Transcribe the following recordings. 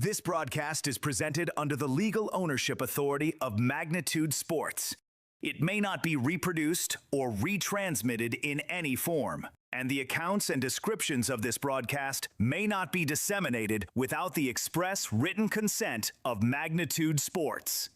This broadcast is presented under the legal ownership authority of Magnitude Sports. It may not be reproduced or retransmitted in any form, and the accounts and descriptions of this broadcast may not be disseminated without the express written consent of Magnitude Sports.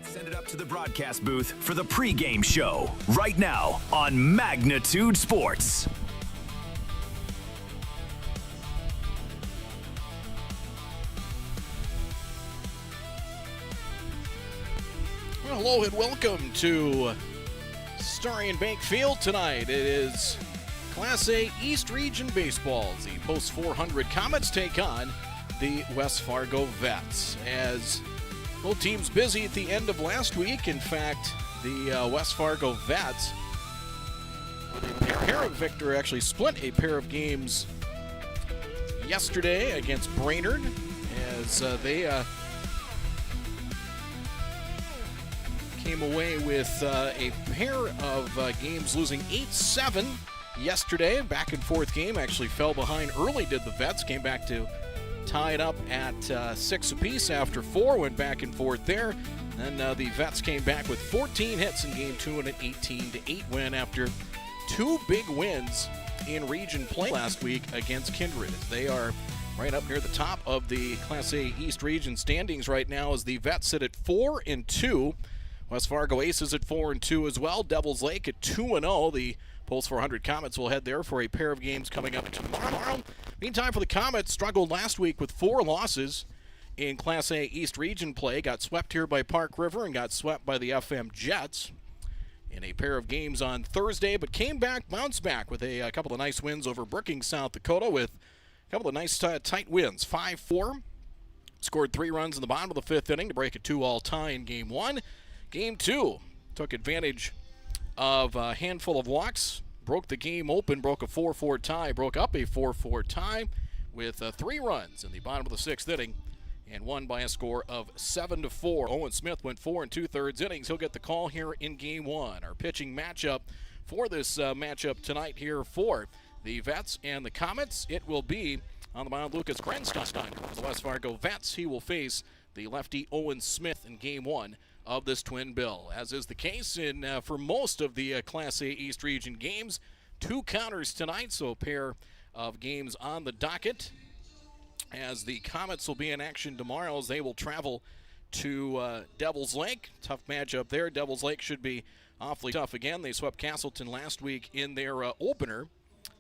Send it up to the broadcast booth for the pregame show right now on Magnitude Sports. Well, hello and welcome to Starion Bank Field tonight. It is Class A East Region Baseball. The Post 400 Comets take on the West Fargo Vets as both teams busy at the end of last week. In fact, the West Fargo Vets, with a pair of victory, actually split a pair of games yesterday against Brainerd as they came away with a pair of games losing 8-7 yesterday. Back and forth game, actually fell behind early, did the Vets, came back to tied up at 6 apiece after 4, went back and forth there. Then the Vets came back with 14 hits in Game 2 and an 18-8 win after 2 big wins in region play last week against Kindred. They are right up near the top of the Class A East Region standings right now as the Vets sit at 4-2. West Fargo Aces at 4-2 as well. Devils Lake at 2-0. The Post 400 Comets will head there for a pair of games coming up tomorrow. Meantime, for the Comets, struggled last week with 4 losses in Class A East Region play. Got swept here by Park River and got swept by the FM Jets in a pair of games on Thursday, but came back, bounced back with a couple of nice wins over Brookings, South Dakota, with a couple of nice tight wins. 5-4. Scored 3 runs in the bottom of the 5th inning to break a 2-all tie in Game 1. Game 2 took advantage of a handful of walks, broke the game open, broke a 4-4 tie, broke up a 4-4 tie with 3 runs in the bottom of the 6th inning and won by a score of 7-4. Owen Smith went 4 2/3 innings. He'll get the call here in Game 1. Our pitching matchup for this matchup tonight here for the Vets and the Comets, it will be on the mound Lucas Grenstein for the West Fargo Vets. He will face the lefty Owen Smith in Game 1 of this twin bill. As is the case for most of the Class A East Region games, 2 counters tonight, so a pair of games on the docket. As the Comets will be in action tomorrow as they will travel to Devils Lake. Tough matchup there. Devils Lake should be awfully tough again. They swept Castleton last week in their opener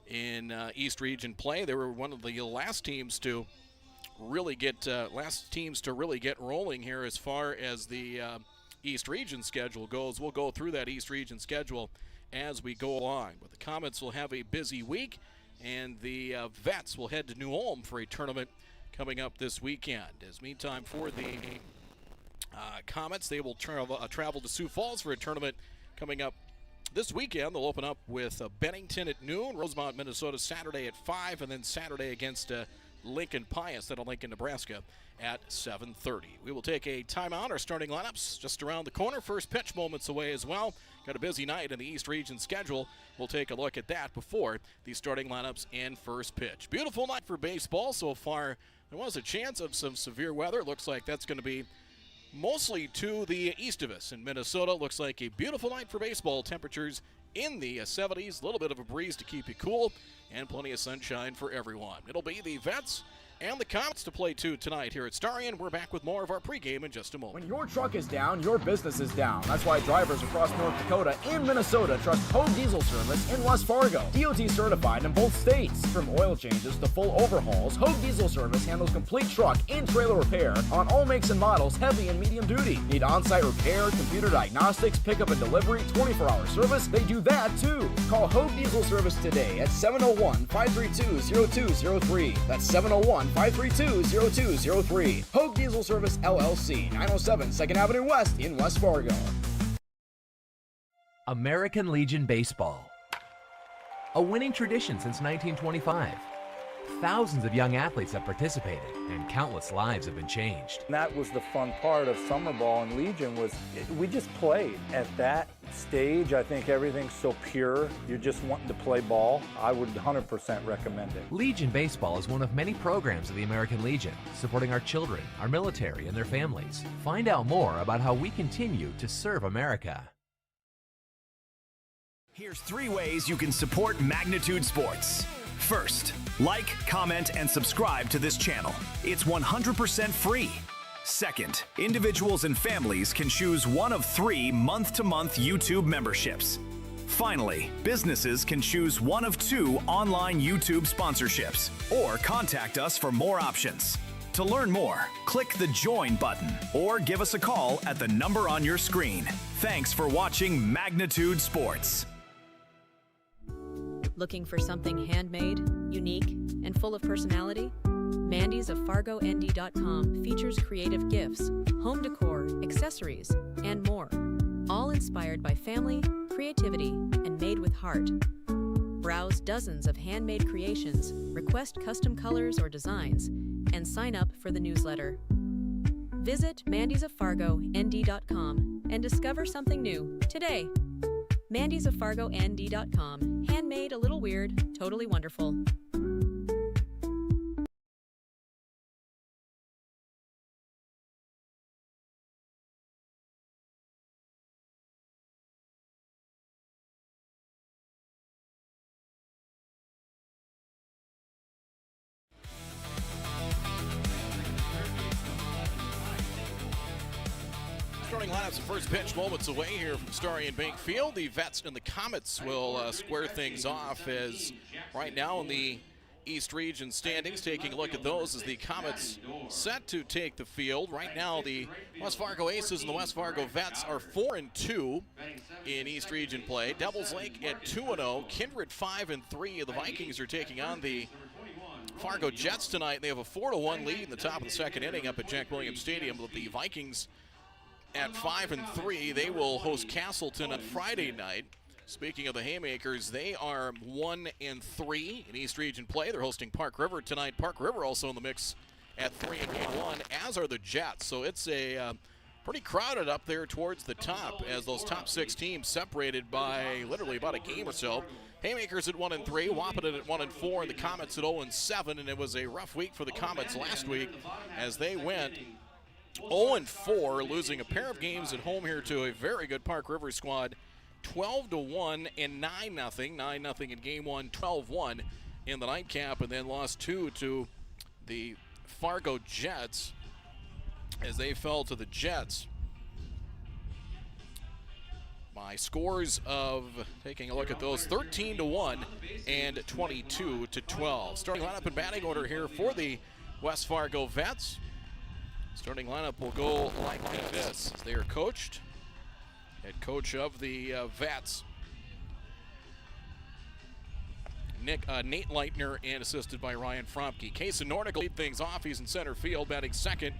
in East Region play. They were one of the last teams to really get rolling here as far as the East Region schedule goes. We'll go through that East Region schedule as we go along. But the Comets will have a busy week, and the Vets will head to New Ulm for a tournament coming up this weekend. As meantime, for the Comets, they will travel to Sioux Falls for a tournament coming up this weekend. They'll open up with Bennington at noon, Rosemont, Minnesota Saturday at 5, and then Saturday against Lincoln Pius at Lincoln, Nebraska at 7:30. We will take a timeout. Our starting lineups just around the corner. First pitch moments away as well. Got a busy night in the East Region schedule. We'll take a look at that before the starting lineups and first pitch. Beautiful night for baseball so far. There was a chance of some severe weather. Looks like that's going to be mostly to the east of us in Minnesota. Looks like a beautiful night for baseball. Temperatures in the 70s, a little bit of a breeze to keep you cool, and plenty of sunshine for everyone. It'll be the Vets and the Comets to play too tonight here at Starion. We're back with more of our pregame in just a moment. When your truck is down, your business is down. That's why drivers across North Dakota and Minnesota trust Hogue Diesel Service in West Fargo. DOT certified in both states. From oil changes to full overhauls, Hogue Diesel Service handles complete truck and trailer repair on all makes and models, heavy and medium duty. Need on-site repair, computer diagnostics, pickup and delivery, 24-hour service? They do that too. Call Hogue Diesel Service today at 701-532-0203. That's 701-532-0203. Hogue Diesel Service LLC, 907 2nd Avenue West in West Fargo. American Legion Baseball. A winning tradition since 1925. Thousands of young athletes have participated, and countless lives have been changed. And that was the fun part of summer ball and Legion was we just played. At that stage, I think everything's so pure. You're just wanting to play ball. I would 100% recommend it. Legion Baseball is one of many programs of the American Legion, supporting our children, our military, and their families. Find out more about how we continue to serve America. Here's 3 ways you can support Magnitude Sports. First, like, comment, and subscribe to this channel. It's 100% free. Second, individuals and families can choose one of 3 month-to-month YouTube memberships. Finally, businesses can choose one of 2 online YouTube sponsorships or contact us for more options. To learn more, click the Join button or give us a call at the number on your screen. Thanks for watching Magnitude Sports. Looking for something handmade, unique, and full of personality? Mandy's of FargoND.com features creative gifts, home decor, accessories, and more. All inspired by family, creativity, and made with heart. Browse dozens of handmade creations, request custom colors or designs, and sign up for the newsletter. Visit Mandy's of FargoND.com and discover something new today. Mandy's of FargoND.com. Handmade, a little weird, totally wonderful. Starting lineups, the first pitch moments away here from Starion Bank Field. The Vets and the Comets will square things off as right now in the East Region standings. Taking a look at those as the Comets set to take the field. Right now the West Fargo Aces and the West Fargo Vets are 4-2 in East Region play. Devils Lake at 2-0. Kindred 5-3. The Vikings are taking on the Fargo Jets tonight. They have a 4-1 lead in the top of the second inning up at Jack Williams Stadium. But the Vikings at 5-3, they will host Castleton on Friday night. Speaking of the Haymakers, they are 1-3 in East Region play. They're hosting Park River tonight. Park River also in the mix at 3-1, as are the Jets. So it's a pretty crowded up there towards the top as those top 6 teams separated by literally about a game or so. Haymakers at 1-3, Wahpeton at 1-4, and the Comets at 0-7. And it was a rough week for the Comets last week as they went 0-4, losing a pair of games at home here to a very good Park River squad, 12-1 and 9-0. 9-0 in game 1, 12-1 in the nightcap, and then lost 2 to the Fargo Jets as they fell to the Jets by scores of, taking a look at those, 13-1 and 22-12. Starting lineup and batting order here for the West Fargo Vets. Starting lineup will go like this as they are coached. Head coach of the Vets, Nate Leitner, and assisted by Ryan Fromke. Case Nordic will lead things off. He's in center field. Batting second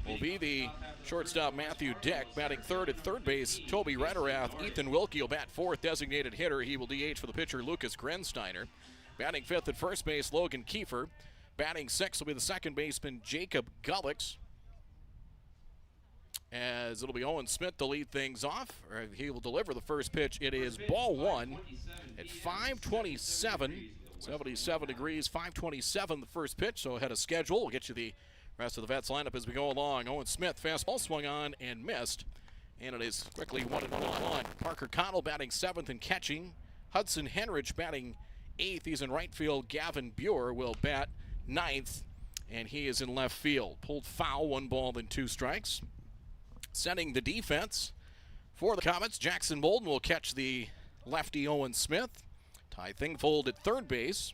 will be the shortstop Matthew Dick. Batting third at third base, Toby Rederath. Ethan Wilkie will bat fourth, designated hitter. He will DH for the pitcher, Lucas Grensteiner. Batting fifth at first base, Logan Kiefer. Batting sixth will be the second baseman, Jacob Gullix. As it'll be Owen Smith to lead things off. He will deliver the first pitch. It is ball 1 at 5:27, 77 degrees, 5:27 the first pitch, so ahead of schedule. We'll get you the rest of the Vets lineup as we go along. Owen Smith, fastball swung on and missed, and it is quickly 1-1. Parker Connell batting seventh and catching. Hudson Henrich batting eighth. He's in right field. Gavin Buer will bat ninth. and he is in left field. Pulled foul, 1 ball and 2 strikes. Setting the defense for the Comets, Jackson Bolden will catch the lefty Owen Smith. Ty Thingfold at third base.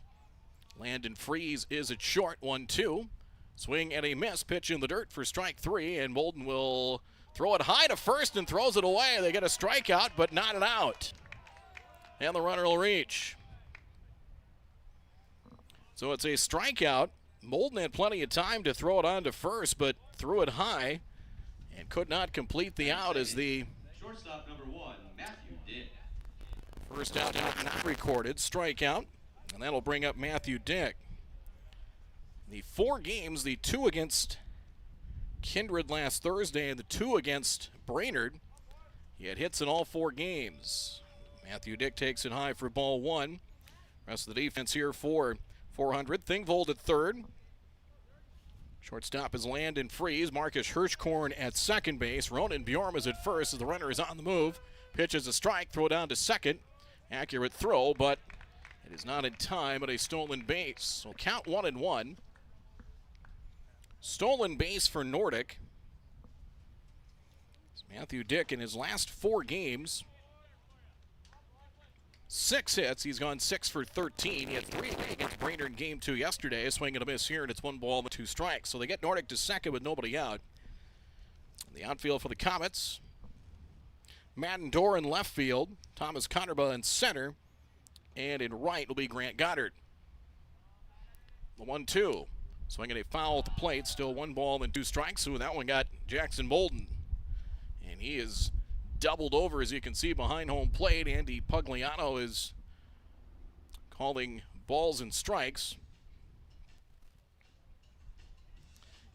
Landon Freeze is at short, 1-2. Swing and a miss, pitch in the dirt for strike 3, and Bolden will throw it high to first and throws it away. They get a strikeout, but not an out. And the runner will reach. So it's a strikeout. Bolden had plenty of time to throw it on to first, but threw it high and could not complete the out as the shortstop number 1, Matthew Dick. First out not recorded, strikeout, and that'll bring up Matthew Dick. The 4 games, the 2 against Kindred last Thursday and the 2 against Brainerd, he had hits in all 4 games. Matthew Dick takes it high for ball 1. Rest of the defense here for 400. Thingvold at third. Shortstop is Landon Freeze. Marcus Hirschkorn at second base. Ronan Bjorm is at first as the runner is on the move. Pitches a strike, throw down to second. Accurate throw, but it is not in time at a stolen base. So count 1-1. Stolen base for Nordic. Matthew Dick in his last 4 games, 6 hits. He's gone 6 for 13. He had 3 against Brainerd in game 2 yesterday. Swing and a miss here, and it's 1 ball and 2 strikes. So they get Nordic to second with nobody out. The outfield for the Comets, Madden Dorr in left field, Thomas Connerba in center, and in right will be Grant Goddard. The 1-2. Swinging a foul at the plate, still 1 ball and 2 strikes. So that one got Jackson Bolden. And he is doubled over, as you can see, behind home plate. Andy Pugliano is calling balls and strikes.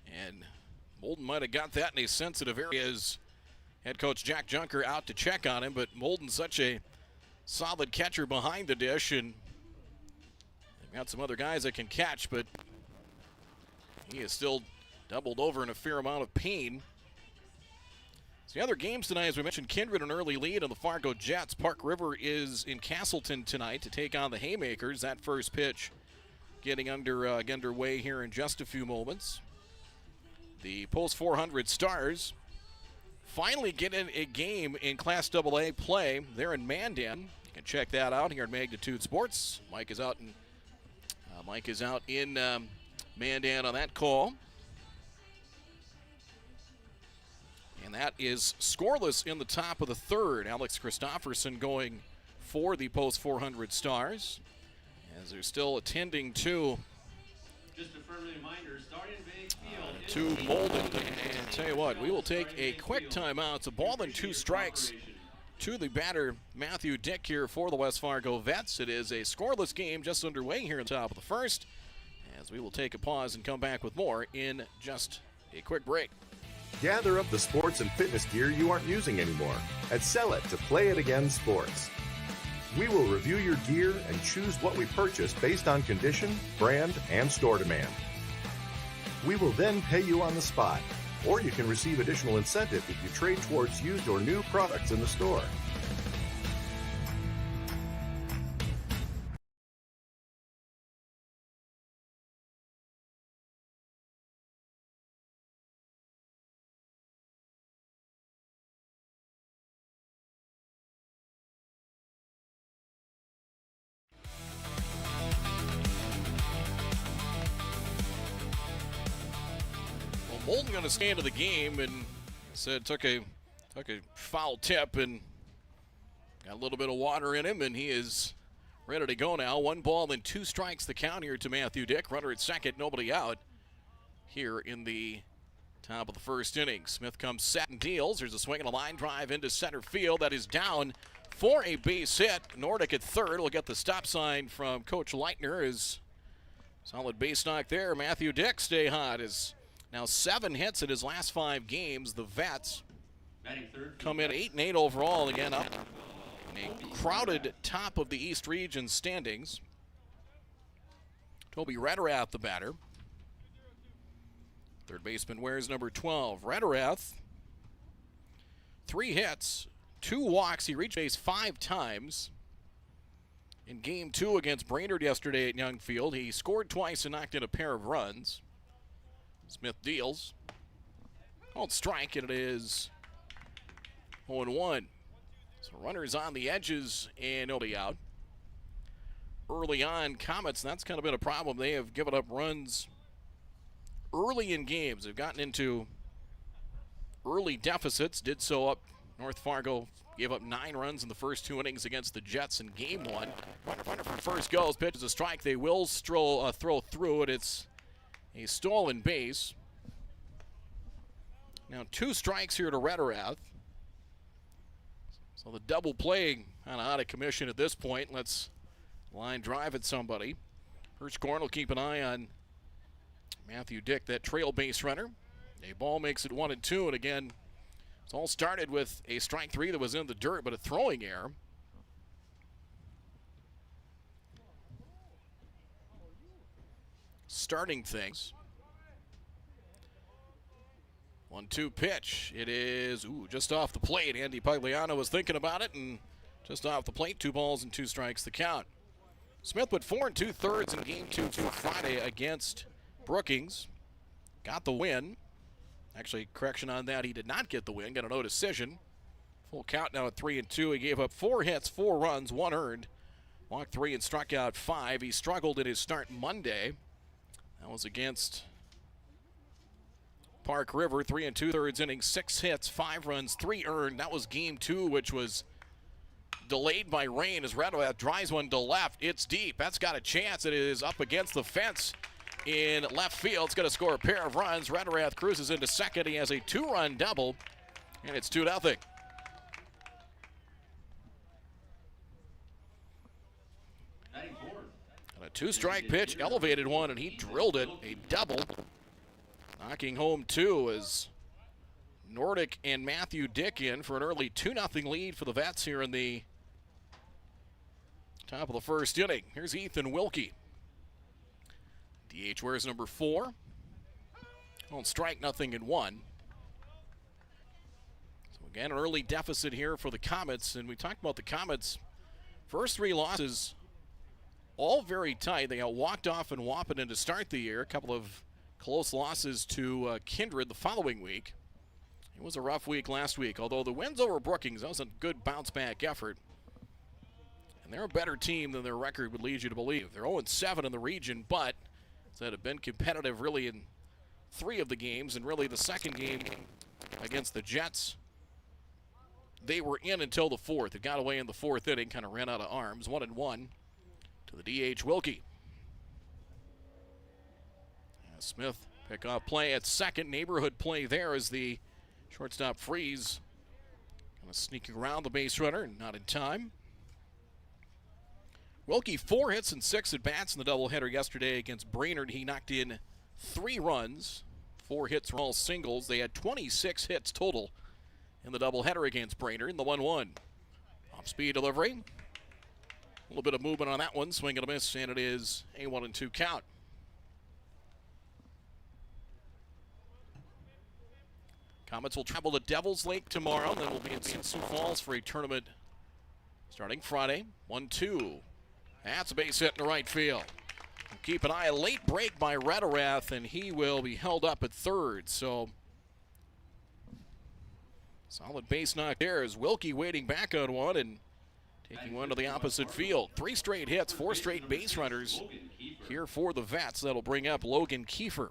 And Bolden might have got that in a sensitive area as head coach Jack Junker out to check on him, but Bolden's such a solid catcher behind the dish, and they've got some other guys that can catch, but he is still doubled over in a fair amount of pain. So the other games tonight, as we mentioned, Kindred an early lead on the Fargo Jets. Park River is in Castleton tonight to take on the Haymakers. That first pitch getting underway here in just a few moments. The Post 400 Stars finally get in a game in Class AA play. They're in Mandan. You can check that out here at Magnitude Sports. Mike is out in Mandan on that call. And that is scoreless in the top of the 3rd. Alex Christofferson going for the Post 400 Stars, as they're still attending to Just a friendly reminder, Starion Bank Field to Bolden. And tell you what, we will take a quick timeout. It's a ball and 2 strikes to the batter Matthew Dick here for the West Fargo Vets. It is a scoreless game just underway here at the top of the 1st, as we will take a pause and come back with more in just a quick break. Gather up the sports and fitness gear you aren't using anymore and sell it to Play It Again Sports. We will review your gear and choose what we purchase based on condition, brand, and store demand. We will then pay you on the spot, or you can receive additional incentive if you trade towards used or new products in the store. Bolden going to stay into the game, and said took a foul tip and got a little bit of water in him, and he is ready to go now. 1 ball and 2 strikes the count here to Matthew Dick. Runner at second, nobody out here in the top of the 1st inning. Smith comes set and deals. There's a swing and a line drive into center field. That is down for a base hit. Nordic at 3rd will get the stop sign from Coach Leitner. Is solid base knock there. Matthew Dick stay hot. Is now 7 hits in his last 5 games. The Vets come in 8-8 overall, again up in a crowded top of the East Region standings. Toby Rederath, the batter. Third baseman wears number 12. Rederath, 3 hits, 2 walks. He reached base 5 times in game 2 against Brainerd yesterday at Young Field. He scored twice and knocked in a pair of runs. Smith deals. Called strike, and it is 0-1. So runners on the edges and nobody out. Early on, Comets, that's kind of been a problem. They have given up runs early in games. They've gotten into early deficits, did so up North Fargo, gave up 9 runs in the first 2 innings against the Jets in game 1. Runner from first goes, pitches a strike. They will throw through it. It's a stolen base. Now 2 strikes here to Rederath. So the double play kind of out of commission at this point. Let's line drive at somebody. Hirschkorn will keep an eye on Matthew Dick, that trail base runner. A ball makes it 1-2, and again, it's all started with a strike 3 that was in the dirt, but a throwing error. Starting things. 1-2 pitch. It is just off the plate. Andy Pagliano was thinking about it, and just off the plate, 2 balls and 2 strikes the count. Smith went 4 2/3 in game 2 for Friday against Brookings. Got the win. Actually, correction on that, he did not get the win. Got a no decision. Full count now at 3-2. He gave up 4 hits, 4 runs, 1 earned. Walked 3 and struck out 5. He struggled in his start Monday. That was against Park River. 3 2/3 innings, 6 hits, 5 runs, 3 earned. That was game 2, which was delayed by rain as Rederath drives one to left. It's deep. That's got a chance. It is up against the fence in left field. It's going to score a pair of runs. Rederath cruises into second. He has a 2-run double, and it's 2-0. And a 2-strike pitch, elevated one, and he drilled it. A double. Knocking home 2 as Nordic and Matthew Dick in for an early 2-0 lead for the Vets here in the top of the first inning. Here's Ethan Wilkie. DH wears number 4. On strike, 0-1. So again, an early deficit here for the Comets, and we talked about the Comets. First 3 losses, all very tight. They got walked off in Wapaton to start the year. A couple of close losses to Kindred the following week. It was a rough week last week, although the wins over Brookings, that was a good bounce-back effort. And they're a better team than their record would lead you to believe. They're 0-7 in the region, but that have been competitive really in 3 of the games, and really the second game against the Jets, they were in until the 4th. It got away in the 4th inning, kind of ran out of arms. 1-1 to the DH Wilkie. Smith pick off play at second. Neighborhood play there as the shortstop Freeze kind of sneaking around the base runner, not in time. Wilkie 4 hits and 6 at-bats in the doubleheader yesterday against Brainerd. He knocked in 3 runs. 4 hits were all singles. They had 26 hits total in the doubleheader against Brainerd in the 1-1. Off-speed delivery. A little bit of movement on that one. Swing and a miss, and it is a 1-2 count. Comets will travel to Devil's Lake tomorrow. Then we'll be in Sioux Falls for a tournament starting Friday. 1-2. That's a base hit in the right field. We'll keep an eye. A late break by Rederath, and he will be held up at third. So solid base knock there as Wilkie waiting back on one and taking one to the opposite field. 3 straight hits, 4 straight base runners here for the Vets. That'll bring up Logan Kiefer.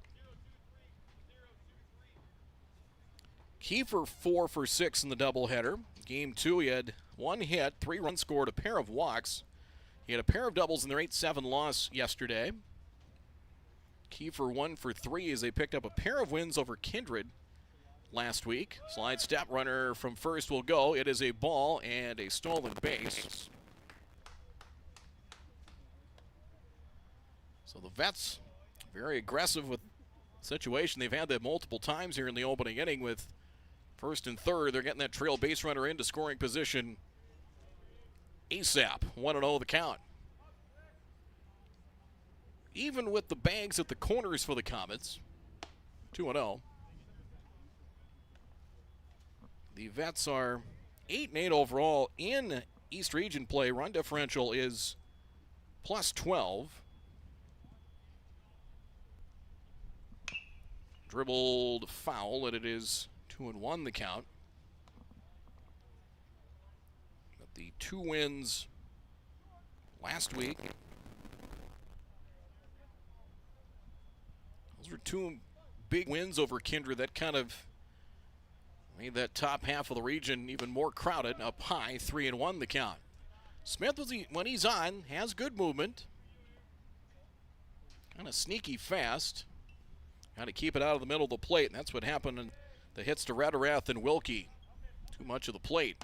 Kiefer 4 for 6 in the doubleheader. Game 2, he had 1 hit, 3 runs scored, a pair of walks. He had a pair of doubles in their 8-7 loss yesterday. Kiefer 1 for 3 as they picked up a pair of wins over Kindred last week. Slide step, runner from first will go. It is a ball and a stolen base. So the Vets very aggressive with the situation. They've had that multiple times here in the opening inning with first and third. They're getting that trail base runner into scoring position ASAP. 1-0 the count. Even with the bags at the corners for the Comets, 2-0. The Vets are 8-8 overall in East Region play. Run differential is +12. Dribbled foul, and it is 2-1 the count. But the 2 wins last week, those were 2 big wins over Kindred that kind of made that top half of the region even more crowded. Up high, 3-1 the count. Smith, when he's on, has good movement. Kind of sneaky fast. Got to keep it out of the middle of the plate, and that's what happened in the hits to Raderath and Wilkie. Too much of the plate.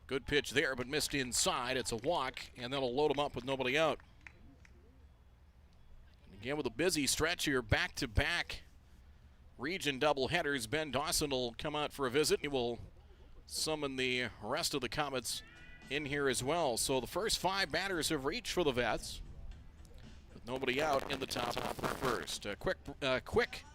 Good pitch there, but missed inside. It's a walk, and that'll load him up with nobody out. And again, with a busy stretch here, back-to-back region doubleheaders. Ben Dawson will come out for a visit. He will summon the rest of the Comets in here as well. So the first 5 batters have reached for the Vets, with nobody out in the top half of the first. A quick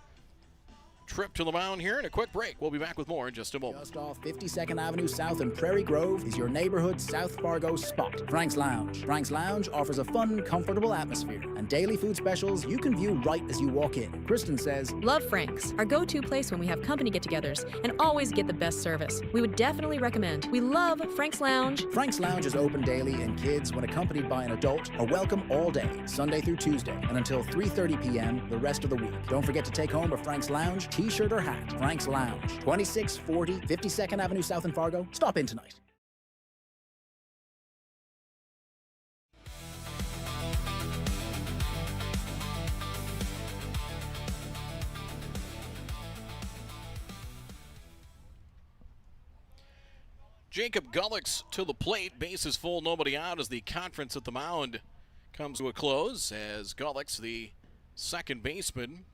trip to the mound here and a quick break. We'll be back with more in just a moment. Just off 52nd Avenue South in Prairie Grove is your neighborhood South Fargo spot, Frank's Lounge. Frank's Lounge offers a fun, comfortable atmosphere and daily food specials you can view right as you walk in. Kristen says, Love Frank's, our go-to place when we have company get-togethers, and always get the best service. We would definitely recommend. We love Frank's Lounge. Frank's Lounge is open daily, and kids, when accompanied by an adult, are welcome all day, Sunday through Tuesday, and until 3:30 p.m. the rest of the week. Don't forget to take home a Frank's Lounge t-shirt or hat. Frank's Lounge, 2640 52nd Avenue South in Fargo. Stop in tonight. Jacob Gullix to the plate. Bases full, nobody out as the conference at the mound comes to a close, as Gullix, the second baseman,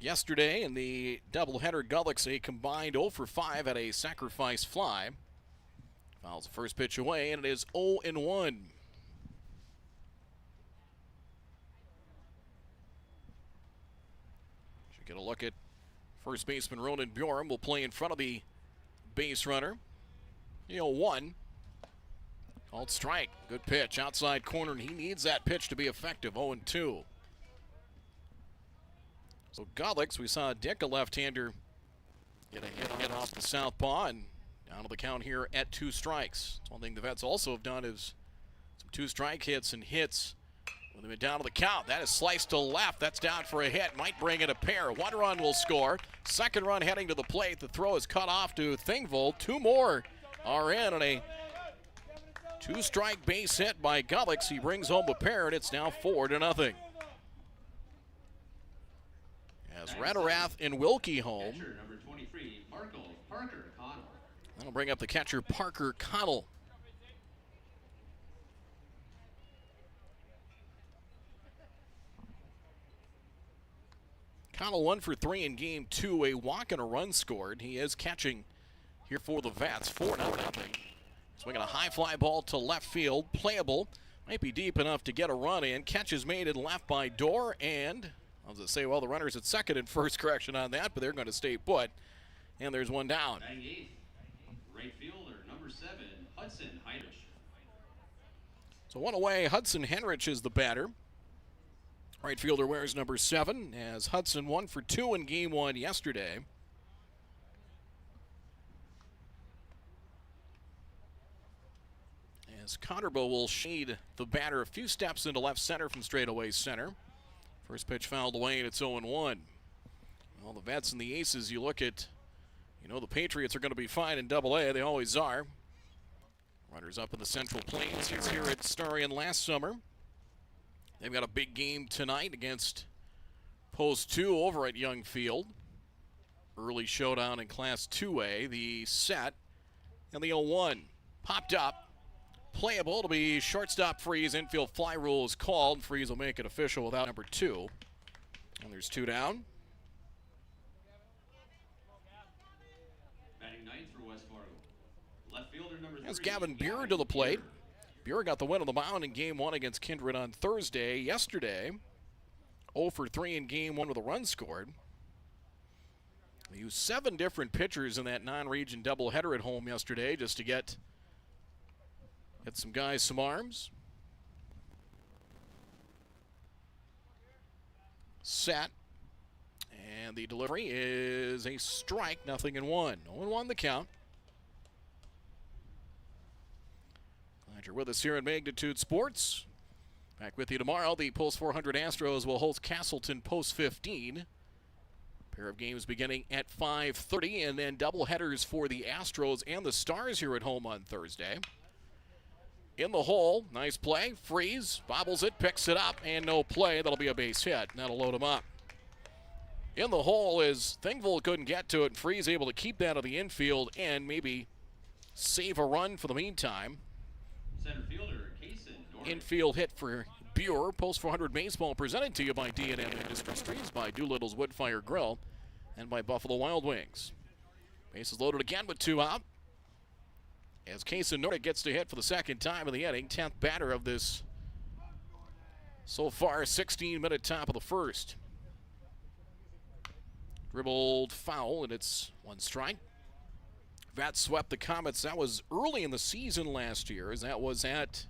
yesterday in the doubleheader, Gullix a combined 0 for 5 at a sacrifice fly. Fouls the first pitch away, and it is 0-1. Should get a look at first baseman Ronan Bjorn. Will play in front of the base runner. 0-1. Called strike. Good pitch. Outside corner, and he needs that pitch to be effective. 0-2. So Gullix, we saw Dick, a left-hander, get a hit off the southpaw, and down to the count here at 2 strikes. One thing the Vets also have done is some 2-strike hits and hits when they've been down to the count. That is sliced to left. That's down for a hit. Might bring in a pair. 1 run will score. 2nd run heading to the plate. The throw is cut off to Thingvold. 2 more are in, and a 2-strike base hit by Gullix. He brings home a pair, and it's now 4-0. As Raderath and Wilkie home. Catcher number 23, Parker Connell. That'll bring up the catcher, Parker Connell. Connell 1 for 3 in game 2, a walk and a run scored. He is catching here for the Vets, 4-0. Swinging a high fly ball to left field, playable. Might be deep enough to get a run in. Catch is made in left by Dorr, and I was going to say, well, the runner's at second and first, correction on that, but they're going to stay put. And there's one down. Batting 8th, right fielder number 7, Hudson Heinrich. So one away, Hudson Henrich is the batter. Right fielder wears number 7, as Hudson 1 for 2 in game 1 yesterday. As Connerbo will shade the batter a few steps into left center from straightaway center. First pitch fouled away, and it's 0-1. Well, the Vets and the Aces, you look at, the Patriots are going to be fine in Double-A. They always are. Runners up in the Central Plains here at Starion last summer. They've got a big game tonight against Post 2 over at Young Field. Early showdown in Class 2A. The set and the 0-1 popped up. Playable to be shortstop Freeze. Infield fly rule is called. Freeze will make it official without number 2. And there's 2 down. Batting 9th for West Fargo, left fielder number 3. That's Gavin Buer to the plate. Buer got the win on the mound in game 1 against Kindred on Thursday. Yesterday, 0 for 3 in game 1 with a run scored. They used 7 different pitchers in that non-region doubleheader at home yesterday just to get some guys some arms. Set. And the delivery is a strike, 0-1. 0-1 the count. Glad you're with us here in Magnitude Sports. Back with you tomorrow. The Post 400 Astros will host Castleton Post 15. Pair of games beginning at 5:30, and then doubleheaders for the Astros and the Stars here at home on Thursday. In the hole, nice play. Freeze, bobbles it, picks it up, and no play. That'll be a base hit. That'll load him up. In the hole is Thingvold couldn't get to it, and Freeze able to keep that on the infield and maybe save a run for the meantime. Center fielder, Kaysen Norton. Infield hit for Buer. Post 400 Baseball presented to you by D&M Industries, by Doolittle's Woodfire Grill, and by Buffalo Wild Wings. Bases loaded again with 2 out. As Kaysen Norton gets to hit for the second time in the inning, 10th batter of this so far 16-minute top of the first. Dribbled foul, and it's 1 strike. Vets swept the Comets. That was early in the season last year, as that was at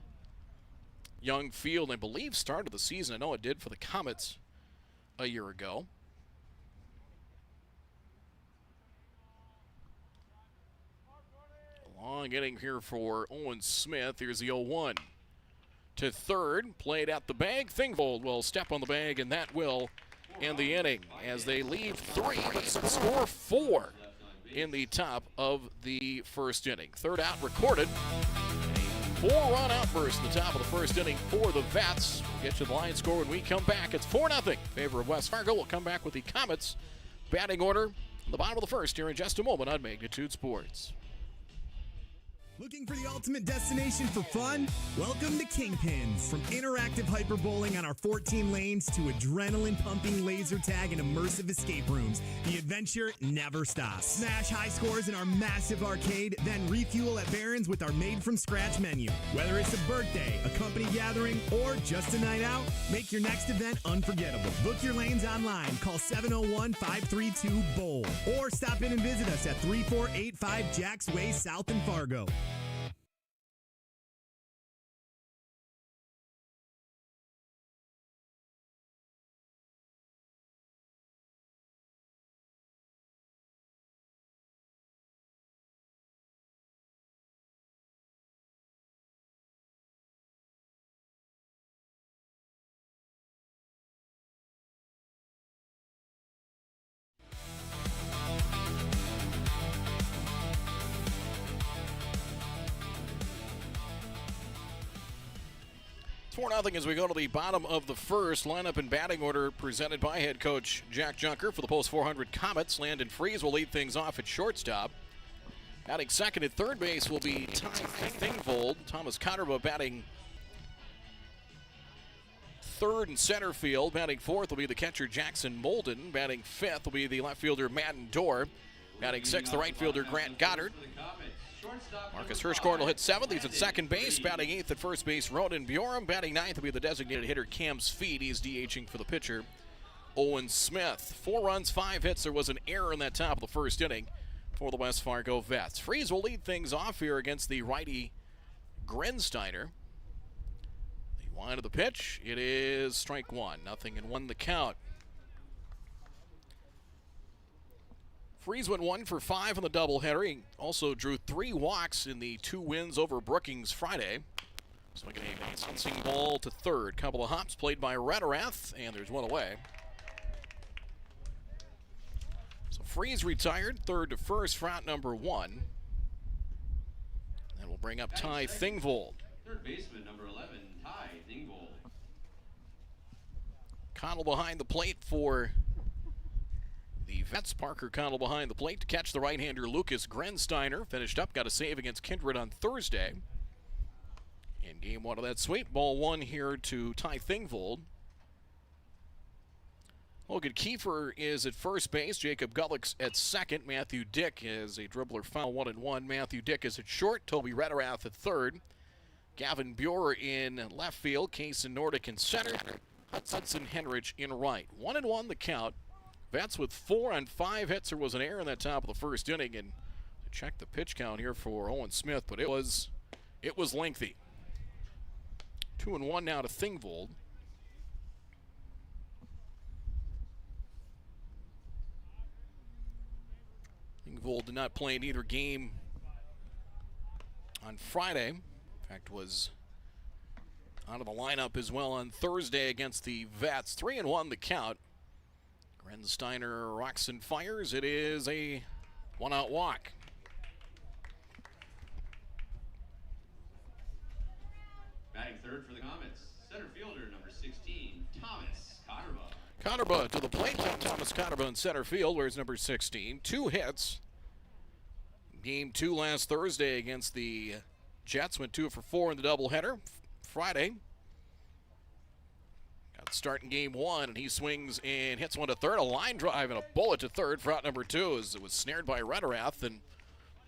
Young Field, I believe started the season. I know it did for the Comets a year ago. Long inning here for Owen Smith. Here's the 0-1. To third, played at the bag. Thingvold will step on the bag, and that will end the inning as they leave 3, but score 4 in the top of the first inning. Third out recorded. A 4-run outburst in the top of the first inning for the Vets. We'll get you the line score when we come back. It's 4-0 in favor of West Fargo. We'll come back with the Comets batting order in the bottom of the first here in just a moment on Magnitude Sports. Looking for the ultimate destination for fun? Welcome to Kingpins. From interactive hyperbowling on our 14 lanes to adrenaline-pumping laser tag and immersive escape rooms, the adventure never stops. Smash high scores in our massive arcade, then refuel at Barron's with our made-from-scratch menu. Whether it's a birthday, a company gathering, or just a night out, make your next event unforgettable. Book your lanes online. Call 701-532-BOWL. Or stop in and visit us at 3485 Jacks Way South in Fargo. It's 4-0 as we go to the bottom of the first. Lineup and batting order presented by head coach Jack Junker for the Post 400 Comets. Landon Freeze will lead things off at shortstop. Batting second at third base will be Ty Thingvold. Thomas Cotterba batting third and center field. Batting fourth will be the catcher Jackson Molden. Batting fifth will be the left fielder Madden Dorr. Batting sixth, the right fielder Grant Goddard. Marcus Hirschkorn will hit seventh. He's at second base. Batting eighth at first base, Ronan Bjorum. Batting ninth will be the designated hitter Cam Speed. He's DHing for the pitcher, Owen Smith. 4 runs, 5 hits. There was an error in that top of the first inning for the West Fargo Vets. Freeze will lead things off here against the righty Grensteiner. The line of the pitch. It is strike 1. 0-1 the count. Freeze went 1 for 5 on the doubleheader. He also drew 3 walks in the 2 wins over Brookings Friday. Swinging a bouncing ball to third. Couple of hops played by Rederath, and there's one away. So Freeze retired, third to first for out number 1. And we'll bring up Ty Thingvold. Third baseman, number 11, Ty Thingvold. Connell behind the plate for the Vets. Parker Connell behind the plate to catch the right-hander Lucas Grensteiner. Finished up, got a save against Kindred on Thursday. In game 1 of that sweep, ball 1 here to Ty Thingvold. Logan Kiefer is at first base. Jacob Gullick's at second. Matthew Dick is a dribbler foul 1-1. Matthew Dick is at short. Toby Rederath at third. Gavin Buer in left field. Kaysen Nordic in center. Hudson Henrich in right. 1-1 the count. Vets with 4 on 5 hits. There was an error in that top of the first inning, and to check the pitch count here for Owen Smith, but it was lengthy. 2-1 now to Thingvold. Thingvold did not play in either game on Friday. In fact, was out of the lineup as well on Thursday against the Vets. 3-1 the count. Grensteiner rocks and fires. It is a one-out walk. Batting third for the Comets, center fielder number 16, Thomas Cotterba. Cotterba to the plate. Thomas Cotterba in center field, where's number 16. 2 hits. Game 2 last Thursday against the Jets. Went 2 for 4 in the doubleheader. Friday. Got the start in game 1, and he swings and hits one to third. A line drive and a bullet to third for out number 2 as it was snared by Rederath, and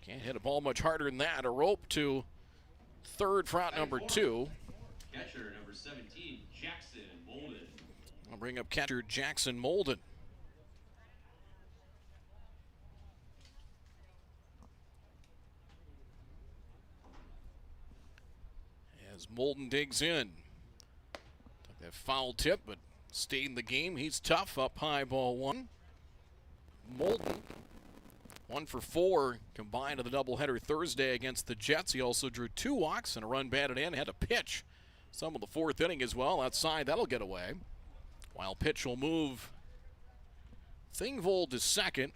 can't hit a ball much harder than that. A rope to third for out number 2. Catcher number 17, Jackson Molden. I'll bring up catcher Jackson Molden. As Molden digs in. Took that foul tip, but stayed in the game. He's tough. Up high, ball 1. Molden, 1 for 4 combined in the doubleheader Thursday against the Jets. He also drew 2 walks and a run batted in. Had to pitch some of the 4th inning as well. Outside, that'll get away. While pitch will move Thingvold to second.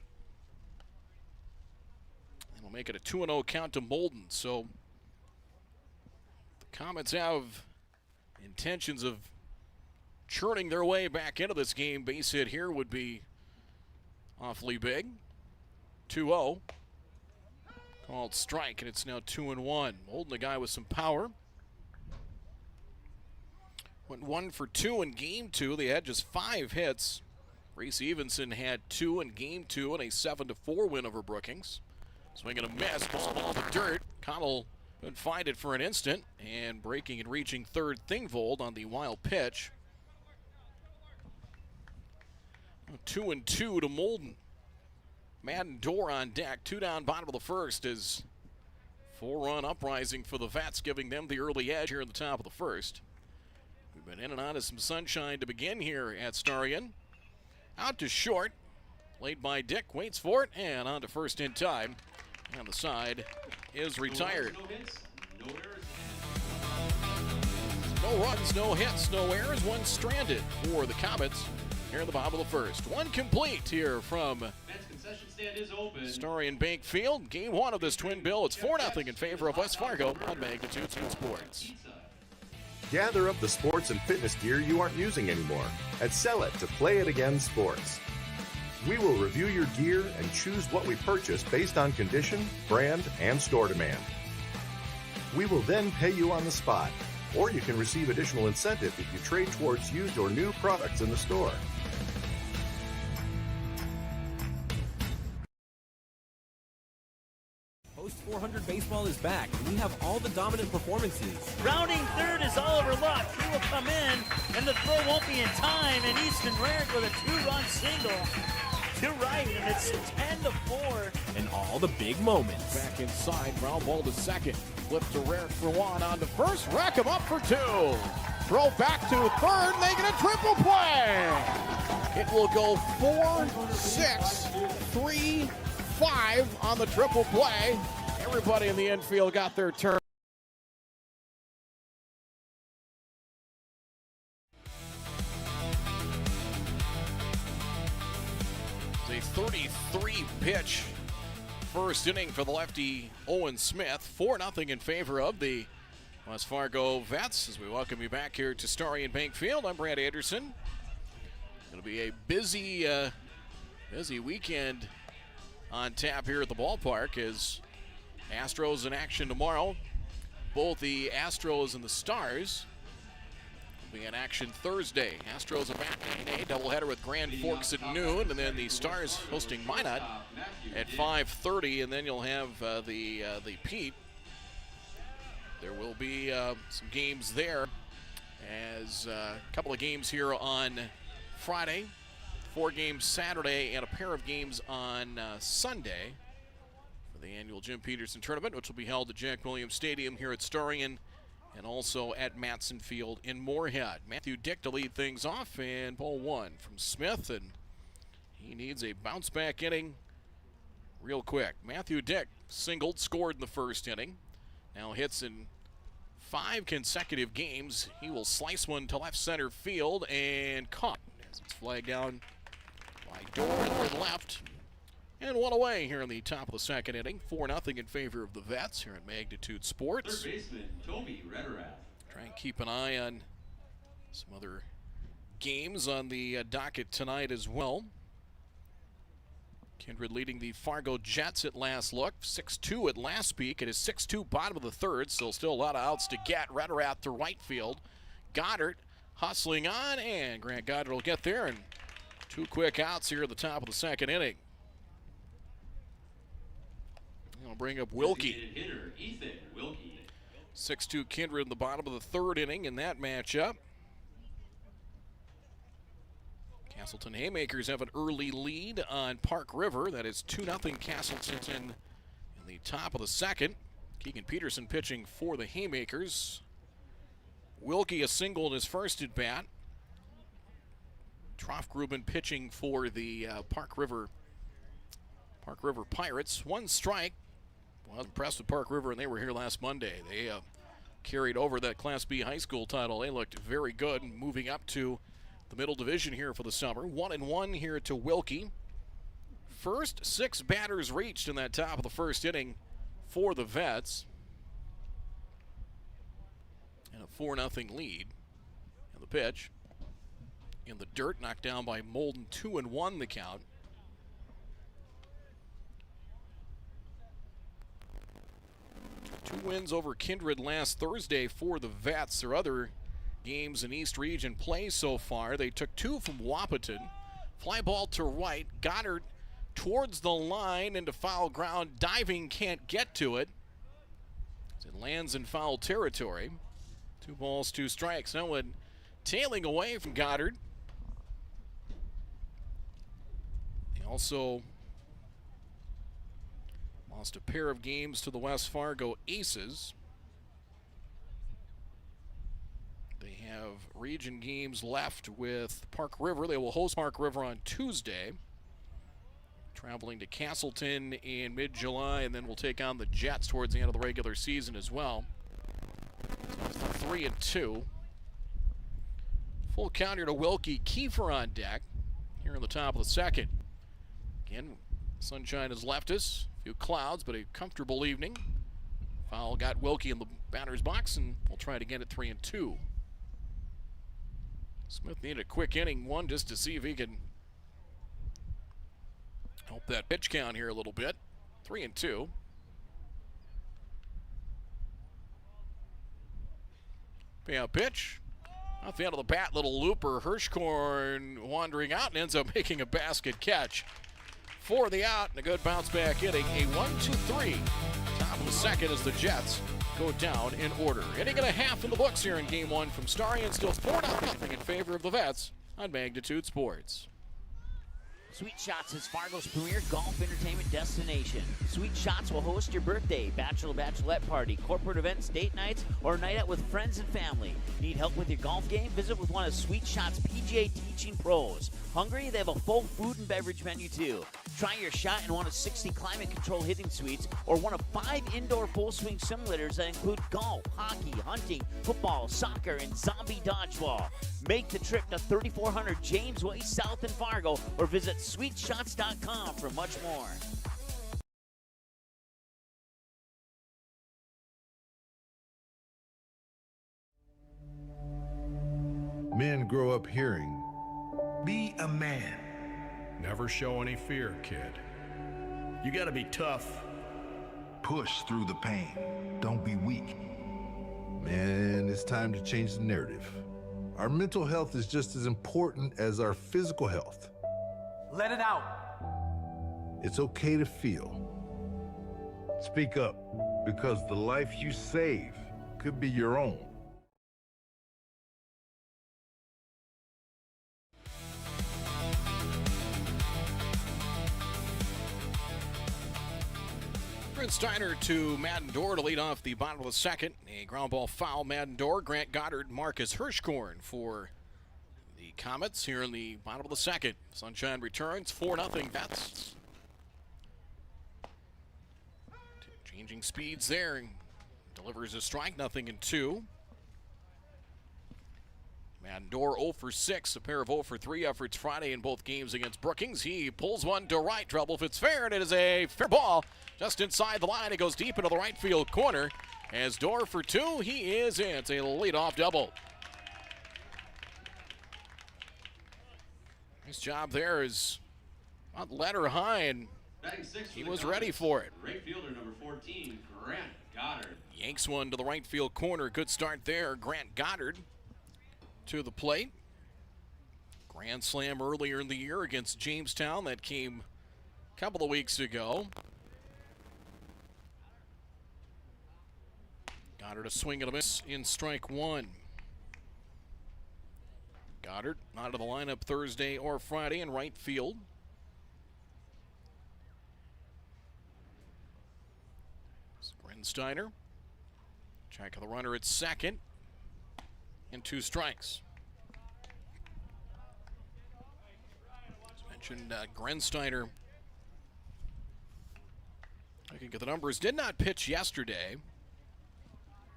And we'll make it a 2-0 count to Molden. So the Comets have intentions of churning their way back into this game. Base hit here would be awfully big. 2-0. Called strike, and it's now 2-1. Molden, a guy with some power. Went 1 for 2 in game 2. They had just 5 hits. Reese Evenson had 2 in game 2 and a 7-4 win over Brookings. Swing and a miss, ball to dirt. Connell couldn't find it for an instant, and breaking and reaching third Thingvold on the wild pitch. 2-2 to Molden. Madden Dorr on deck. 2 down, bottom of the first is 4-run uprising for the Vets, giving them the early edge here in the top of the first. We've been in and out of some sunshine to begin here at Starion. Out to short. Played by Dick. Waits for it. And on to first in time. And the side is retired. No runs, no hits, no errors. 1 stranded for the Comets here in the bottom of the first. 1 complete here from Starion Bank Field. Game 1 of this twin bill. It's 4-0 in favor of West Fargo on Magnitude Sports. Gather up the sports and fitness gear you aren't using anymore and sell it to Play It Again Sports. We will review your gear and choose what we purchase based on condition, brand, and store demand. We will then pay you on the spot, or you can receive additional incentive if you trade towards used or new products in the store. Post 400 Baseball is back, and we have all the dominant performances. Rounding third is Oliver Luck. He will come in, and the throw won't be in time, and Easton Rarick with a 2-run single to right, and it's 10-4. And all the big moments. Back inside, ground ball to second. Flip to Rarick for 1 on to first. Rack him up for 2. Throw back to third. They get a triple play. It will go 4, 6, 3, 5 on the triple play. Everybody in the infield got their turn. It's a 33 pitch first inning for the lefty Owen Smith. 4-0 in favor of the West Fargo Vets as we welcome you back here to Starion Bank Field. I'm Brad Anderson. Going to be a busy weekend on tap here at the ballpark as Astros in action tomorrow. Both the Astros and the Stars will be in action Thursday. Astros are back in a doubleheader with Grand Forks at noon, and then the Stars hosting Minot at 5:30, and then you'll have the Pete. There will be some games there, as a couple of games here on Friday, 4 games Saturday, and a pair of games on Sunday for the annual Jim Peterson Tournament, which will be held at Jack Williams Stadium here at Starion and also at Matson Field in Moorhead. Matthew Dick to lead things off, and ball 1 from Smith, and he needs a bounce-back inning. real quick. Matthew Dick singled, scored in the first inning. Now hits in 5 consecutive games. He will slice one to left center field and caught as it's flagged down by Dorr in left. And one away here in the top of the second inning. 4-0 in favor of the Vets here at Magnitude Sports. Third baseman Toby Rederath. Try and keep an eye on some other games on the docket tonight as well. Kindred leading the Fargo Jets at last look. 6-2 at last peak. It is 6-2 bottom of the third. Still a lot of outs to get. Rederath to right field. Goddard hustling on, and Grant Goddard will get there. And 2 quick outs here at the top of the second inning. I'll bring up Wilkie. Hitter Ethan Wilkie. 6-2 Kindred in the bottom of the third inning in that matchup. Castleton Haymakers have an early lead on Park River. That is 2-0 Castleton in the top of the second. Keegan Peterson pitching for the Haymakers. Wilkie a single in his first at bat. Troffgruben pitching for the Park River Pirates. 1 strike. Well, impressed with Park River, and they were here last Monday. They carried over that Class B high school title. They looked very good, moving up to the middle division here for the summer. 1-1 here to Wilkie. First 6 batters reached in that top of the first inning for the Vets. And a 4-0 lead. And the pitch in the dirt, knocked down by Molden. 2-1 the count. Two wins over Kindred last Thursday for the Vets. Their other games in East Region play so far. They took 2 from Wahpeton. Fly ball to right. Goddard towards the line into foul ground. Diving, can't get to it. It lands in foul territory. 2 balls, 2 strikes. Now when tailing away from Goddard. They also lost a pair of games to the West Fargo Aces. They have region games left with Park River. They will host Park River on Tuesday. Traveling to Castleton in mid-July, and then we'll take on the Jets towards the end of the regular season as well. So 3-2. Full counter to Wilkie. Kiefer on deck here in the top of the second. Again, sunshine has left us. A few clouds, but a comfortable evening. Foul got Wilkie in the batter's box, and we'll try it again at 3-2. Smith needed a quick inning, 1 just to see if he can help that pitch count here a little bit. 3-2. Payout pitch. Off the end of the bat, little looper. Hirschkorn wandering out and ends up making a basket catch for the out, and a good bounce back inning. A 1-2-3. Top of the second as the Jets go down in order. Inning and a half in the books here in game 1 from Starion. Still 4-0 in favor of the Vets on Magnitude Sports. Sweet Shots is Fargo's premier golf entertainment destination. Sweet Shots will host your birthday, bachelorette party, corporate events, date nights, or a night out with friends and family. Need help with your golf game? Visit with one of Sweet Shots' PGA teaching pros. Hungry? They have a full food and beverage menu too. Try your shot in one of 60 climate control hitting suites or one of 5 indoor full swing simulators that include golf, hockey, hunting, football, soccer, and zombie dodgeball. Make the trip to 3400 James Way South in Fargo or visit sweetshots.com for much more. Men grow up hearing, "Be a man. Never show any fear, kid. You gotta be tough. Push through the pain. Don't be weak." Man, it's time to change the narrative. Our mental health is just as important as our physical health. Let it out. It's okay to feel. Speak up, because the life you save could be your own. Steiner to Madden Dorr to lead off the bottom of the second. A ground ball foul, Madden Dorr, Grant Goddard, Marcus Hirschkorn for the Comets here in the bottom of the second. Sunshine returns, 4-0 Vets. Changing speeds there. Delivers a strike, 0-2. Mandor 0 for 6, a pair of 0 for 3 efforts Friday in both games against Brookings. He pulls one to right, trouble if it's fair, and it is a fair ball just inside the line. It goes deep into the right field corner. As Door for 2, he is in. It's a leadoff double. Nice job there is not let her high, and he was ready for it. Right fielder number 14, Grant Goddard. Yanks one to the right field corner. Good start there. Grant Goddard to the plate. Grand slam earlier in the year against Jamestown. That came a couple of weeks ago. Goddard a swing and a miss in strike one. Goddard not in the lineup Thursday or Friday in right field. Grinsteiner. Check of the runner at second. And 2 strikes. As mentioned, Grinsteiner, looking at the numbers, did not pitch yesterday.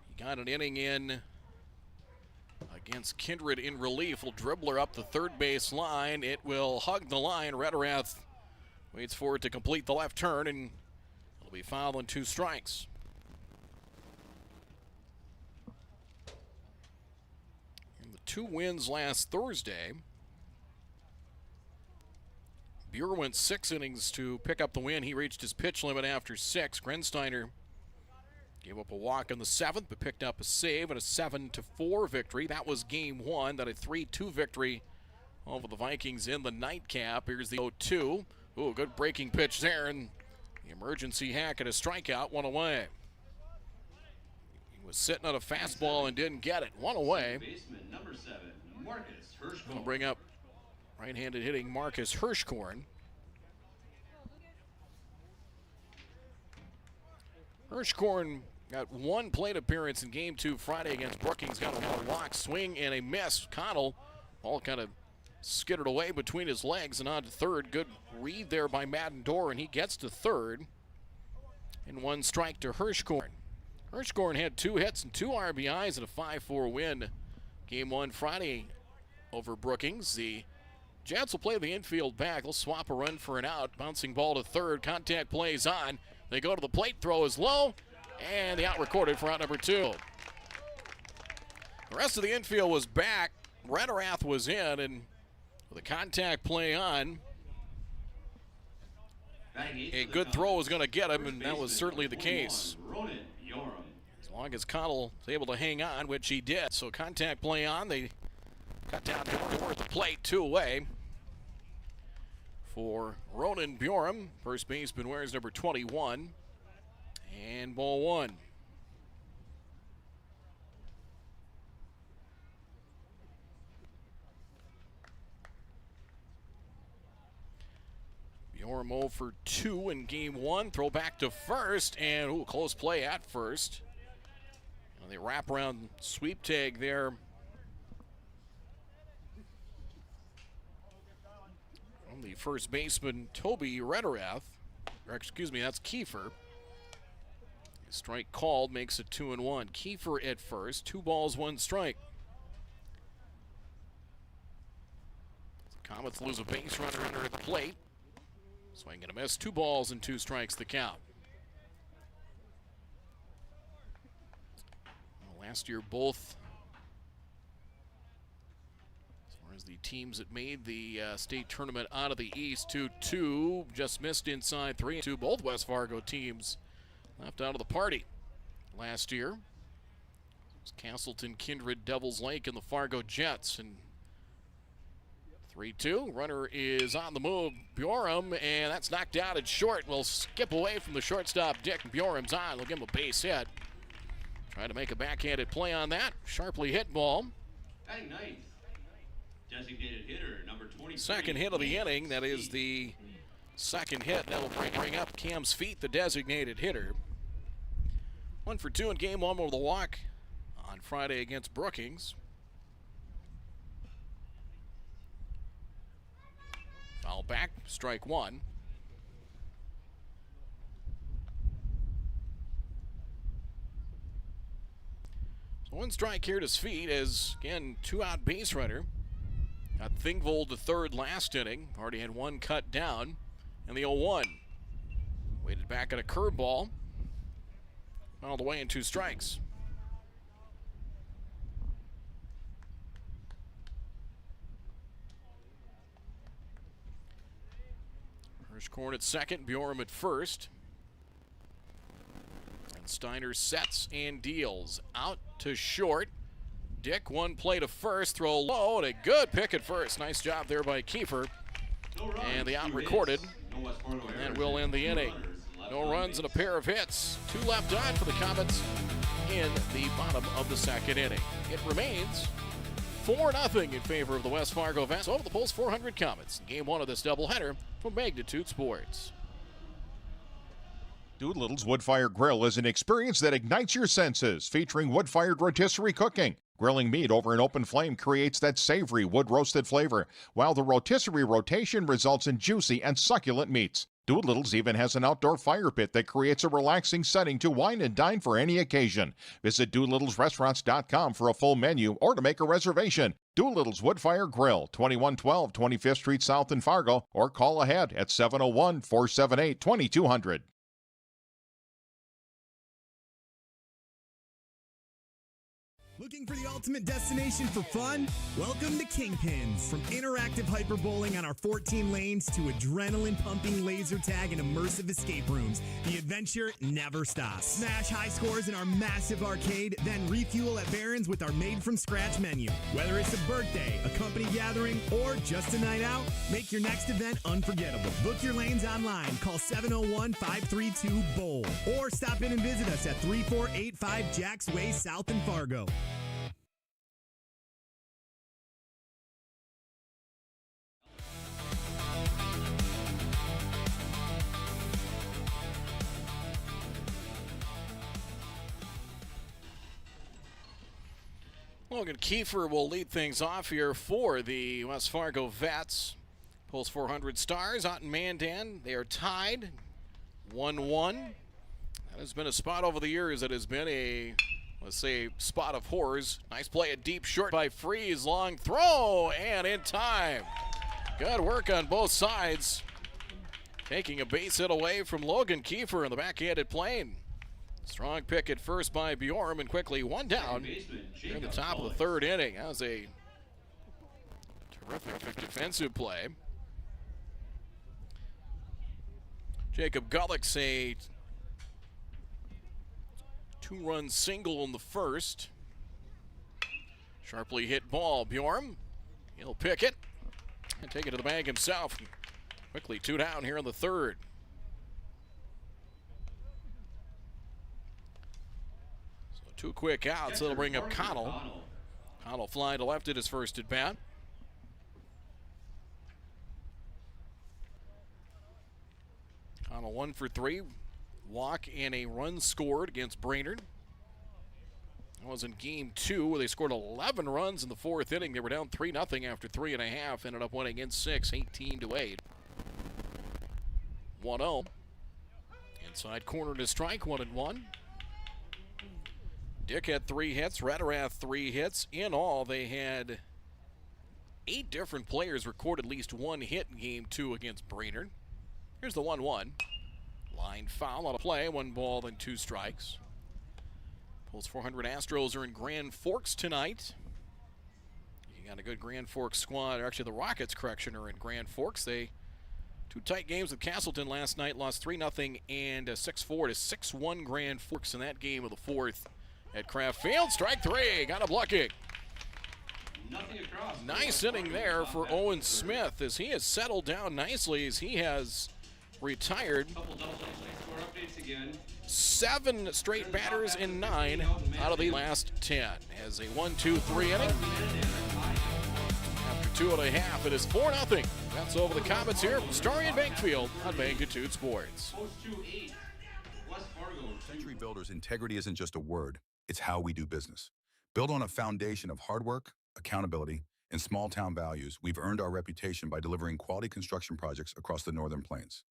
He got an inning in against Kindred in relief. Will dribbler up the third base line. It will hug the line. Rederath waits for it to complete the left turn, and it'll be fouled on 2 strikes. In the 2 wins last Thursday, Buer went 6 innings to pick up the win. He reached his pitch limit after 6. Grinsteiner gave up a walk in the 7th, but picked up a save and a 7-4 victory. That was game 1. That a 3-2 victory over the Vikings in the nightcap. Here's the 0-2. Ooh, good breaking pitch there, and the emergency hack and a strikeout, 1 away. He was sitting on a fastball and didn't get it. 1 away. Baseman number 7, Marcus Hirschkorn. We'll bring up right-handed hitting Marcus Hirschkorn. Hirschkorn got 1 plate appearance in game 2 Friday against Brookings. Got a walk, swing, and a miss. Connell all kind of skidded away between his legs and on to third. Good read there by Madden Dorr, and he gets to third. And 1 strike to Hirschkorn. Hirschkorn had 2 hits and 2 RBIs and a 5-4 win. Game 1 Friday over Brookings. The Jets will play the infield back. They'll swap a run for an out. Bouncing ball to third. Contact plays on. They go to the plate. Throw is low. And the out recorded for out number 2. The rest of the infield was back. Rederath was in, and with a contact play on, a good throw was going to get him, and that was certainly the case. As long as Connell was able to hang on, which he did. So contact play on. They cut down Dorr at the plate, 2 away. For Ronan Bjorum, first baseman wears number 21. And ball 1. Bjorum 0 for 2 in game 1. Throw back to first, and close play at first. And they wrap around sweep tag there. From the first baseman, Toby Rederath. Or excuse me, that's Kiefer. Strike called, makes it 2-1. Kiefer at first, 2 balls, 1 strike. The Comets lose a base runner under the plate. Swing and a miss, 2 balls and 2 strikes the count. Well, last year both, as far as the teams that made the state tournament out of the East, 2-2, just missed inside 3-2. Both West Fargo teams left out of the party last year. It was Castleton, Kindred, Devils Lake, and the Fargo Jets. And 3-2. Runner is on the move. Bjorum, and that's knocked out at short. Will skip away from the shortstop, Dick. Bjorum's on. They'll give him a base hit. Trying to make a backhanded play on that. Sharply hit ball. Batting ninth, designated hitter number 23. Second hit of the inning. That is the second hit. That will bring up Cam's feet, the designated hitter. 1 for 2 in game 1 over the walk on Friday against Brookings. Foul back, strike 1. One strike here at his feet as, again, 2-out base runner. Got Thingvold to third last inning. Already had one cut down. And the 0-1. Waited back at a curveball. All the way in 2 strikes. Hirschkorn at second, Bjorm at first. And Steiner sets and deals. Out to short. Dick, one play to first, throw low, and a good pick at first. Nice job there by Kiefer. And the out recorded. And we'll end the inning. No runs and a pair of hits. 2 left on for the Comets in the bottom of the second inning. It remains 4-0 in favor of the West Fargo Vets over the Pulse 400 Comets. Game 1 of this doubleheader from Magnitude Sports. Doolittle's Wood-Fired Grill is an experience that ignites your senses, featuring wood-fired rotisserie cooking. Grilling meat over an open flame creates that savory wood-roasted flavor, while the rotisserie rotation results in juicy and succulent meats. Doolittle's even has an outdoor fire pit that creates a relaxing setting to wine and dine for any occasion. Visit DoolittlesRestaurants.com for a full menu or to make a reservation. Doolittle's Wood-Fire Grill, 2112 25th Street South in Fargo, or call ahead at 701-478-2200. Looking for the ultimate destination for fun? Welcome to Kingpins. From interactive hyperbowling on our 14 lanes to adrenaline-pumping laser tag and immersive escape rooms, the adventure never stops. Smash high scores in our massive arcade, then refuel at Barron's with our made-from-scratch menu. Whether it's a birthday, a company gathering, or just a night out, make your next event unforgettable. Book your lanes online. Call 701-532-BOWL. Or stop in and visit us at 3485 Jacks Way South in Fargo. Logan Kiefer will lead things off here for the West Fargo Vets. Pulse 400 Stars out in Mandan. They are tied 1-1. That has been a spot over the years that has been a, let's say, spot of horrors. Nice play at deep short by Freeze. Long throw and in time. Good work on both sides. Taking a base hit away from Logan Kiefer in the backhanded plane. Strong pick at first by Bjorm, and quickly one down in the top of the third inning. That was a terrific defensive play. Jacob Gullick's a 2-run single in the first. Sharply hit ball. Bjorm, he'll pick it and take it to the bag himself. Quickly 2 down here in the third. So 2 quick outs. That'll bring up Connell. Connell flying to left at his first at bat. Connell 1 for 3. Walk and a run scored against Brainerd. That was in game 2 where they scored 11 runs in the 4th inning. They were down 3-0 after 3.5. Ended up winning in 6, 18-8. 1-0. Inside corner to strike, 1-1. Dick had 3 hits. Rederath 3 hits. In all, they had 8 different players record at least 1 hit in game 2 against Brainerd. Here's the 1-1. Line foul on a play. 1 ball, then 2 strikes. Pulse 400 Astros are in Grand Forks tonight. You got a good Grand Forks squad. Actually, the Rockets, correction, are in Grand Forks. They 2 tight games with Castleton last night. Lost 3-0 and 6-4 to 6-1 Grand Forks in that game of the 4th at Kraft Field. Strike 3. Got a blocking. Nice inning there for Owen Smith as he has settled down nicely as he has retired. 7 straight batters in 9 out of the last 10. As a 1-2-3 inning. After 2.5, it is 4-0. That's over the Comets here from Starion Bank Field on Magnitude Sports. Century Builders' integrity isn't just a word, it's how we do business. Built on a foundation of hard work, accountability, and small-town values, we've earned our reputation by delivering quality construction projects across the Northern Plains.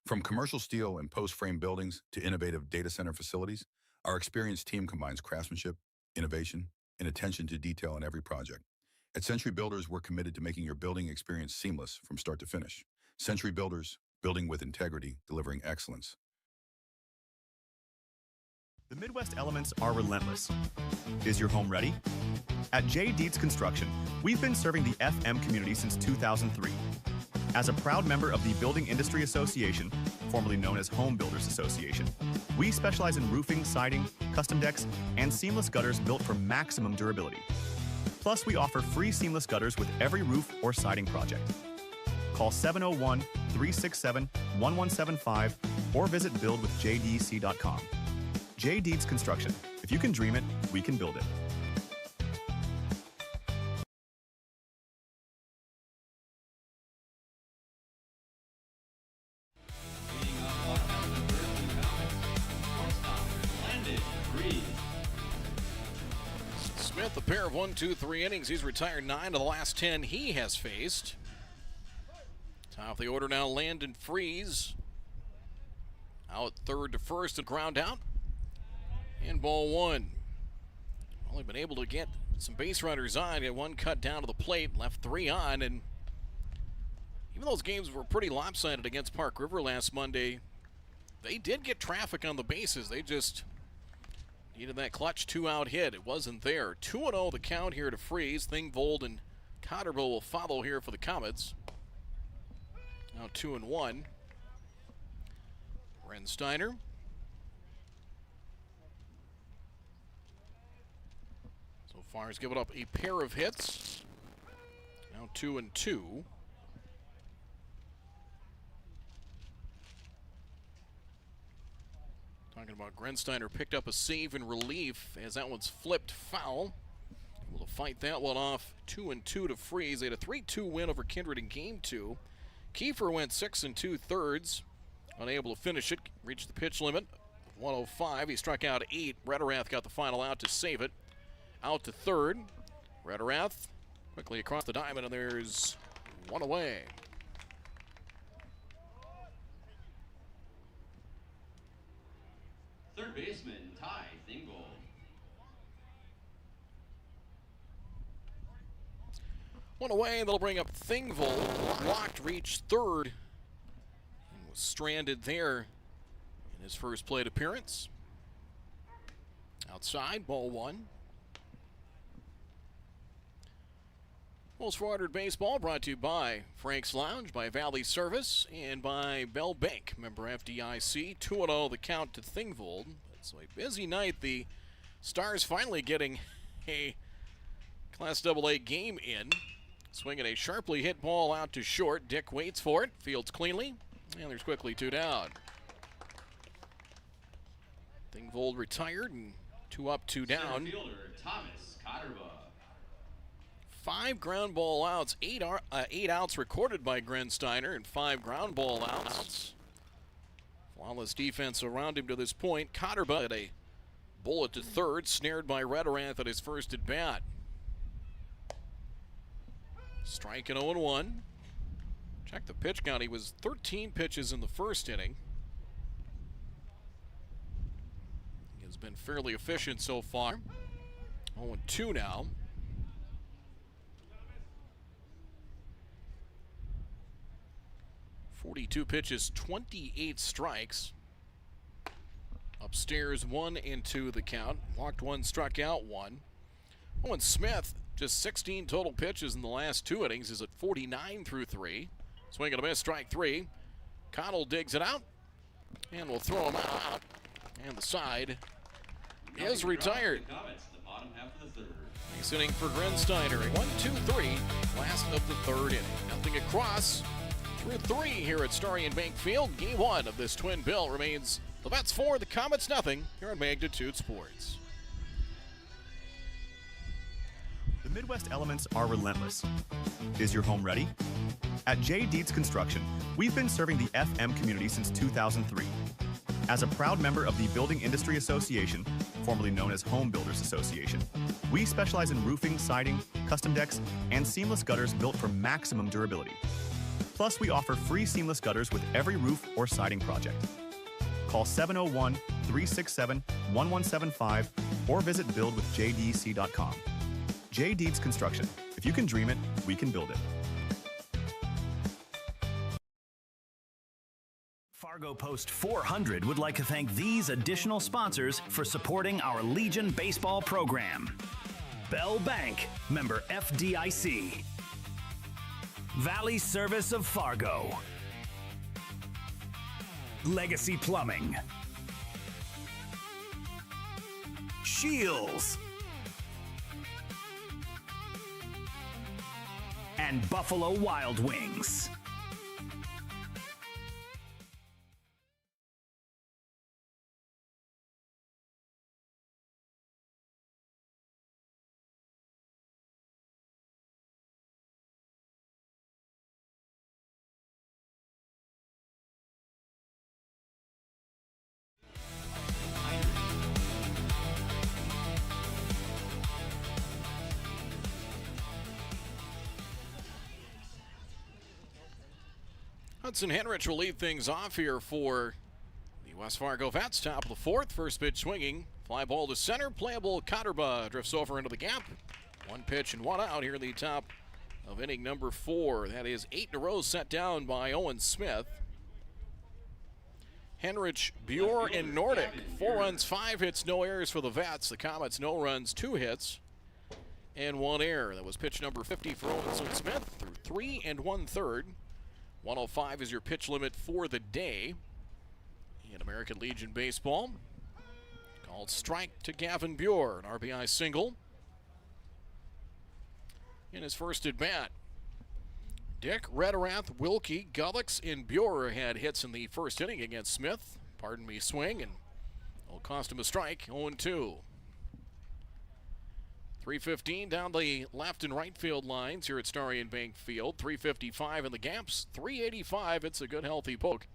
From commercial steel and post-frame buildings to innovative data center facilities, our experienced team combines craftsmanship, innovation, and attention to detail in every project. At Century Builders, we're committed to making your building experience seamless from start to finish. Century Builders, building with integrity, delivering excellence. The Midwest elements are relentless. Is your home ready? At J. Deeds Construction, we've been serving the FM community since 2003. As a proud member of the Building Industry Association, formerly known as Home Builders Association, we specialize in roofing, siding, custom decks, and seamless gutters built for maximum durability. Plus, we offer free seamless gutters with every roof or siding project. Call 701-367-1175 or visit buildwithjdec.com. J. Deeds Construction. If you can dream it, we can build it. Smith, a pair of 1, 2, 3 innings. He's retired 9 of the last 10 he has faced. Top of the order now, Landon Freeze. Out third to first and ground out. And ball one. Only been able to get some base runners on. Get one cut down to the plate, left 3 on. And even those games were pretty lopsided against Park River last Monday, they did get traffic on the bases. They just needed that clutch 2-out hit. It wasn't there. 2-0 the count here to Freeze. Thingvold and Cotterville will follow here for the Comets. Now 2-1. Rensteiner. So far has given up a pair of hits. Now 2-2. Talking about Grensteiner picked up a save in relief as that one's flipped foul. Able to fight that one off. 2-2 to Freeze. They had a 3-2 win over Kindred in Game 2. Kiefer went 6 2/3. Unable to finish it. Reached the pitch limit. 105. He struck out 8. Rederath got the final out to save it. Out to third. Rederath quickly across the diamond, and there's one away. Third baseman, Ty Thingvold. One away, and they'll bring up Thingvold. Blocked, reached third, and was stranded there in his first plate appearance. Outside, ball one. Most Forwarded Baseball brought to you by Frank's Lounge, by Valley Service, and by Bell Bank. Member FDIC. 2-0 the count to Thingvold. It's a busy night. The Stars finally getting a Class AA game in. Swinging a sharply hit ball out to short. Dick waits for it. Fields cleanly. And there's quickly 2 down. Thingvold retired and 2 up, 2 down. Center fielder, Thomas Cotterba. 5 ground ball outs, 8 outs recorded by Grensteiner, and 5 ground ball outs. Flawless defense around him to this point. Cotterba had a bullet to third, snared by Rederath at his first at bat. Strike and 0-1. Check the pitch count. He was 13 pitches in the first inning. He has been fairly efficient so far. 0-2 now. 42 pitches, 28 strikes. Upstairs 1 and 2 the count. Walked 1, struck out 1. Owen Smith, just 16 total pitches in the last 2 innings, is at 49 through 3. Swing and a miss, strike 3. Connell digs it out, and will throw him out. And the side is retired. Nice inning for Grensteiner. 1-2-3, last of the 3rd inning. Nothing across. Through 3 here at Starion Bank Field. Game 1 of this twin bill remains the Vets 4, the Comets nothing here on Magnitude Sports. The Midwest elements are relentless. Is your home ready? At J. Deeds Construction, we've been serving the FM community since 2003. As a proud member of the Building Industry Association, formerly known as Home Builders Association, we specialize in roofing, siding, custom decks, and seamless gutters built for maximum durability. Plus, we offer free seamless gutters with every roof or siding project. Call 701-367-1175 or visit buildwithjdc.com. J. Deeds Construction. If you can dream it, we can build it. Fargo Post 400 would like to thank these additional sponsors for supporting our Legion baseball program. Bell Bank, member FDIC. Valley Service of Fargo. Legacy Plumbing. Shields. And Buffalo Wild Wings. Hudson Henrich will lead things off here for the West Fargo Vets. Top of the fourth, first pitch swinging. Fly ball to center, playable. Cotterba drifts over into the gap. One pitch and one out here in the top of inning number 4. That is 8 in a row set down by Owen Smith. Henrich, Bure, and Nordic. 4 runs, 5 hits, no errors for the Vets. The Comets, no runs, 2 hits, and 1 error. That was pitch number 50 for Owen Smith through 3 1/3. 105 is your pitch limit for the day in American Legion Baseball. Called strike to Gavin Bure, an RBI single in his first at bat. Dick, Rederath, Wilkie, Gullix, and Bure had hits in the first inning against Smith. Pardon me, swing, and it'll cost him a strike, 0-2. 315 down the left and right field lines here at Starion Bank Field. 355 in the gaps. 385. It's a good healthy poke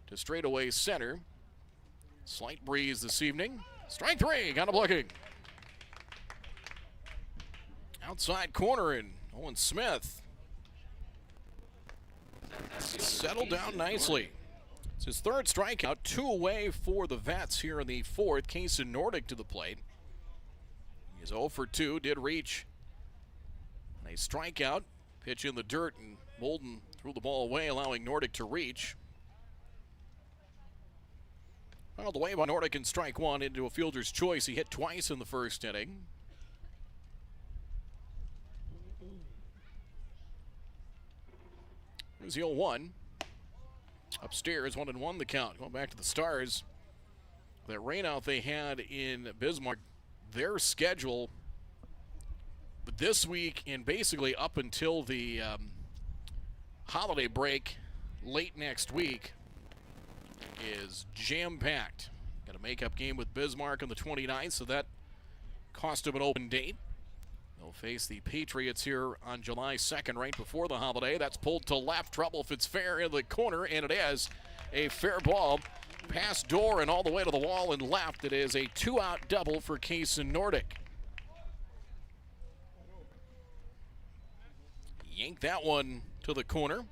to straightaway center. Slight breeze this evening. Strike 3. Got him looking. Outside corner and Owen Smith settled down nicely. It's his third strikeout. 2 away for the Vets here in the fourth. Kaysen Nordic to the plate. He's 0 for 2, did reach a strikeout. Pitch in the dirt, and Molden threw the ball away, allowing Nordic to reach. Fouled away by Nordic in strike 1 into a fielder's choice. He hit twice in the first inning. Here's the 0-1. Upstairs, 1-1 the count. Going back to the Stars. That rainout they had in Bismarck. Their schedule this week and basically up until the holiday break late next week is jam-packed. Got a makeup game with Bismarck on the 29th, so that cost them an open date. They'll face the Patriots here on July 2nd, right before the holiday. That's pulled to left. Trouble if it's fair in the corner, and it is a fair ball. Past door and all the way to the wall and left. It is a 2-out double for Kaysen Nordic. Yank that one to the corner.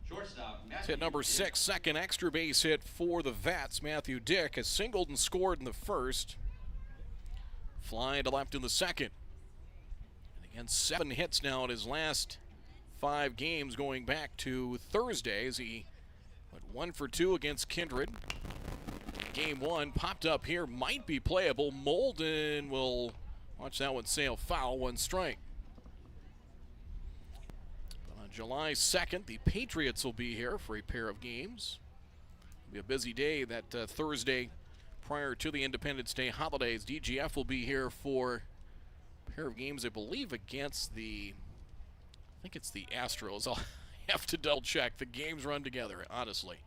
Shortstop, It's hit number 6, second extra base hit for the Vets. Matthew Dick has singled and scored in the first. Fly to left in the second. And again, 7 hits now in his last 5 games going back to Thursday as he went 1 for 2 against Kindred. Game 1 popped up here, might be playable. Molden will watch that one sail foul, 1 strike. But on July 2nd, the Patriots will be here for a pair of games. It'll be a busy day that Thursday prior to the Independence Day holidays. DGF will be here for a pair of games, I believe, against I think it's the Astros. I'll have to double check. The games run together, honestly.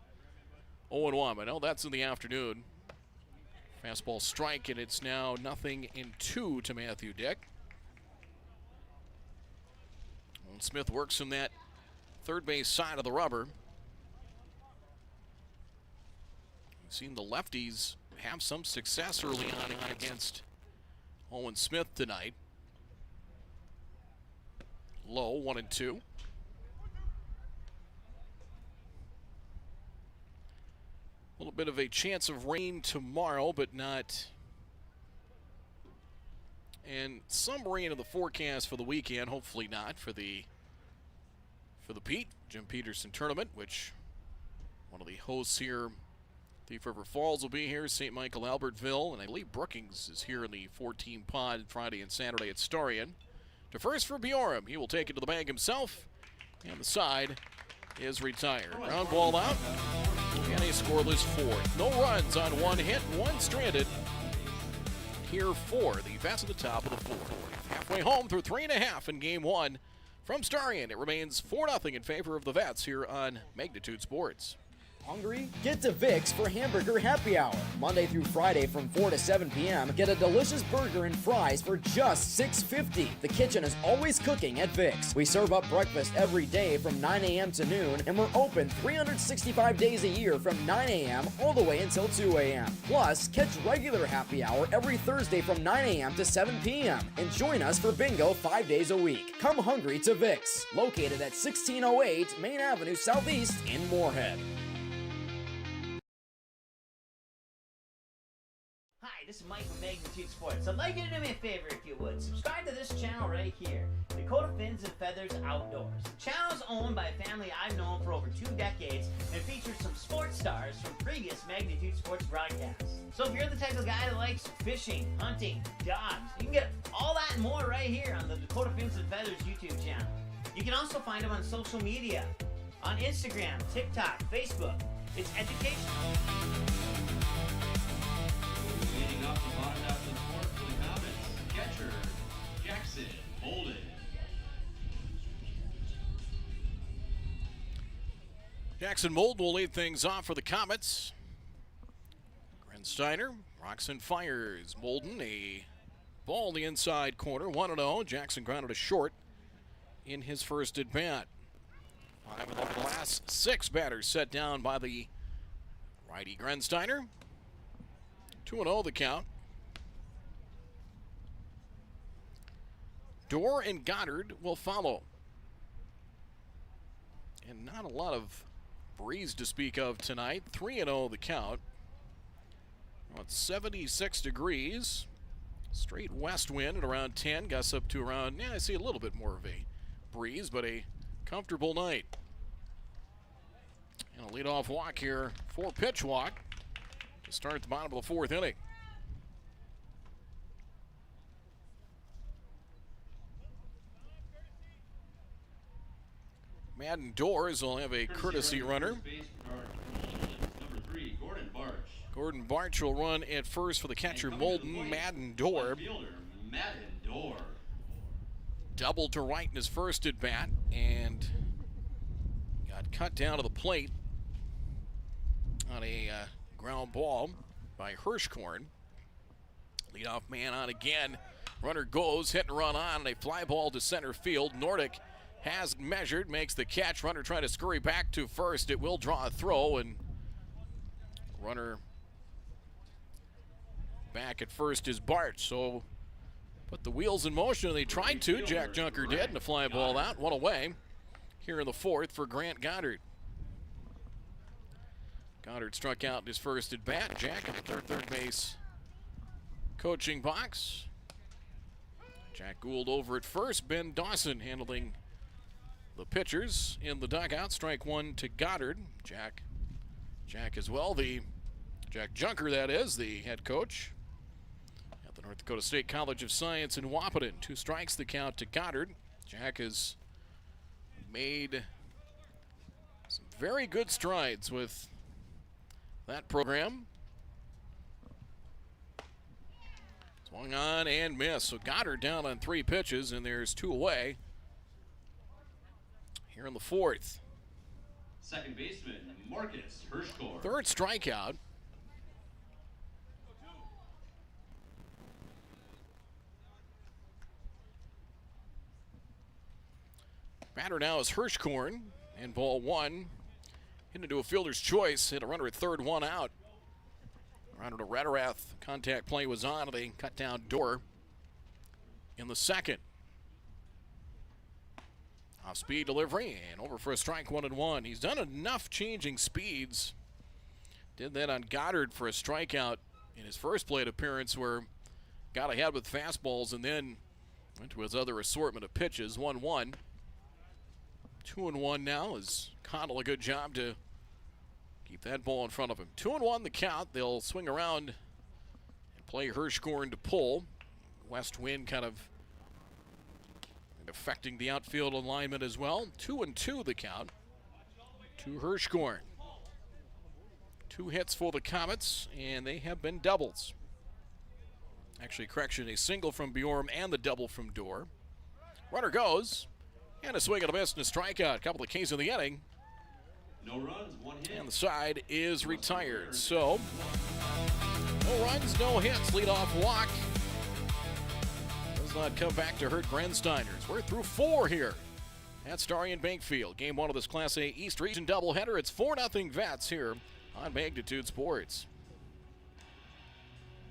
0-1, I know that's in the afternoon. Fastball strike, and it's now 0-2 to Matthew Dick. And Smith works from that third base side of the rubber. We've seen the lefties have some success early on against Owen Smith tonight. Low, 1-2. little bit of a chance of rain tomorrow, but not. And some rain in the forecast for the weekend, hopefully not for the Pete Jim Peterson tournament, which one of the hosts here, Thief River Falls, will be here. St. Michael, Albertville, and I believe Brookings is here in the 14 pod Friday and Saturday at Starion. To first for Bjorum, he will take it to the bag himself, and the side is retired. Ground ball out, and a scoreless fourth. No runs on one hit, one stranded. Here for the Vets at the top of the fourth. Halfway home through 3.5 in game one from Starion. It remains 4-0 in favor of the Vets here on Magnitude Sports. Hungry? Get to Vic's for Hamburger Happy Hour. Monday through Friday from 4 to 7 p.m. Get a delicious burger and fries for just $6.50. The kitchen is always cooking at Vic's. We serve up breakfast every day from 9 a.m. to noon, and we're open 365 days a year from 9 a.m. all the way until 2 a.m. Plus, catch regular happy hour every Thursday from 9 a.m. to 7 p.m. and join us for bingo 5 days a week. Come hungry to Vic's, located at 1608 Main Avenue Southeast in Moorhead. Hi, this is Mike from Magnitude Sports. I'd like you to do me a favor if you would. Subscribe to this channel right here, Dakota Fins and Feathers Outdoors. The channel is owned by a family I've known for over 2 decades and features some sports stars from previous Magnitude Sports broadcasts. So if you're the type of guy that likes fishing, hunting, dogs, you can get all that and more right here on the Dakota Fins and Feathers YouTube channel. You can also find them on social media, on Instagram, TikTok, Facebook. It's educational. Leading off the bottom half of the court for the Comets, catcher Jackson Holden. Jackson Molden will lead things off for the Comets. Grensteiner rocks and fires. Molden, a ball in the inside corner, 1-0. Jackson grounded a short in his first at bat. 5 of the last 6 batters set down by the righty Grensteiner. 2-0 the count. Dorr and Goddard will follow. And not a lot of breeze to speak of tonight. 3-0 the count. About 76 degrees. Straight west wind at around 10. Gusts up to around, I see a little bit more of a breeze, but a comfortable night. And a leadoff walk here, 4-pitch walk to start the bottom of the 4th inning. Madden Doors will have a courtesy runner. Number 3, Gordon Barch. Gordon Barch will run at first for the catcher Molden. Madden Dorr. Madden Dorr. Double to right in his first at bat and got cut down to the plate on a ground ball by Hirschkorn. Leadoff man on again. Runner goes, hit and run on, and a fly ball to center field. Nordic has measured, makes the catch. Runner trying to scurry back to first. It will draw a throw, and runner back at first is Bart. So put the wheels in motion, and they tried to. Jack Junker did, and a fly ball out, one away here in the 4th for Grant Goddard. Goddard struck out in his first at bat. Jack in the third base coaching box. Jack Gould over at first. Ben Dawson handling the pitchers in the dugout. Strike 1 to Goddard. Jack as well. Jack Junker, that is, the head coach at the North Dakota State College of Science in Wahpeton. 2 strikes the count to Goddard. Jack has made some very good strides with that program. Swung on and missed. So Goddard down on 3 pitches, and there's 2 away here in the 4th. Second baseman Marcus Hirschkorn. 3rd strikeout. Batter now is Hirschkorn, and ball 1. Into a fielder's choice. Hit a runner at third, 1 out. Runner to Rederath. Contact play was on, and they cut down Dorr in the 2nd. Off speed delivery and over for a strike, 1-1. He's done enough changing speeds Did that on Goddard for a strikeout in his first plate appearance, where got ahead with fastballs and then went to his other assortment of pitches. 1-1. 2-1 now as Connell a good job to keep that ball in front of him. 2-1 the count. They'll swing around and play Hirschhorn to pull. West wind kind of affecting the outfield alignment as well. 2-2 the count to Hirschhorn. 2 hits for the Comets, and they have been doubles. Actually, correction, a single from Bjorm and the double from Dorr. Runner goes, and a swing and a miss and a strikeout. Couple of Ks in the inning. No runs, 1 hit. And the side is retired. So, no runs, no hits. Leadoff walk. Does not come back to hurt Grandsteiners. We're through 4 here at Starion Bank Field. Game 1 of this Class A East Region doubleheader. It's 4-0 Vets here on Magnitude Sports.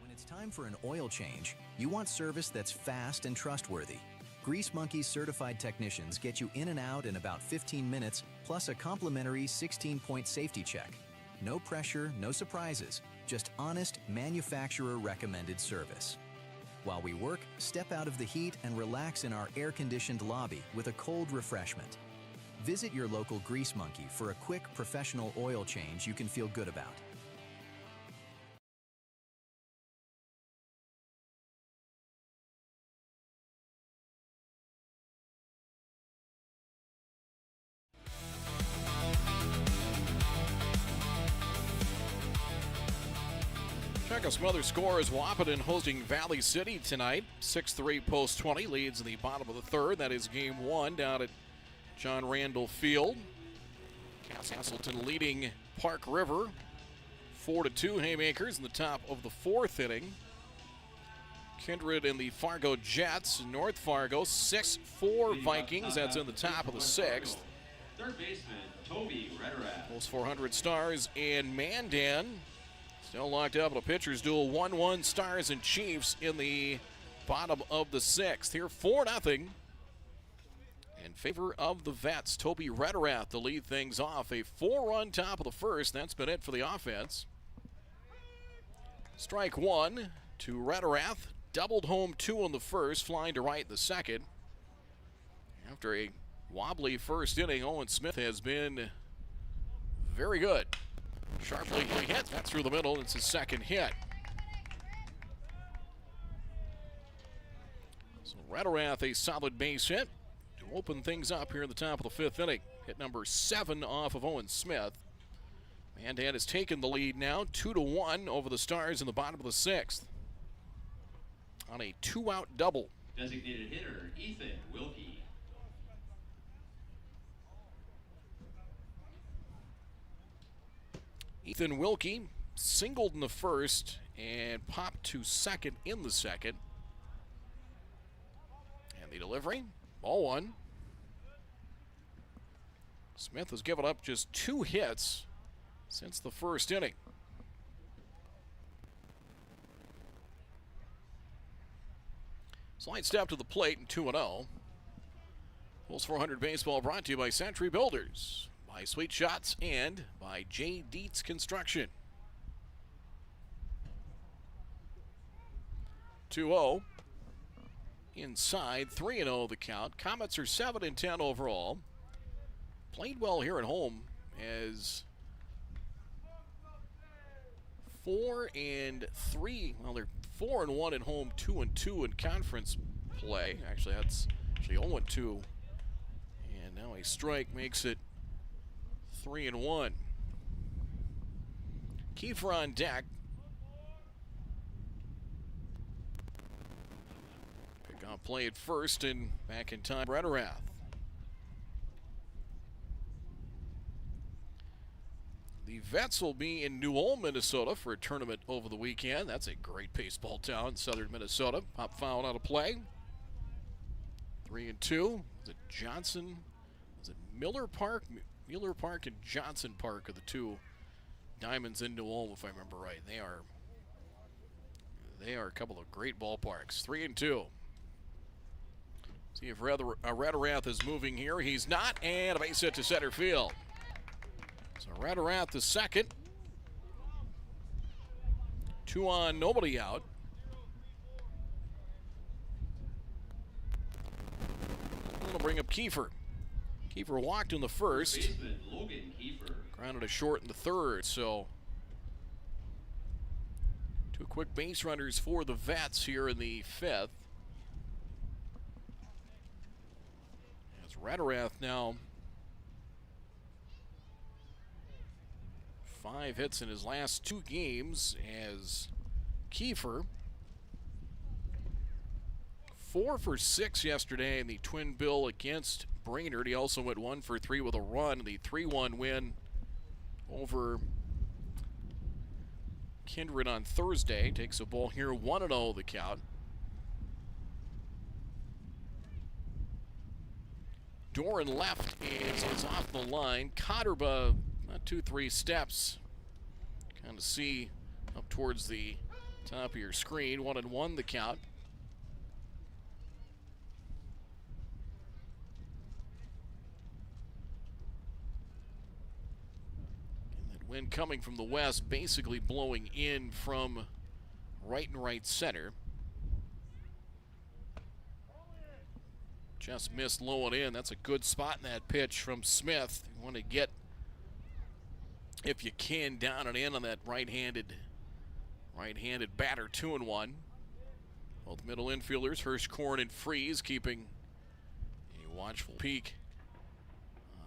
When it's time for an oil change, you want service that's fast and trustworthy. Grease Monkey's certified technicians get you in and out in about 15 minutes, plus a complimentary 16-point safety check. No pressure, no surprises, just honest, manufacturer-recommended service. While we work, step out of the heat and relax in our air-conditioned lobby with a cold refreshment. Visit your local Grease Monkey for a quick, professional oil change you can feel good about. Check out some other scores. Wahpeton hosting Valley City tonight. 6-3 post 20 leads in the bottom of the third. That is game 1 down at John Randall Field. Castleton leading Park River 4-2 haymakers in the top of the 4th inning. Kindred and the Fargo Jets. North Fargo 6-4 Vikings. That's in the top of the 6th. Third baseman Toby Rederath. Post 400 Stars and Mandan. Still locked up in a pitcher's duel. 1-1 Stars and Chiefs in the bottom of the 6th. Here 4-0 in favor of the Vets. Toby Rederath to lead things off. A 4-run top of the 1st. That's been it for the offense. Strike 1 to Rederath. Doubled home 2 in the 1st, flying to right in the 2nd. After a wobbly first inning, Owen Smith has been very good. Sharply hit. That's through the middle. It's his 2nd hit. So Rederath a solid base hit to open things up here in the top of the 5th inning. Hit number 7 off of Owen Smith. Mandan has taken the lead now, 2-1 over the Stars in the bottom of the 6th. On a 2-out double. Designated hitter Ethan Wilkie. Ethan Wilkie singled in the 1st and popped to 2nd in the 2nd. And the delivery, ball 1. Smith has given up just 2 hits since the 1st inning. Slight step to the plate and 2-0. Pulse 400 Baseball brought to you by Century Builders, by Sweet Shots, and by J. Dietz Construction. 2-0. Inside, 3-0 the count. Comets are 7-10 overall. Played well here at home as 4-3. Well, they're 4-1 at home, 2-2 in conference play. Actually, that's 0-2. And now a strike makes it 3-1. Kiefer on deck. Pick on play at first and back in time, Rederath. The Vets will be in New Ulm, Minnesota for a tournament over the weekend. That's a great baseball town, southern Minnesota. Pop foul out of play. 3-2. Is it Johnson? Is it Miller Park? Miller Park and Johnson Park are the two diamonds in New Ulm, if I remember right. They are a couple of great ballparks. 3-2. See if Rederath is moving here. He's not, and a base hit to center field. So Rederath the 2nd. 2 on, nobody out. That'll bring up Kiefer. Kiefer walked in the first. Grounded a short in the third, so 2 quick base runners for the Vets here in the 5th. As Radarath now 5 hits in his last 2 games, as Kiefer 4 for 6 yesterday in the twin bill against Brainerd. He also went 1 for 3 with a run in the 3-1 win over Kindred on Thursday. Takes a ball here, 1-0 the count. Doran left is off the line. Cotterba, not 2-3 steps. Kind of see up towards the top of your screen. 1-1 the count. Wind coming from the west, basically blowing in from right and right center. Just missed low and in. That's a good spot in that pitch from Smith. You want to get, if you can, down and in on that right-handed batter. 2-1. Both middle infielders, Hirschkorn and Freeze, keeping a watchful peek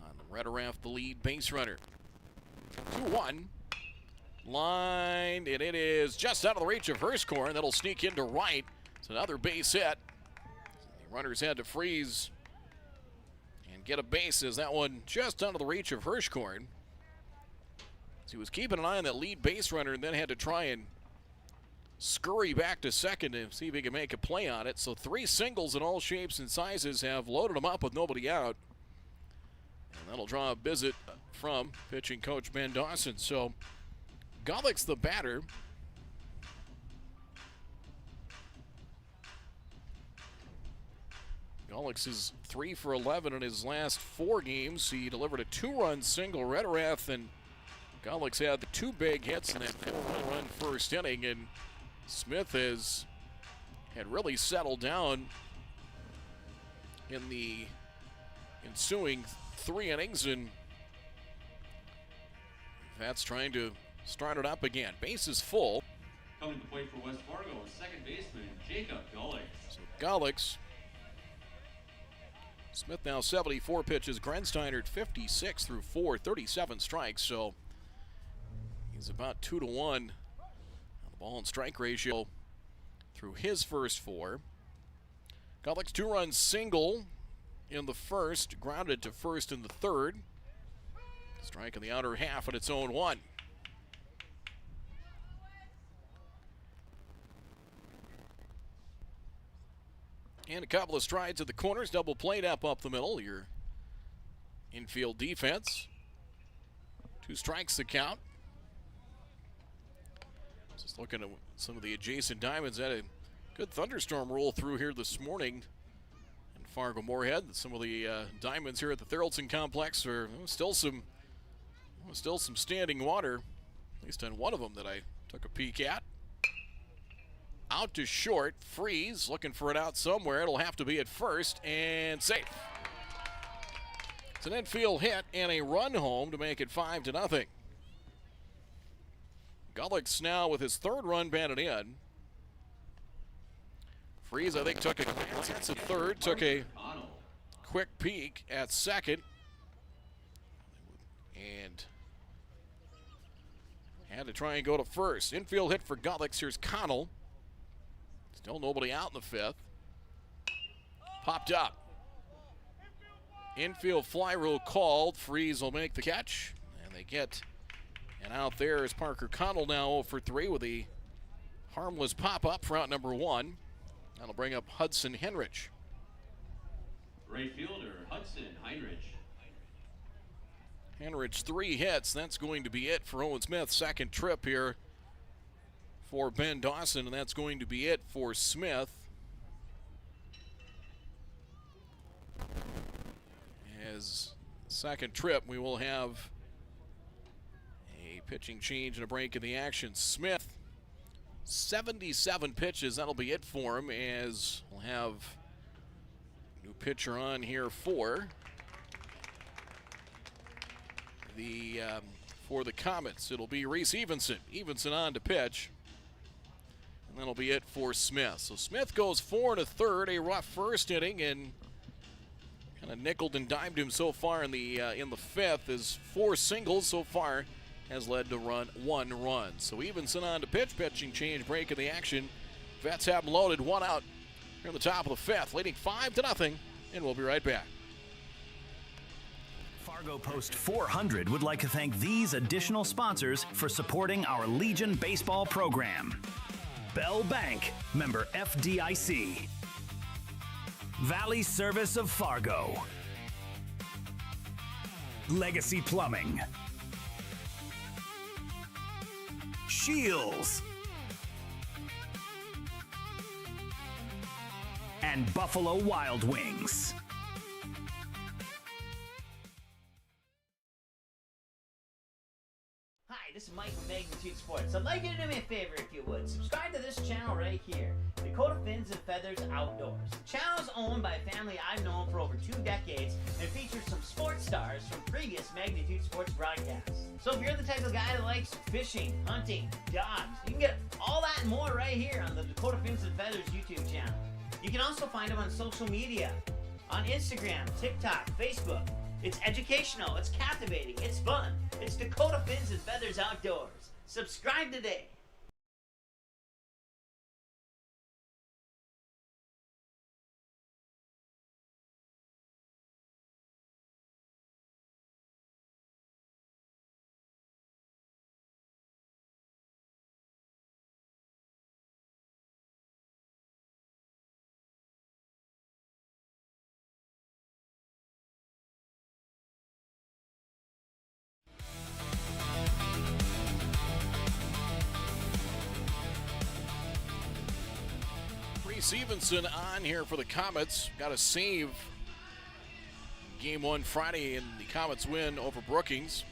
on Radarath, the lead base runner. 2-1. Lined, and it is just out of the reach of Hirschkorn. That'll sneak into right. It's another base hit. The runners had to freeze and get a base as that one just out of the reach of Hirschkorn. So he was keeping an eye on that lead base runner and then had to try and scurry back to second to see if he could make a play on it. So 3 singles in all shapes and sizes have loaded him up with nobody out. And that'll draw a visit from pitching coach Ben Dawson. So Gullick's the batter. Gullick's is 3 for 11 in his last 4 games. He delivered a 2-run single. Radarath and Gullick's had the 2 big hits in that 4-run first inning, and Smith had really settled down in the ensuing 3 innings, and that's trying to start it up again. Base is full. Coming to play for West Fargo, second baseman Jacob Gullick. So Gullick's. Smith now 74 pitches. Grensteiner at 56 through 4, 37 strikes. So he's about 2-1 on the ball and strike ratio through his first 4. Gullick's 2-run single in the first, grounded to first in the third. Strike in the outer half at its own 1. And a couple of strides at the corners, double play up the middle. Your infield defense. 2 strikes the count. Just looking at some of the adjacent diamonds. Had a good thunderstorm roll through here this morning in Fargo Moorhead. Some of the diamonds here at the Theraldson Complex are still some standing water, at least on one of them that I took a peek at. Out to short, Freeze looking for it out somewhere. It'll have to be at first, and safe. It's an infield hit and a run home to make it 5-0. Gullick's now with his 3rd run batted in. Freeze, I think, took a glance at third, took a quick peek at second, and had to try and go to first. Infield hit for Gullick's. Here's Connell. Still nobody out in the 5th. Popped up. Infield fly rule called. Freeze will make the catch. And they get an out there as Parker Connell now 0 for 3 with a harmless pop-up for out number 1. That'll bring up Hudson Henrich. Right fielder Hudson Heinrich. Henrich 3 hits. That's going to be it for Owen Smith. Second trip here for Ben Dawson, and that's going to be it for Smith. As second trip, we will have a pitching change and a break in the action. Smith 77 pitches. That'll be it for him, as we'll have a new pitcher on here for the Comets. It'll be Reese Evenson. Evenson on to pitch. And that'll be it for Smith. So Smith goes 4 1/3, a rough first inning, and kind of nickeled and dimed him so far in the fifth. His 4 singles so far has led to 1 run. So Evenson on to pitch, pitching change break in the action. Vets have him loaded, 1 out here in the top of the fifth, leading 5-0, and we'll be right back. Fargo Post 400 would like to thank these additional sponsors for supporting our Legion baseball program. Bell Bank, member FDIC. Valley Service of Fargo. Legacy Plumbing. Shields. And Buffalo Wild Wings. Hi, this is Mike from Magnitude Sports. I'd like you to do me a favor if you would. Subscribe to this channel right here, Dakota Fins and Feathers Outdoors. The channel is owned by a family I've known for over 2 decades and features some sports stars from previous Magnitude Sports broadcasts. So if you're the type of guy that likes fishing, hunting, dogs, you can get all that and more right here on the Dakota Fins and Feathers YouTube channel. You can also find them on social media, on Instagram, TikTok, Facebook. It's educational, it's captivating, it's fun. It's Dakota Fins and Feathers Outdoors. Subscribe today. Stevenson on here for the Comets. Got a save game 1 Friday, and the Comets win over Brookings.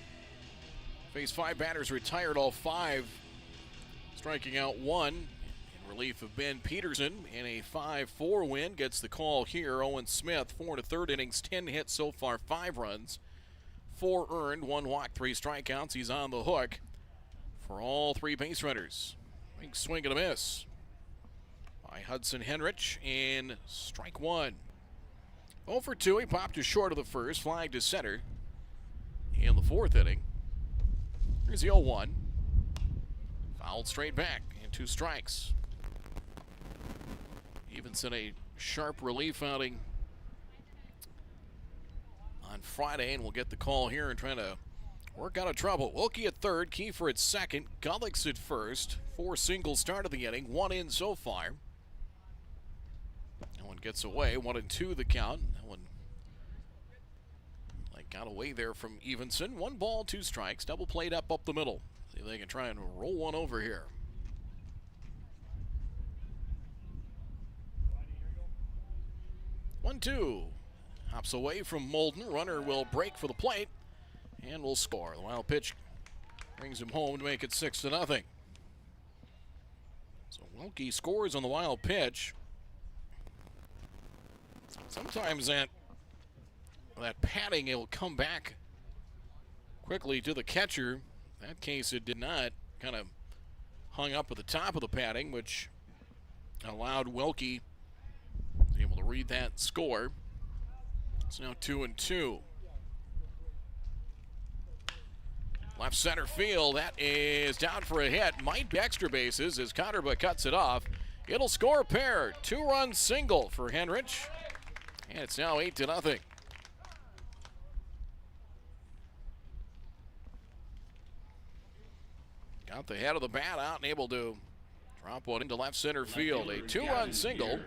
Faced 5 batters, retired all 5, striking out 1 in relief of Ben Peterson in a 5-4 win. Gets the call here. Owen Smith, 4 1/3 innings, 10 hits so far, 5 runs, 4 earned, 1 walk, 3 strikeouts. He's on the hook for all 3 base runners. Big swing and a miss by Hudson Henrich, and strike 1. 0 for 2, he popped to short of the first, flying to center in the 4th inning. Here's the 0-1. Fouled straight back, and 2 strikes. Evenson a sharp relief outing on Friday, and we'll get the call here and trying to work out of trouble. Wilkie at third, Kiefer at second, Gullix at first. 4 singles start of the inning, 1 in so far. That one gets away, 1-2 the count. That one got away there from Evenson. 1 ball, 2 strikes, double played up the middle. See if they can try and roll one over here. One, 2. Hops away from Molden. Runner will break for the plate and will score. The wild pitch brings him home to make it 6-0. So Wilkie scores on the wild pitch. Sometimes that padding, it will come back quickly to the catcher. In that case, it did not. Kind of hung up at the top of the padding, which allowed Wilkie to be able to read that score. It's now 2-2. Left center field, that is down for a hit. Might be extra bases as Connerba cuts it off. It'll score a pair. 2-run single for Henrich. And it's now 8-0. Got the head of the bat out and able to drop one into left center field. A 2-run single.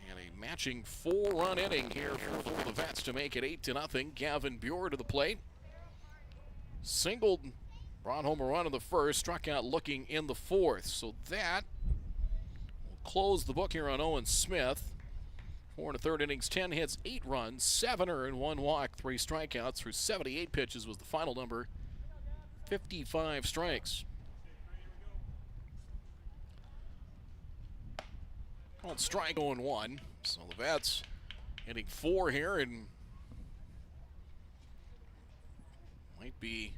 And a matching 4-run inning here for the Vets to make it 8-0. Gavin Buer to the plate. Singled, brought home a run in the first, struck out looking in the 4th. So that will close the book here on Owen Smith. 4 1/3 innings, 10 hits, 8 runs, 7 earned, 1 walk, 3 strikeouts through 78 pitches was the final number. 55 strikes. Well, strike 0-1. So the Vets hitting 4 here and might be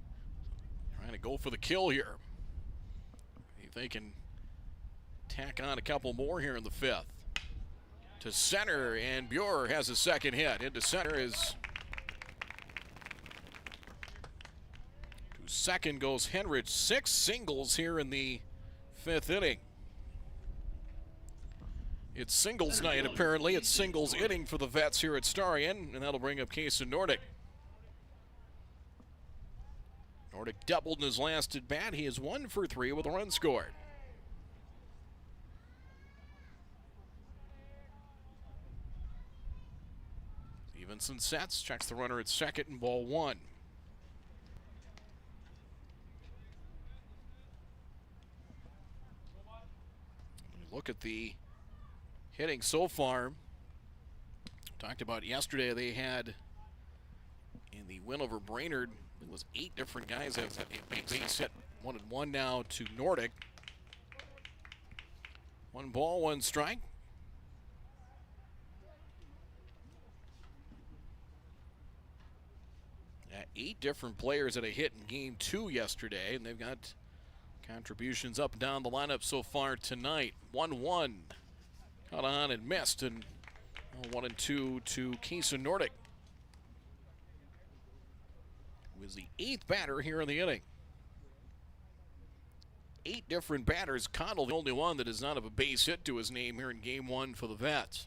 trying to go for the kill here. If they can tack on a couple more here in the 5th. To center, and Buer has a second hit. Into center is... To second goes Henrich. 6 singles here in the 5th inning. It's singles night, apparently. It's singles inning for the Vets here at Starion, and that'll bring up Kaysen Nordic. Nordic doubled in his last at bat. He is 1 for 3 with a run scored. Stevenson sets, checks the runner at second and ball 1. Look at the hitting so far. Talked about yesterday, they had in the win over Brainerd, it was 8 different guys that had a base hit. 1-1 now to Nordic. 1 ball, 1 strike. Yeah, 8 different players that had hit in game 2 yesterday, and they've got contributions up and down the lineup so far tonight. 1-1. Caught on and missed, and 1-2 to Kaysen Nordic, who is the 8th batter here in the inning. 8 different batters. Connell, the only one that does not have a base hit to his name here in game 1 for the Vets.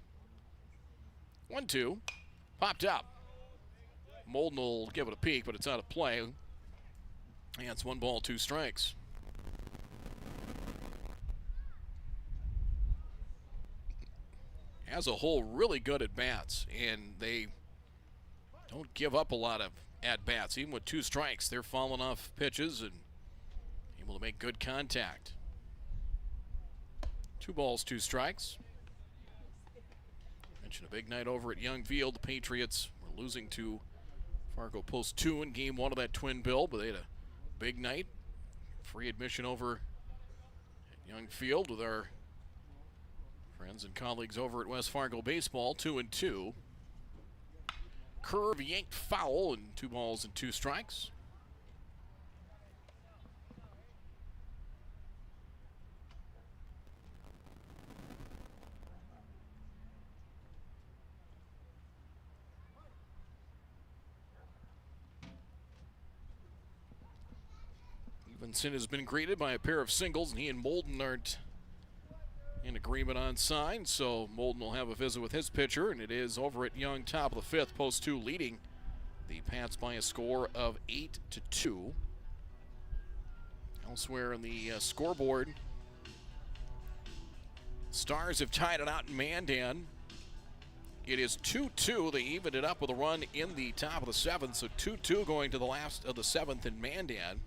1-2. Popped up. Molden will give it a peek, but it's out of play. And it's 1 ball, 2 strikes. As a whole, really good at bats, and they don't give up a lot of at bats. Even with 2 strikes, they're falling off pitches and able to make good contact. 2 balls, 2 strikes. Mentioned a big night over at Young Field. The Patriots were losing to Fargo Post 2 in game 1 of that twin bill, but they had a big night. Free admission over at Young Field with our friends and colleagues over at West Fargo Baseball. 2-2. Curve yanked foul, and 2 balls and 2 strikes. Evenson has been greeted by a pair of singles, and he and Molden aren't in agreement on signs, so Molden will have a visit with his pitcher, and it is over at Young, top of the 5th, post 2, leading the Pats by a score of 8-2. Elsewhere in the scoreboard, Stars have tied it out in Mandan. It is 2-2. They evened it up with a run in the top of the 7th, so 2-2 going to the last of the 7th in Mandan.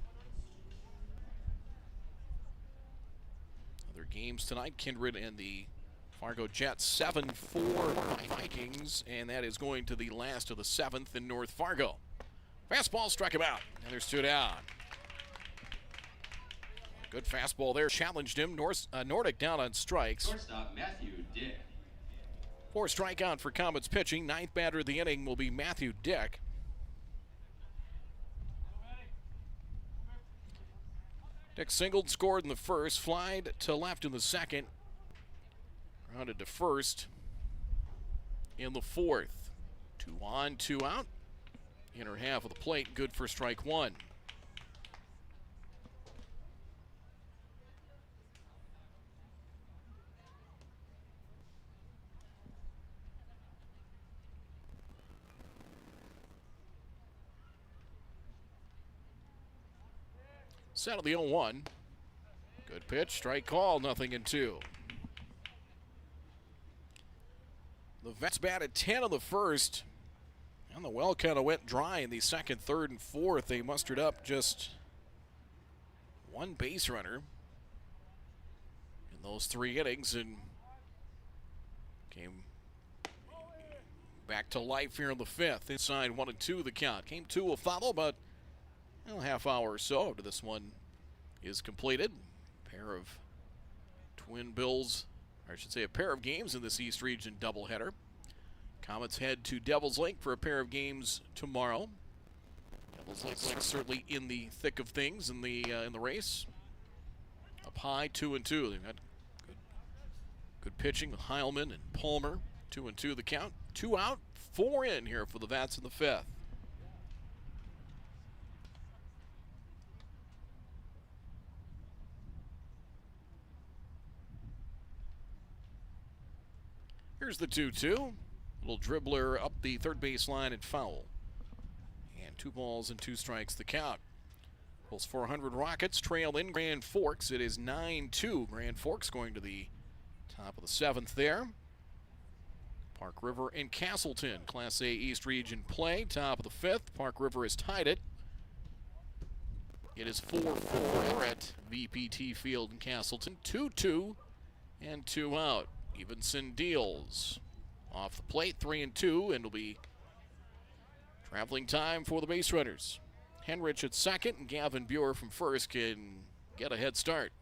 Other games tonight, Kindred and the Fargo Jets, 7-4 Vikings, and that is going to the last of the 7th in North Fargo. Fastball struck him out, and there's 2 down. Good fastball there, challenged him. Nordic down on strikes. Shortstop Matthew Dick. 4 strikeout for Comets pitching. 9th batter of the inning will be Matthew Dick. Dick singled, scored in the 1st, flied to left in the 2nd, grounded to 1st in the 4th. 2 on, 2 out. Inner half of the plate, good for strike 1. Set of the 0-1. Good pitch, strike call, 0-2. The Vets batted 10 of the 1st, and the well kind of went dry in the 2nd, 3rd, and 4th. They mustered up just 1 base runner in those 3 innings and came back to life here in the 5th. Inside 1-2 the count. Game 2 will follow, but a half hour or so after this one is completed. A pair of twin bills or I should say a pair of games in this East Region doubleheader. Comets head to Devil's Lake for a pair of games tomorrow. Devil's Lake certainly in the thick of things in the race. Up high, 2-2. They've got good pitching with Heilman and Palmer. 2-2 the count. 2 out, 4 in here for the Vets in the 5th. Here's the 2-2. Little dribbler up the third base line and foul. And 2 balls and 2 strikes the count. Pulse 400 Rockets trail in Grand Forks. It is 9-2. Grand Forks going to the top of the 7th there. Park River and Castleton, Class A East Region play. Top of the 5th. Park River has tied it. It is 4-4 at VPT Field in Castleton. 2-2 and 2 out. Evenson deals off the plate, 3-2, and it'll be traveling time for the base runners. Henrich at second, and Gavin Buer from first can get a head start.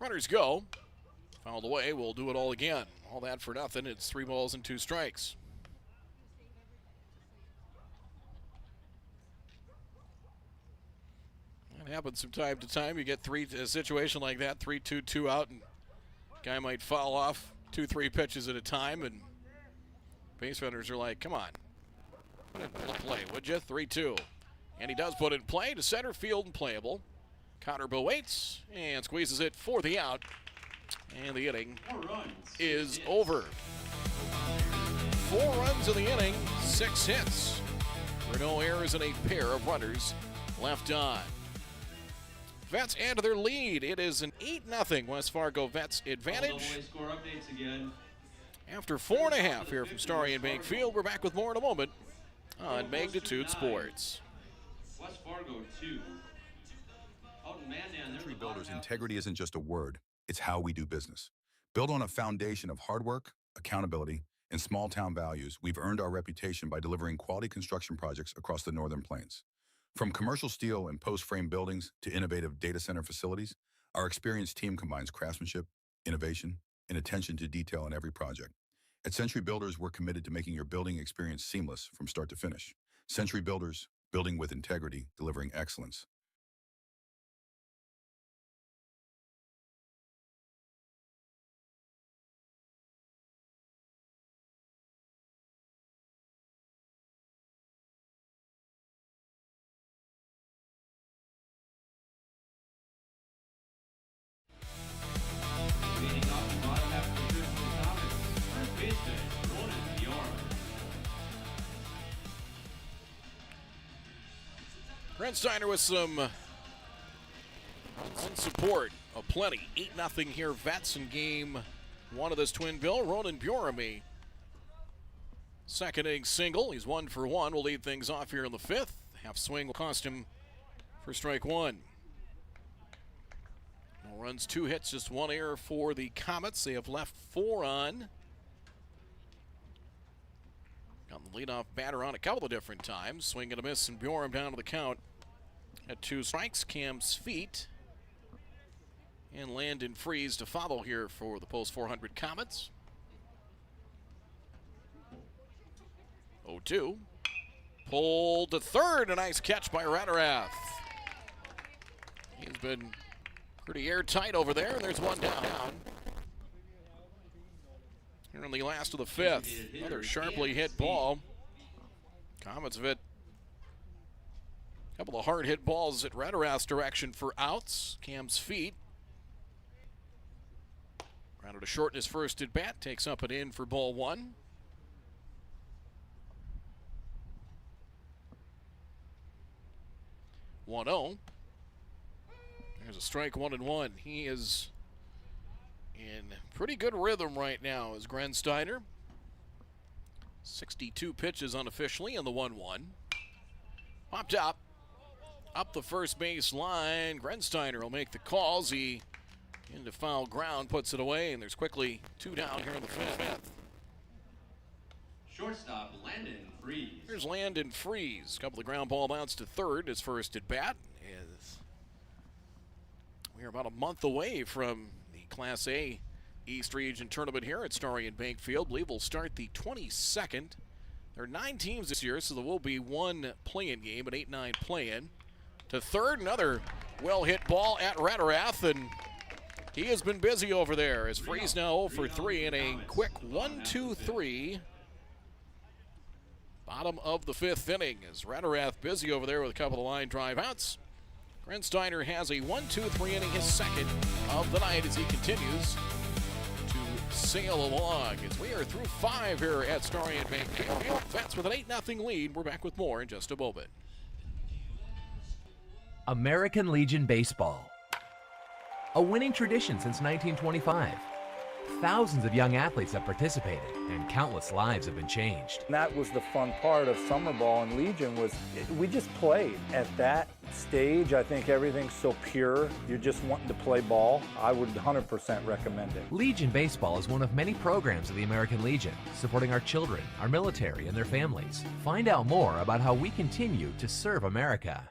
Runners go. Fouled away, we'll do it all again. All that for nothing, it's 3 balls and 2 strikes. It happens from time to time. You get a situation like that, 3-2, 2 out, and guy might foul off 2-3 pitches at a time, and base runners are like, come on, put it in play, would you? 3-2. And he does put it in play to center field and playable. Connor waits and squeezes it for the out, and the inning is over. 4 runs in the inning, 6 hits. There are no errors and a pair of runners left on. Vets add to their lead. It is an 8-0 West Fargo Vets advantage. Score updates again. After 4.5 here from Starion Bank Field, we're back with more in a moment on Magnitude Sports. West Fargo 2. Century Builders' integrity isn't just a word, it's how we do business. Built on a foundation of hard work, accountability, and small-town values, we've earned our reputation by delivering quality construction projects across the Northern Plains. From commercial steel and post-frame buildings to innovative data center facilities, our experienced team combines craftsmanship, innovation, and attention to detail in every project. At Century Builders, we're committed to making your building experience seamless from start to finish. Century Builders, building with integrity, delivering excellence. Steiner with some support of plenty. 8-0 here, Vets in game 1 of this twin bill. Ronan Bjorami, second inning single. He's 1 for 1. Will lead things off here in the 5th. Half swing will cost him for strike 1. No runs, 2 hits, just 1 error for the Comets. They have left 4 on. Got the leadoff batter on a couple of different times. Swing and a miss, and Bjorn down to the count at 2 strikes. Cam's feet. And Landon Freeze to follow here for the Post 400 Comets. 0-2. Pulled to third. A nice catch by Radarath. He's been pretty airtight over there. And there's one down. Here in the last of the 5th. Another sharply hit ball. Comets have hit a couple of hard hit balls at Radarath's direction for outs. Cam's feet. Rounded to short in his first at bat. Takes up and in for ball 1. There's a strike, 1-1. He is in pretty good rhythm right now as Grensteiner. 62 pitches unofficially in the 1-1. Popped up the first base line. Grensteiner will make the calls. He into foul ground, puts it away, and there's quickly 2 down here in the 5th. Shortstop, Landon Freeze. Here's Landon Freeze. A couple of ground ball outs to third. His first at bat. We are about a month away from the Class A East Region Tournament here at Starion Bank Field. I believe we'll start the 22nd. There are 9 teams this year, so there will be one play-in game, an 8-9 play-in. To third, another well-hit ball at Ratterath, and he has been busy over there as Freeze now 0 for 3 in a quick 1-2-3. Bottom of the 5th inning as Ratterath busy over there with a couple of line drive outs. Grensteiner has a 1-2-3 inning, his second of the night as he continues to sail along. As we are through 5 here at Starion Bank Field. Vets with an 8-0 lead. We're back with more in just a moment. American Legion Baseball. A winning tradition since 1925. Thousands of young athletes have participated, and countless lives have been changed. And that was the fun part of summer ball and Legion was we just played. At that stage, I think everything's so pure. You're just wanting to play ball. I would 100% recommend it. Legion Baseball is one of many programs of the American Legion, supporting our children, our military, and their families. Find out more about how we continue to serve America.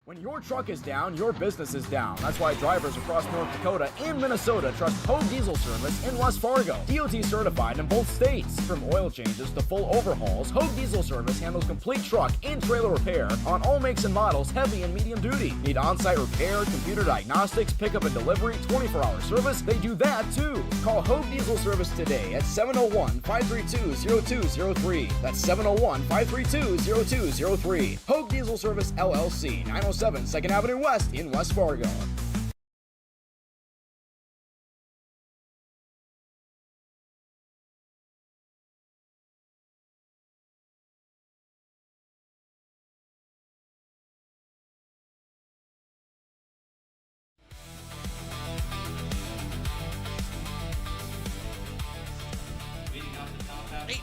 When your truck is down, your business is down. That's why drivers across North Dakota and Minnesota trust Hogue Diesel Service in West Fargo. DOT certified in both states. From oil changes to full overhauls, Hogue Diesel Service handles complete truck and trailer repair on all makes and models, heavy and medium duty. Need on-site repair, computer diagnostics, pickup and delivery, 24-hour service? They do that too. Call Hogue Diesel Service today at 701-532-0203. That's 701-532-0203. Hogue Diesel Service LLC, 907 2nd Avenue West in West Fargo.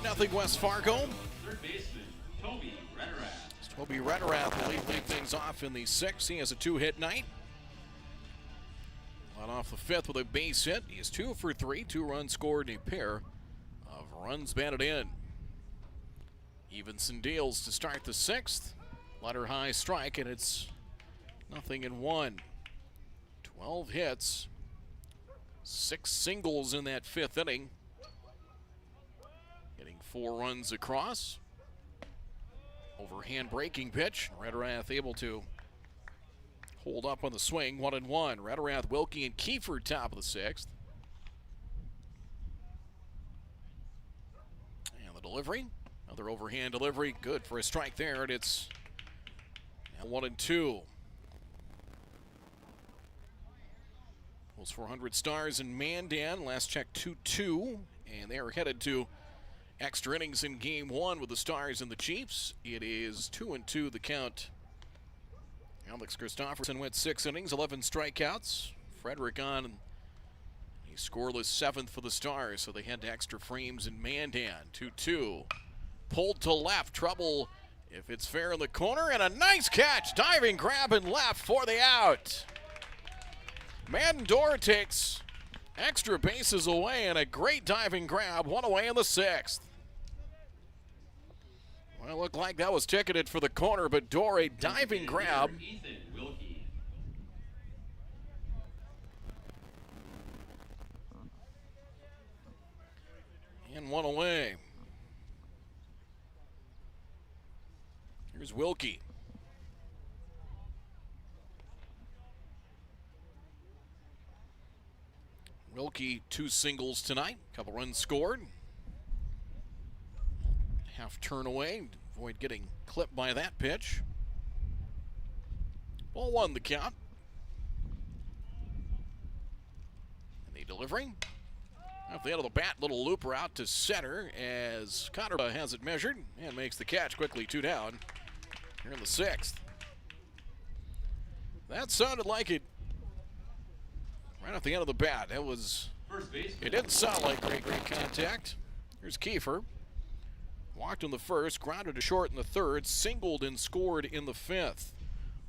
Nothing West Fargo. Third baseman, Toby Ratterath. Toby Ratterath will lead things off in the 6th. He has a 2-hit night. Led off the 5th with a base hit. He is 2 for 3, 2 runs scored, and a pair of runs batted in. Evenson deals to start the 6th. Letter high strike, and it's 0-1. 12 hits, 6 singles in that 5th inning. Getting 4 runs across. Overhand breaking pitch. Ratterath able to hold up on the swing. 1-1. Ratterath, Wilkie, and Kiefer top of the 6th. And the delivery. Another overhand delivery. Good for a strike there. And it's now 1-2. Those 400 Stars in Mandan. Last check 2-2. And they are headed to extra innings in game 1 with the Stars and the Chiefs. It is 2-2 the count. Alex Christopherson went 6 innings, 11 strikeouts. Frederick on a scoreless 7th for the Stars, so they head to extra frames in Mandan. 2-2. Pulled to left, trouble if it's fair in the corner, and a nice catch. Diving grab and left for the out. Mandor takes extra bases away and a great diving grab, 1 away in the 6th. Well, it looked like that was ticketed for the corner, but Dore a diving grab. And 1 away. Here's Wilkie. Wilkie 2 singles tonight, couple runs scored. Half turn away, avoid getting clipped by that pitch. Ball 1 the count. And the delivery. Off the end of the bat, little looper out to center as Connor has it measured and makes the catch quickly, 2 down here in the 6th. That sounded like it right off the end of the bat. It didn't sound like great contact. Here's Kiefer. Walked in the 1st, grounded to short in the 3rd, singled and scored in the 5th.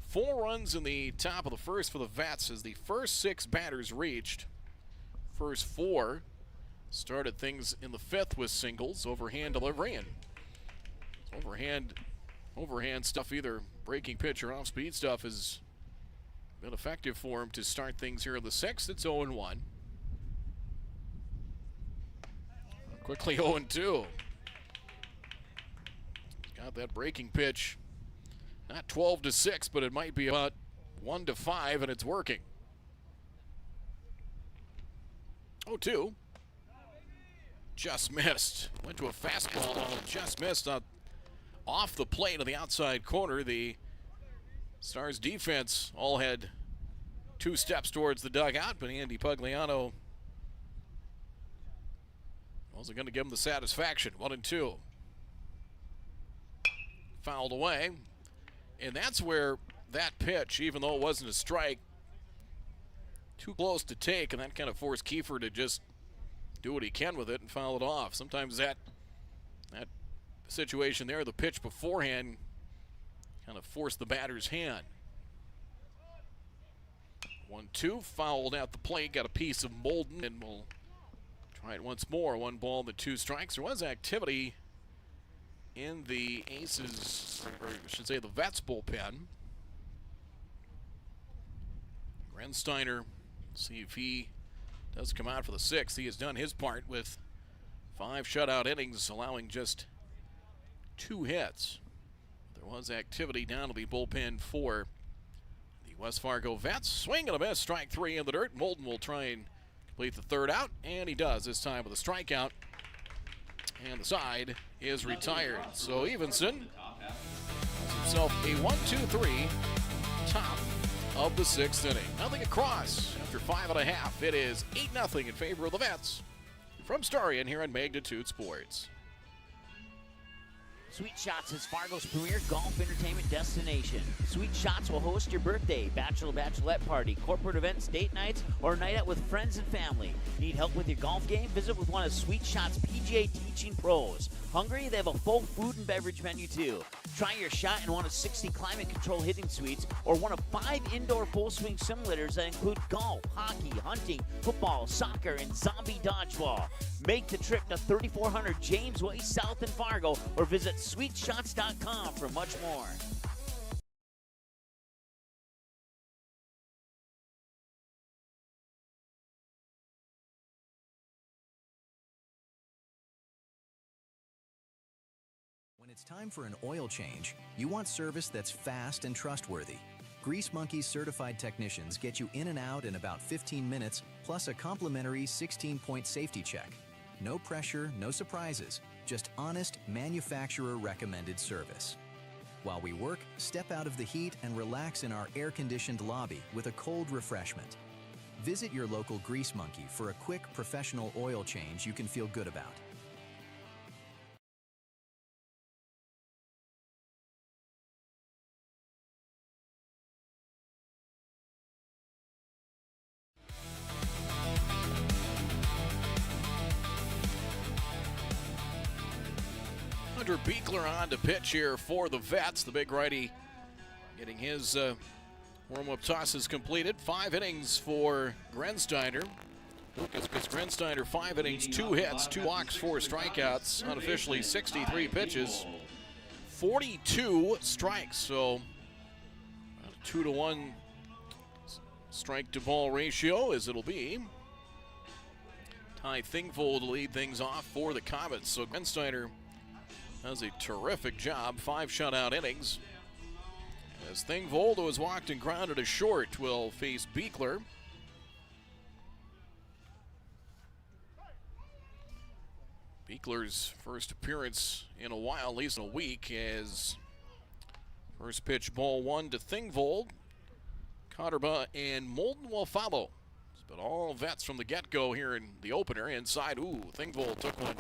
4 runs in the top of the 1st for the Vets as the first 6 batters reached. First 4 Started things in the 5th with singles, overhand delivery, and overhand stuff, either breaking pitch or off-speed stuff, has been effective for him to start things here in the 6th. It's 0-1. Quickly 0-2. Got that breaking pitch. Not 12-6, but it might be about 1-5, and it's working. 0-2. Just missed. Went to a fastball, just missed off the plate on the outside corner. The Stars defense all had 2 steps towards the dugout, but Andy Pugliano wasn't going to give him the satisfaction. 1-2. Fouled away. And that's where that pitch, even though it wasn't a strike, too close to take, and that kind of forced Kiefer to just do what he can with it and foul it off. Sometimes that situation there, the pitch beforehand, kind of forced the batter's hand. 1-2, fouled at the plate, got a piece of Molden, and we'll try it once more. 1 ball and 2 strikes. There was activity in the Aces, or I should say the Vets bullpen. Grensteiner, see if he does come out for the 6th. He has done his part with 5 shutout innings, allowing just 2 hits. There was activity down to the bullpen for the West Fargo Vets. Swing and a miss, strike 3 in the dirt. Molden will try and complete the 3rd out, and he does this time with a strikeout. And the side is retired. So Evenson has himself a 1-2-3 top of the 6th inning. Nothing across after 5.5. It is 8-0 in favor of the Vets. From Starion here on Magnitude Sports. Sweet Shots is Fargo's premier golf entertainment destination. Sweet Shots will host your birthday, bachelorette party, corporate events, date nights, or a night out with friends and family. Need help with your golf game? Visit with one of Sweet Shots' PGA teaching pros. Hungry? They have a full food and beverage menu too. Try your shot in one of 60 climate control hitting suites or one of 5 indoor full swing simulators that include golf, hockey, hunting, football, soccer, and zombie dodgeball. Make the trip to 3400 James Way South in Fargo or visit sweetshots.com for much more. When it's time for an oil change, you want service that's fast and trustworthy. Grease Monkey's certified technicians get you in and out in about 15 minutes, plus a complimentary 16-point safety check. No pressure, no surprises, just honest, manufacturer-recommended service. While we work, step out of the heat and relax in our air-conditioned lobby with a cold refreshment. Visit your local Grease Monkey for a quick, professional oil change you can feel good about. Hunter Beekler on to pitch here for the Vets. The big righty getting his warm-up tosses completed. 5 innings for Grensteiner. Lucas Grensteiner, 5 innings, 2 hits, 2 walks, 4 strikeouts. Unofficially 63 pitches, 42 strikes. So a 2-to-1 strike-to-ball ratio as it'll be. Ty Thingvold to lead things off for the Comets. So Grensteiner does a terrific job, 5 shutout innings. As Thingvold, who has walked and grounded a short, will face Beekler. Beekler's first appearance in a while, at least in a week, as first pitch, ball 1 to Thingvold. Cotterba and Molden will follow. But all Vets from the get-go here in the opener. Inside, Thingvold took one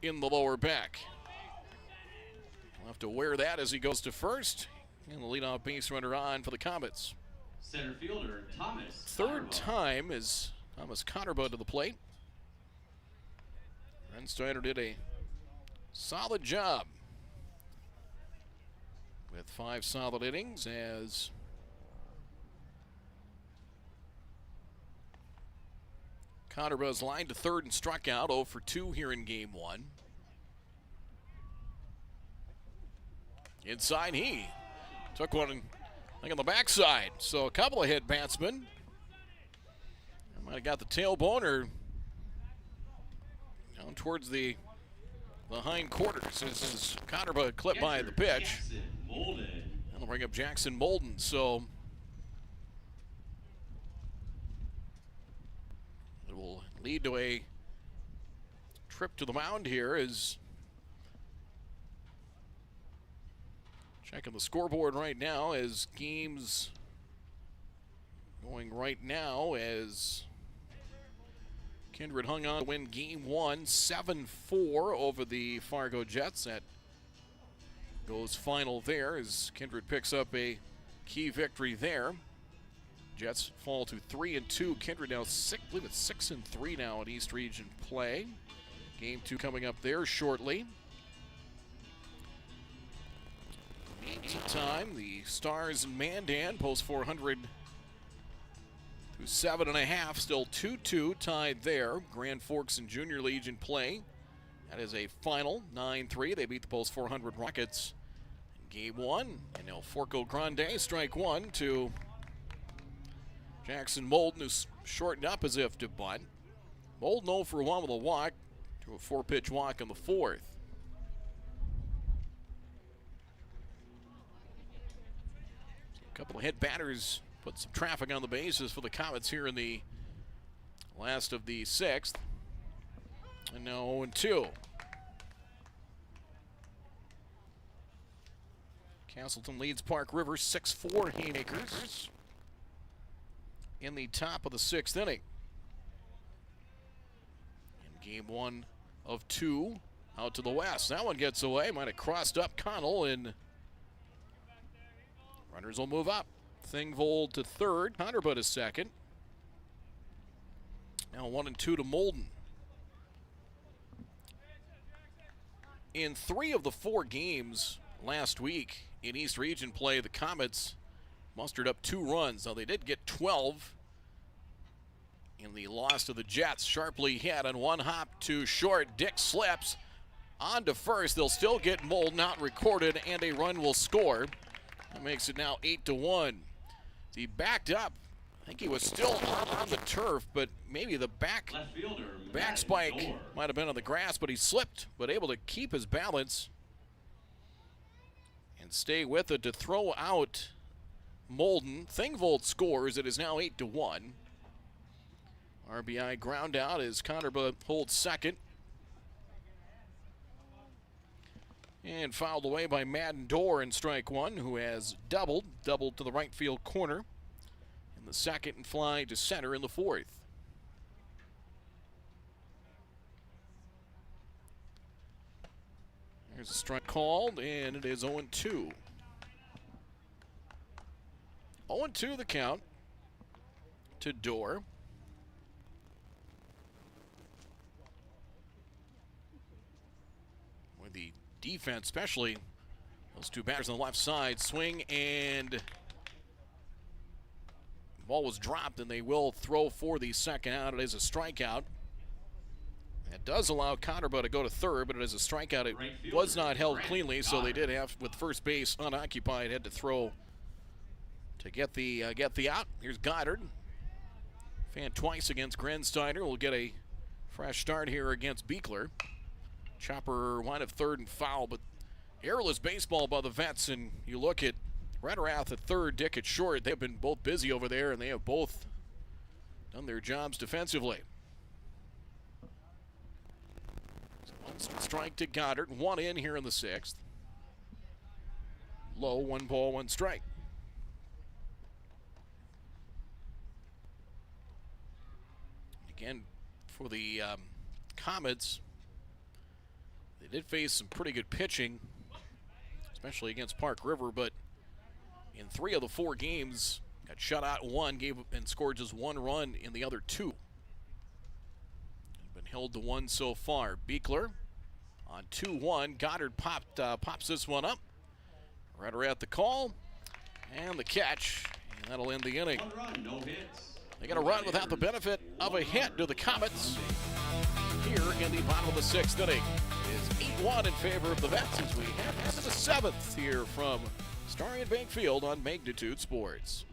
in the lower back. We'll have to wear that as he goes to first. And the leadoff base runner on for the Comets. Center fielder, Thomas. Third time is Thomas Cotterba to the plate. Grensteiner did a solid job with 5 solid innings as Connerba's lined to third and struck out, 0 for 2 here in game one. Inside, he took one, I think, on the backside. So a couple of hit batsmen. Might have got the tailbone or down towards the hind quarters. This is Connerba clipped by the pitch. That'll bring up Jackson Molden. So it will lead to a trip to the mound here as checking the scoreboard right now as games going right now as Kindred hung on to win game one, 7-4 over the Fargo Jets. That goes final there as Kindred picks up a key victory there. Jets fall to 3-2. Kindred now I believe it's 6-3 now in East Region play. Game two coming up there shortly. Meantime, the Stars and Mandan post 400 through 7.5, still 2-2 tied there. Grand Forks and Junior Legion play. That is a final 9-3. They beat the post 400 Rockets in game one. And now Forco Grande strike one to Jackson Molden, who's shortened up as if to bunt. Molden 0 for 1 with a walk to a 4-pitch walk in the fourth. A couple of hit batters put some traffic on the bases for the Comets here in the last of the sixth. And now 0-2. Castleton leads Park River 6-4 Haymakers in the top of the sixth inning. In game one of two, out to the west. That one gets away. Might have crossed up Connell, and runners will move up. Thingvold to third. Connerba to second. Now 1-2 to Molden. In 3 of the 4 games last week in East Region play, the Comets mustered up 2 runs. Now they did get 12 in the loss to the Jets. Sharply hit on one hop to short. Dick slips on to first. They'll still get Molden out recorded, and a run will score. That makes it now 8-1. He backed up. I think he was still on the turf, but maybe the back spike might have been on the grass, but he slipped, but able to keep his balance and stay with it to throw out Molden. Thingvold scores. It is now 8-1. RBI ground out as Connerba holds second. And fouled away by Madden Dorr in strike one, who has doubled to the right field corner in the second and fly to center in the fourth. There's a strike called, and it is 0-2. 0-2 the count to Dorr. With the defense, especially those 2 batters on the left side, swing, and the ball was dropped, and they will throw for the second out. It is a strikeout. That does allow Connerba to go to third, but it is a strikeout. It was not held cleanly, so they did have, with first base unoccupied, had to throw to get the out. Here's Goddard. Fan twice against Grensteiner. Will get a fresh start here against Beekler. Chopper wide of third and foul, but errorless baseball by the Vets, and you look at Rederath at third, Dick at short. They've been both busy over there, and they have both done their jobs defensively. So 1 strike to Goddard, 1 in here in the sixth. Low, 1 ball, 1 strike. Again, for the Comets, they did face some pretty good pitching, especially against Park River, but in 3 of the 4 games, got shut out 1, and scored just 1 run in the other 2. Been held to 1 so far. Beekler on 2-1. Goddard pops this one up. Right at the call, and the catch, and that'll end the inning. 1 run, no hits. They got a run without the benefit of a hit to the Comets here in the bottom of the 6th inning. It is 8-1 in favor of the Vets as we head into the 7th here from Starion Bank Field on Magnitude Sports.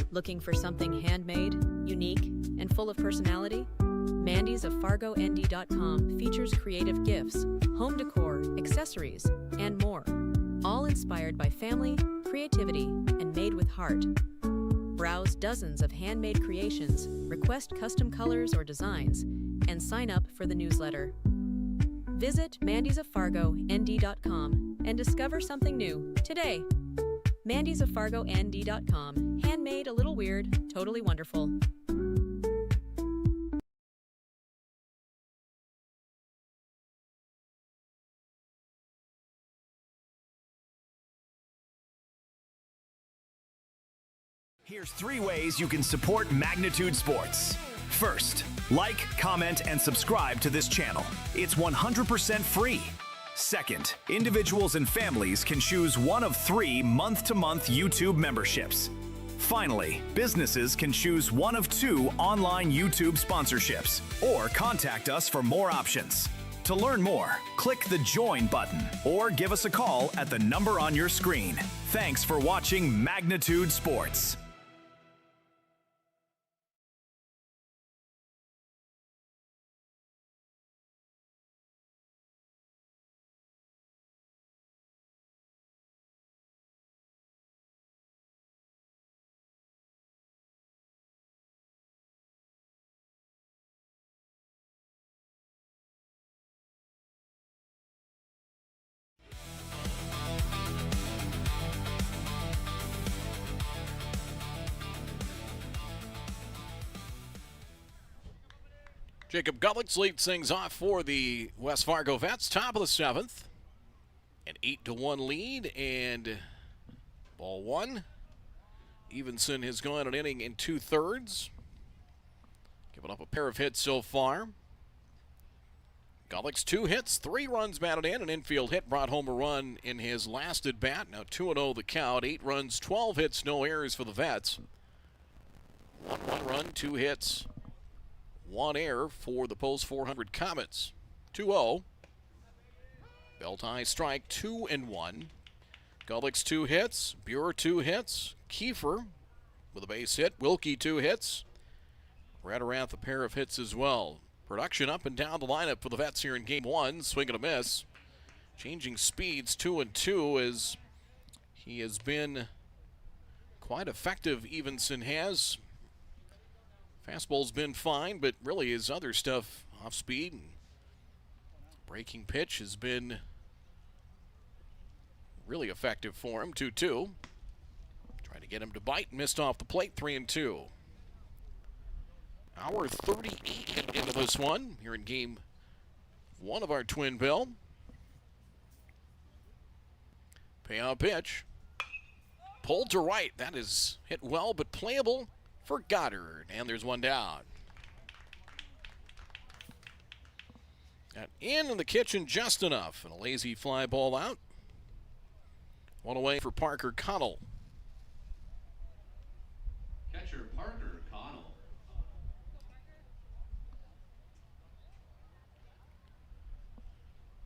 Looking for something handmade, unique, and full of personality? Mandy's of FargoND.com features creative gifts, home decor, accessories, and more. All inspired by family, creativity, and made with heart. Browse dozens of handmade creations, request custom colors or designs, and sign up for the newsletter. Visit Mandy's of FargoND.com and discover something new today. Mandy's of FargoND.com. Handmade, a little weird, totally wonderful. Here's 3 ways you can support Magnitude Sports. First, like, comment, and subscribe to this channel. It's 100% free. Second, individuals and families can choose one of 3 month-to-month YouTube memberships. Finally, businesses can choose one of 2 online YouTube sponsorships or contact us for more options. To learn more, click the Join button or give us a call at the number on your screen. Thanks for watching Magnitude Sports. Jacob Gullix leads things off for the West Fargo Vets, top of the 7th. An 8-1 lead, and ball 1. Evenson has gone an inning in 2/3. Giving up a pair of hits so far. Gullix 2 hits, 3 runs batted in. An infield hit brought home a run in his last at bat. Now 2-0 the count. 8 runs, 12 hits, no errors for the Vets. 1 run, 2 hits. 1 error for the post 400 Comets. 2-0. Belt high strike, 2-1. Gullix 2 hits. Buer 2 hits. Kiefer with a base hit. Wilkie 2 hits. Radarath a pair of hits as well. Production up and down the lineup for the Vets here in game 1. Swing and a miss. Changing speeds 2-2 as he has been quite effective. Evenson has. Fastball's been fine, but really his other stuff off speed and breaking pitch has been really effective for him. 2-2. Trying to get him to bite, missed off the plate. 3-2. Hour 38 into this one here in game 1 of our Twin Bill. Payout pitch. Pulled to right. That is hit well, but playable for Goddard, and there's 1 down. Got in the kitchen just enough, and a lazy fly ball out. 1 away for Parker Connell. Catcher Parker Connell.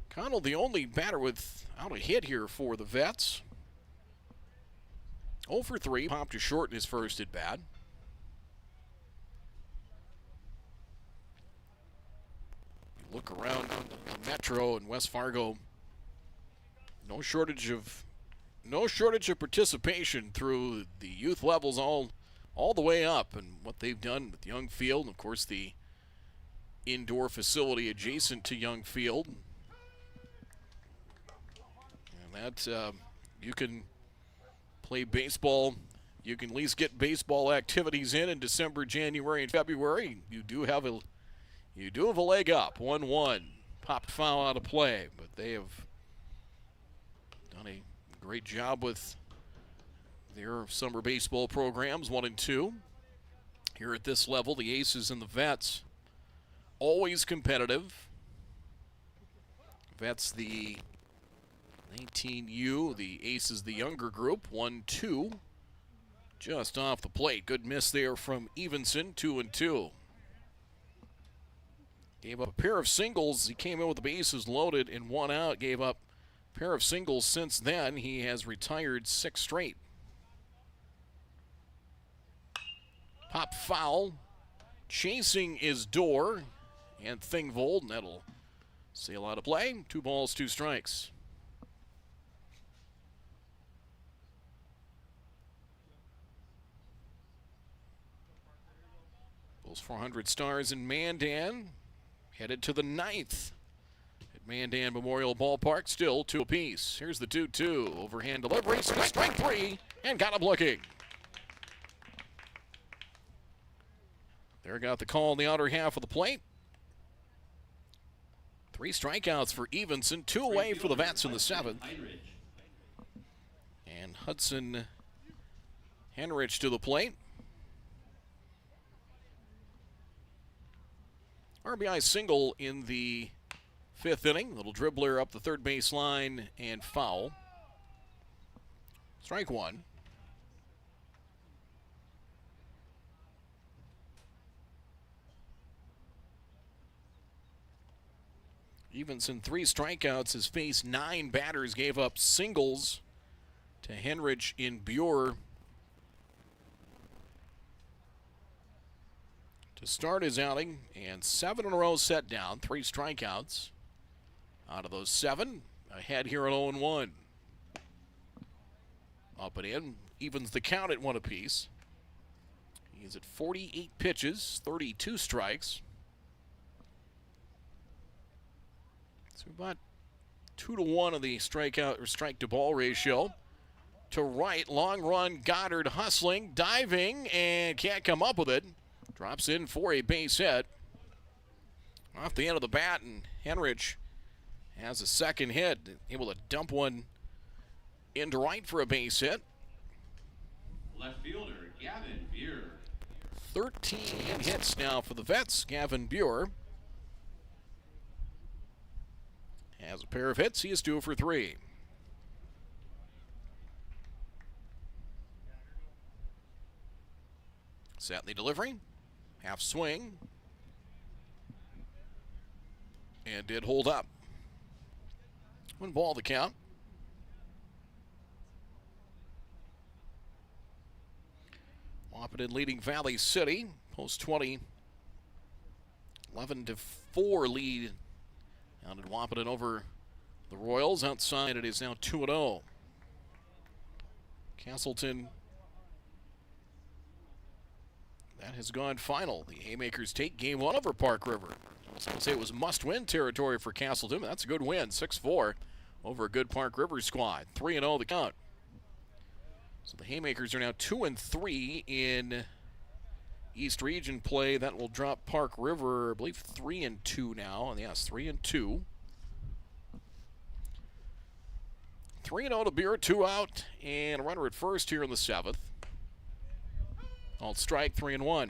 Connell, the only batter without a hit here for the Vets. 0 for 3, popped to short in his first at bat. Look around the Metro and West Fargo. No shortage of participation through the youth levels all the way up, and what they've done with Young Field, and of course the indoor facility adjacent to Young Field. And that you can play baseball. You can at least get baseball activities in December, January, and February. You do have a leg up. 1-1. Popped foul out of play, but they have done a great job with their summer baseball programs. 1-2. Here at this level, the Aces and the Vets, always competitive. Vets the 19U, the Aces the younger group. 1-2. Just off the plate. Good miss there from Evenson, 2-2. Gave up a pair of singles. He came in with the bases loaded and 1 out. Gave up a pair of singles since then. He has retired 6 straight. Pop foul. Chasing is Dorr and Thingvold, and that'll sail out of play. 2 balls, 2 strikes. Those 400 stars in Mandan headed to the 9th at Mandan Memorial Ballpark, still 2 apiece. Here's the 2-2. Overhand delivery, strike 3, and got him looking. There got the call in the outer half of the plate. 3 strikeouts for Evenson, 2 away for the Vets in the 7th. And Hudson Henrich to the plate. RBI single in the 5th inning. Little dribbler up the third base line and foul. Strike 1. Evenson 3 strikeouts has faced 9 batters, gave up singles to Henrich in Buer to start his outing, and 7 in a row set down, 3 strikeouts. Out of those 7, ahead here at 0-1. Up and in, evens the count at 1 apiece. He's at 48 pitches, 32 strikes. So about 2-1 of the strikeout or strike to ball ratio. To right, long run, Goddard hustling, diving, and can't come up with it. Drops in for a base hit. Off the end of the bat, and Henrich has a second hit, able to dump one into right for a base hit. Left fielder, Gavin Buer. 13 hits now for the Vets, Gavin Buer. Has a pair of hits. He is due for 3. Set in the delivery. Half swing. And did hold up. 1 ball the count. Wahpeton leading Valley City. Post 20. 11-4 lead. Out at Wahpeton over the Royals. Outside it is now 2-0. Castleton. That has gone final. The Haymakers take game 1 over Park River. I was going to say it was must-win territory for Castleton. That's a good win, 6-4 over a good Park River squad. 3-0 the count. So the Haymakers are now 2-3 in East Region play. That will drop Park River, I believe, 3-2 now. And yes, 3-2. 3-0 to Buer, 2 out, and a runner at first here in the 7th. All strike, 3-1.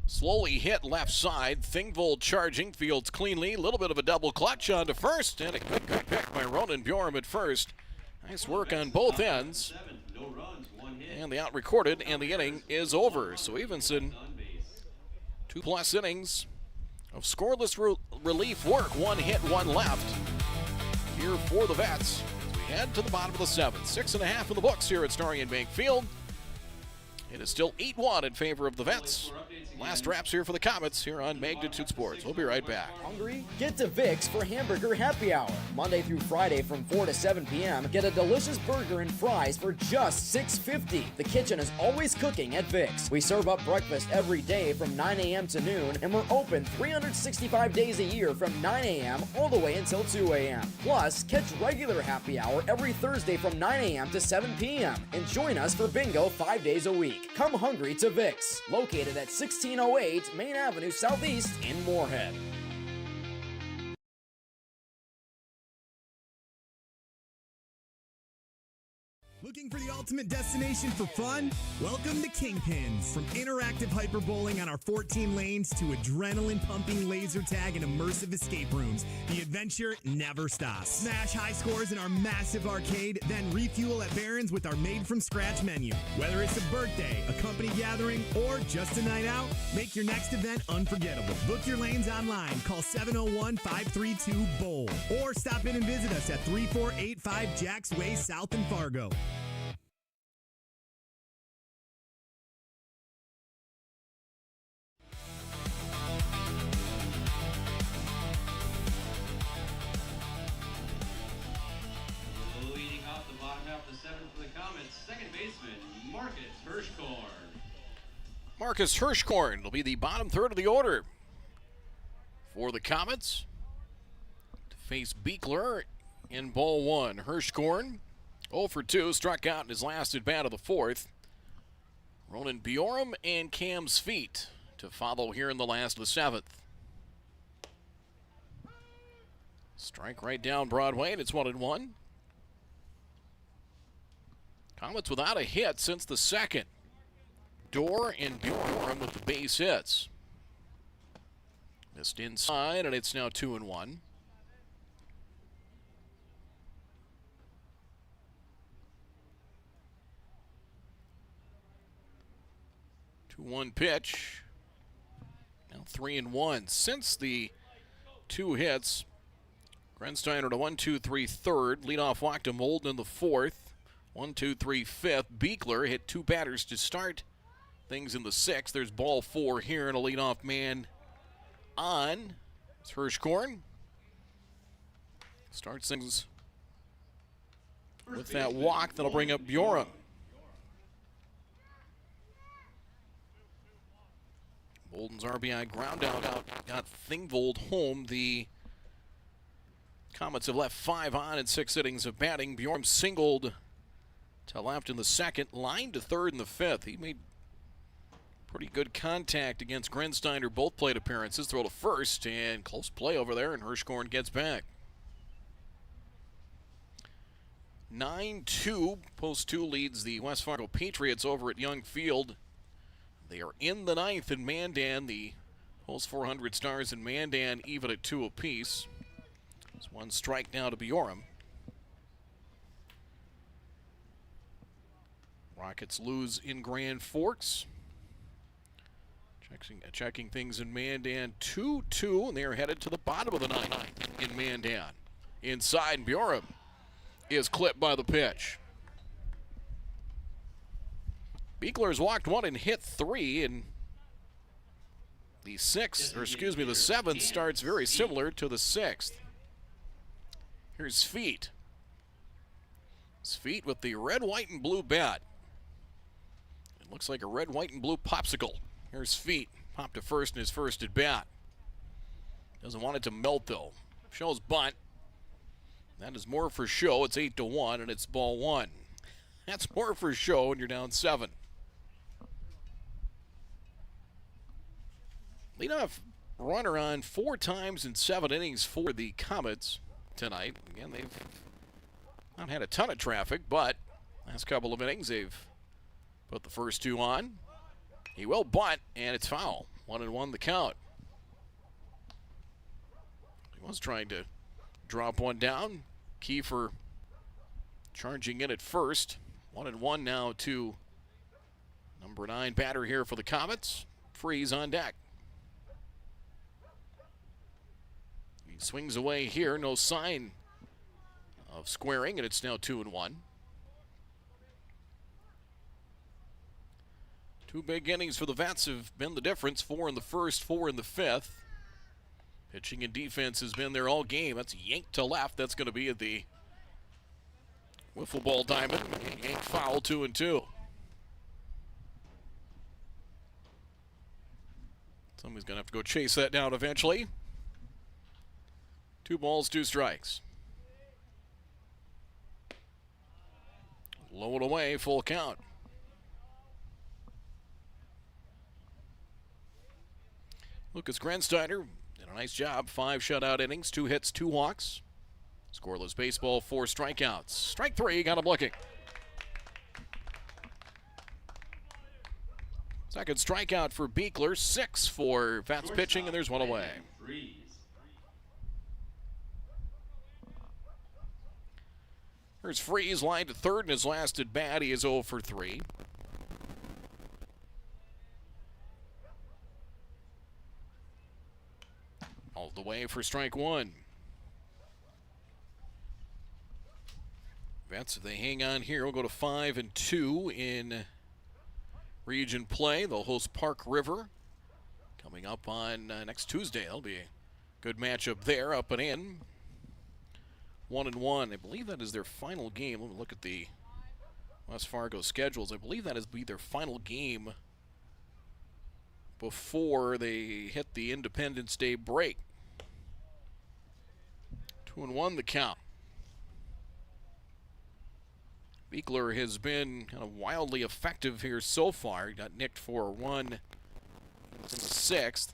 Slowly hit left side. Thingvold charging. Fields cleanly. A little bit of a double clutch on to first. And a good pick by Ronan Bjorm at first. Nice work on both ends. And the out recorded, and the inning is over. So Evenson, 2+ innings of scoreless relief work. 1 hit, 1 left here for the Vets. As we head to the bottom of the 7th. 6.5 in the books here at Starion Bank Field. It is still 8-1 in favor of the Vets. Last wraps here for the Comets here on Magnitude Sports. We'll be right back. Hungry? Get to Vic's for Hamburger Happy Hour. Monday through Friday from 4 to 7 p.m. Get a delicious burger and fries for just $6.50. The kitchen is always cooking at Vic's. We serve up breakfast every day from 9 a.m. to noon, and we're open 365 days a year from 9 a.m. all the way until 2 a.m. Plus, catch regular happy hour every Thursday from 9 a.m. to 7 p.m. and join us for bingo 5 days a week. Come hungry to Vic's, located at 1608 Main Avenue Southeast in Moorhead. Looking for the ultimate destination for fun? Welcome to Kingpins. From interactive hyperbowling on our 14 lanes to adrenaline-pumping laser tag and immersive escape rooms, the adventure never stops. Smash high scores in our massive arcade, then refuel at Barron's with our made-from-scratch menu. Whether it's a birthday, a company gathering, or just a night out, make your next event unforgettable. Book your lanes online. Call 701-532-BOWL. Or stop in and visit us at 3485 Jacks Way South in Fargo. Leading off the bottom half of the seventh for the Comets, second baseman Marcus Hirschkorn. Marcus Hirschkorn will be the bottom third of the order for the Comets to face Beekler in ball one. Hirschkorn 0 for 2, struck out in his last at bat of the fourth. Ronan Bjorum and Cam Sweet to follow here in the last of the seventh. Strike right down Broadway, and it's 1-1. Comets without a hit since the second. Dorr and Bjorum with the base hits. Missed inside, and it's now 2-1. 2-1 pitch. Now 3-1. Since the two hits, Grensteiner to 1-2-3 third. Leadoff walk to Molden in the fourth. 1-2-3 fifth. Beekler hit two batters to start things in the sixth. There's ball four here and a leadoff man on. It's Hirschkorn. Starts things with that walk that'll bring up Bjorum. Bolden's RBI ground out got Thingvold home. The Comets have left 5 on in 6 innings of batting. Bjorum singled to left in the second, lined to third in the fifth. He made pretty good contact against Grensteiner. Both plate appearances. Throw to first, and close play over there, and Hirschkorn gets back. 9-2. Post 2 leads the West Fargo Patriots over at Young Field. They are in the ninth in Mandan. The Post 400 Stars in Mandan even at 2 apiece. There's one strike now to Bjorum. Rockets lose in Grand Forks. Checking things in Mandan, 2-2, and they are headed to the bottom of the ninth in Mandan. Inside, Bjorum is clipped by the pitch. Beekler's walked 1 and hit 3, and the seventh starts very similar to the sixth. Here's Sweet. Sweet with the red, white, and blue bat. It looks like a red, white, and blue popsicle. Here's Sweet. Popped to first in his first at bat. Doesn't want it to melt, though. Shows bunt. That is more for show. It's 8-1, and it's ball 1. That's more for show, and you're down 7. Leadoff runner on 4 times in 7 innings for the Comets tonight. Again, they've not had a ton of traffic, but last couple of innings they've put the first 2 on. He will bunt, and it's foul. 1-1 the count. He was trying to drop one down. Kiefer charging in at first. 1-1 now to number 9 batter here for the Comets. Freeze on deck. He swings away here. No sign of squaring, and it's now 2-1. 2 big innings for the Vets have been the difference. 4 in the first, 4 in the fifth. Pitching and defense has been there all game. That's yanked to left. That's going to be at the wiffle ball diamond. Yank foul, 2-2. Somebody's going to have to go chase that down eventually. 2 balls, 2 strikes. Low and away, full count. Lucas Grensteiner did a nice job. 5 shutout innings, 2 hits, 2 walks. Scoreless baseball, 4 strikeouts. Strike 3, got him looking. Second strikeout for Beekler, 6 for Vets pitching, and there's one away. Here's Freeze, line to third, and his last at bat, he is 0 for 3. All the way for strike one. Vets, if they hang on here, will go to 5-2 in region play. They'll host Park River coming up on next Tuesday. That'll be a good matchup there, up and in. 1-1. I believe that is their final game. Let me look at the West Fargo schedules. I believe that is their final game before they hit the Independence Day break. 2-1 the count. Beekler has been kind of wildly effective here so far. He got nicked for a run in the 6th.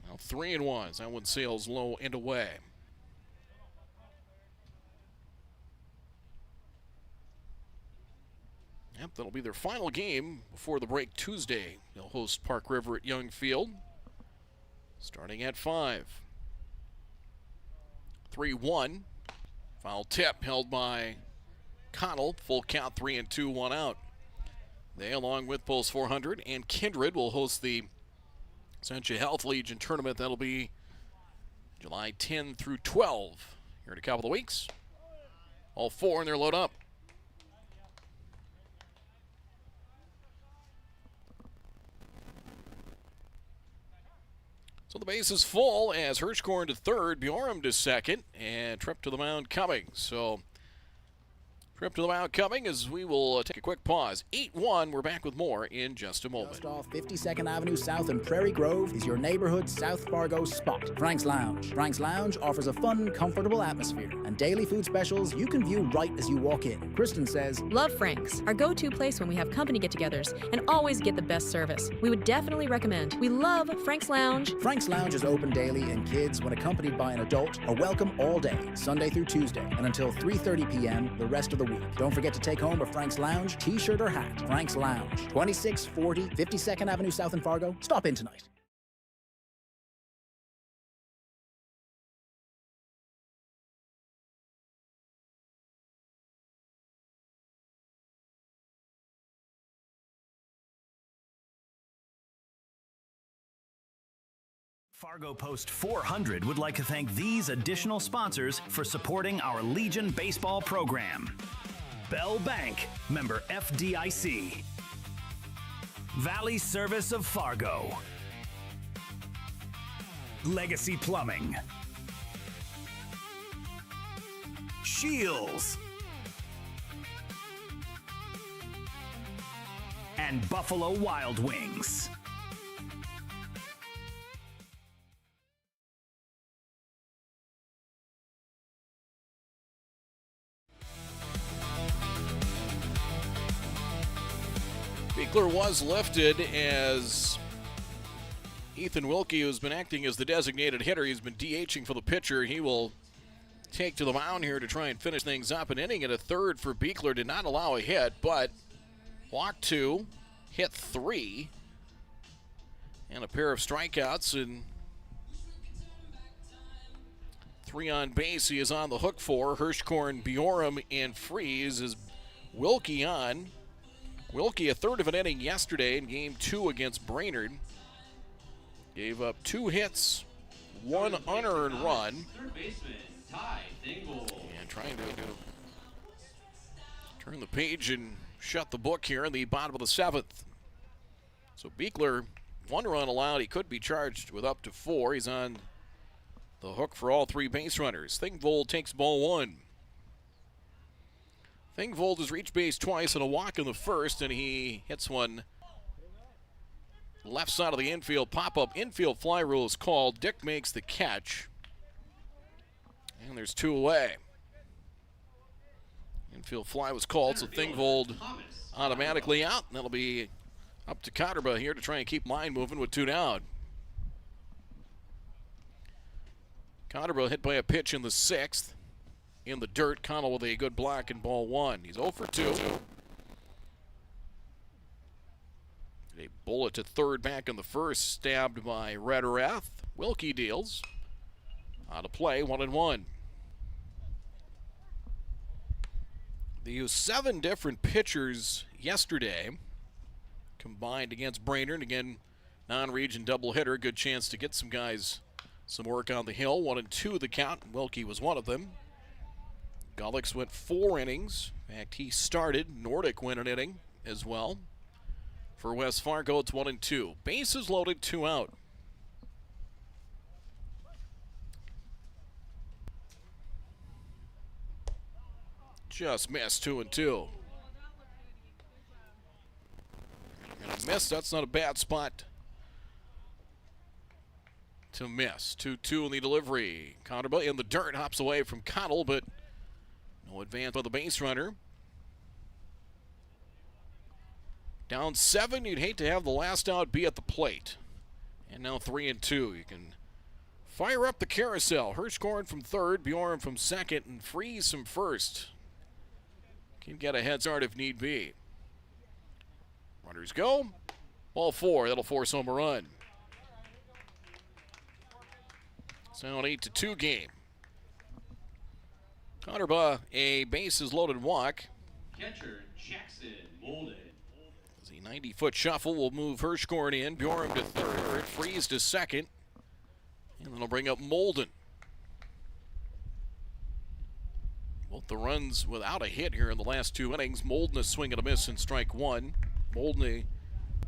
Now 3-1. That one sails low and away. Yep, that'll be their final game before the break Tuesday. They'll host Park River at Young Field, starting at 5. 3-1. Foul tip held by Connell. Full count, 3-2, 1 out. They, along with Pulse 400 and Kindred, will host the Essentia Health Legion tournament. That'll be July 10 through 12 here in a couple of weeks. All 4 in their load up. So the base is full as Hirschkorn to third, Bjorm to second, and trip to the mound coming. So trip to the mound coming as we will take a quick pause. 8-1, we're back with more in just a moment. Just off 52nd Avenue South in Prairie Grove is your neighborhood South Fargo spot, Frank's Lounge. Frank's Lounge offers a fun, comfortable atmosphere and daily food specials you can view right as you walk in. Kristen says, Love Frank's, our go-to place when we have company get-togethers, and always get the best service. We would definitely recommend. We love Frank's Lounge. Frank's Lounge is open daily, and kids, when accompanied by an adult, are welcome all day, Sunday through Tuesday, and until 3:30 p.m. the rest of the week. Don't forget to take home a Frank's Lounge t-shirt or hat. Frank's Lounge, 2640 52nd Avenue South in Fargo. Stop in tonight. Fargo Post 400 would like to thank these additional sponsors for supporting our Legion baseball program. Bell Bank, member FDIC. Valley Service of Fargo. Legacy Plumbing. Shields. And Buffalo Wild Wings. Beekler was lifted as Ethan Wilkie, who's been acting as the designated hitter, he's been DHing for the pitcher. He will take to the mound here to try and finish things up. An inning at a third for Beekler, did not allow a hit, but walked 2, hit 3, and a pair of strikeouts, and 3 on base he is on the hook for. Hirschkorn, Bjorm, and Freeze is Wilkie on. Wilkie, a third of an inning yesterday in Game 2 against Brainerd. Gave up 2 hits, 1 unearned run. Third baseman, Ty Dingble. And trying to turn the page and shut the book here in the bottom of the 7th. So Beekler, 1 run allowed. He could be charged with up to 4. He's on the hook for all 3 base runners. Thingvold takes ball 1. Thingvold has reached base twice and a walk in the first, and he hits one left side of the infield. Pop-up infield fly rule is called. Dick makes the catch. And there's 2 away. Infield fly was called, so Thingvold automatically out. And that'll be up to Cotterba here to try and keep line moving with 2 down. Cotterba hit by a pitch in the 6th. In the dirt, Connell with a good block and ball 1. He's 0 for 2. Bullet to third back in the first, stabbed by Rederath. Wilkie deals. Out of play, 1-1. They used 7 different pitchers yesterday, combined against Brainerd. Again, non-region doubleheader. Good chance to get some guys some work on the hill. 1-2 the count. Wilkie was one of them. Gullix went 4 innings. In fact, he started. Nordic went an inning as well. For West Fargo, it's 1-2. Bases loaded, 2 out. Just missed, 2-2. Gonna miss, that's not a bad spot to miss. 2-2 in the delivery. Connerba in the dirt, hops away from Connell, but no advance by the base runner. Down 7, you'd hate to have the last out be at the plate. And now 3-2. You can fire up the carousel. Hirschkorn from third, Bjorn from second, and Freeze from first. Can get a head start if need be. Runners go. Ball 4. That'll force home a run. So an 8-2 game. Connerba, a bases loaded walk. Catcher Jackson Molden. As a 90-foot shuffle will move Hirschkorn in. Bjorn to third. Freeze to second. And then he'll bring up Molden. Both the runs without a hit here in the last 2 innings. Molden a swing and a miss in strike 1. Molden a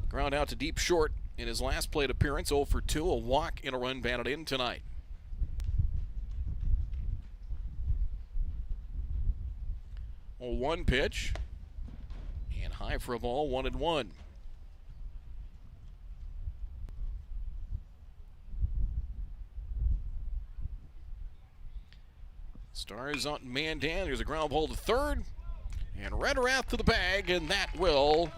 ground out to deep short in his last plate appearance. 0 for 2, a walk and a run batted in tonight. A 1 pitch. And high for a ball, 1-1. Stars out in Mandan. There's a ground ball to third. And Rederath to the bag, and that will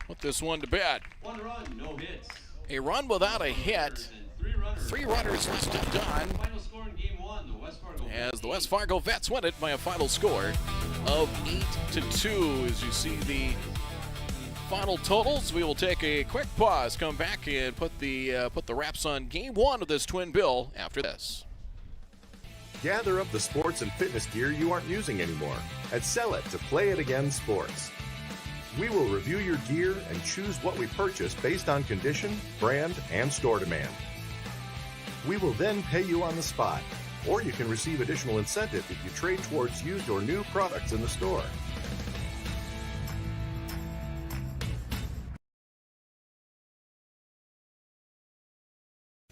put this one to bed. 1 run, no hits. A run without a hit. 3 runners left undone. Final score in game 1, the West Fargo as the West Fargo Vets win it by a final score of 8-2. As you see the final totals, we will take a quick pause, come back and put the wraps on game 1 of this twin bill after this. Gather up the sports and fitness gear you aren't using anymore and sell it to Play It Again Sports. We will review your gear and choose what we purchase based on condition, brand, and store demand. We will then pay you on the spot, or you can receive additional incentive if you trade towards used or new products in the store.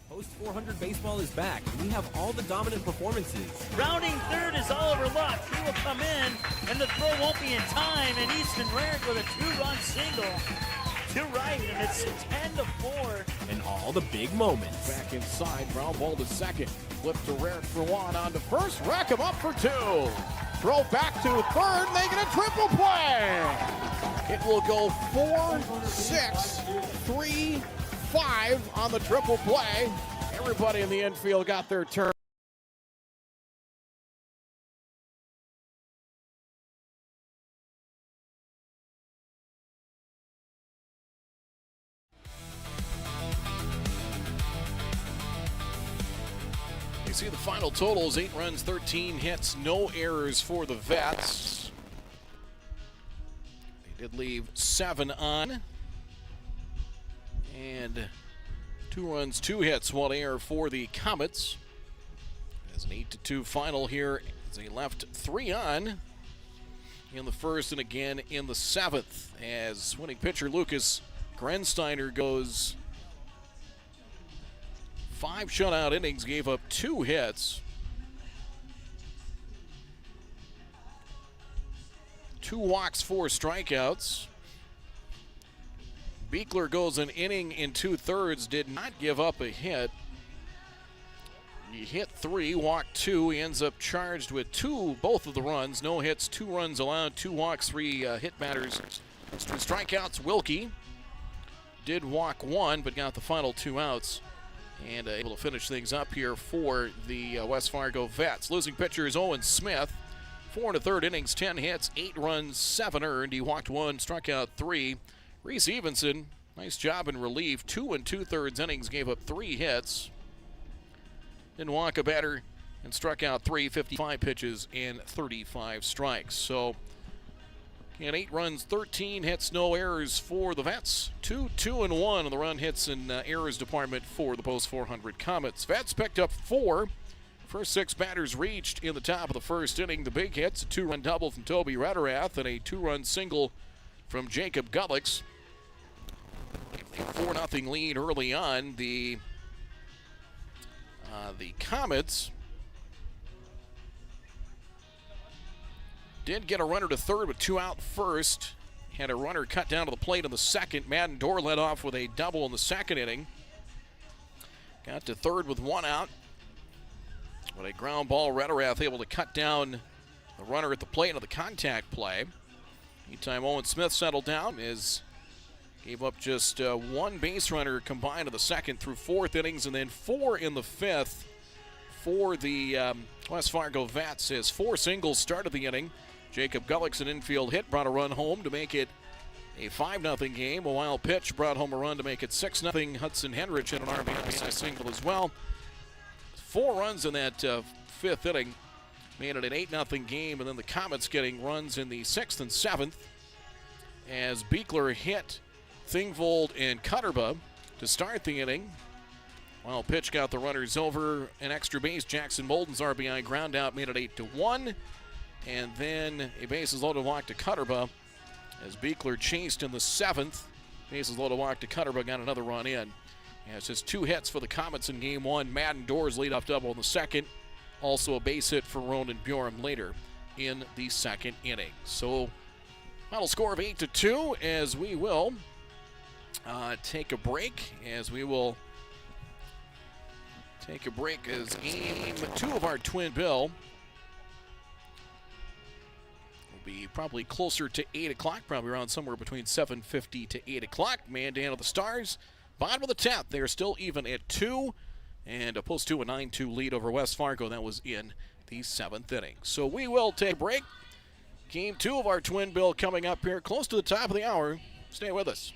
Post 400 Baseball is back. We have all the dominant performances. Rounding third is Oliver Luck. He will come in, and the throw won't be in time. And Easton Rarick with a 2-run single to right, and it's 10-4. And all the big moments. Back inside, ground ball to second. Flip to Rarick for 1, on to first. Rack him up for 2. Throw back to third. They get a triple play. It will go 4, 6, 3, 5 on the triple play. Everybody in the infield got their turn. You see the final totals: 8 runs, 13 hits, no errors for the Vets. They did leave 7 on. And 2 runs, 2 hits, 1 error for the Comets. As an 8-2 final here, as they left 3 on in the first and again in the 7th. As winning pitcher Lucas Grensteiner goes 5 shutout innings, gave up 2 hits. 2 walks, 4 strikeouts. Beekler goes an inning in 2/3, did not give up a hit. He hit 3, walked 2. He ends up charged with both of the runs. No hits, 2 runs allowed, 2 walks, 3 hit batters. Strikeouts, Wilkie did walk 1, but got the final 2 outs. And able to finish things up here for the West Fargo Vets. Losing pitcher is Owen Smith. 4 1/3 innings, 10 hits, 8 runs, 7 earned. He walked 1, struck out 3. Reese Evenson Nice job in relief. 2 2/3 innings, gave up 3 hits. Didn't walk a batter and struck out 3, 55 pitches and 35 strikes. So, again, 8 runs, 13 hits, no errors for the Vets. 2-2-1 on the run hits and errors department for the Post 400 Comets. Vets picked up 4. First 6 batters reached in the top of the first inning. The big hits, a 2-run double from Toby Rederath and a 2-run single from Jacob Gullix. A 4-0 lead early on. The Comets did get a runner to third with 2 out first. Had a runner cut down to the plate in the second. Madden Dorr led off with a double in the second inning. Got to third with 1 out. With a ground ball, Rederath able to cut down the runner at the plate on the contact play. Meantime, Owen Smith settled down as gave up just 1 base runner combined in the second through 4th innings, and then 4 in the 5th for the West Fargo Vets as 4 singles started the inning. Jacob Gullix, an infield hit, brought a run home to make it a 5-0 game. A wild pitch brought home a run to make it 6-0. Hudson Henrich hit an RBI single as well. 4 runs in that 5th inning made it an 8-0 game, and then the Comets getting runs in the 6th and 7th as Beekler hit Thingvold and Cutterba to start the inning. Wild pitch got the runners over an extra base. Jackson Molden's RBI ground out made it 8-1. And then a bases loaded walk to Cutterba as Beekler chased in the 7th. Bases loaded walk to Cutterba, got another run in. And it's just 2 hits for the Comets in game 1. Madden Dorr's leadoff double in the second. Also a base hit for Ronan Bjorm later in the second inning. So final score of 8-2 as we will take a break. As game 2 of our Twin Bill be probably closer to 8 o'clock, probably around somewhere between 7:50 to 8 o'clock. Mandan of the Stars, bottom of the 10th. They're still even at 2, and a Post 2 a 9-2 lead over West Fargo. That was in the 7th inning. So we will take a break. Game 2 of our Twin Bill coming up here close to the top of the hour. Stay with us.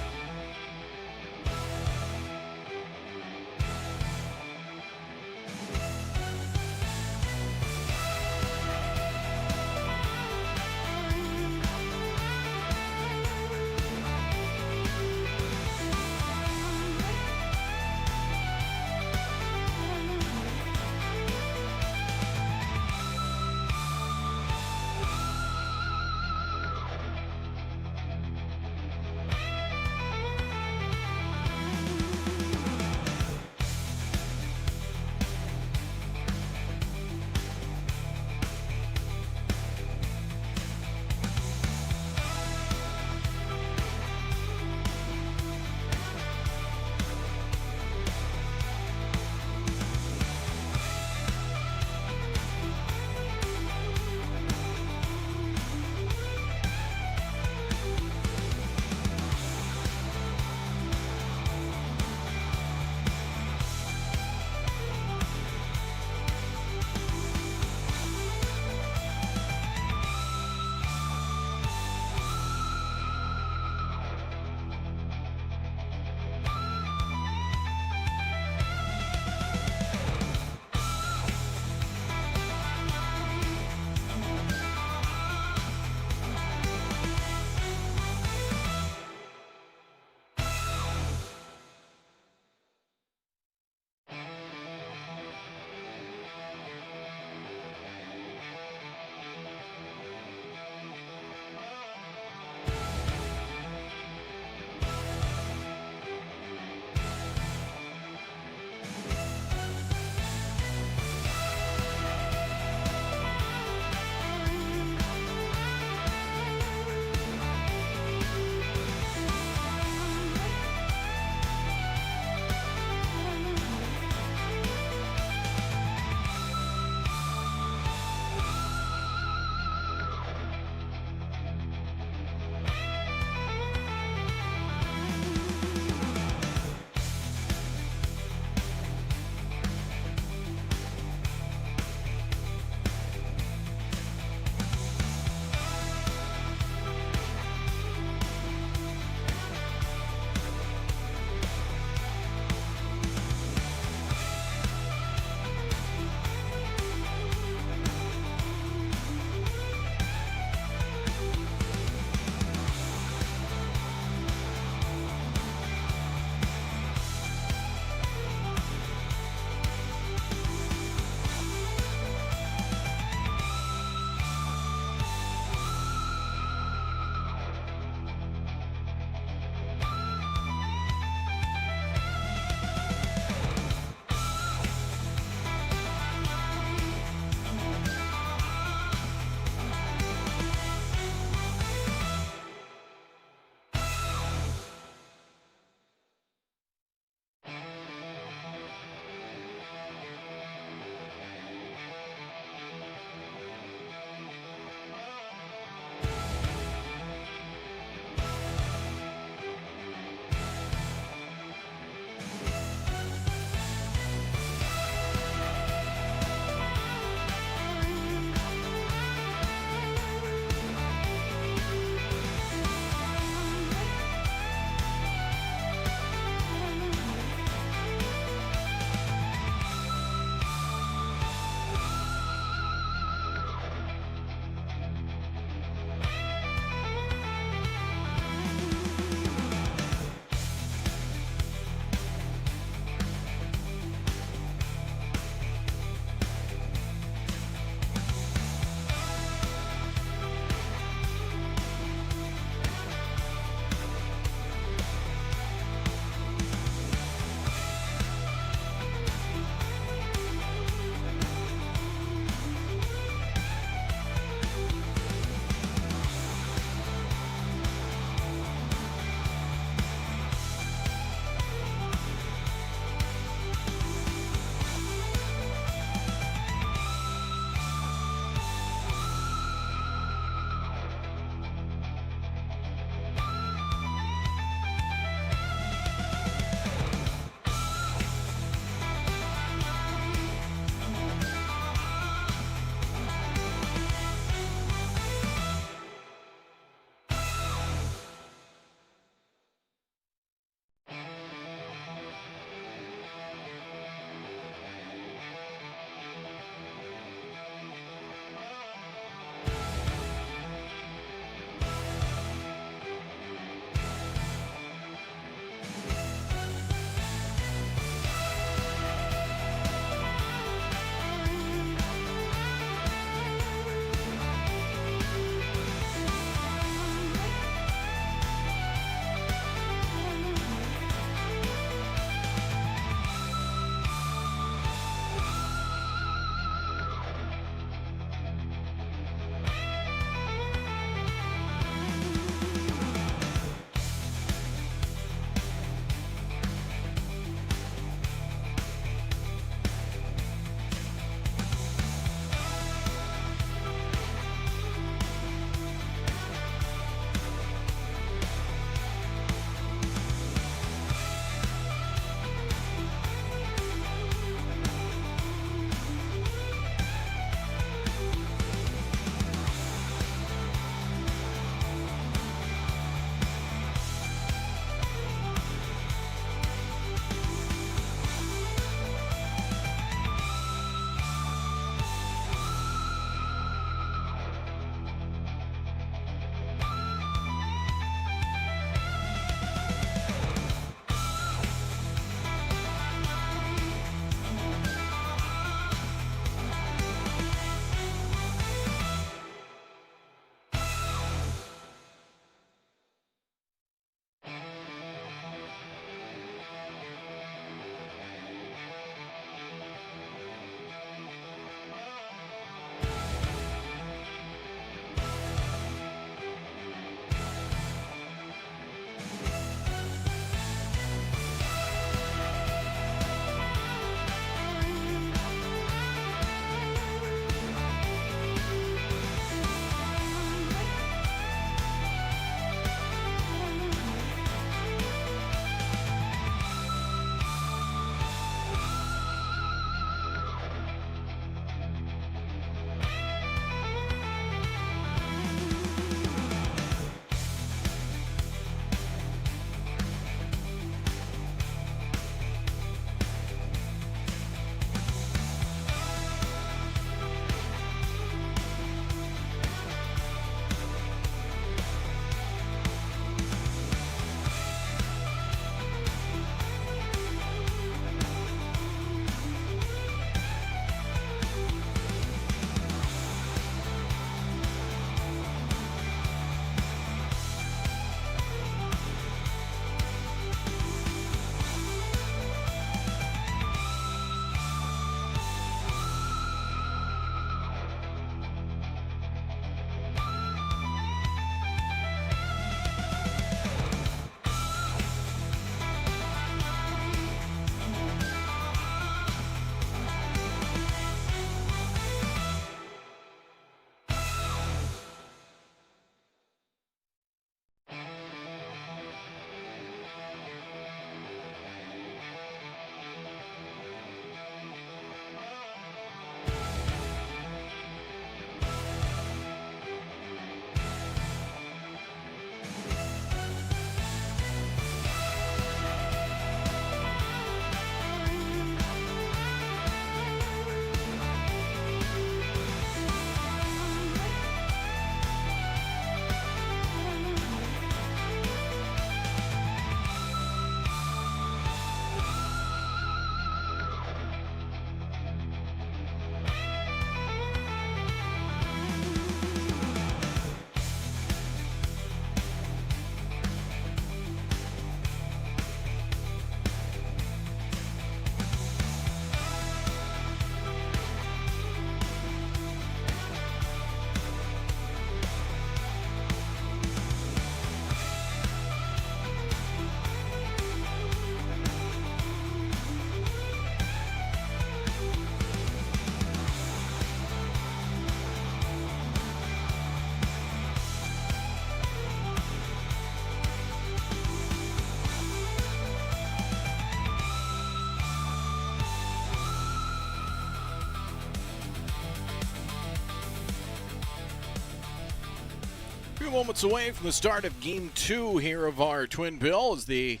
A few moments away from the start of Game 2 here of our Twin Bill as the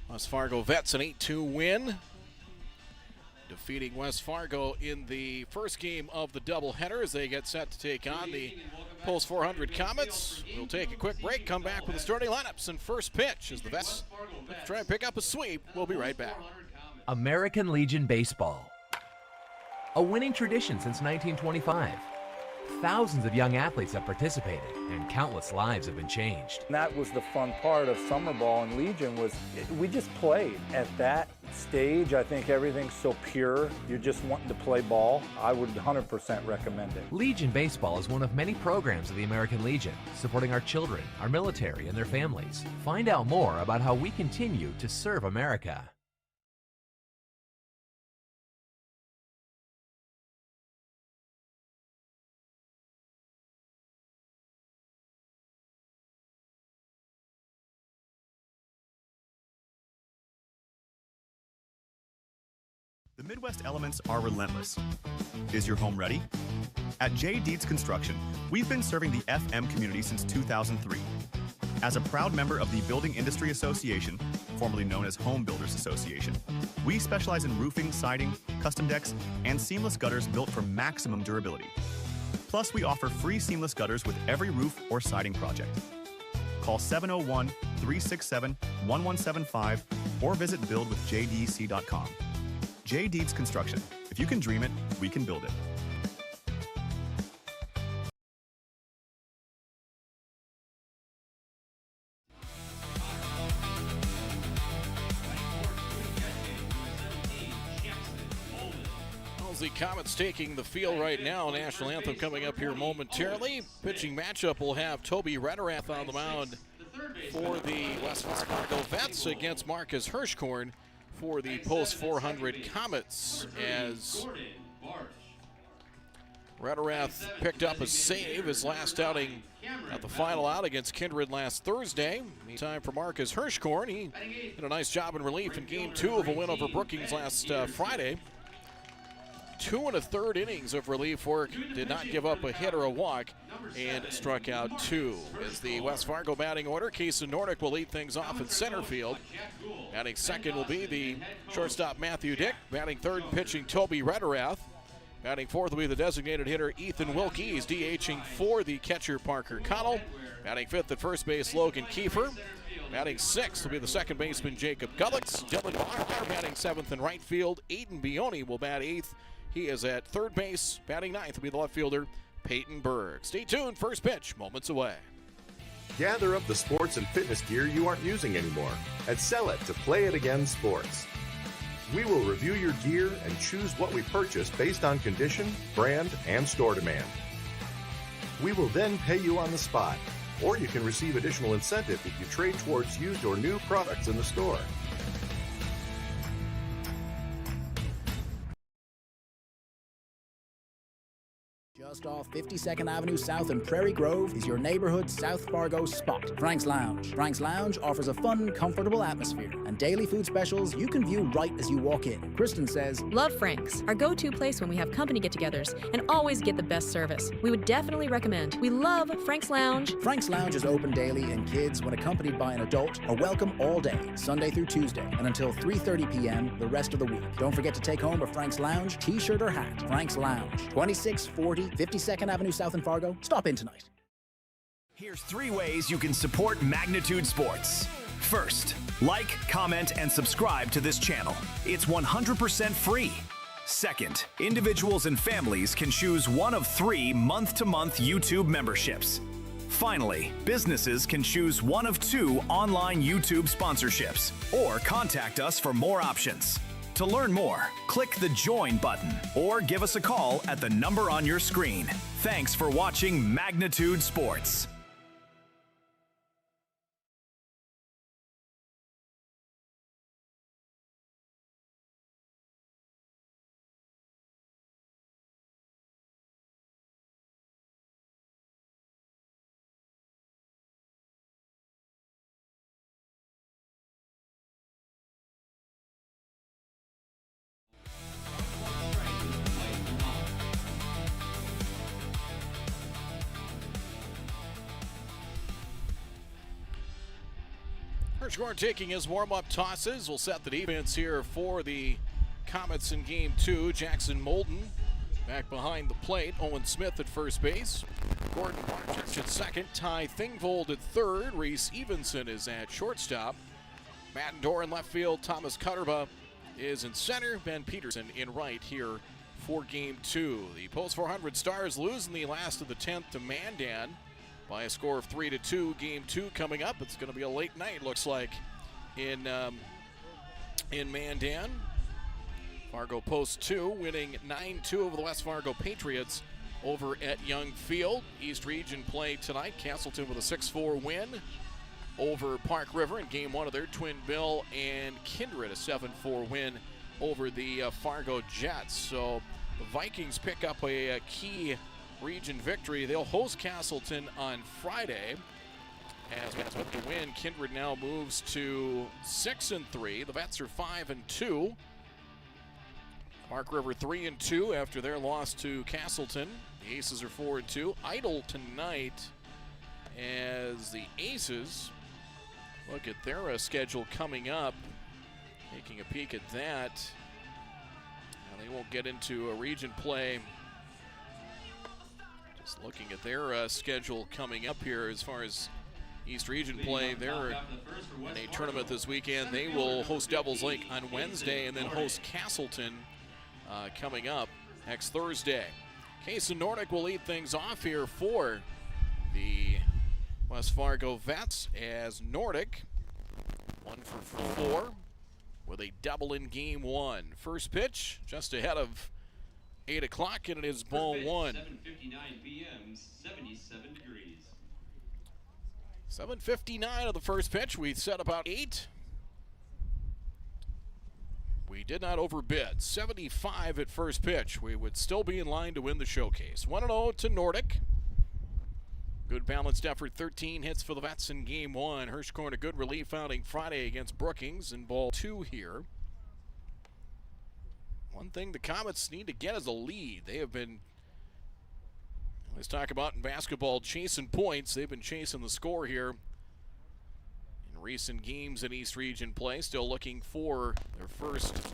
West Fargo Vets an 8-2 win, defeating West Fargo in the first game of the doubleheader as they get set to take on the Post 400 Comets. We'll take a quick break, come back with the starting lineups and first pitch as the Vets try and pick up a sweep. We'll be right back. American Legion Baseball. A winning tradition since 1925. Thousands of young athletes have participated, and countless lives have been changed. And that was the fun part of summer ball and Legion was we just played. At that stage, I think everything's so pure. You're just wanting to play ball. I would 100% recommend it. Legion Baseball is one of many programs of the American Legion, supporting our children, our military, and their families. Find out more about how we continue to serve America. The Midwest elements are relentless. Is your home ready? At J. Deeds Construction, we've been serving the FM community since 2003. As a proud member of the Building Industry Association, formerly known as Home Builders Association, we specialize in roofing, siding, custom decks, and seamless gutters built for maximum durability. Plus, we offer free seamless gutters with every roof or siding project. Call 701-367-1175 or visit buildwithjdec.com. J. Deeds Construction. If you can dream it, we can build it. The Comets taking the field right now. National anthem coming up here momentarily. Pitching matchup will have Toby Rederath on the mound for the West Fargo Vets against Marcus Hirschkorn for the Post 400 Comets, as Rederath picked up a save his last outing at the final out against Kindred last Thursday. Meantime for Marcus Hirschkorn, he did a nice job in relief in Game 2 of a win over Brookings last Friday. 2 1/3 innings of relief work, did not give up a hit or a walk, and struck out 2. As the West Fargo batting order, Kaysen Nordic will lead things off in center field. Batting second will be the shortstop Matthew Dick. Batting third and pitching Toby Rederath. Batting fourth will be the designated hitter Ethan Wilkie. He's DHing for the catcher Parker Connell. Batting fifth at first base Logan Kiefer. Batting sixth will be the second baseman Jacob Gullix. Dylan Barker batting seventh in right field. Aiden Bioni will bat eighth. He is at third base. Batting ninth will be the left fielder, Peyton Berg. Stay tuned. First pitch, moments away. Gather up the sports and fitness gear you aren't using anymore and sell it to Play It Again Sports. We will review your gear and choose what we purchase based on condition, brand, and store demand. We will then pay you on the spot, or you can receive additional incentive if you trade towards used or new products in the store. Just off 52nd Avenue South in Prairie Grove is your neighborhood South Fargo spot, Frank's Lounge. Frank's Lounge offers a fun, comfortable atmosphere and daily food specials you can view right as you walk in. Kristen says, Love Frank's, our go-to place when we have company get-togethers, and always get the best service. We would definitely recommend. We love Frank's Lounge. Frank's Lounge is open daily, and kids, when accompanied by an adult, are welcome all day, Sunday through Tuesday, and until 3:30 p.m. the rest of the week. Don't forget to take home a Frank's Lounge t-shirt or hat. Frank's Lounge, 2640 52nd Avenue South in Fargo. Stop in tonight. Here's 3 ways you can support Magnitude Sports. First, like, comment, and subscribe to this channel. It's 100% free. Second, individuals and families can choose one of 3 month-to-month YouTube memberships. Finally, businesses can choose one of 2 online YouTube sponsorships or contact us for more options. To learn more, click the Join button or give us a call at the number on your screen. Thanks for watching Magnitude Sports. Hirschhorn taking his warm-up tosses will set the defense here for the Comets in Game 2. Jackson Molden back behind the plate. Owen Smith at first base. Gordon Marchich at second. Ty Thingvold at third. Reese Evenson is at shortstop. Matt Dorr in left field. Thomas Cutterba is in center. Ben Peterson in right here for Game 2. The Post 400 Stars losing the last of the 10th to Mandan by a score of 3-2. Game 2 coming up. It's going to be a late night, looks like, in Mandan. Fargo Post 2 winning 9-2 over the West Fargo Patriots over at Young Field. East Region play tonight. Castleton with a 6-4 win over Park River in Game 1 of their Twin Bill, and Kindred a 7-4 win over the Fargo Jets. So the Vikings pick up a key region victory. They'll host Castleton on Friday. As with the win, Kindred now moves to 6-3. The Vets are 5-2. Park River 3-2 after their loss to Castleton. The Aces are 4-2. Idle tonight as the Aces look at their schedule coming up. Taking a peek at that. Now they won't get into a region play. Just looking at their schedule coming up here as far as East Region play. They're in a tournament this weekend. They will host Devils Lake on Wednesday and then host Castleton coming up next Thursday. Case and Nordic will lead things off here for the West Fargo Vets as Nordic 1 for 4 with a double in Game 1. First pitch just ahead of 8 o'clock, and it is ball 1. 7:59 p.m., 77 degrees. 7:59 of the first pitch. We set about 8. We did not overbid. 75 at first pitch. We would still be in line to win the showcase. 1-0 to Nordic. Good balanced effort. 13 hits for the Vets in Game 1. Hirschhorn a good relief outing Friday against Brookings in ball 2 here. One thing the Comets need to get is a lead. They have been, let's talk about in basketball, chasing points. They've been chasing the score here in recent games in East Region play. Still looking for their first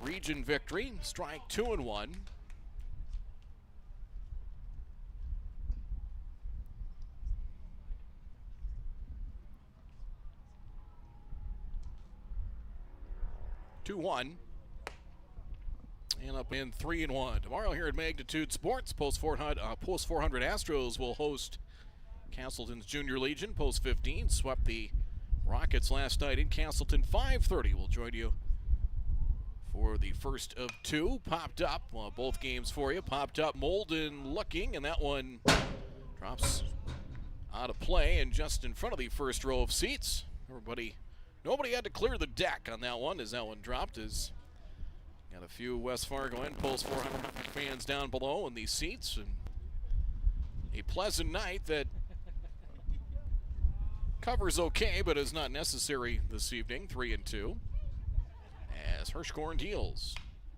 region victory. Strike 2-1. And up in 3-1. Tomorrow here at Magnitude Sports, Post 400 Astros will host Castleton's Junior Legion. Post 15 swept the Rockets last night in Castleton. 5:30 will join you for the first of 2. Popped up, well, both games for you. Popped up, Molden looking, and that one drops out of play and just in front of the first row of seats. Nobody had to clear the deck on that one as that one dropped. Got a few West Fargo and Post 400 fans down below in these seats. And a pleasant night that covers okay, but is not necessary this evening. 3-2. As Hirschhorn deals.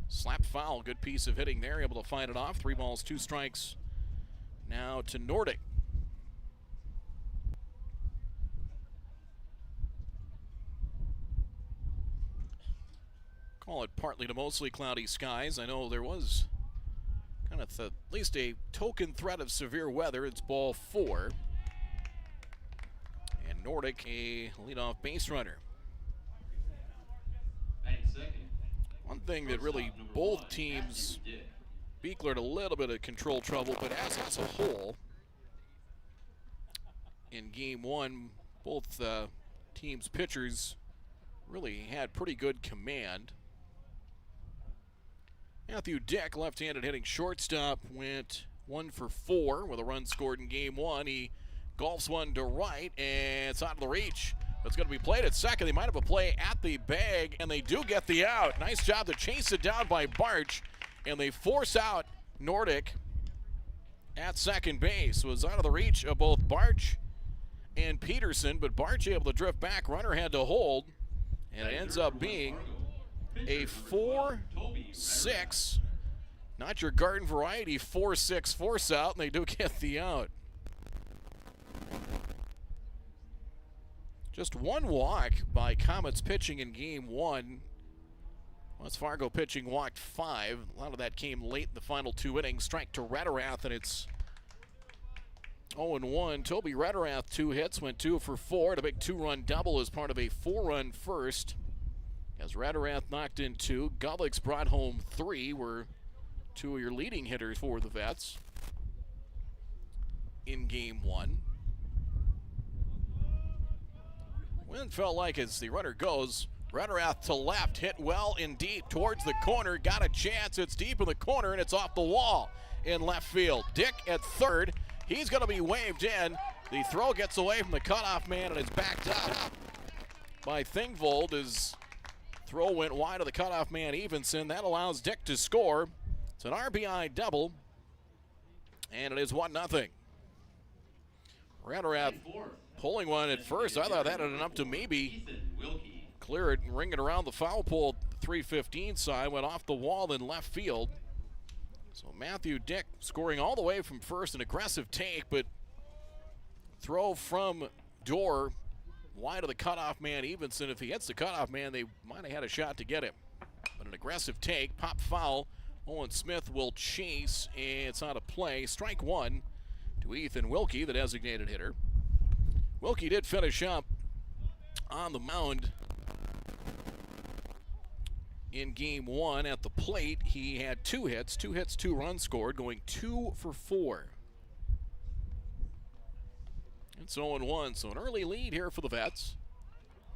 Slap foul, good piece of hitting there, able to fight it off. 3 balls, 2 strikes. Now to Nordic. Call it partly to mostly cloudy skies. I know there was kind of at least a token threat of severe weather. It's ball 4. And Nordic a leadoff base runner. One thing that really both teams, Beekler had a little bit of control trouble, but as a whole, in Game 1, both teams' pitchers really had pretty good command. Matthew Dick, left-handed hitting shortstop, went 1 for 4 with a run scored in Game 1. He golfs one to right, and it's out of the reach. It's going to be played at second. They might have a play at the bag, and they do get the out. Nice job to chase it down by Barch, and they force out Nordic at second base. It was out of the reach of both Barch and Peterson, but Barch able to drift back. Runner had to hold, and it ends up being a 4-6, not your garden variety 4-6 force out, and they do get the out. Just one walk by Comets pitching in game one. West Fargo pitching walked 5. A lot of that came late in the final 2 innings. Strike to Rederath, and it's 0-1. Toby Rederath, 2 hits, went 2 for 4. A big 2-run double as part of a 4-run first. As Rederath knocked in 2, Gullix brought home 3, were 2 of your leading hitters for the Vets in game one. Wind felt like as the runner goes, Rederath to left, hit well and deep towards the corner, got a chance, it's deep in the corner and it's off the wall in left field. Dick at third, he's going to be waved in. The throw gets away from the cutoff man and is backed up by Thingvold as throw went wide of the cutoff man Evenson. That allows Dick to score. It's an RBI double, and it is 1-0. Rederath pulling one at first. I thought that had enough to maybe clear it and ring it around the foul pole. 315 side went off the wall in left field. So Matthew Dick scoring all the way from first, an aggressive take, but throw from Dorr wide of the cutoff man Evenson. If he hits the cutoff man, they might have had a shot to get him. But an aggressive take, pop foul. Owen Smith will chase, and it's out of play. Strike 1 to Ethan Wilkie, the designated hitter. Wilkie did finish up on the mound in game one at the plate. He had 2 hits, 2 runs scored, going 2 for 4. It's 0-1, so an early lead here for the Vets.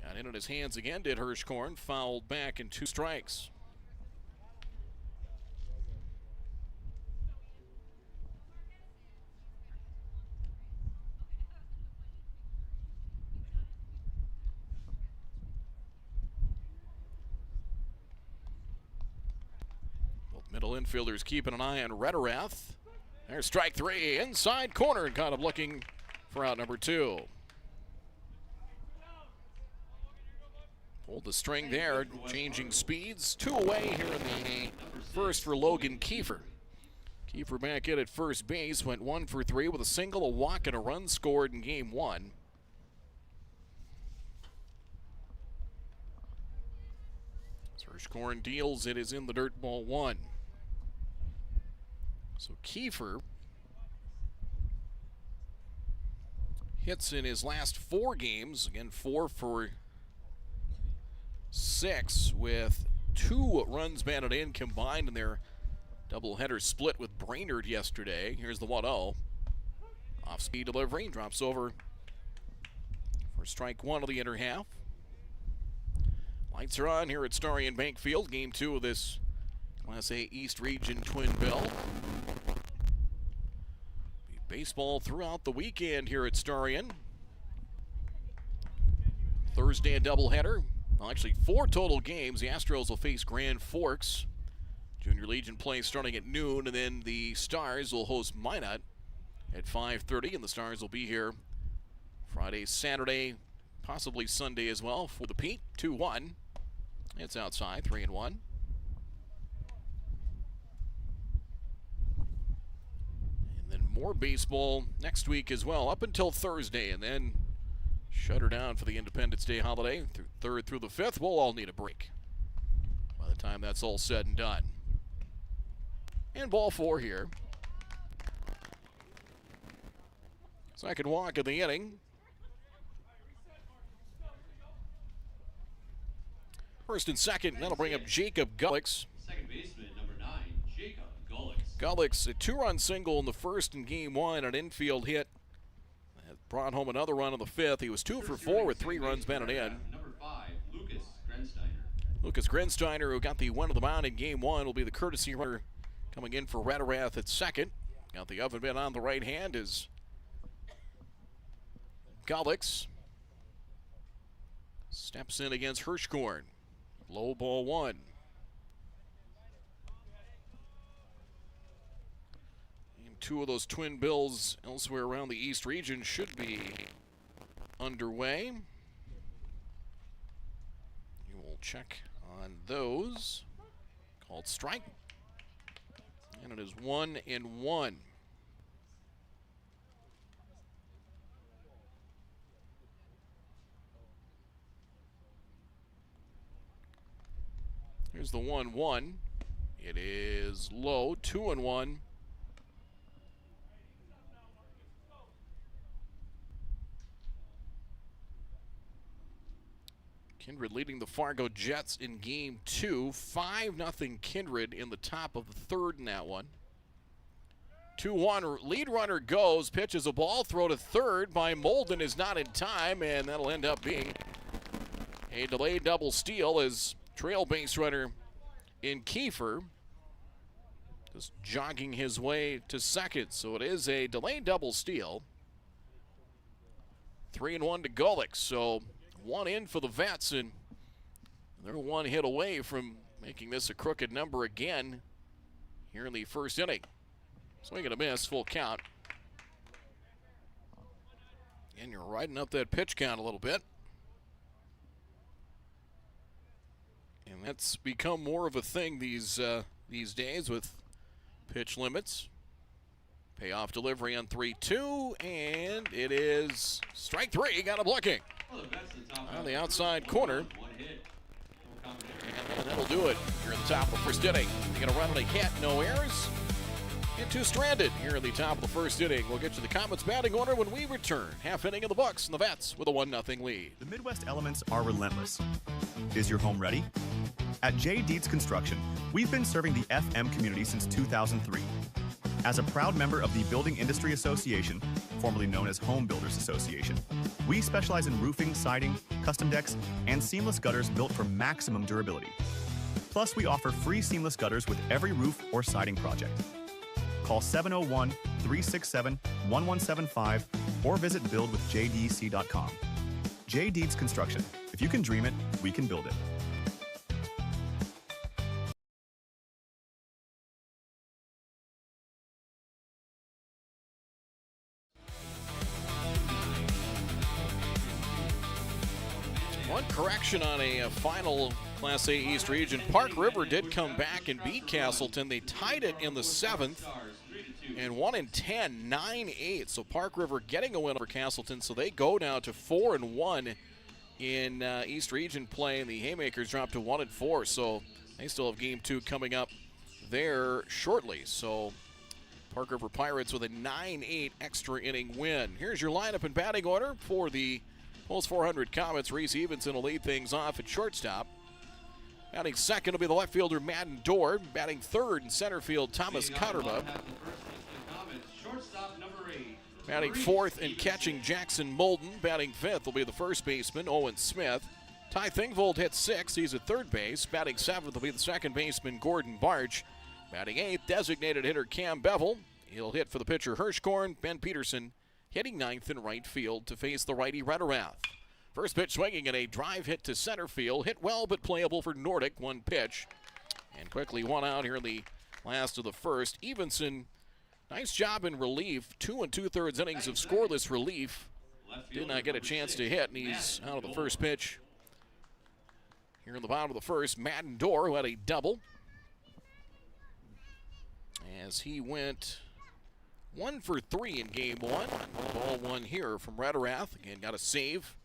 Got in his hands again, did Hirschkorn, fouled back in 2 strikes. Middle infielders keeping an eye on Rederath. There's strike 3, inside corner, and kind of looking for out number 2. Pulled the string there, changing speeds. 2 away here in the first for Logan Kiefer. Kiefer back in at first base, went 1 for 3 with a single, a walk, and a run scored in game one. Hirschkorn deals, it is in the dirt, ball 1. So Kiefer hits in his last 4 games, again 4 for 6 with 2 runs batted in combined in their doubleheader split with Brainerd yesterday. Here's the 1-0. Off-speed delivery, drops over for strike 1 of the inner half. Lights are on here at Starion Bank Field, game 2 of this Class A East Region Twin Bill. Baseball throughout the weekend here at Starion. Thursday a doubleheader. Well, actually 4 total games. The Astros will face Grand Forks. Junior Legion play starting at noon, and then the Stars will host Minot at 5:30, and the Stars will be here Friday, Saturday, possibly Sunday as well for the Pete. 2-1. It's outside, 3-1. More baseball next week as well, up until Thursday, and then shut her down for the Independence Day holiday. Through 3rd through the 5th, we'll all need a break by the time that's all said and done. And ball 4 here. Second walk of the inning. First and second, that'll bring up Jacob Gullix. Second baseman, number 9, Jacob Gullix. Gullix, a 2-run single in the first in game 1, an infield hit. That brought home another run in the 5th. He was 2 for 4 with 3 runs batted in. Number 5, Lucas Grensteiner. Lucas Grensteiner, who got the win of the mound in game 1, will be the courtesy runner coming in for Rederath at second. Got the oven mitt on the right hand is Gullix. Steps in against Hirschkorn. Low ball 1. And 2 of those twin bills elsewhere around the East region should be underway. You will check on those. Called strike. And it is 1-1. Here's the 1-1. It is low, 2-1. Kindred leading the Fargo Jets in game 2. 5-0 Kindred in the top of the third in that one. 2-1, lead runner goes, pitches a ball, throw to third by Molden is not in time, and that'll end up being a delayed double steal as trail base runner in Kiefer just jogging his way to second. So it is a delayed double steal. 3-1 to Golick, so one in for the Vets, and they're one hit away from making this a crooked number again here in the first inning. Swing and a miss, full count. And you're riding up that pitch count a little bit. And that's become more of a thing these days with pitch limits. Payoff delivery on 3-2, and it is strike three. Got him looking on the outside corner. And that'll do it here in the top of the first inning. You're going to run on a hit, no errors, and two stranded here in the top of the first inning. We'll get to the Comets batting order when we return. Half inning in the books, and the Vets with a 1-0 lead. The Midwest elements are relentless. Is your home ready? At J. Deeds Construction, we've been serving the FM community since 2003. As a proud member of the Building Industry Association, formerly known as Home Builders Association, we specialize in roofing, siding, custom decks, and seamless gutters built for maximum durability. Plus, we offer free seamless gutters with every roof or siding project. Call 701-367-1175 or visit buildwithjdc.com. J. Deeds Construction. If you can dream it, we can build it. One correction on a final Class A East Region. Park River did come back and beat Castleton. They tied it in the 7th and 1-10, 9-8. So Park River getting a win over Castleton. So they go now to 4-1 in East Region play, and the Haymakers drop to 1-4. So they still have game 2 coming up there shortly. So Park River Pirates with a 9-8 extra inning win. Here's your lineup and batting order for the Post 400 Comets. Reese Evenson will lead things off at shortstop. Batting second will be the left fielder Madden Dorr. Batting third in center field Thomas Cotterba. Batting fourth and catching Jackson Molden. Batting fifth will be the first baseman Owen Smith. Ty Thingvold hits sixth. He's at third base. Batting seventh will be the second baseman Gordon Barch. Batting eighth, designated hitter Cam Bevel. He'll hit for the pitcher Hirschkorn. Ben Peterson hitting ninth in right field to face the righty Rederath. First pitch swinging and a drive hit to center field. Hit well but playable for Nordic. One pitch. And quickly one out here in the last of the first. Evenson, nice job in relief. 2 2/3 innings of scoreless relief. Did not get a chance to hit, and he's out of the first pitch. Here in the bottom of the first, Madden Dorr, who had a double. As he went 1 for 3 in game 1. Ball one here from Rederath. Again, got a save.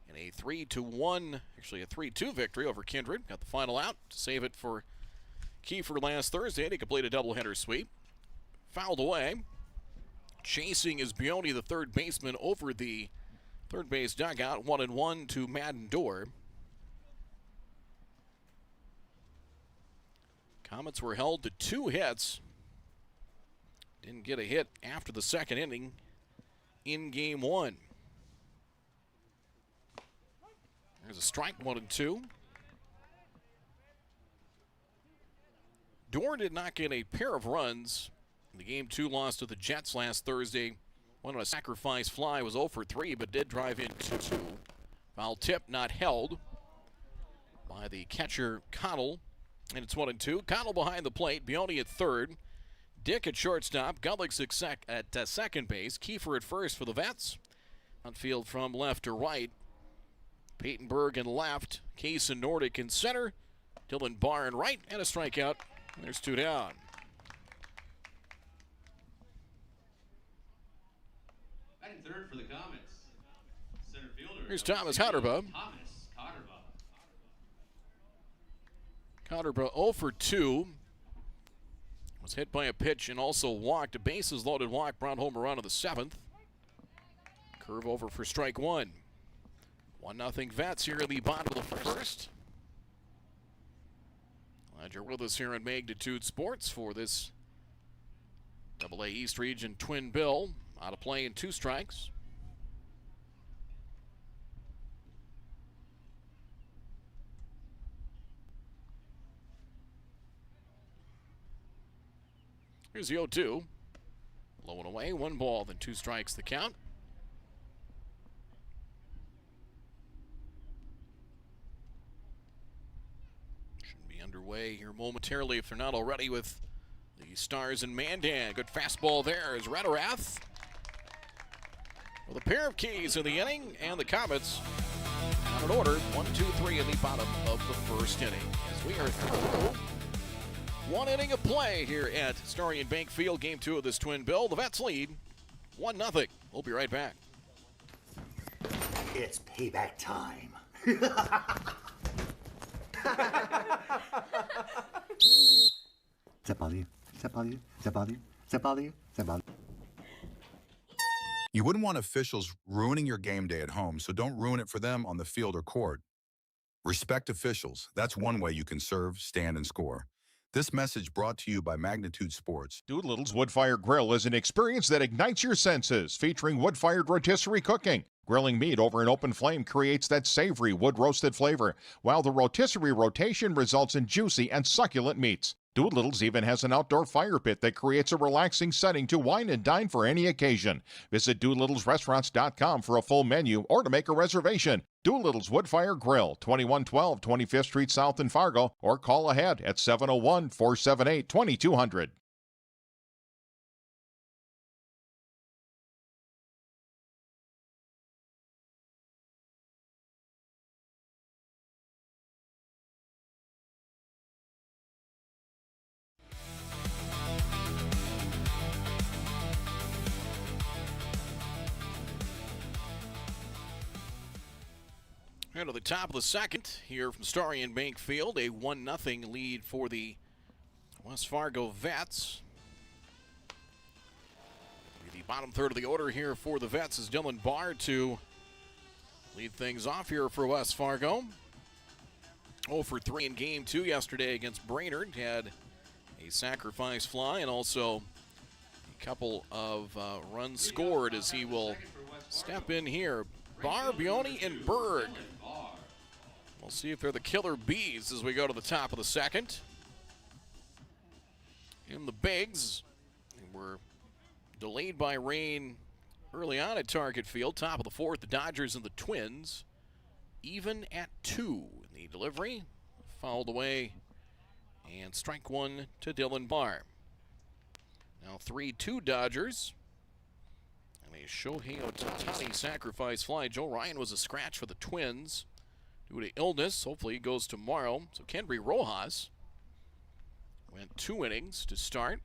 And a 3-1, actually a 3-2 victory over Kindred. Got the final out to save it for Kiefer last Thursday. They completed a doubleheader sweep. Fouled away. Chasing is Bioni, the third baseman, over the third base dugout. 1-1 to Madden Dorr. Comets were held to 2 hits. Didn't get a hit after the second inning in game 1. There's a strike, 1-2. Dorr did not get a pair of runs. The game 2 loss to the Jets last Thursday. One on a sacrifice fly, was 0 for 3, but did drive in 2-2. Foul tip not held by the catcher Connell. And it's 1-2. Connell behind the plate. Bioni at third. Dick at shortstop. Gullick's at second base. Kiefer at first for the Vets. Outfield from left to right. Patenberg in left. Case and Nordic in center. Dylan Barr in right. And a strikeout. And there's 2 down. Batting third for the Comets. Center fielder. Here's Thomas Cotterba. Counterborough 0 for 2. Was hit by a pitch and also walked. A bases loaded walk brought home a run of the 7th. Curve over for strike 1. 1-0 Vets here in the bottom of the first. Glad you're with us here on Magnitude Sports for this AA East Region Twin Bill. Out of play in 2 strikes. Here's the 0-2. Low and away, 1 ball, then 2 strikes the count. Should be underway here momentarily if they're not already with the Stars and Mandan. Good fastball there is Rederath with a pair of keys in the inning, and the Comets out in order. 1-2-3 in the bottom of the first inning. As we are through 1 inning of play here at Starion Bank Field, game 2 of this Twin Bill. The Vets lead 1-0. We'll be right back. It's payback time. You wouldn't want officials ruining your game day at home, so don't ruin it for them on the field or court. Respect officials. That's one way you can serve, stand, and score. This message brought to you by Magnitude Sports. Doolittle's Wood-Fire Grill is an experience that ignites your senses, featuring wood-fired rotisserie cooking. Grilling meat over an open flame creates that savory wood-roasted flavor, while the rotisserie rotation results in juicy and succulent meats. Doolittle's even has an outdoor fire pit that creates a relaxing setting to wine and dine for any occasion. Visit DoolittlesRestaurants.com for a full menu or to make a reservation. Doolittle's Wood-Fire Grill, 2112 25th Street South in Fargo, or call ahead at 701-478-2200. And to the top of the second here from Starion Bank Field, a 1-0 lead for the West Fargo Vets. The bottom third of the order here for the Vets is Dylan Barr to lead things off here for West Fargo. 0 for 3 in game 2 yesterday against Brainerd. Had a sacrifice fly and also a couple of runs scored as he will step in here. Barr, Bioni, and Berg. We'll see if they're the killer bees as we go to the top of the second. In the Bigs, we're delayed by rain early on at Target Field. Top of the fourth, the Dodgers and the Twins even at 2. The delivery fouled away, and strike 1 to Dylan Barr. Now 3-2 Dodgers. And a Shohei Ohtani sacrifice fly. Joe Ryan was a scratch for the Twins due to illness. Hopefully he goes tomorrow. So Kendry Rojas went 2 innings to start.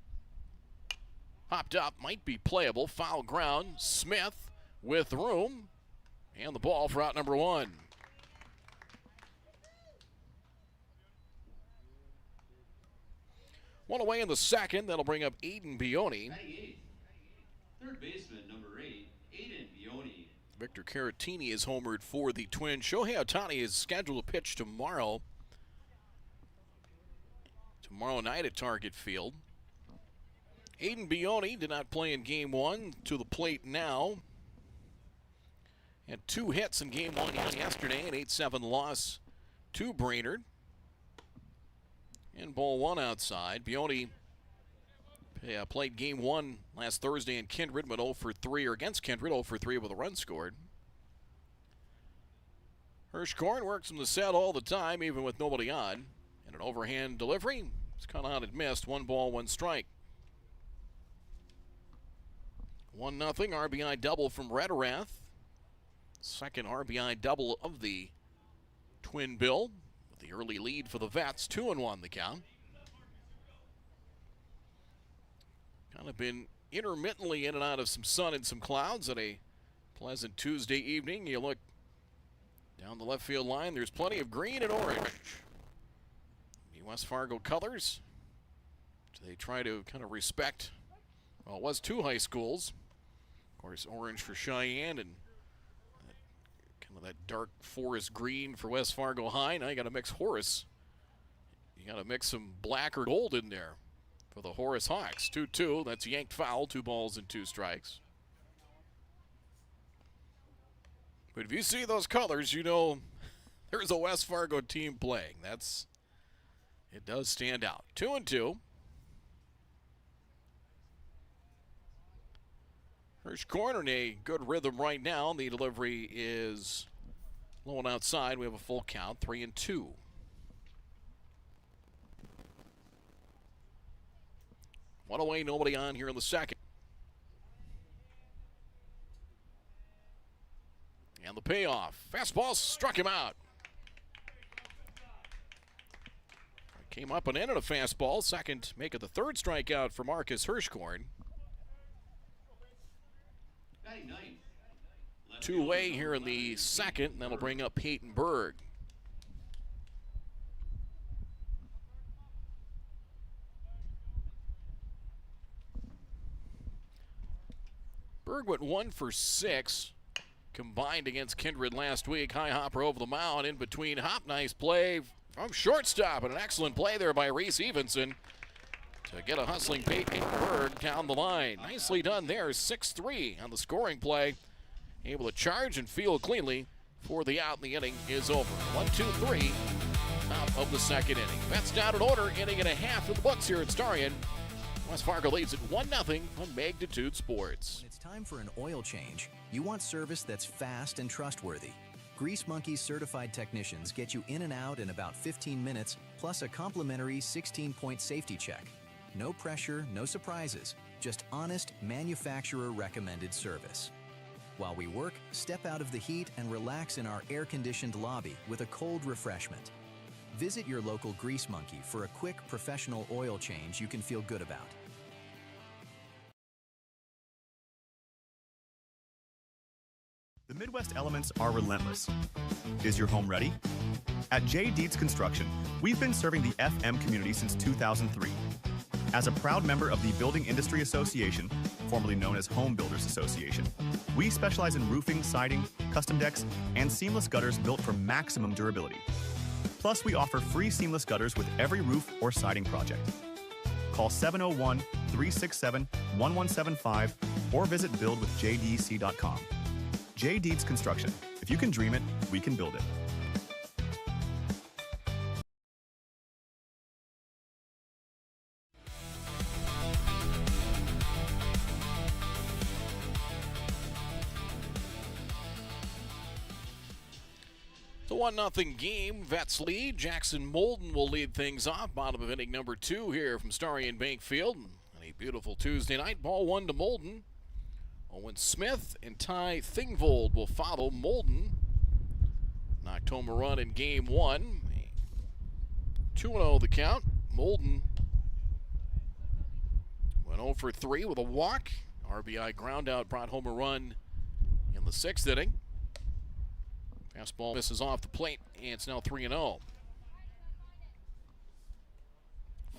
Popped up, might be playable. Foul ground. Smith with room. And the ball for out number 1. One away in the second. That'll bring up Aiden Bioni. Third baseman, number 8, Aiden Bioni. Victor Caratini is homered for the Twins. Shohei Ohtani is scheduled to pitch tomorrow night at Target Field. Aiden Bioni did not play in game 1. To the plate now. Had 2 hits in game 1 yesterday, an 8-7 loss to Brainerd. And ball 1 outside. Bioni played game 1 last Thursday in Kindred, went 0 for 3, or against Kindred, 0 for 3 with a run scored. Hirschkorn works from the set all the time, even with nobody on. And an overhand delivery. It's kind of out and missed. 1 ball, 1 strike. 1-0 RBI double from Rederath. Second RBI double of the Twin Bill. The early lead for the Vets, 2-1 the count. Kind of been intermittently in and out of some sun and some clouds on a pleasant Tuesday evening. You look down the left field line, there's plenty of green and orange. West Fargo colors. They try to kind of respect, well, it was 2 high schools. Of course, orange for Cheyenne and kind of that dark forest green for West Fargo High. Now you got to mix Horace. You got to mix some black or gold in there for the Horace Hawks. 2-2. That's yanked foul. 2 balls and 2 strikes. But if you see those colors, you know there's a West Fargo team playing. It does stand out. 2-2. Hirschkorn in a good rhythm right now. The delivery is low and outside. We have a full count, 3-2. One away, nobody on here in the second. And the payoff. Fastball struck him out. Came up and ended a fastball. Second, make it the 3rd strikeout for Marcus Hirschkorn. 2 away here in the second, and that'll bring up Peyton Berg. Berg went 1 for 6. Combined against Kindred last week. High hopper over the mound. In between hop. Nice play from shortstop. And an excellent play there by Reese Evenson to get a hustling Peyton Berg down the line. Nicely done there. 6-3 on the scoring play. Able to charge and field cleanly for the out. The inning is over. 1-2-3 top of the second inning. Vets down in order. Inning and a half in the books here at Starion. West Fargo leads at 1-0 on Magnitude Sports. When it's time for an oil change, you want service that's fast and trustworthy. Grease Monkey's certified technicians get you in and out in about 15 minutes, plus a complimentary 16-point safety check. No pressure, no surprises, just honest, manufacturer-recommended service. While we work, step out of the heat and relax in our air-conditioned lobby with a cold refreshment. Visit your local Grease Monkey for a quick, professional oil change you can feel good about. The Midwest elements are relentless. Is your home ready? At J. Deeds Construction, we've been serving the FM community since 2003. As a proud member of the Building Industry Association, formerly known as Home Builders Association, we specialize in roofing, siding, custom decks, and seamless gutters built for maximum durability. Plus, we offer free seamless gutters with every roof or siding project. Call 701-367-1175 or visit buildwithjdec.com. J. Deeds Construction. If you can dream it, we can build it. The 1-0 game, Vets lead. Jackson Molden will lead things off. Bottom of inning number 2 here from Starion Bank Field. And a beautiful Tuesday night. Ball 1 to Molden. Owen Smith and Ty Thingvold will follow Molden. Knocked home a run in game 1. 2-0 the count. Molden went 0 for 3 with a walk. RBI groundout brought home a run in the 6th inning. Fastball misses off the plate, and it's now 3-0.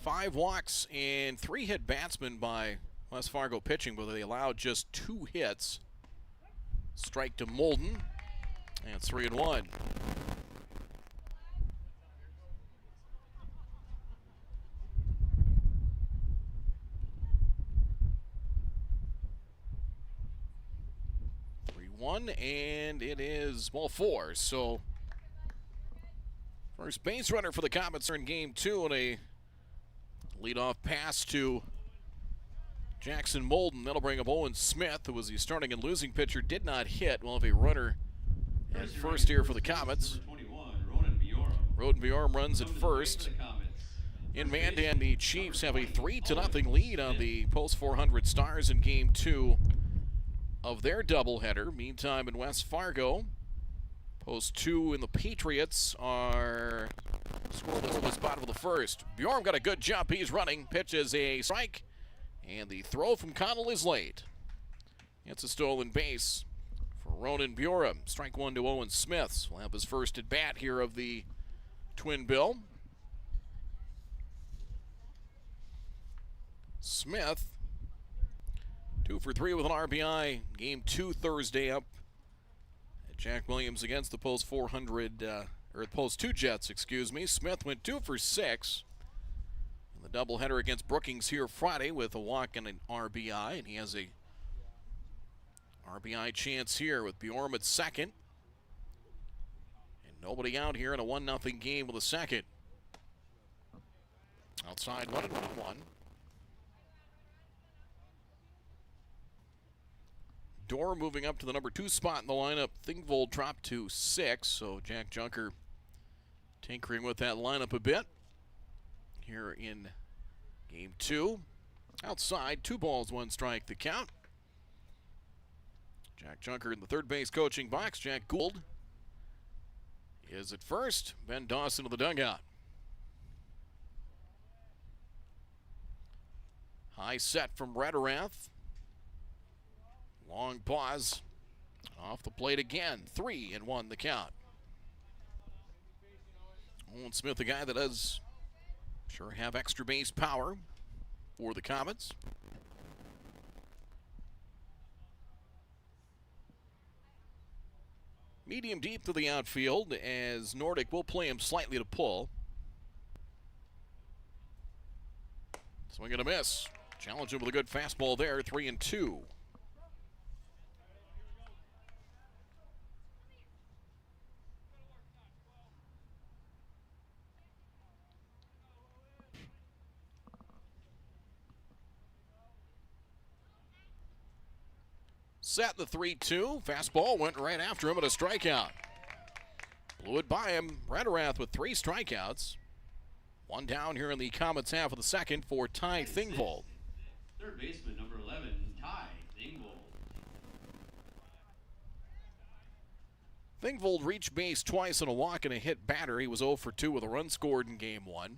5 walks and 3 hit batsmen by West Fargo pitching, but they allowed just 2 hits. Strike to Molden, and it's 3-1. And it is ball 4. So first base runner for the Comets are in game 2, and a leadoff pass to Jackson Molden. That'll bring up Owen Smith, who was the starting and losing pitcher, did not hit. We'll have a runner at first here for the Comets. Roden Bjorm runs at first. In Mandan, the Chiefs have a 3-0 lead on the Post 400 Stars in game 2 of their doubleheader. Meantime, in West Fargo, Post 2 and the Patriots are scoreless in the spot for the first. Bjorm got a good jump. He's running. Pitch is a strike, and the throw from Connell is late. It's a stolen base for Ronan Bjorm. Strike 1 to Owen Smith. Will have his first at bat here of the Twin Bill. Smith, 2 for 3 with an RBI. Game 2 Thursday up at Jack Williams against the Post 400, or the Post 2 Jets, excuse me. Smith went 2 for 6. And the doubleheader against Brookings here Friday with a walk and an RBI, and he has a RBI chance here with Bjorm at second. And nobody out here in a 1-0 game with a second. Outside 1-1. Dorr moving up to the number 2 spot in the lineup. Thingvold dropped to 6, so Jack Junker tinkering with that lineup a bit here in game 2. Outside, 2 balls, 1 strike, the count. Jack Junker in the third base coaching box. Jack Gould is at first. Ben Dawson to the dugout. High set from Rederath. Long pause. Off the plate again. 3-1 the count. Owen Smith, a guy that does sure have extra base power for the Comets. Medium deep to the outfield as Nordic will play him slightly to pull. Swing and a miss. Challenge him with a good fastball there. 3-2. Set the 3-2. Fastball went right after him at a strikeout. Blew it by him. Rederath with 3 strikeouts. 1 down here in the Comets half of the second for Ty Thingvold. Third baseman, number 11, Ty Thingvold. Thingvold reached base twice on a walk and a hit batter. He was 0 for 2 with a run scored in game 1.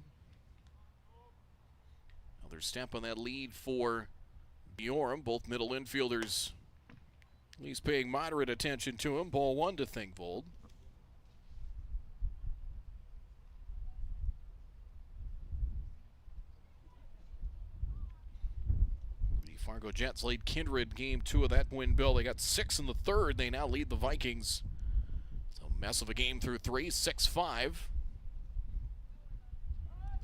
Another step on that lead for Bjorm. Both middle infielders at least paying moderate attention to him. Ball 1 to Thingvold. The Fargo Jets lead Kindred game 2 of that win, Bill. They got 6 in the third. They now lead the Vikings. So mess of a game through 3, 6-5.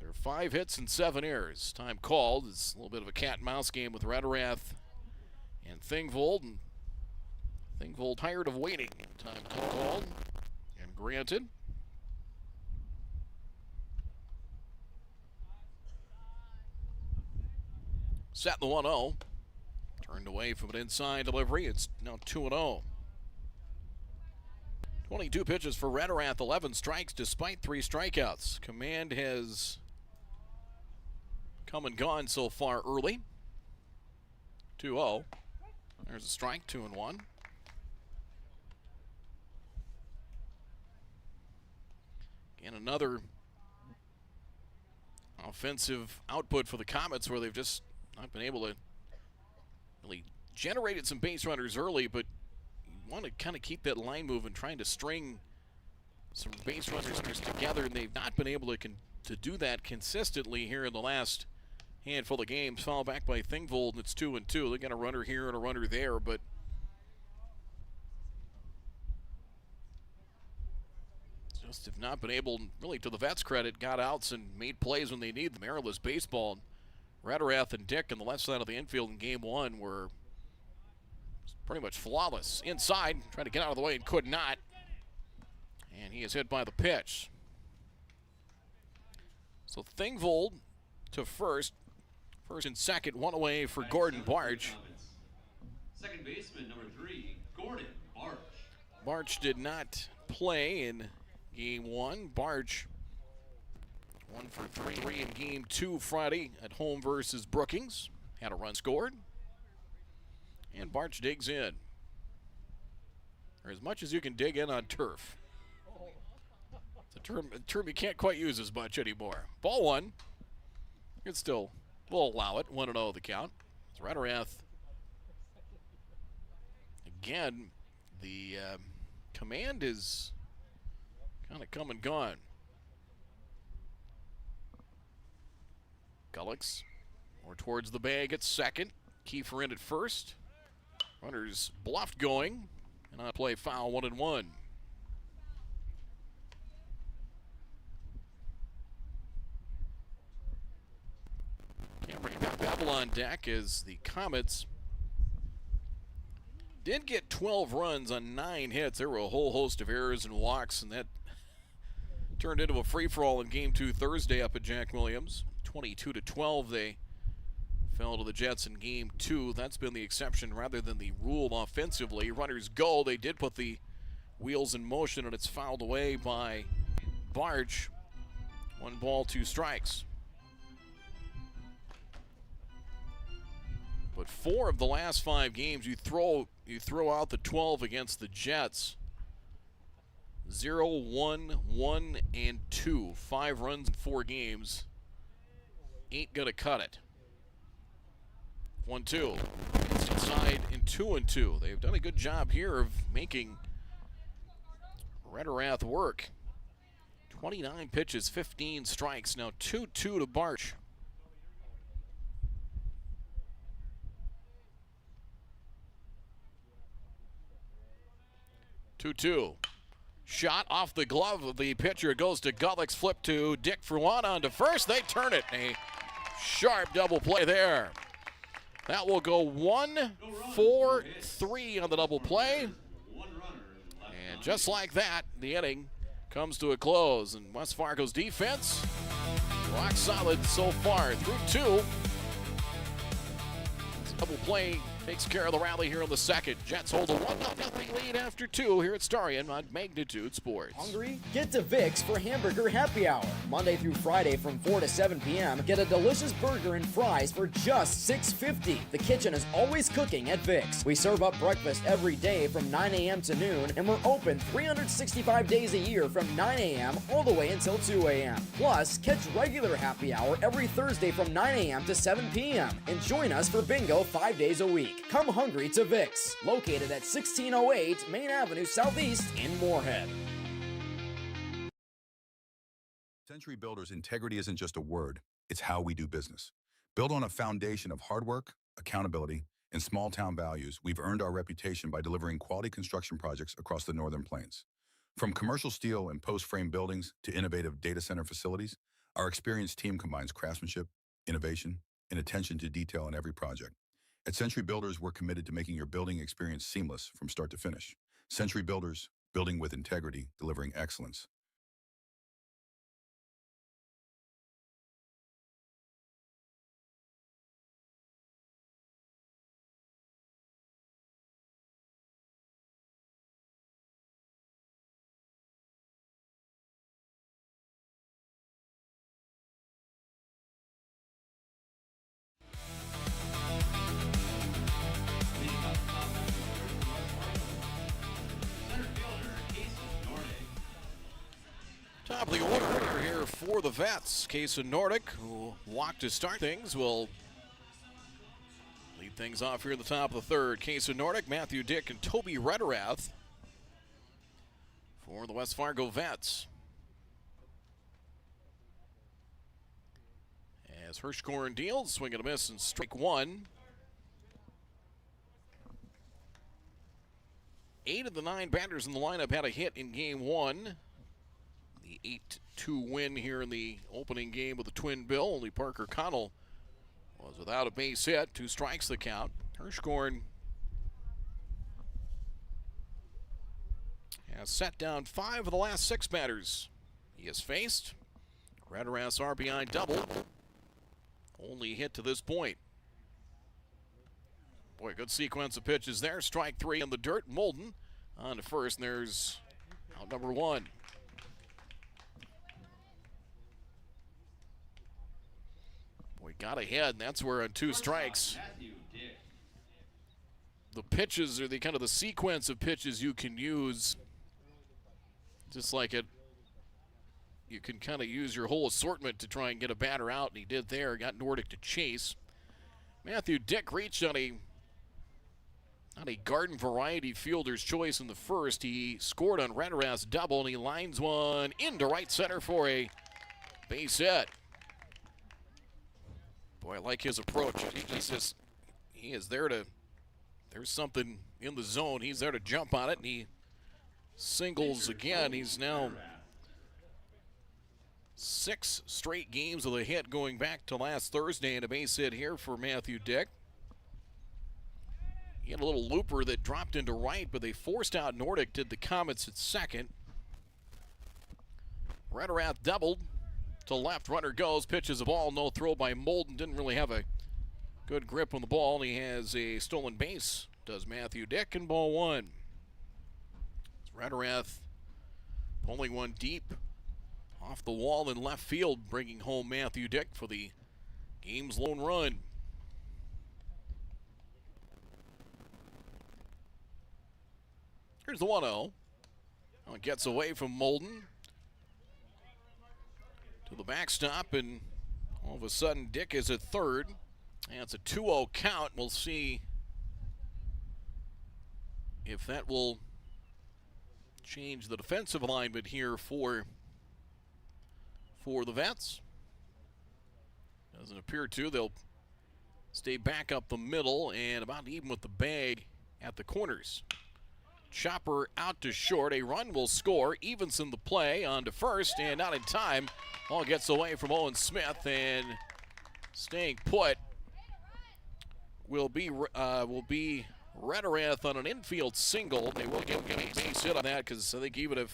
There are 5 hits and 7 errors. Time called. It's a little bit of a cat and mouse game with Rederath and Thingvold. And Thingvold tired of waiting. Time called and granted. Set the 1-0. Turned away from an inside delivery. It's now 2-0. 22 pitches for Rederath, 11 strikes despite 3 strikeouts. Command has come and gone so far early. 2-0. There's a strike, 2-1. And another offensive output for the Comets where they've just not been able to really generated some base runners early, but you want to kind of keep that line moving, trying to string some base runners together, and they've not been able to do that consistently here in the last handful of games. Foul back by Thingvold, and it's 2-2. They got a runner here and a runner there, but just have not been able, really to the Vets' credit, got outs and made plays when they need them. Errorless baseball. Rederath and Dick on the left side of the infield in game 1 were pretty much flawless. Inside, trying to get out of the way and could not. And he is hit by the pitch. So Thingvold to first. First and second, 1 away for Gordon Barge. Second baseman, number 3, Gordon Barge. Barge did not play in game 1. Barge 1 for 3 in game 2 Friday at home versus Brookings. Had a run scored. And Barge digs in. Or as much as you can dig in on turf. It's a term you can't quite use as much anymore. Ball 1. It's still, we'll allow it. 1-0 the count. It's Rederath. Again, the command is kind of come and gone. Gullix Or towards the bag at second. Kiefer in at first. Runners bluffed going. And on play foul, 1-1. Cameron got Babel on deck as the Comets did get 12 runs on 9 hits. There were a whole host of errors and walks, and that turned into a free-for-all in Game 2 Thursday up at Jack Williams. 22-12 they fell to the Jets in Game 2. That's been the exception rather than the rule offensively. Runners go. They did put the wheels in motion, and it's fouled away by Barge. 1 ball, 2 strikes. But 4 of the last 5 games, you throw out the 12 against the Jets. 0, 1, 1, and 2. 5 runs in 4 games. Ain't gonna cut it. 1-2. It's inside in 2-2. They've done a good job here of making Rederath work. 29 pitches, 15 strikes. Now 2-2 to Barch. 2-2. Shot off the glove of the pitcher. Goes to Gullick's flip to Dick for one on to first. They turn it. A sharp double play there. That will go 1-4-3 on the double play. And just like that, the inning comes to a close. And West Fargo's defense, rock solid so far through 2. Double play takes care of the rally here in the second. Jets hold a 1-0 lead after 2 here at Starion on Magnitude Sports. Hungry? Get to Vic's for Hamburger Happy Hour. Monday through Friday from 4 to 7 p.m. Get a delicious burger and fries for just $6.50. The kitchen is always cooking at Vic's. We serve up breakfast every day from 9 a.m. to noon, and we're open 365 days a year from 9 a.m. all the way until 2 a.m. Plus, catch regular happy hour every Thursday from 9 a.m. to 7 p.m. and join us for bingo 5 days a week. Come hungry to Vic's, located at 1608 Main Avenue Southeast in Moorhead. Century Builders' integrity isn't just a word, it's how we do business. Built on a foundation of hard work, accountability, and small-town values, we've earned our reputation by delivering quality construction projects across the Northern Plains. From commercial steel and post-frame buildings to innovative data center facilities, our experienced team combines craftsmanship, innovation, and attention to detail in every project. At Century Builders, we're committed to making your building experience seamless from start to finish. Century Builders, building with integrity, delivering excellence. Top of the order here for the Vets. Case of Nordic, who walked to start things, will lead things off here at the top of the third. Case of Nordic, Matthew Dick, and Toby Rederath for the West Fargo Vets. As Hirschkorn deals, swing and a miss and strike 1. 8 of the 9 batters in the lineup had a hit in Game 1. The 8-2 win here in the opening game with the twin bill. Only Parker Connell was without a base hit. 2 strikes the count. Hirschkorn has set down 5 of the last 6 batters he has faced. Rederath's RBI double. Only hit to this point. Boy, good sequence of pitches there. Strike 3 in the dirt. Molden on to first, and there's out number 1. We got ahead, and that's where on 2 strikes, the pitches are the kind of the sequence of pitches you can use. Just like it, you can kind of use your whole assortment to try and get a batter out, and he did there. Got Nordic to chase. Matthew Dick reached on a garden variety fielder's choice in the first. He scored on Rederath's double, and he lines one into right center for a base hit. Boy, I like his approach. He is there to, there's something in the zone. He's there to jump on it, and he singles again. He's now 6 straight games with a hit going back to last Thursday, and a base hit here for Matthew Dick. He had a little looper that dropped into right, but they forced out Nordic, did the Comets at second. Rederath doubled to left, runner goes, pitches a ball, no throw by Molden. Didn't really have a good grip on the ball. He has a stolen base, does Matthew Dick, and ball 1. Rederath pulling one deep off the wall in left field, bringing home Matthew Dick for the game's lone run. Here's the 1-0. It gets away from Molden to the backstop, and all of a sudden Dick is at third. And it's a 2-0 count. We'll see if that will change the defensive alignment here for the Vets. Doesn't appear to. They'll stay back up the middle and about even with the bag at the corners. Chopper out to short. A run will score. Evenson the play on to first, and not in time. Ball gets away from Owen Smith, and staying put will be Rederath on an infield single. They will get a base hit on that, because I think even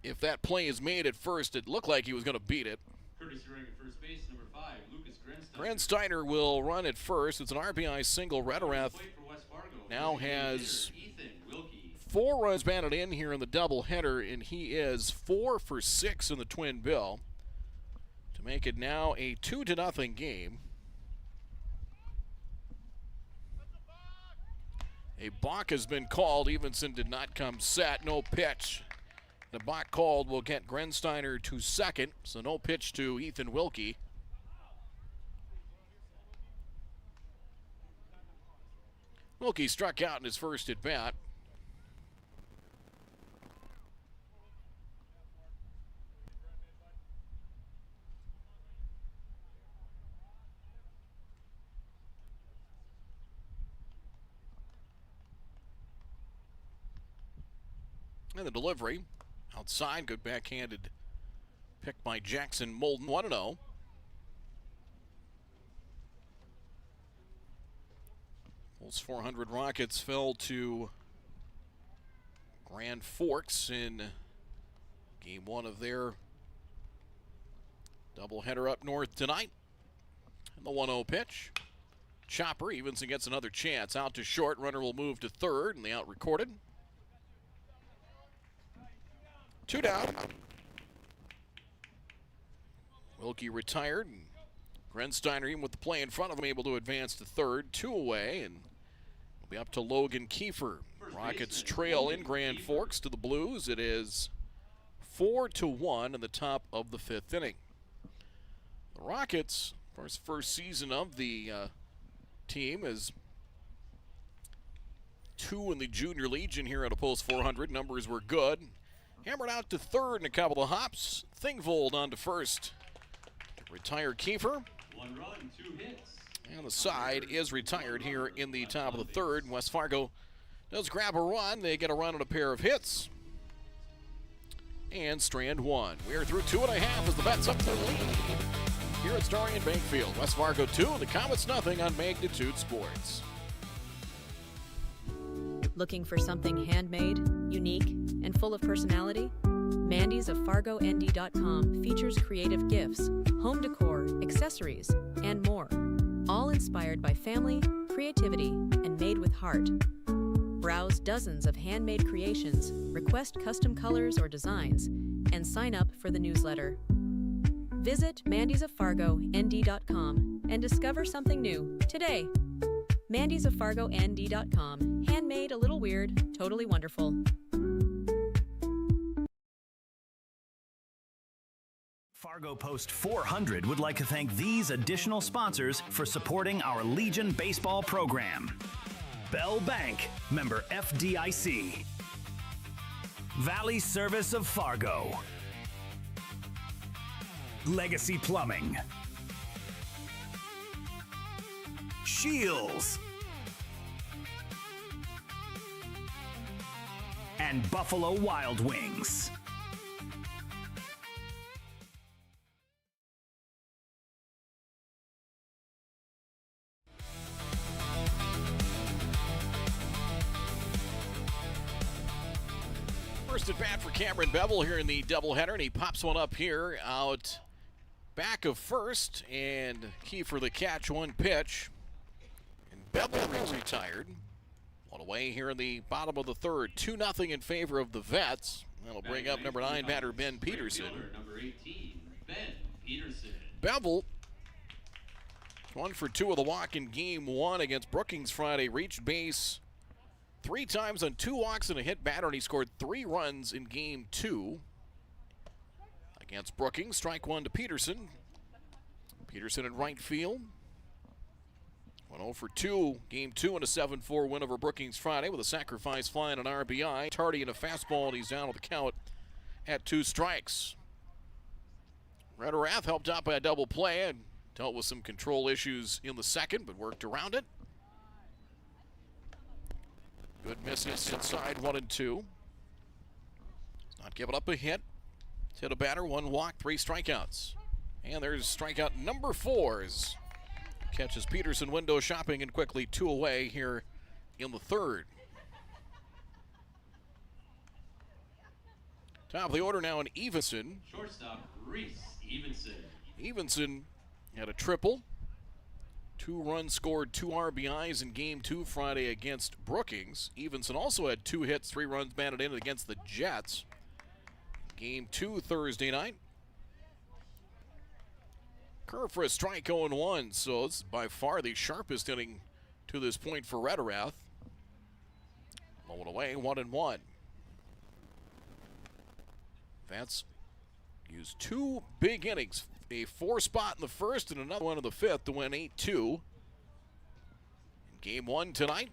if that play is made at first, it looked like he was going to beat it. Courtesy running at first base, number 5, Lucas Grensteiner will run at first. It's an RBI single. Rederath now has 4 runs batted in here in the doubleheader, and he is 4 for 6 in the twin bill to make it now a 2-0 game. A balk has been called. Evenson did not come set. No pitch. The balk called will get Grensteiner to second, so no pitch to Ethan Wilkie. Wilkie struck out in his first at bat. And the delivery outside, good backhanded pick by Jackson Molden. 1-0. Bulls 400 Rockets fell to Grand Forks in game 1 of their doubleheader up north tonight. And the 1-0 pitch. Chopper, Evenson gets another chance. Out to short, runner will move to third, and the out recorded. 2 down. Wilkie retired, and Grensteiner, even with the play in front of him, able to advance to third. 2 away, and it'll be up to Logan Kiefer. Rockets trail in Grand Forks to the Blues. It is 4-1 in the top of the 5th inning. The Rockets, first season of the team, is 2 in the Junior Legion here at a Post 400. Numbers were good. Hammered out to third in a couple of hops. Thingvold on to first. Retired Kiefer. 1 run, 2 hits. And the side is retired here in the top of the 3rd. West Fargo does grab a run. They get a run and a pair of hits. And strand 1. We are through 2.5 as the Vets up to the lead here at Starion Bank Field. West Fargo 2, the Comets nothing on Magnitude Sports. Looking for something handmade, unique, and full of personality? Mandy's of FargoND.com features creative gifts, home decor, accessories, and more. All inspired by family, creativity, and made with heart. Browse dozens of handmade creations, request custom colors or designs, and sign up for the newsletter. Visit Mandy'sOfFargoND.com and discover something new today. Mandy'sOfFargoND.com. Handmade, a little weird, totally wonderful. Fargo Post 400 would like to thank these additional sponsors for supporting our Legion baseball program. Bell Bank, member FDIC. Valley Service of Fargo. Legacy Plumbing, Shields, and Buffalo Wild Wings. First at bat for Cameron Bevel here in the doubleheader, and he pops one up here out back of first, and key for the catch, one pitch. And Bevel retired. One away here in the bottom of the third. 2-0 in favor of the Vets. That'll bring up number 9 batter Ben Peterson. Number 18, Ben Peterson. Bevel, 1 for 2 of the walk in game 1 against Brookings Friday. Reached base 3 times on 2 walks and a hit batter, and he scored 3 runs in game 2 against Brookings. Strike 1 to Peterson. Peterson in right field. 1-0 for 2, game 2 and a 7-4 win over Brookings Friday with a sacrifice fly and an RBI. Tardy in a fastball, and he's down on the count at 2 strikes. Rederath helped out by a double play and dealt with some control issues in the second, but worked around it. Good misses inside 1-2. Not giving up a hit. He's hit a batter, 1 walk, 3 strikeouts. And there's strikeout number 4. Catches Peterson window shopping and quickly 2 away here in the third. Top of the order now in Evenson. Shortstop Reese Evenson. Evenson had a triple. 2 runs scored, 2 RBIs in game 2 Friday against Brookings. Evenson also had 2 hits, 3 runs batted in against the Jets. Game 2 Thursday night. Curve for a strike 0-1, so it's by far the sharpest inning to this point for Rederath. Low away, 1-1. Vets used 2 big innings, a 4 spot in the first and another one in the fifth to win 8-2. In game 1 tonight,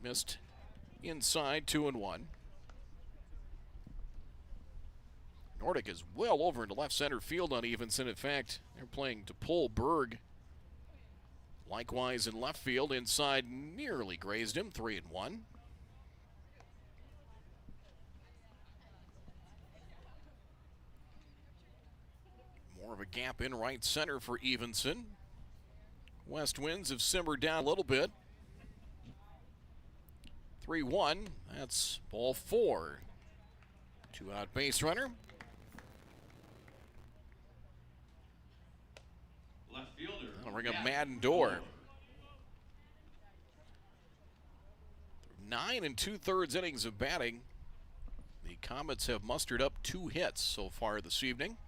missed inside 2-1. Nordic is well over into left center field on Evenson. In fact, they're playing to pull Berg. Likewise in left field, inside nearly grazed him, 3-1. More of a gap in right center for Evenson. West winds have simmered down a little bit. 3-1, that's ball 4. 2-out base runner. Left fielder. That'll bring up Madden Door. 9 2/3 innings of batting. The Comets have mustered up 2 hits so far this evening.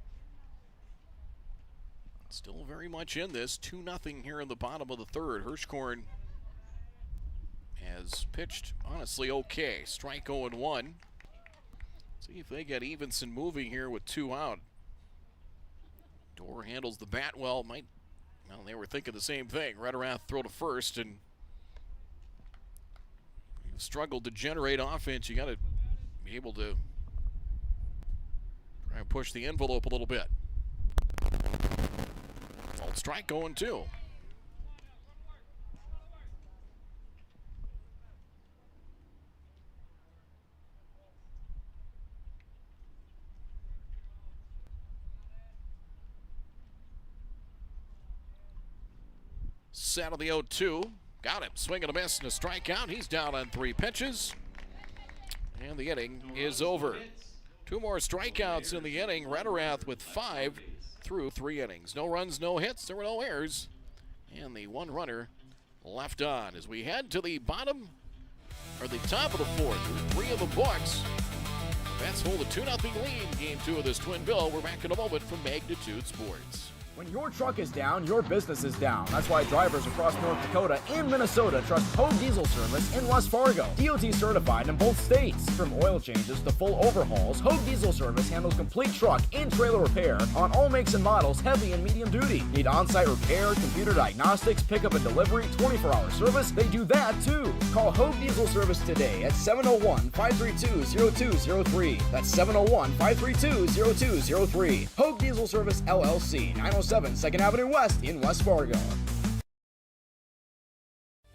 Still very much in this. 2-0 here in the bottom of the third. Hirschkorn has pitched, honestly, okay. Strike 0-1. See if they get Evenson moving here with 2 out. Door handles the bat well. Well, they were thinking the same thing. Rederath throw to first, and you've struggled to generate offense. You got to be able to try and push the envelope a little bit. Old strike 0-2. Set of the 0-2. Got him. Swing and a miss and a strikeout. He's down on 3 pitches. And the inning is over. 2 more strikeouts in the inning. Rederath with 5 through 3 innings. No runs, no hits. There were no errors. And the 1 runner left on as we head to the bottom, or the top of the 4th. 3 of the books. Vets hold a 2-0 lead in game 2 of this twin bill. We're back in a moment from Magnitude Sports. When your truck is down, your business is down. That's why drivers across North Dakota and Minnesota trust Hogue Diesel Service in West Fargo. DOT certified in both states. From oil changes to full overhauls, Hogue Diesel Service handles complete truck and trailer repair on all makes and models, heavy and medium duty. Need on-site repair, computer diagnostics, pickup and delivery, 24-hour service? They do that too. Call Hogue Diesel Service today at 701-532-0203. That's 701-532-0203. Hogue Diesel Service LLC, 907 2nd Avenue West in West Fargo.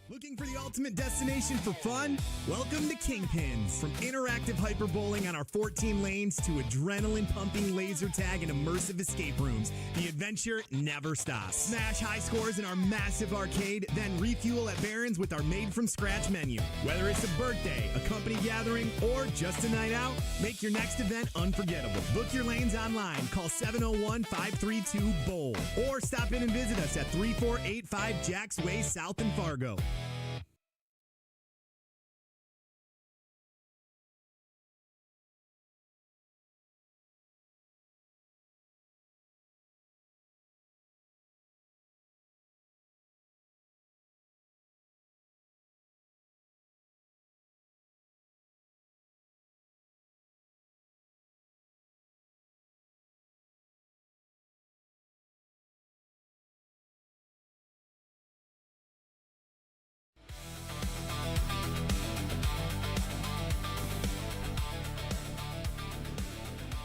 Looking for the ultimate destination for fun? Welcome to Kingpins. From interactive hyperbowling on our 14 lanes to adrenaline-pumping laser tag and immersive escape rooms, the adventure never stops. Smash high scores in our massive arcade, then refuel at Barron's with our made-from-scratch menu. Whether it's a birthday, a company gathering, or just a night out, make your next event unforgettable. Book your lanes online. Call 701-532-BOWL. Or stop in and visit us at 3485 Jacks Way South in Fargo.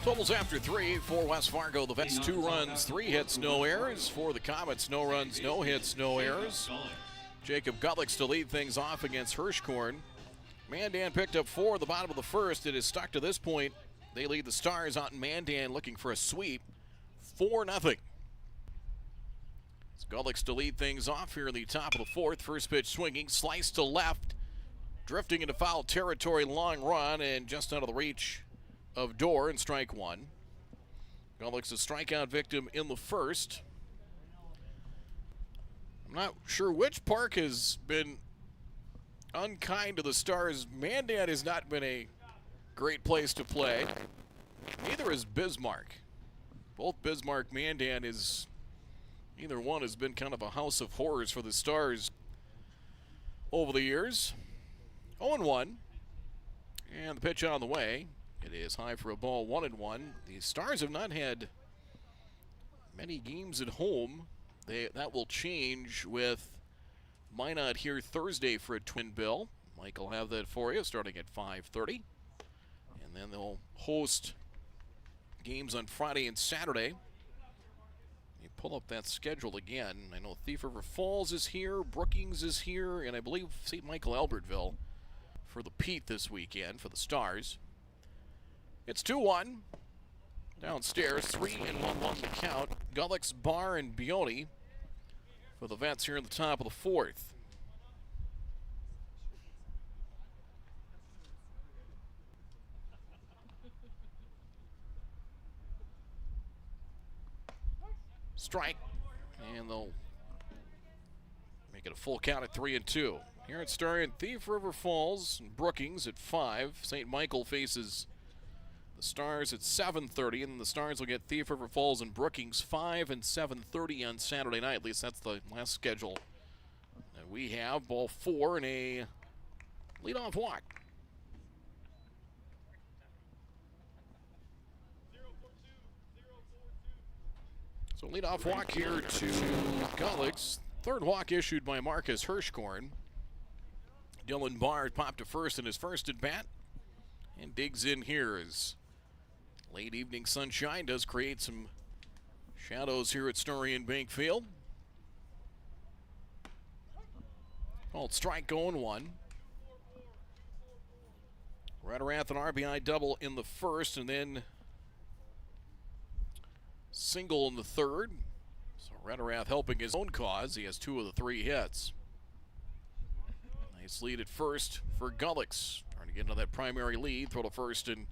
Totals after 3 for West Fargo. The Vets 2 runs, 3 hits, no errors. For the Comets, no runs, no hits, no errors. Jacob Gutlick's to lead things off against Hirschkorn. Mandan picked up 4 at the bottom of the first. It is stuck to this point. They lead the Stars out in Mandan looking for a sweep. 4-0. Gutlick's to lead things off here in the top of the fourth. First pitch swinging, slice to left. Drifting into foul territory, long run, and just out of the reach of Dorr and strike one. Gullick's a strikeout victim in the first. I'm not sure which park has been unkind to the Stars. Mandan has not been a great place to play. Neither is Bismarck. Both Bismarck, Mandan is, either one has been kind of a house of horrors for the Stars over the years. 0-1. And the pitch on the way. It is high for a ball, 1-1. The Stars have not had many games at home. That will change with Minot here Thursday for a twin bill. Mike will have that for you starting at 5:30. And then they'll host games on Friday and Saturday. You pull up that schedule again. I know Thief River Falls is here, Brookings is here, and I believe St. Michael Albertville for the Pete this weekend for the Stars. It's 2-1. Downstairs, 3-1 the count. Gullick's, Barr, and Bioni for the Vets here in the top of the fourth. Strike, and they'll make it a full count at 3-2. Here at Starion, Thief River Falls, and Brookings at 5. St. Michael faces the Stars at 7:30, and the Stars will get Thief River Falls and Brookings 5 and 7:30 on Saturday night. At least that's the last schedule that we have. Ball 4 and a leadoff walk. So leadoff walk here to Gullick's. Third walk issued by Marcus Hirschkorn. Dylan Barr popped to first in his first at bat and digs in here as late evening sunshine does create some shadows here at Starion Bank Field. Called strike, going 1. Rederath an RBI double in the first and then single in the third. So Rederath helping his own cause. He has 2 of the 3 hits. Nice lead at first for Gullick's. Trying to get into that primary lead, throw to first and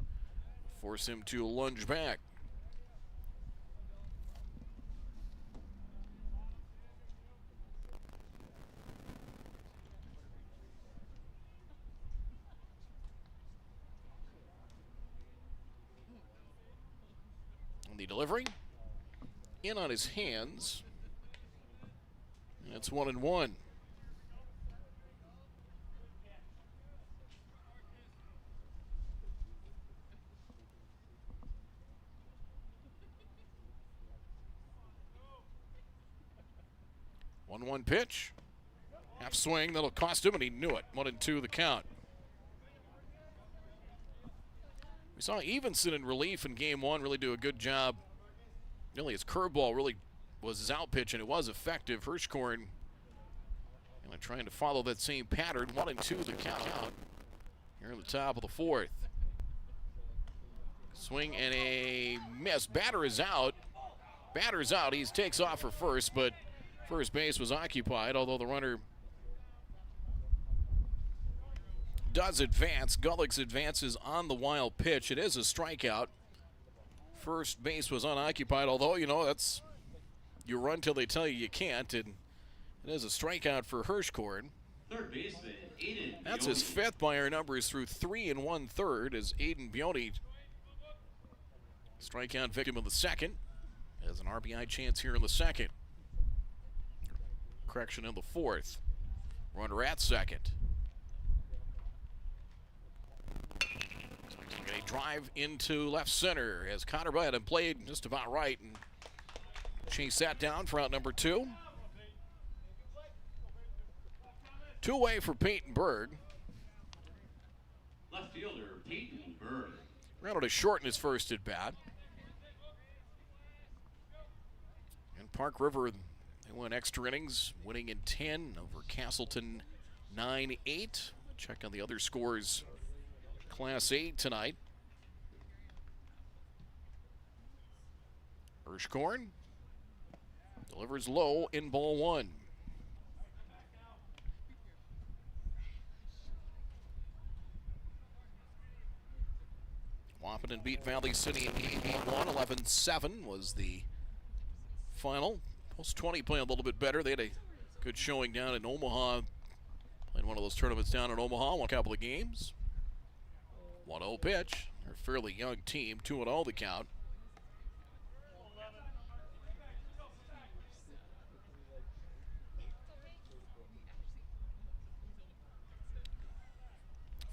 force him to lunge back. And the delivery in on his hands. And it's 1-1. One pitch. Half swing, that'll cost him, and he knew it. 1-2 the count. We saw Evenson in relief in game one really do a good job. Really, his curveball really was his out pitch, and it was effective. Hirschkorn trying to follow that same pattern. 1-2 the count here in the top of the fourth. Swing and a miss. Batter is out. Batter's out. He takes off for first, but first base was occupied, although the runner does advance. Gullick's advances on the wild pitch. It is a strikeout. First base was unoccupied, although, you know, that's, you run till they tell you you can't, and it is a strikeout for Hirschkorn. Third baseman, Aiden That's his Bioni. fifth by our numbers through 3 1/3 as Aiden Bioni, strikeout victim of the second, has an RBI chance here in the second. Correction in the fourth. Runner at second. A drive into left center as Connor Budd had played just about right and chase that down for out number 2. 2 away for Peyton Berg. Left fielder, Peyton Berg. Rounded to short in his first at bat. And Park River, they went extra innings, winning in 10 over Castleton 9-8. Check on the other scores. Class A tonight. Hirschkorn delivers low in ball 1. Wahpeton beat Valley City in game 1. 11-7 was the final. Post 20 playing a little bit better. They had a good showing down in Omaha. Played one of those tournaments down in Omaha, won a couple of games. 1-0 pitch. They're a fairly young team. 2-0 the count.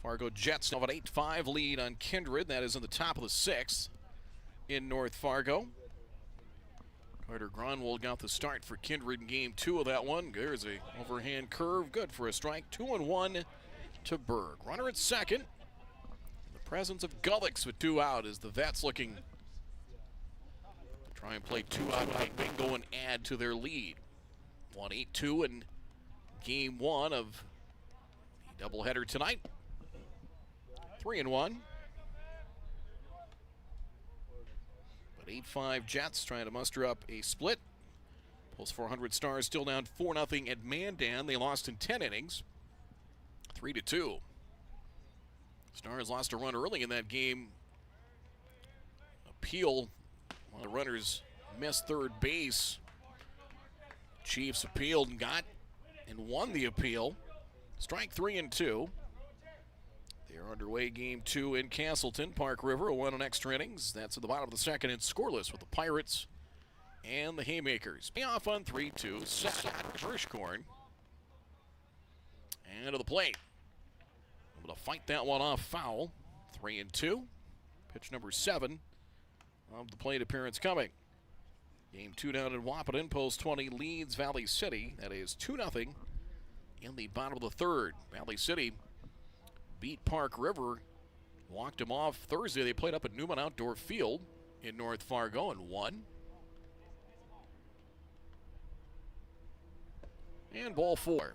Fargo Jets now have an 8-5 lead on Kindred. That is in the top of the 6th in North Fargo. Carter Gronwald got the start for Kindred in game 2 of that one. There's a overhand curve. Good for a strike. 2-1 to Berg. Runner at second. The presence of Gullix with 2 out as the Vets looking to try and play 2 out like bingo and add to their lead. 1-8-2 in game 1 of the doubleheader tonight. 3-1. But 8-5 Jets trying to muster up a split. Post 400 Stars still down 4-0 at Mandan. They lost in 10 innings. 3-2. Stars lost a run early in that game. Appeal. One of the runners missed third base. Chiefs appealed and got and won the appeal. Strike 3 and 2. They're underway game 2 in Castleton. Park River won in extra innings. That's at the bottom of the second and scoreless with the Pirates and the Haymakers. Pay off on 3-2. Set Hirschkorn. And to the plate. Able to fight that one off foul. 3-2. Pitch number 7 of the plate appearance coming. Game 2 down in Wahpeton. Post 20 leads Valley City. That is 2-0 in the bottom of the third. Valley City beat Park River, walked them off Thursday. They played up at Newman Outdoor Field in North Fargo and won. And ball 4.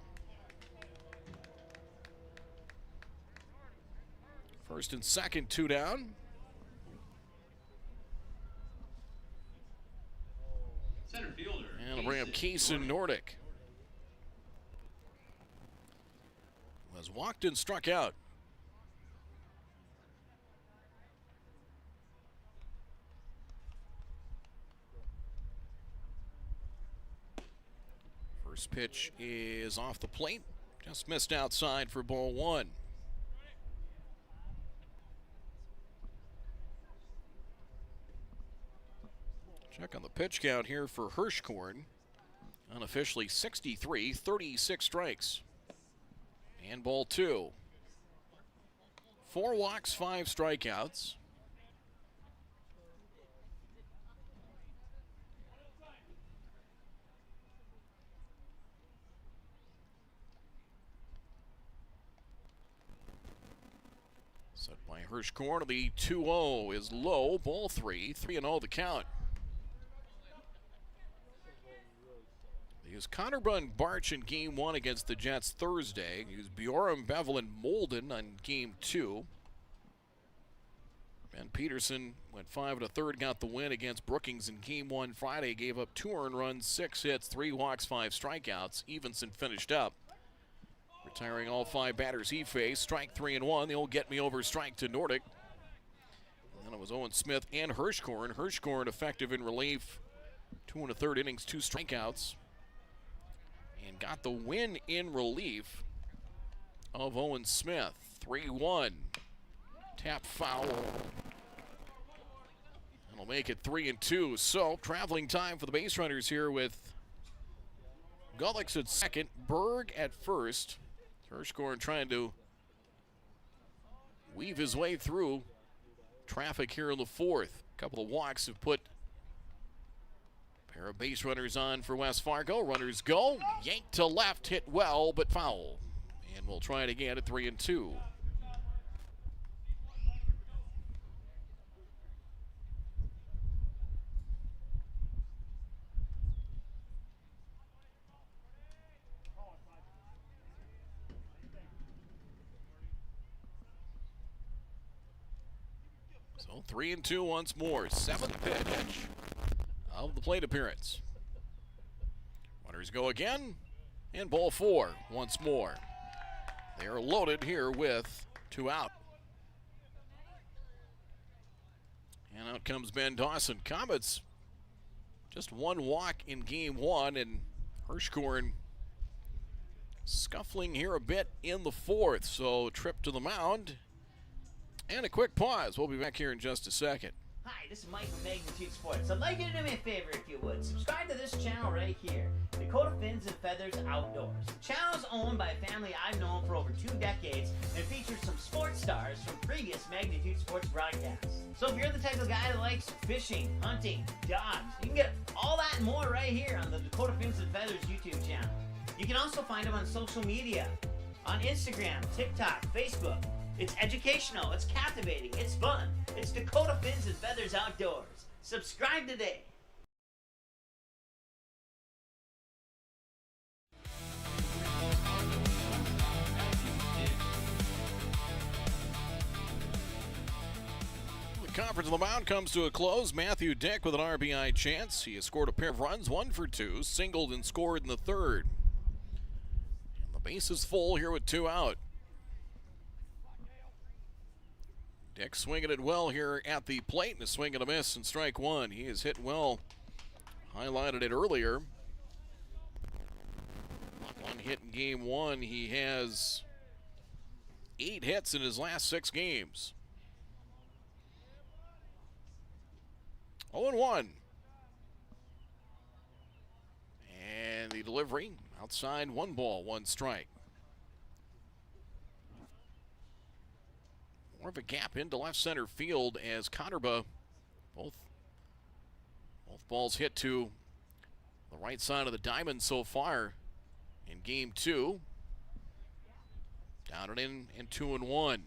First and second, 2 down. Center fielder. And I'll bring up Kaysen Nordic. Was walked and struck out. First pitch is off the plate. Just missed outside for ball 1. Check on the pitch count here for Hirschkorn. Unofficially 63, 36 strikes. And ball 2. 4 walks, 5 strikeouts. Set by Hirschkorn. The 2-0 is low. Ball 3. 3-0 the count. He was Connerbun Barch in Game 1 against the Jets Thursday. He was Bjoram Bevelin Molden on Game 2. Ben Peterson went 5 1/3, got the win against Brookings in Game 1 Friday. Gave up 2 earned runs, 6 hits, 3 walks, 5 strikeouts. Evenson finished up, retiring all 5 batters he faced. Strike 3 and 1. The old get me over strike to Nordic. And then it was Owen Smith and Hirschkorn. Hirschkorn effective in relief. 2 1/3 innings, 2 strikeouts. And got the win in relief of Owen Smith. 3-1. Tap foul. And will make it 3-2. So, traveling time for the base runners here with Gullix at second, Berg at first. Hirschkorn trying to weave his way through traffic here in the 4th. A couple of walks have put a pair of base runners on for West Fargo. Runners go. Yanked to left, hit well, but foul. And we'll try it again at 3-2. So 3-2 once more. 7th pitch of the plate appearance. Runners go again, and ball 4 once more. They are loaded here with 2 out. And out comes Ben Dawson. Comets just 1 walk in Game 1, and Hirschkorn scuffling here a bit in the 4th. So trip to the mound and a quick pause. We'll be back here in just a second. Hi, this is Mike from Magnitude Sports. I'd like you to do me a favor if you would. Subscribe to this channel right here, Dakota Fins and Feathers Outdoors. The channel is owned by a family I've known for over 2 decades and features some sports stars from previous Magnitude Sports broadcasts. So if you're the type of guy that likes fishing, hunting, dogs, you can get all that and more right here on the Dakota Fins and Feathers YouTube channel. You can also find them on social media, on Instagram, TikTok, Facebook. It's educational, it's captivating, it's fun. It's Dakota Fins and Feathers Outdoors. Subscribe today. The conference on the mound comes to a close. Matthew Dick with an RBI chance. He has scored a pair of runs, 1 for 2, singled and scored in the 3rd. And the base is full here with 2 out. Dick swinging it well here at the plate, and a swing and a miss and strike 1. He has hit well. Highlighted it earlier. 1 hit in Game 1. He has 8 hits in his last 6 games. 0-1. And the delivery outside, 1 ball, 1 strike. More of a gap into left center field as Connerba, both balls hit to the right side of the diamond so far in Game 2. Down and in and 2-1.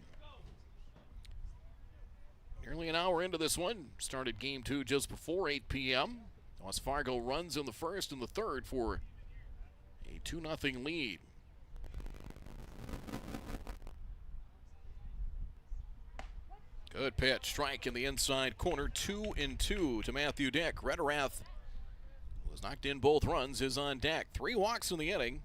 Nearly an hour into this one. Started Game 2 just before 8 p.m. West Fargo runs in the 1st and the 3rd for a 2-0 lead. Good pitch, strike in the inside corner, 2-2 to Matthew Dick. Rederath was knocked in both runs, is on deck. 3 walks in the inning.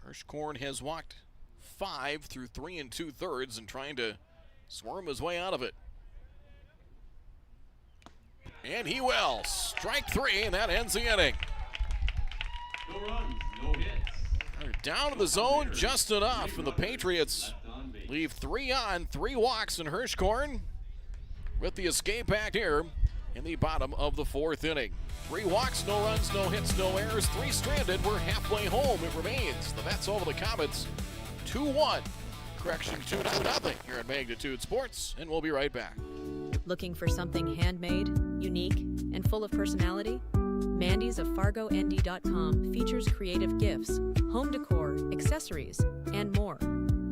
Hirschkorn has walked 5 through 3 2/3 and trying to swarm his way out of it. And he will. Strike 3, and that ends the inning. No runs, no hits. They're down to the zone just enough, and the Patriots leave 3 on, 3 walks, and Hirschkorn with the escape act here in the bottom of the 4th inning. 3 walks, no runs, no hits, no errors, 3 stranded. We're halfway home. It remains the Vets over the Comets 2-1. Correction, 2-0 here at Magnitude Sports, and we'll be right back. Looking for something handmade, unique, and full of personality? Mandy's of FargoND.com features creative gifts, home decor, accessories, and more.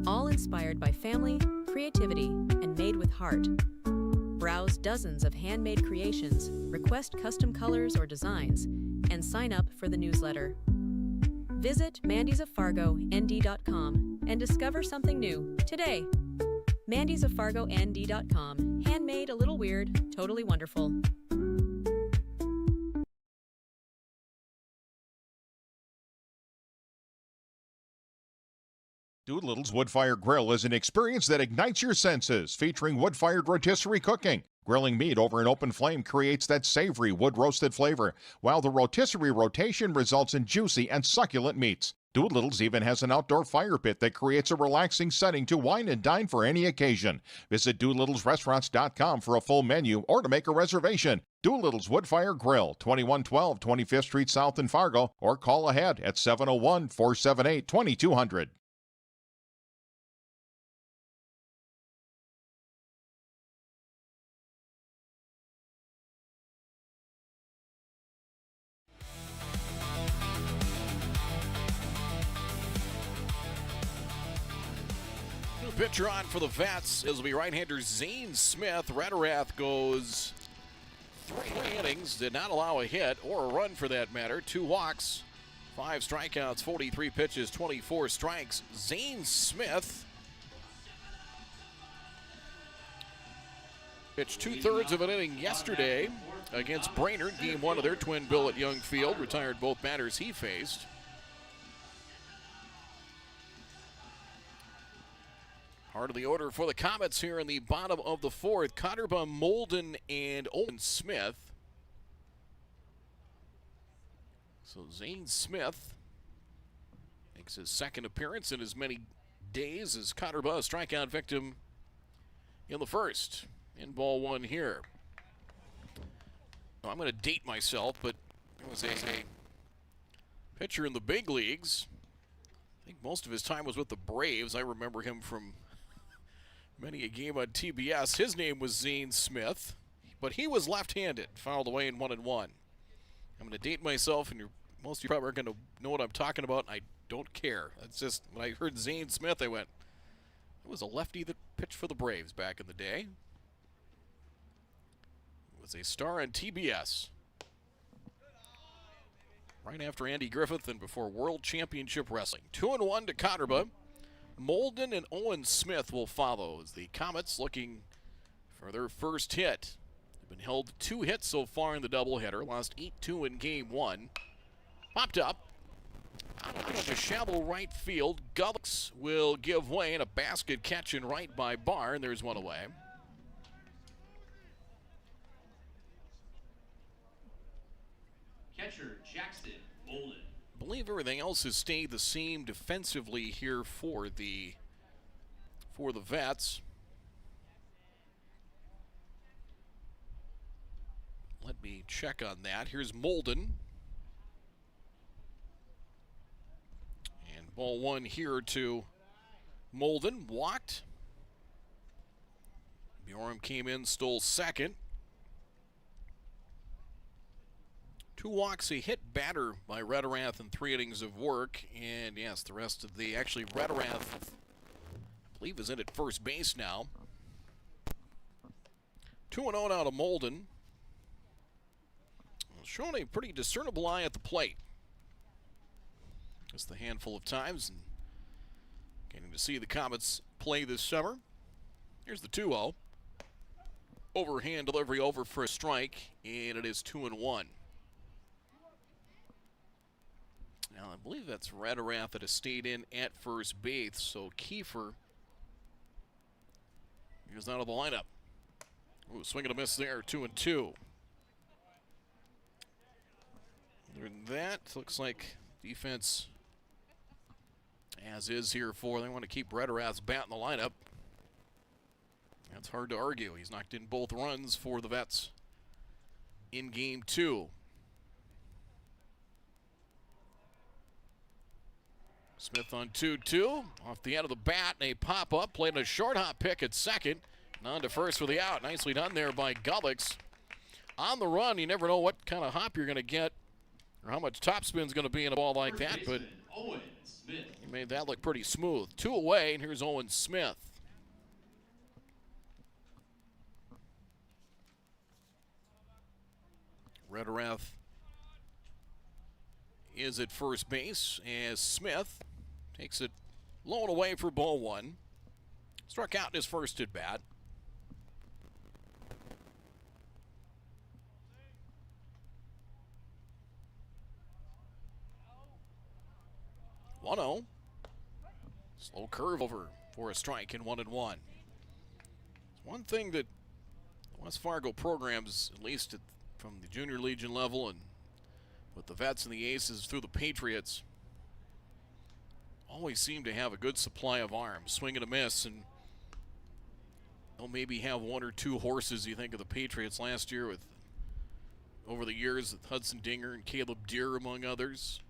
All inspired by family, creativity, and made with heart. Browse dozens of handmade creations, request custom colors or designs, and sign up for the newsletter. Visit MandysOfFargoND.com and discover something new today. MandysOfFargoND.com. Handmade, a little weird, totally wonderful. Doolittle's Wood-Fire Grill is an experience that ignites your senses, featuring wood-fired rotisserie cooking. Grilling meat over an open flame creates that savory wood-roasted flavor, while the rotisserie rotation results in juicy and succulent meats. Doolittle's even has an outdoor fire pit that creates a relaxing setting to wine and dine for any occasion. Visit DoolittlesRestaurants.com for a full menu or to make a reservation. Doolittle's Wood-Fire Grill, 2112 25th Street South in Fargo, or call ahead at 701-478-2200. Pitcher on for the Vets. It'll be right-hander Zane Smith. Rederath goes 3 innings, did not allow a hit or a run for that matter. 2 walks, 5 strikeouts, 43 pitches, 24 strikes. Zane Smith pitched 2/3 of an inning yesterday against Brainerd, game 1 of their twin bill at Young Field. Retired both batters he faced. Part of the order for the Comets here in the bottom of the 4th. Cotterba, Molden, and Owen Smith. So Zane Smith makes his 2nd appearance in as many days as Cotterba, a strikeout victim in the 1st. In ball 1 here. I'm going to date myself, but it was a pitcher in the big leagues. I think most of his time was with the Braves. I remember him from many a game on TBS. His name was Zane Smith, but he was left-handed, fouled away in 1-1. I'm going to date myself, and most of you probably are going to know what I'm talking about. I don't care. That's just, when I heard Zane Smith, I went, it was a lefty that pitched for the Braves back in the day. It was a star on TBS. Right after Andy Griffith and before World Championship Wrestling. 2-1 to Cotterba. Molden and Owen Smith will follow as the Comets looking for their first hit. They've been held to 2 hits so far in the doubleheader. Lost 8-2 in game 1. Popped up. Out of shallow right field. Gullix will give way in a basket catch in right by Barr, and there's one away. Catcher Jackson Molden. I believe everything else has stayed the same defensively here for the Vets. Let me check on that. Here's Molden. And ball 1 here to Molden. Walked. Bjorm came in, stole 2nd. 2 walks, a hit batter by Rederath in 3 innings of work. And yes, the rest of the, actually Rederath, I believe, is in at first base now. 2-0 now to Molden. Showing a pretty discernible eye at the plate. Just a handful of times. And getting to see the Comets play this summer. Here's the 2-0. Overhand delivery over for a strike, and it is 2-1. Now, I believe that's Rederath that has stayed in at first base, so Kiefer is out of the lineup. Ooh, swing and a miss there, 2-2. Other than that, looks like defense as is here for. They want to keep Rederath's bat in the lineup. That's hard to argue. He's knocked in both runs for the Vets in game 2. Smith on 2-2. Off the end of the bat, and a pop-up. Played a short hop pick at second. And on to first for the out. Nicely done there by Gullix. On the run, you never know what kind of hop you're going to get or how much topspin's going to be in a ball like that, but he made that look pretty smooth. 2 away, and here's Owen Smith. Rederath is at first base as Smith takes it low and away for ball 1. Struck out in his first at bat. One-0. Slow curve over for a strike in 1-1. One thing that West Fargo programs, at least from the Junior Legion level and with the Vets and the Aces through the Patriots, always seem to have a good supply of arms. Swing and a miss, and they'll maybe have 1 or 2 horses. You think of the Patriots last year with, over the years, with Hudson Dinger and Caleb Deere among others.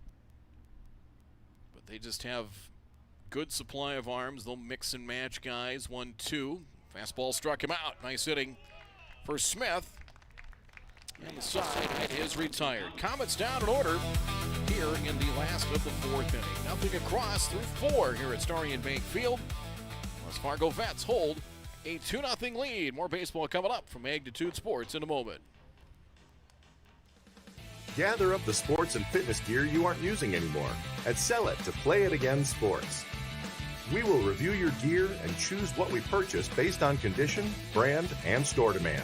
But they just have good supply of arms. They'll mix and match guys. 1-2. Fastball struck him out. Nice hitting for Smith. And the side is retired. Comets down in order here in the last of the 4th inning. Nothing across through 4 here at Starion Bank Field. West Fargo Vets hold a 2-0 lead. More baseball coming up from Magnitude Sports in a moment. Gather up the sports and fitness gear you aren't using anymore and sell it to Play It Again Sports. We will review your gear and choose what we purchase based on condition, brand, and store demand.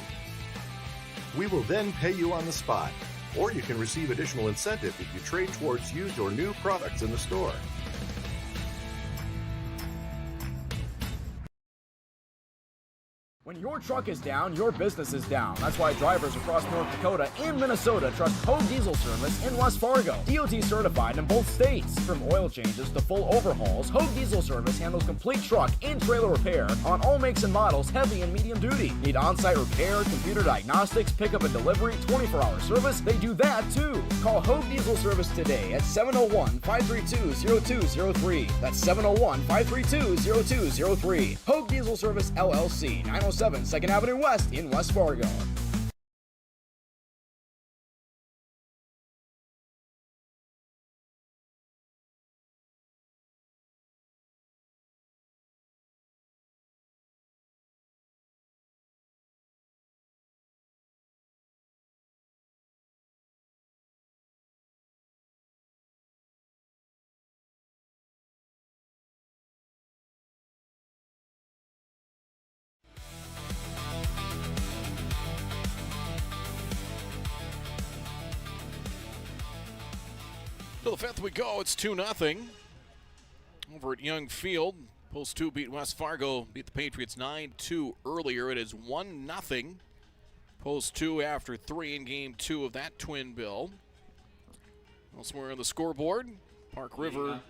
We will then pay you on the spot, or you can receive additional incentive if you trade towards used or new products in the store. When your truck is down, your business is down. That's why drivers across North Dakota and Minnesota trust Hogue Diesel Service in West Fargo. DOT certified in both states. From oil changes to full overhauls, Hogue Diesel Service handles complete truck and trailer repair on all makes and models, heavy and medium duty. Need on-site repair, computer diagnostics, pickup and delivery, 24-hour service? They do that too. Call Hogue Diesel Service today at 701-532-0203. That's 701-532-0203. Hogue Diesel Service LLC, 907 2nd Avenue West in West Fargo. To the 5th we go. It's 2-0 over at Young Field. Post 2 beat West Fargo, beat the Patriots 9-2 earlier. It is 1-0. Post 2 after 3 in game 2 of that twin bill. Elsewhere on the scoreboard, Park River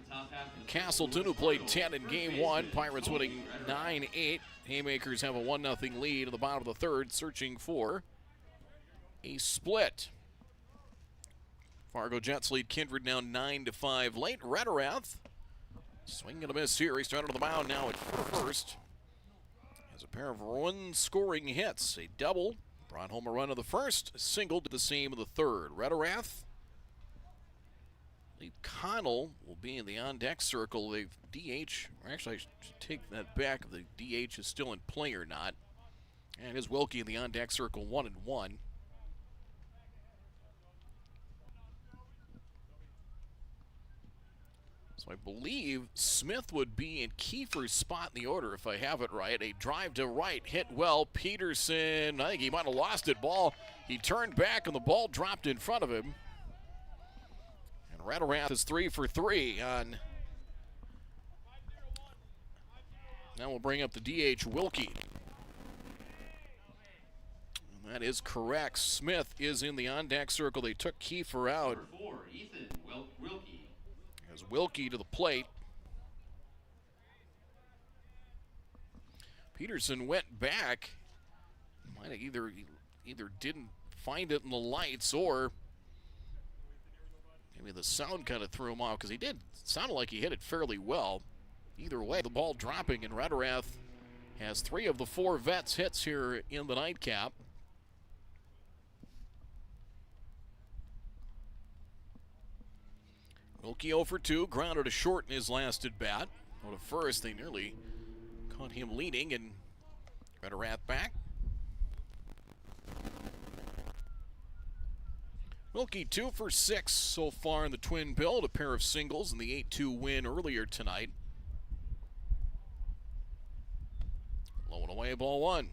Castleton, who played 10 in game 1. Pirates winning 9-8. Haymakers have a 1-0 lead at the bottom of the 3rd, searching for a split. Fargo Jets lead Kindred now 9-5 late. Rederath, swing and a miss here. He's started on the mound now at first. Has a pair of run-scoring hits. A double brought home a run of the first. A single to the same of the 3rd. Rederath, Lee Connell will be in the on-deck circle. They've DH, or actually I should take that back if the DH is still in play or not. And here's Wilkie in the on-deck circle, 1-1. So I believe Smith would be in Kiefer's spot in the order if I have it right. A drive to right, hit well. Peterson, I think he might have lost it. Ball, he turned back and the ball dropped in front of him. And Rederath is 3 for 3 on. Now we'll bring up the DH Wilkie. And that is correct. Smith is in the on-deck circle. They took Kiefer out. Number 4, Ethan Wilkie. As Wilkie to the plate. Peterson went back. Might have either didn't find it in the lights, or maybe the sound kind of threw him off, because he did sound like he hit it fairly well. Either way, the ball dropping, and Rederath has 3 of the 4 Vets hits here in the nightcap. Wilkie 0 for 2, grounded to short in his last at bat. Well, at first, they nearly caught him leading, and Rederath back. Wilkie 2 for 6 so far in the twin build, a pair of singles in the 8-2 win earlier tonight. Low and away, ball 1.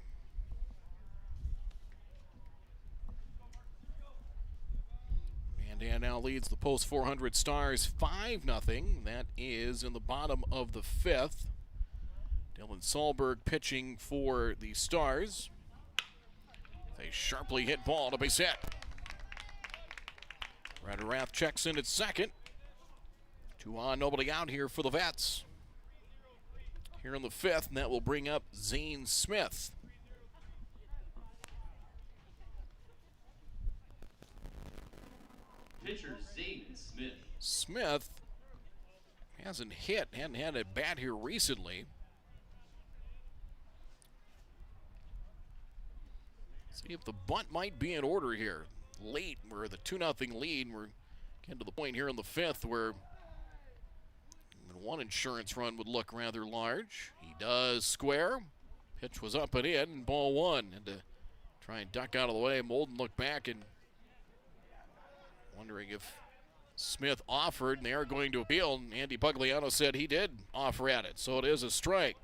Mandan now leads the Post 400 Stars 5-0. That is in the bottom of the 5th. Dylan Sahlberg pitching for the Stars. A sharply hit ball to base hit. Rederath checks in at second. 2 on, nobody out here for the Vets. Here in the 5th, and that will bring up Zane Smith. Pitcher Zane Smith. Smith hadn't had a bat here recently. See if the bunt might be in order here. Late, we're the 2-0 lead, and we're getting to the point here in the 5th where one insurance run would look rather large. He does square. Pitch was up and in, and ball 1. And to try and duck out of the way, Molden looked back and wondering if Smith offered, and they are going to appeal. And Andy Pugliano said he did offer at it, so it is a strike.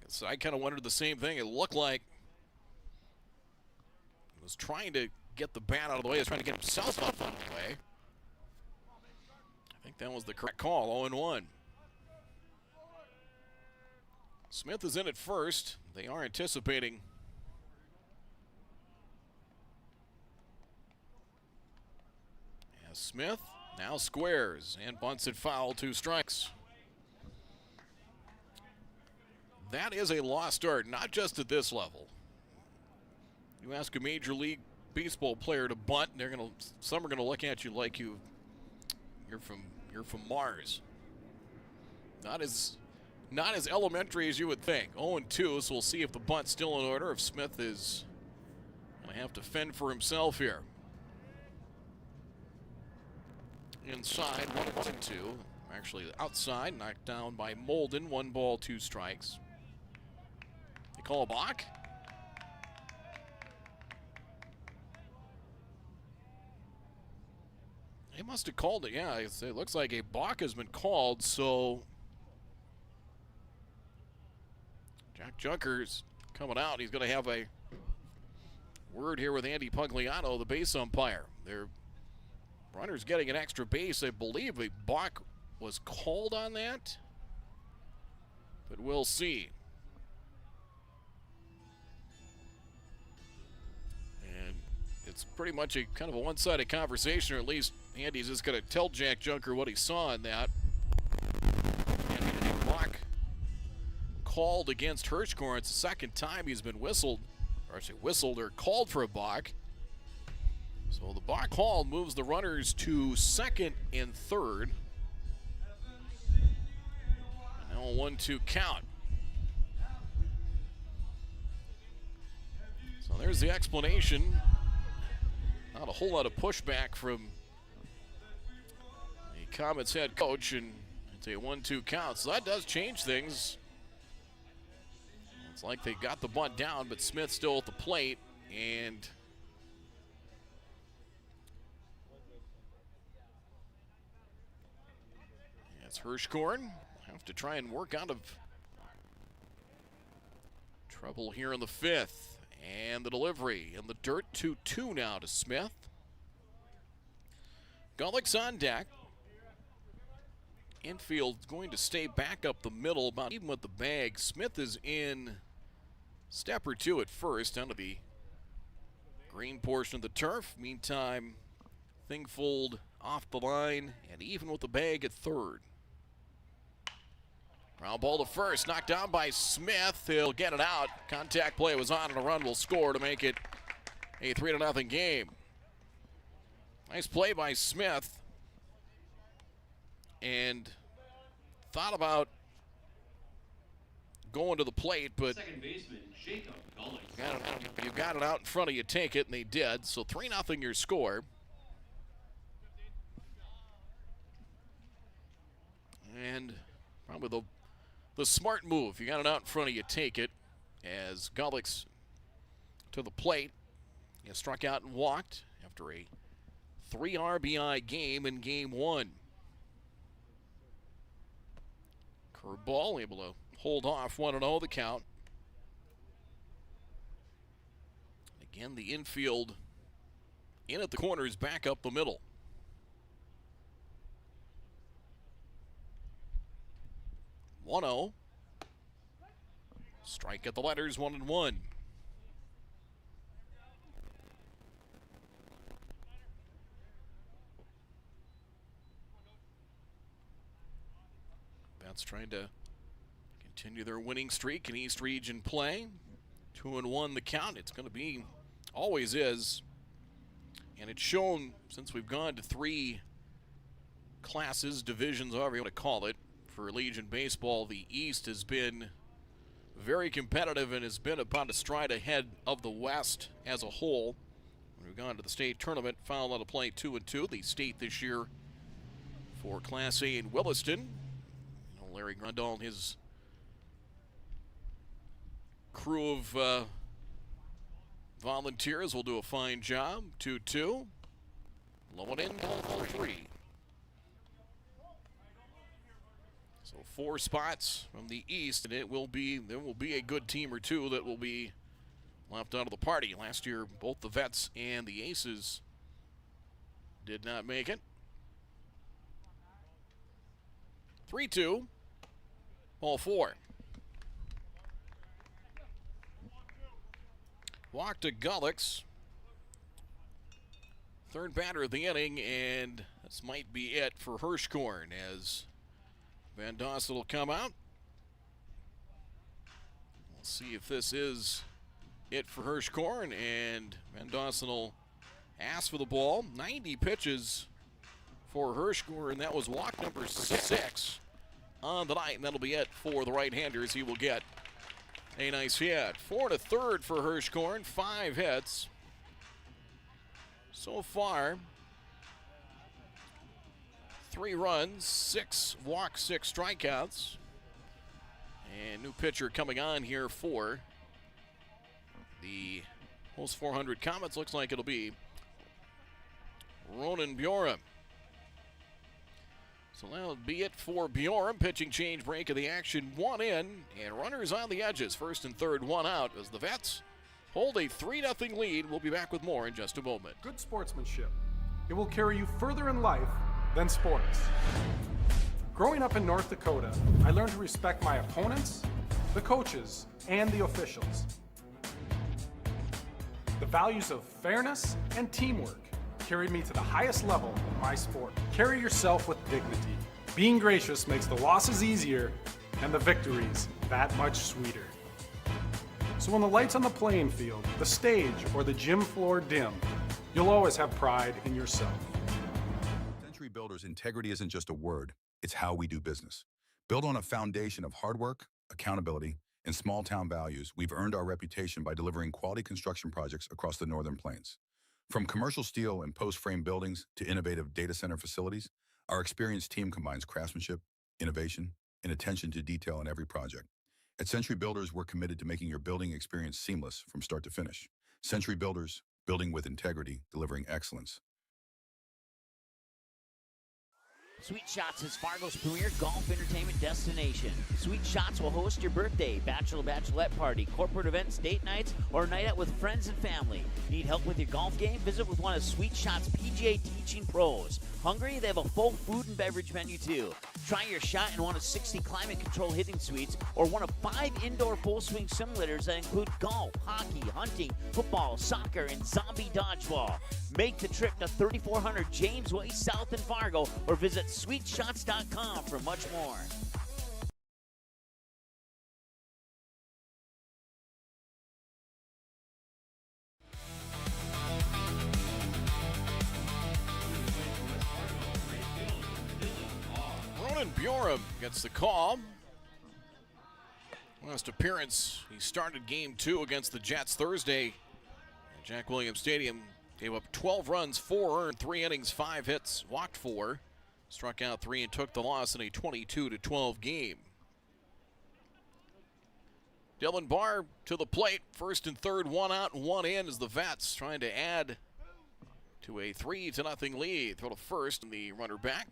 So I kind of wondered the same thing. It looked like he was trying to get the bat out of the way. He was trying to get himself out of the way. I think that was the correct call, 0-1. Smith is in at first. They are anticipating as Smith now squares and bunts it foul, 2 strikes. That is a lost start, not just at this level. You ask a Major League Baseball player to bunt, and some are gonna look at you like you're from Mars. Not as elementary as you would think. 0-2, so we'll see if the bunt's still in order, if Smith is gonna have to fend for himself here. Inside, 1-2. Actually outside, knocked down by Molden. 1 ball, 2 strikes. They call a balk. They must have called it, yeah. It looks like a balk has been called, so Jack Junker's coming out. He's going to have a word here with Andy Pugliano, the base umpire. Their runner's getting an extra base. I believe a balk was called on that, but we'll see. And it's pretty much a kind of a one-sided conversation, or at least Andy's just going to tell Jack Junker what he saw in that. And a balk called against Hirschkorn. It's the second time he's been whistled or called for a balk. So the balk call moves the runners to second and third. And now a 1-2 count. So there's the explanation. Not a whole lot of pushback from the Comets head coach, and it's a 1-2 count. So that does change things. It's like they got the bunt down, but Smith still at the plate, and it's Hirschkorn. Have to try and work out of trouble here in the 5th. And the delivery in the dirt, 2-2 now to Smith. Gullick's on deck. Infield's going to stay back up the middle, about even with the bag. Smith is in step or 2 at first, down to the green portion of the turf. Meantime, Thingfold off the line and even with the bag at third. Ground ball to first, knocked down by Smith. He'll get it out. Contact play was on, and a run will score to make it a 3-0 game. Nice play by Smith. And thought about going to the plate, but you got it out in front of you, take it, and they did. So 3-0 your score. And probably the smart move. You got it out in front of you, take it. As Gullick's to the plate. He struck out and walked after a 3 RBI game in game 1. Curveball able to hold off 1-0 the count. Again, the infield in at the corners, back up the middle. One-0. Strike at the letters, 1-1. Vets trying to continue their winning streak in East Region play. 2-1 the count. It's going to be, always is. And it's shown since we've gone to 3 classes, divisions, however you want to call it, for Legion Baseball. The East has been very competitive and has been about a stride ahead of the West as a whole. When we've gone to the state tournament, found out to play 2-2. The state this year for Class A in Williston. Larry Grundall and his crew of volunteers will do a fine job. 2-2. Low and in, ball 3. So 4 spots from the East, and there will be a good team or two that will be left out of the party. Last year, both the Vets and the Aces did not make it. 3-2. Ball 4. Walk to Gullick's. Third batter of the inning, and this might be it for Hirschkorn as Van Dossen will come out. We'll see if this is it for Hirschkorn, and Van Dossen will ask for the ball. 90 pitches for Hirschkorn, and that was walk number 6 on the night, and that'll be it for the right-handers. He will get a nice hit. 4 1/3 for Hirschkorn, 5 hits. So far, 3 runs, 6 walks, 6 strikeouts. And new pitcher coming on here for the Post 400 Comets. Looks like it'll be Ronan Bjorum. So that'll be it for Bjorum. Pitching change, break of the action, 1 in, and runners on the edges. First and third, 1 out as the Vets hold a 3-0 lead. We'll be back with more in just a moment. Good sportsmanship. It will carry you further in life than sports. Growing up in North Dakota, I learned to respect my opponents, the coaches, and the officials. The values of fairness and teamwork carried me to the highest level in my sport. Carry yourself with dignity. Being gracious makes the losses easier and the victories that much sweeter. So when the lights on the playing field, the stage, or the gym floor dim, you'll always have pride in yourself. Century Builders' integrity isn't just a word, it's how we do business. Built on a foundation of hard work, accountability, and small town values, we've earned our reputation by delivering quality construction projects across the Northern Plains. From commercial steel and post-frame buildings to innovative data center facilities, our experienced team combines craftsmanship, innovation, and attention to detail in every project. At Century Builders, we're committed to making your building experience seamless from start to finish. Century Builders, building with integrity, delivering excellence. Sweet Shots is Fargo's premier golf entertainment destination. Sweet Shots will host your birthday, bachelorette party, corporate events, date nights, or a night out with friends and family. Need help with your golf game? Visit with one of Sweet Shots' PGA teaching pros. Hungry? They have a full food and beverage menu too. Try your shot in one of 60 climate control hitting suites or one of 5 indoor full swing simulators that include golf, hockey, hunting, football, soccer, and zombie dodgeball. Make the trip to 3400 James Way South in Fargo or visit sweetshots.com for much more. Bjorm gets the call. Last appearance, he started game 2 against the Jets Thursday at Jack Williams Stadium. Gave up 12 runs, 4 earned, 3 innings, 5 hits, walked 4. Struck out 3 and took the loss in a 22-12 game. Dylan Barr to the plate. First and third, 1 out and 1 in as the Vets trying to add to a 3-0 lead. Throw to first and the runner back.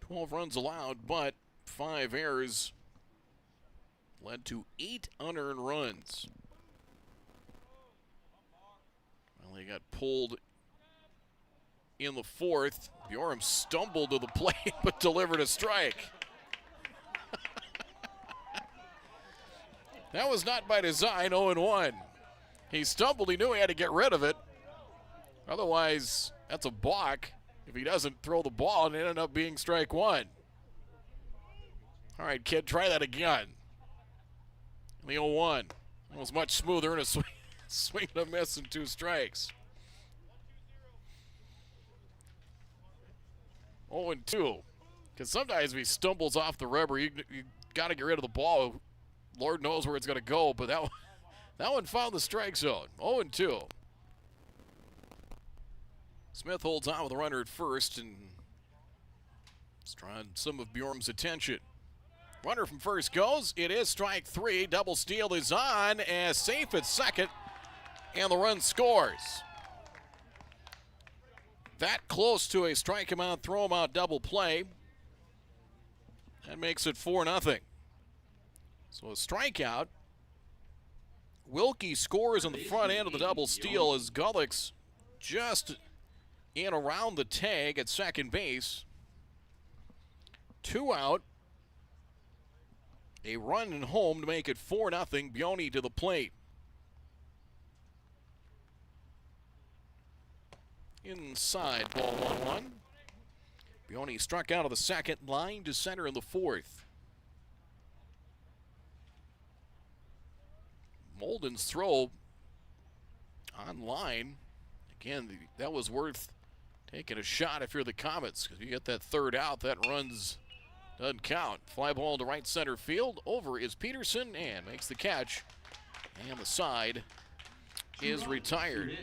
12 runs allowed, but 5 errors led to 8 unearned runs. Well, he got pulled in the 4th. Bjorm stumbled to the plate but delivered a strike. That was not by design, 0-1. He stumbled, he knew he had to get rid of it. Otherwise, that's a balk if he doesn't throw the ball, and it ended up being strike 1. All right, kid, try that again. The 0-1. It was much smoother in a swing and a miss and 2 strikes. 0-2. Because sometimes if he stumbles off the rubber, you got to get rid of the ball. Lord knows where it's going to go, but that one found the strike zone. 0-2. Smith holds on with a runner at first and is drawing some of Bjorm's attention. Runner from first goes. It is strike 3. Double steal is on, as safe at second, and the run scores. That close to a strike him out, throw him out double play. That makes it 4-0. So a strikeout. Wilkie scores on the front end of the double steal as Gullick's just in around the tag at second base. 2 out. A run and home to make it 4-0. Bjorn to the plate. Inside, ball 1-1. Bjorn struck out of the second, line to center in the 4th. Molden's throw on line. Again, that was worth taking a shot if you're the Comets, because you get that third out, that doesn't count. Fly ball to right center field. Over is Peterson and makes the catch. And the side is retired.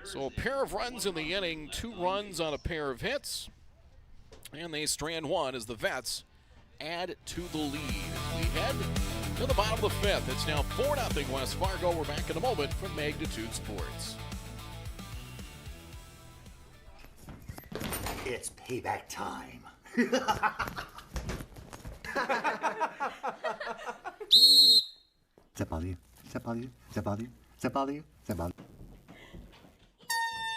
So a pair of runs in the inning, 2 runs on a pair of hits. And they strand 1 as the Vets add to the lead. We head to the bottom of the 5th. It's now 4-0 West Fargo. We're back in a moment from Magnitude Sports. It's payback time.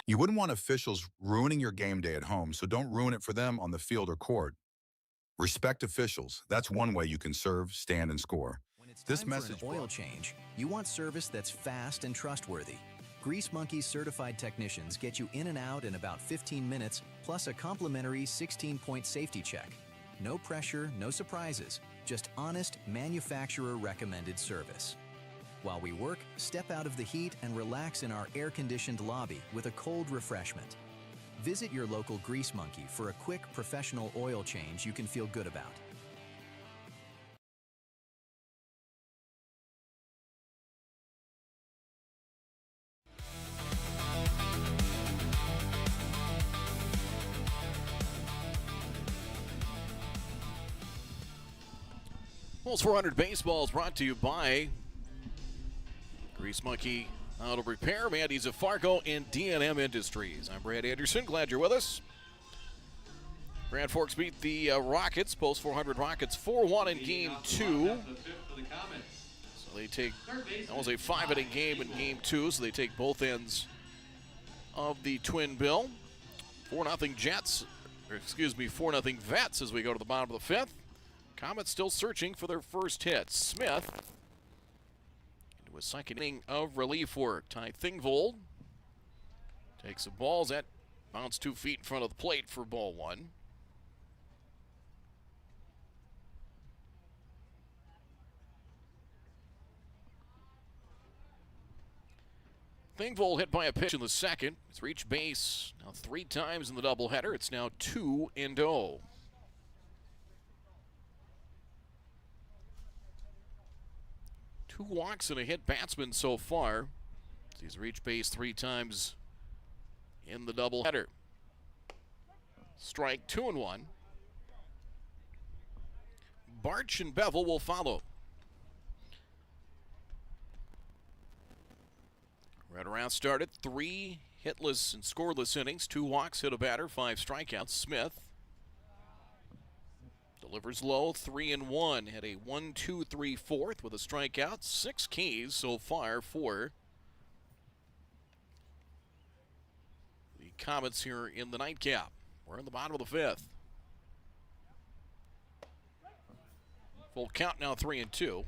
You wouldn't want officials ruining your game day at home, so don't ruin it for them on the field or court. Respect officials. That's one way you can serve, stand, and score. This message. For an oil change, you want service that's fast and trustworthy. Grease Monkey's certified technicians get you in and out in about 15 minutes, plus a complimentary 16-point safety check. No pressure, no surprises, just honest, manufacturer-recommended service. While we work, step out of the heat and relax in our air-conditioned lobby with a cold refreshment. Visit your local Grease Monkey for a quick, professional oil change you can feel good about. Pulse 400 Baseball is brought to you by Grease Monkey Auto Repair, Mandy's of Fargo, and D&M Industries. I'm Brad Anderson. Glad you're with us. Grand Forks beat the Rockets, Pulse 400 Rockets 4-1 in Game 2. So they take, that was a 5-inning game in Game 2, so they take both ends of the twin bill. 4-0 Jets, or excuse me, 4-0 Vets as we go to the bottom of the 5th. Comets still searching for their first hit. Smith into a second inning of relief work. Ty Thingvold takes the balls that bounce 2 feet in front of the plate for ball 1. Thingvold hit by a pitch in the second. He's reached base now 3 times in the doubleheader. It's now 2-0. Two walks and a hit batsman so far. He's reached base 3 times in the doubleheader. Strike 2-1. Barch and Bevel will follow. Red started 3 hitless and scoreless innings, 2 walks, hit a batter, 5 strikeouts. Smith delivers low, 3-1. Had a 1-2-3 fourth with a strikeout, 6 Ks so far for the Comets here in the nightcap. We're in the bottom of the 5th. Full count now, 3-2.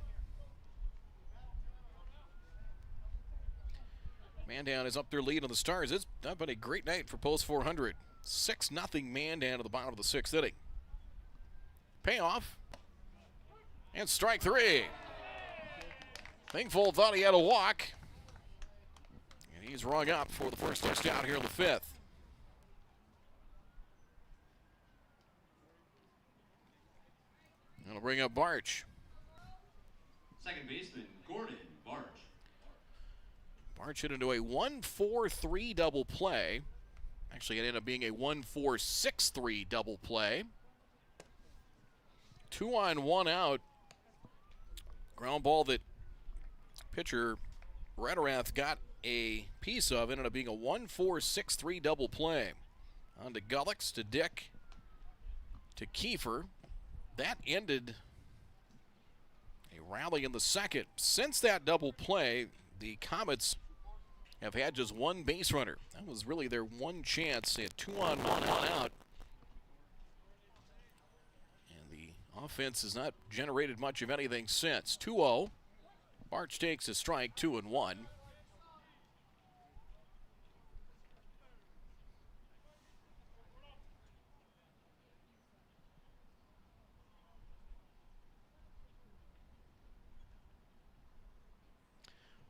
Man down is up their lead on the Stars. It's not been a great night for Post 400. 6-0 man down to the bottom of the 6th inning. Payoff. And strike 3. Thingvold thought he had a walk. And he's rung up for the first touchdown here in the 5th. That'll bring up Barch. Second baseman, Gordon Barch. Barch hit into a 1-4-3 double play. Actually, it ended up being a 1-4-6-3 double play. 2 on, 1 out. Ground ball that pitcher Rederath got a piece of ended up being a 1-4-6-3 double play. On to Gullix, to Dick, to Kiefer. That ended a rally in the second. Since that double play, the Comets have had just 1 base runner. That was really their one chance. They had 2 on, 1 out. And the offense has not generated much of anything since. 2-0. Barch takes a strike, 2-1.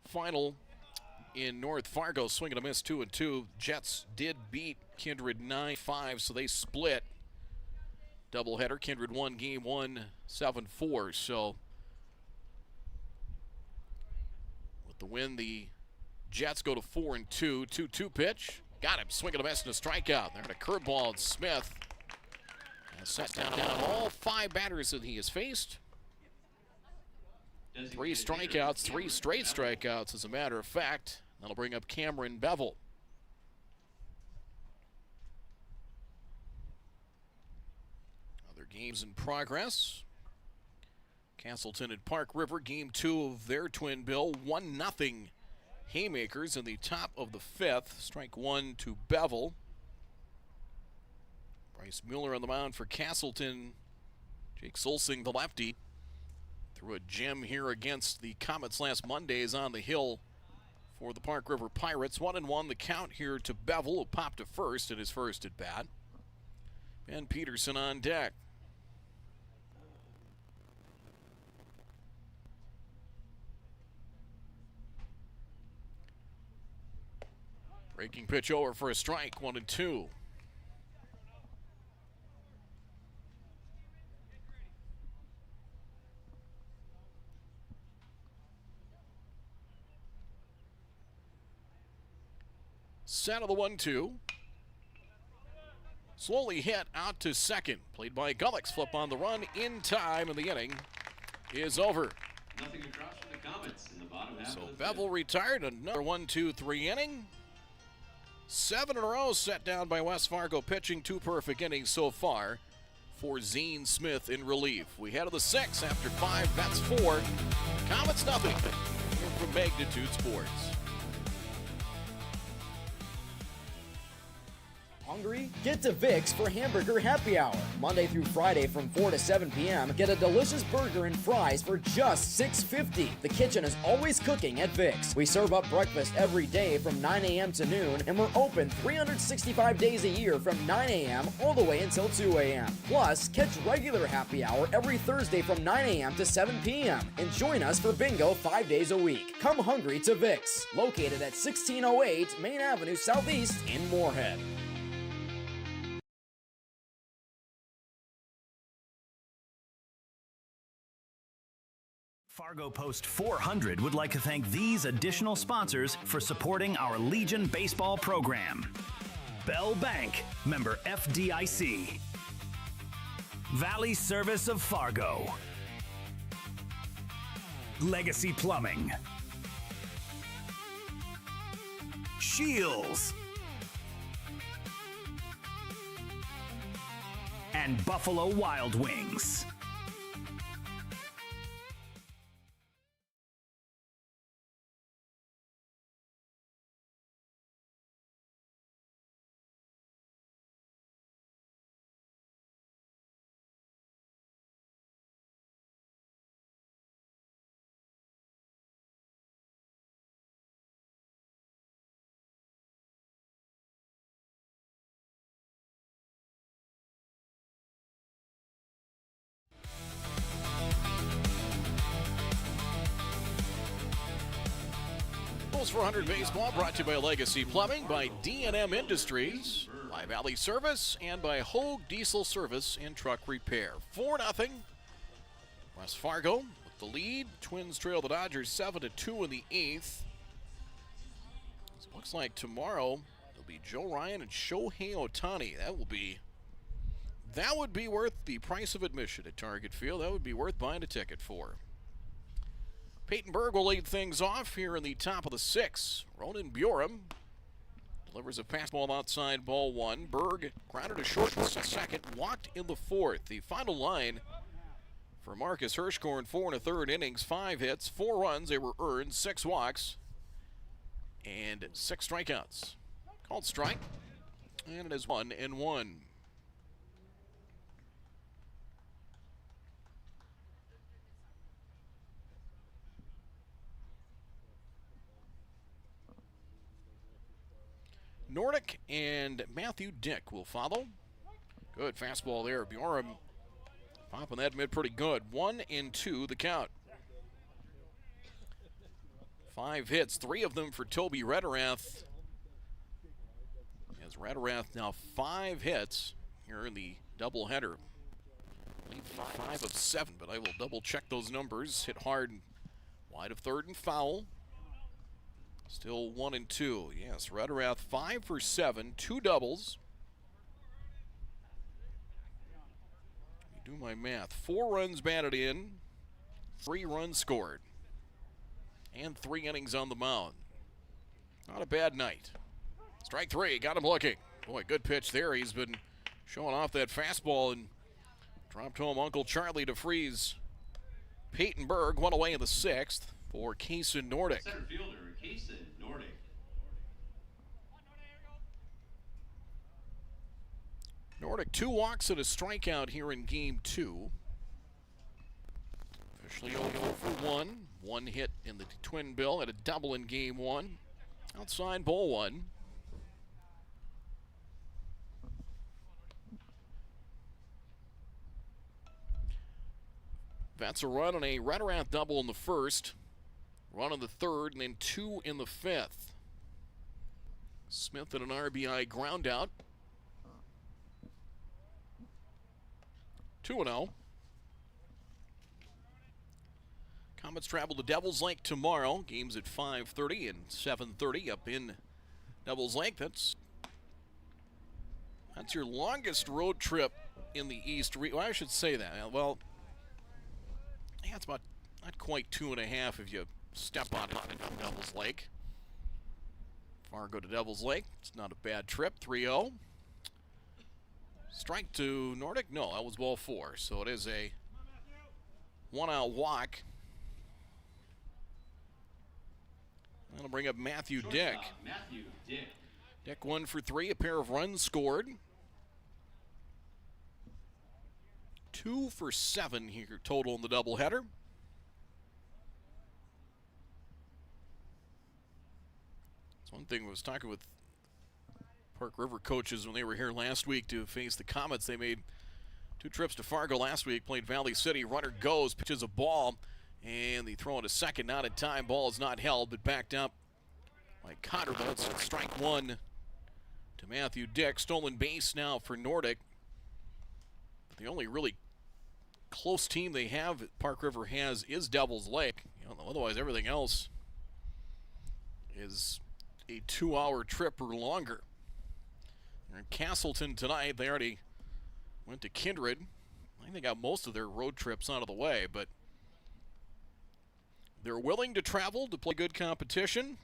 Final in North Fargo, swing and a miss, 2-2. Jets did beat Kindred 9-5, so they split. Doubleheader, Kindred won game 1, 7-4. So with the win, the Jets go to 4-2. 2-2 pitch. Got him. Swing and a miss and a strikeout. They're in a curveball, and Smith has set down all 5 batters that he has faced. 3 strikeouts, 3 straight strikeouts, as a matter of fact. That'll bring up Cameron Bevel. Other games in progress. Castleton at Park River, game 2 of their twin bill. 1-0 Haymakers in the top of the 5th. Strike 1 to Bevel. Bryce Mueller on the mound for Castleton. Jake Solsing, the lefty, threw a gem here against the Comets last Monday, is on the hill for the Park River Pirates. 1-1 the count here to Bevel, who popped to first at his first at bat. Ben Peterson on deck. Breaking pitch over for a strike, 1-2. Set of the 1-2. Slowly hit out to second. Played by Gullix. Flip on the run in time, and the inning is over. Nothing across from the Comets in the bottom half. So Bevel retired. Another 1-2-3 inning. 7 in a row set down by West Fargo pitching. 2 perfect innings so far for Zane Smith in relief. We head to the 6th after 5. Vets 4. Comets nothing. Here from Magnitude Sports. Hungry? Get to Vic's for Hamburger Happy Hour. Monday through Friday from 4 to 7 p.m., get a delicious burger and fries for just $6.50. The kitchen is always cooking at Vic's. We serve up breakfast every day from 9 a.m. to noon, and we're open 365 days a year from 9 a.m. all the way until 2 a.m. Plus, catch regular happy hour every Thursday from 9 a.m. to 7 p.m. and join us for bingo 5 days a week. Come hungry to Vic's, located at 1608 Main Avenue Southeast in Moorhead. Fargo Post 400 would like to thank these additional sponsors for supporting our Legion baseball program. Bell Bank, member FDIC. Valley Service of Fargo. Legacy Plumbing. Shields. And Buffalo Wild Wings. Bulls 400 Baseball brought to you by Legacy Plumbing, by D&M Industries, by Valley Service, and by Hogue Diesel Service and Truck Repair. 4-0. West Fargo with the lead. Twins trail the Dodgers 7-2 in the 8th. So it looks like tomorrow it'll be Joe Ryan and Shohei Ohtani. That would be worth the price of admission at Target Field. That would be worth buying a ticket for. Peyton Berg will lead things off here in the top of the 6th. Ronan Buram delivers a fastball outside, ball 1. Berg grounded to short in the 2nd, walked in the 4th. The final line for Marcus Hirschkorn, 4 1/3 innings, 5 hits, 4 runs. They were earned, 6 walks, and 6 strikeouts. Called strike, and it is 1-1. Nordic and Matthew Dick will follow. Good fastball there. Bjorum popping that mid pretty good. 1-2 the count. 5 hits, 3 of them for Toby Rederath. As Rederath now 5 hits here in the doubleheader. I believe 5 of 7, but I will double check those numbers. Hit hard and wide of 3rd and foul. Still 1-2. Yes, Rederath 5 for 7, 2 doubles. Let me do my math. 4 runs batted in, 3 runs scored, and 3 innings on the mound. Not a bad night. Strike 3, got him looking. Boy, good pitch there. He's been showing off that fastball and dropped home Uncle Charlie to freeze Peyton Berg. 1 away in the 6th for Kaysen Nordic. Center fielder, Kaysen Nordic. Nordic 2 walks and a strikeout here in game 2. Officially 0 for 1. 1 hit in the twin bill and a double in game 1. Outside ball 1. That's a run on a Rederath double in the 1st. Run in the 3rd, and then 2 in the 5th. Smith and an RBI ground out. 2-0. Comets travel to Devil's Lake tomorrow. Games at 5:30 and 7:30 up in Devil's Lake. That's your longest road trip in the East. Well, I should say that. Well, yeah, it's about not quite 2.5 if you step on it from Devil's Lake. Fargo to Devil's Lake. It's not a bad trip. 3-0. Strike to Nordic. No, that was ball 4. So it is a 1-out walk. That'll bring up Matthew Dick. Matthew Dick. Dick 1 for 3, a pair of runs scored. 2 for 7 here total in the doubleheader. That's one thing I was talking with Park River coaches when they were here last week to face the Comets. They made 2 trips to Fargo last week, played Valley City. Runner goes, pitches a ball, and they throw it a second, not in time. Ball is not held, but backed up by Cotter. That's strike 1 to Matthew Dick. Stolen base now for Nordic. But the only really close team they have that Park River has is Devil's Lake. Otherwise, everything else is a 2-hour trip or longer. They're in Castleton tonight. They already went to Kindred. I think they got most of their road trips out of the way, but they're willing to travel to play good competition.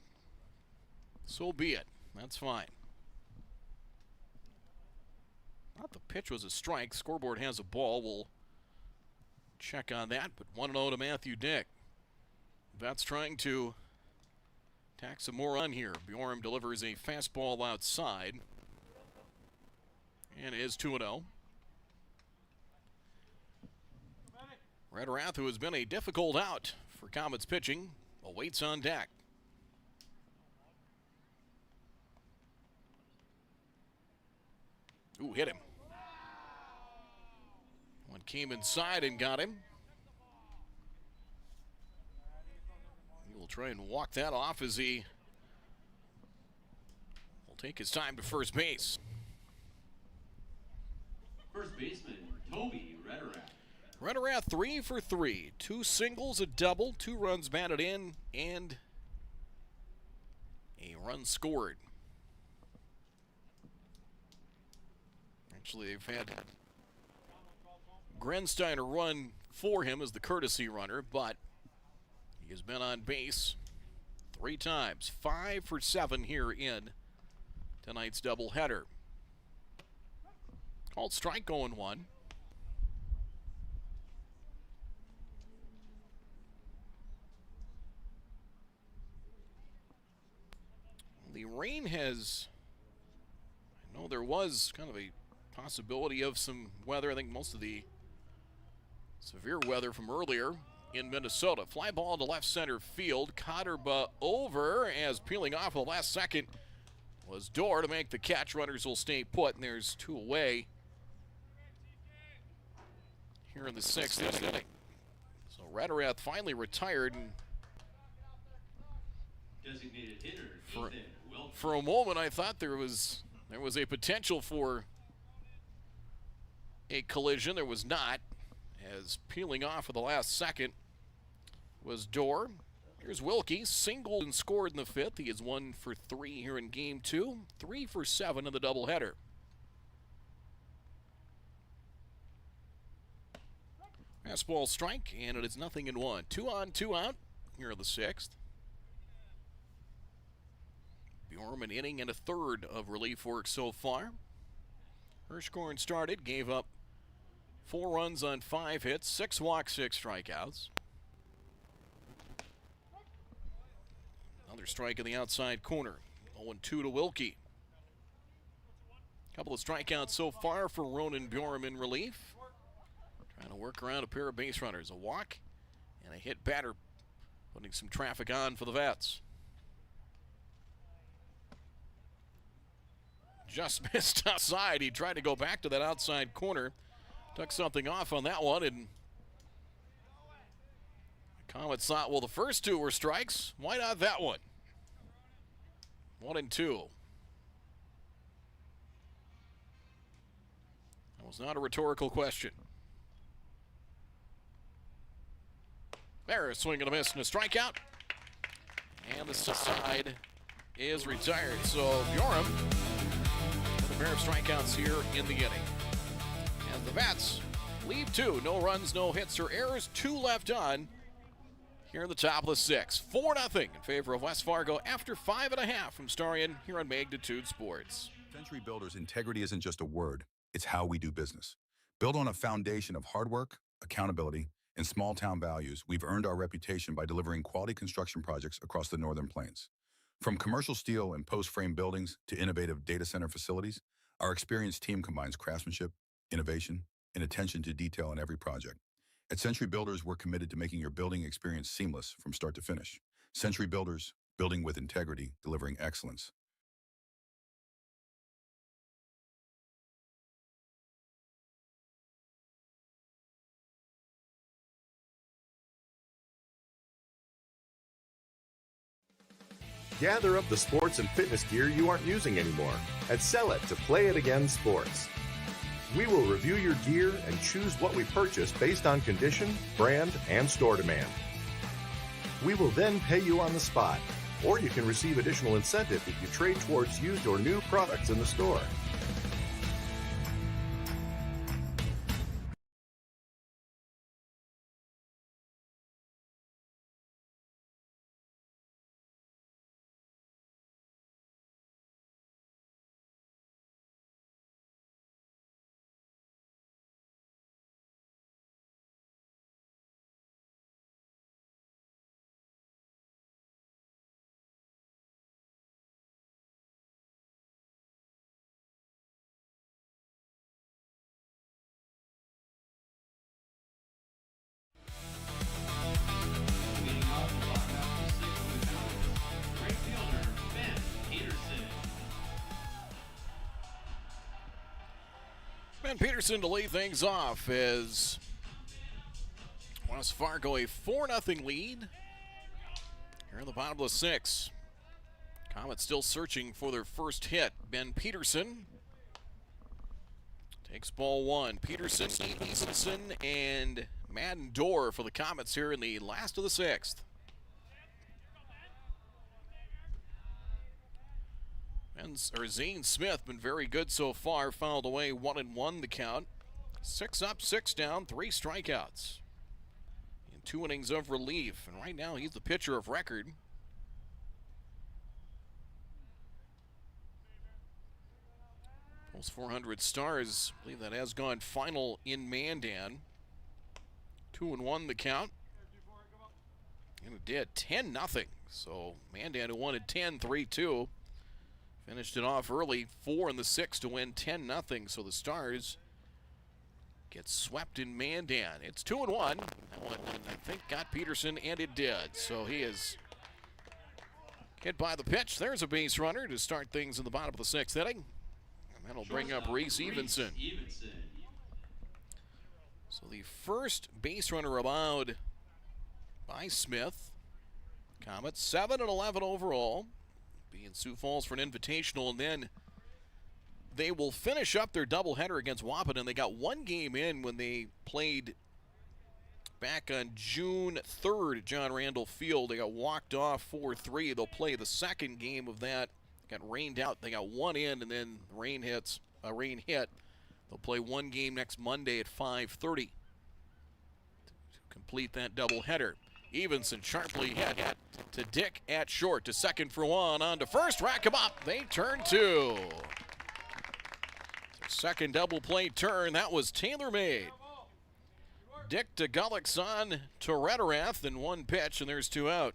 So be it. That's fine. Thought the pitch was a strike. Scoreboard has a ball. We'll check on that, but 1-0 to Matthew Dick. That's trying to tack some more on here. Bjorn delivers a fastball outside. And it is 2-0. Rederath, who has been a difficult out for Comets pitching, awaits on deck. Ooh, hit him. One came inside and got him. He will try and walk that off as he will take his time to first base. First baseman, Toby Rederath. Rederath 3 for 3. 2 singles, a double, 2 runs batted in, and a run scored. Actually, they've had Grensteiner run for him as the courtesy runner, but he has been on base 3 times. 5 for 7 here in tonight's doubleheader. Called strike 0-1. The rain has, I know there was kind of a possibility of some weather. I think most of the severe weather from earlier in Minnesota. Fly ball to left center field. Cotterba over as peeling off the last second was Dorr to make the catch. Runners will stay put, and there's 2 away here in the 6th inning. So Rederath finally retired, and Designated hitter, for a moment I thought there was a potential for a collision. There was not, as peeling off of the last second was Dorr. Here's Wilkie, singled and scored in the 5th. He is 1 for 3 here in game 2, 3 for 7 in the doubleheader. Fastball strike, and it is 0-1. 2 on, 2 out here in the 6th. Bjorn an inning and a third of relief work so far. Hirschkorn started, gave up 4 runs on 5 hits, 6 walks, 6 strikeouts. Another strike in the outside corner. 0-2 to Wilkie. Couple of strikeouts so far for Ronan Bjorn in relief. Trying to work around a pair of base runners. A walk and a hit batter, putting some traffic on for the Vets. Just missed outside. He tried to go back to that outside corner. Took something off on that one, and the Comets thought, well, the first 2 were strikes. Why not that one? 1-2. That was not a rhetorical question. There, a swing and a miss and a strikeout. And the side is retired. So Bjorn with a pair of strikeouts here in the inning. And the Vets leave 2. No runs, no hits or errors. 2 left on here in the top of the 6th. 4-0 in favor of West Fargo after 5.5 from Starion here on Magnitude Sports. Century Builders' integrity isn't just a word. It's how we do business. Built on a foundation of hard work, accountability, and small-town values, we've earned our reputation by delivering quality construction projects across the Northern Plains. From commercial steel and post-frame buildings to innovative data center facilities, our experienced team combines craftsmanship, innovation, and attention to detail in every project. At Century Builders, we're committed to making your building experience seamless from start to finish. Century Builders, building with integrity, delivering excellence. Gather up the sports and fitness gear you aren't using anymore and sell it to Play It Again Sports. We will review your gear and choose what we purchase based on condition, brand, and store demand. We will then pay you on the spot, or you can receive additional incentive if you trade towards used or new products in the store. Ben Peterson to lead things off as West Fargo a 4-0 lead here in the bottom of the 6th. Comets still searching for their first hit. Ben Peterson takes ball 1. Peterson, Eastonson, and Madden Dorr for the Comets here in the last of the 6th. Zane Smith been very good so far, fouled away 1-1 the count. 6 up, 6 down, 3 strikeouts. In 2 innings of relief, and right now he's the pitcher of record. Those 400 stars, I believe that has gone final in Mandan. 2-1 the count. And it did 10-0. So Mandan, who wanted 10, 3-2. Finished it off early, 4 in the 6th to win 10-0. So the Stars get swept in Mandan. It's 2-1. That one, I think, got Peterson, and it did. So he is hit by the pitch. There's a base runner to start things in the bottom of the 6th inning. And that'll bring up Reese Evenson. So the first base runner allowed by Smith. Comets 7-11 overall. Be in Sioux Falls for an invitational, and then they will finish up their doubleheader against Wahpeton. They got one game in when they played back on June 3rd at John Randall Field. They got walked off 4-3. They'll play the second game of that. Got rained out. They got one in, and then rain hit. They'll play one game next Monday at 5:30 to complete that doubleheader. Evenson sharply hit to Dick at short, to second for one, on to first, rack him up. They turn 2. Second double play turn, that was tailor-made. Dick to Gullix on to Rederath in one pitch, and there's 2 out.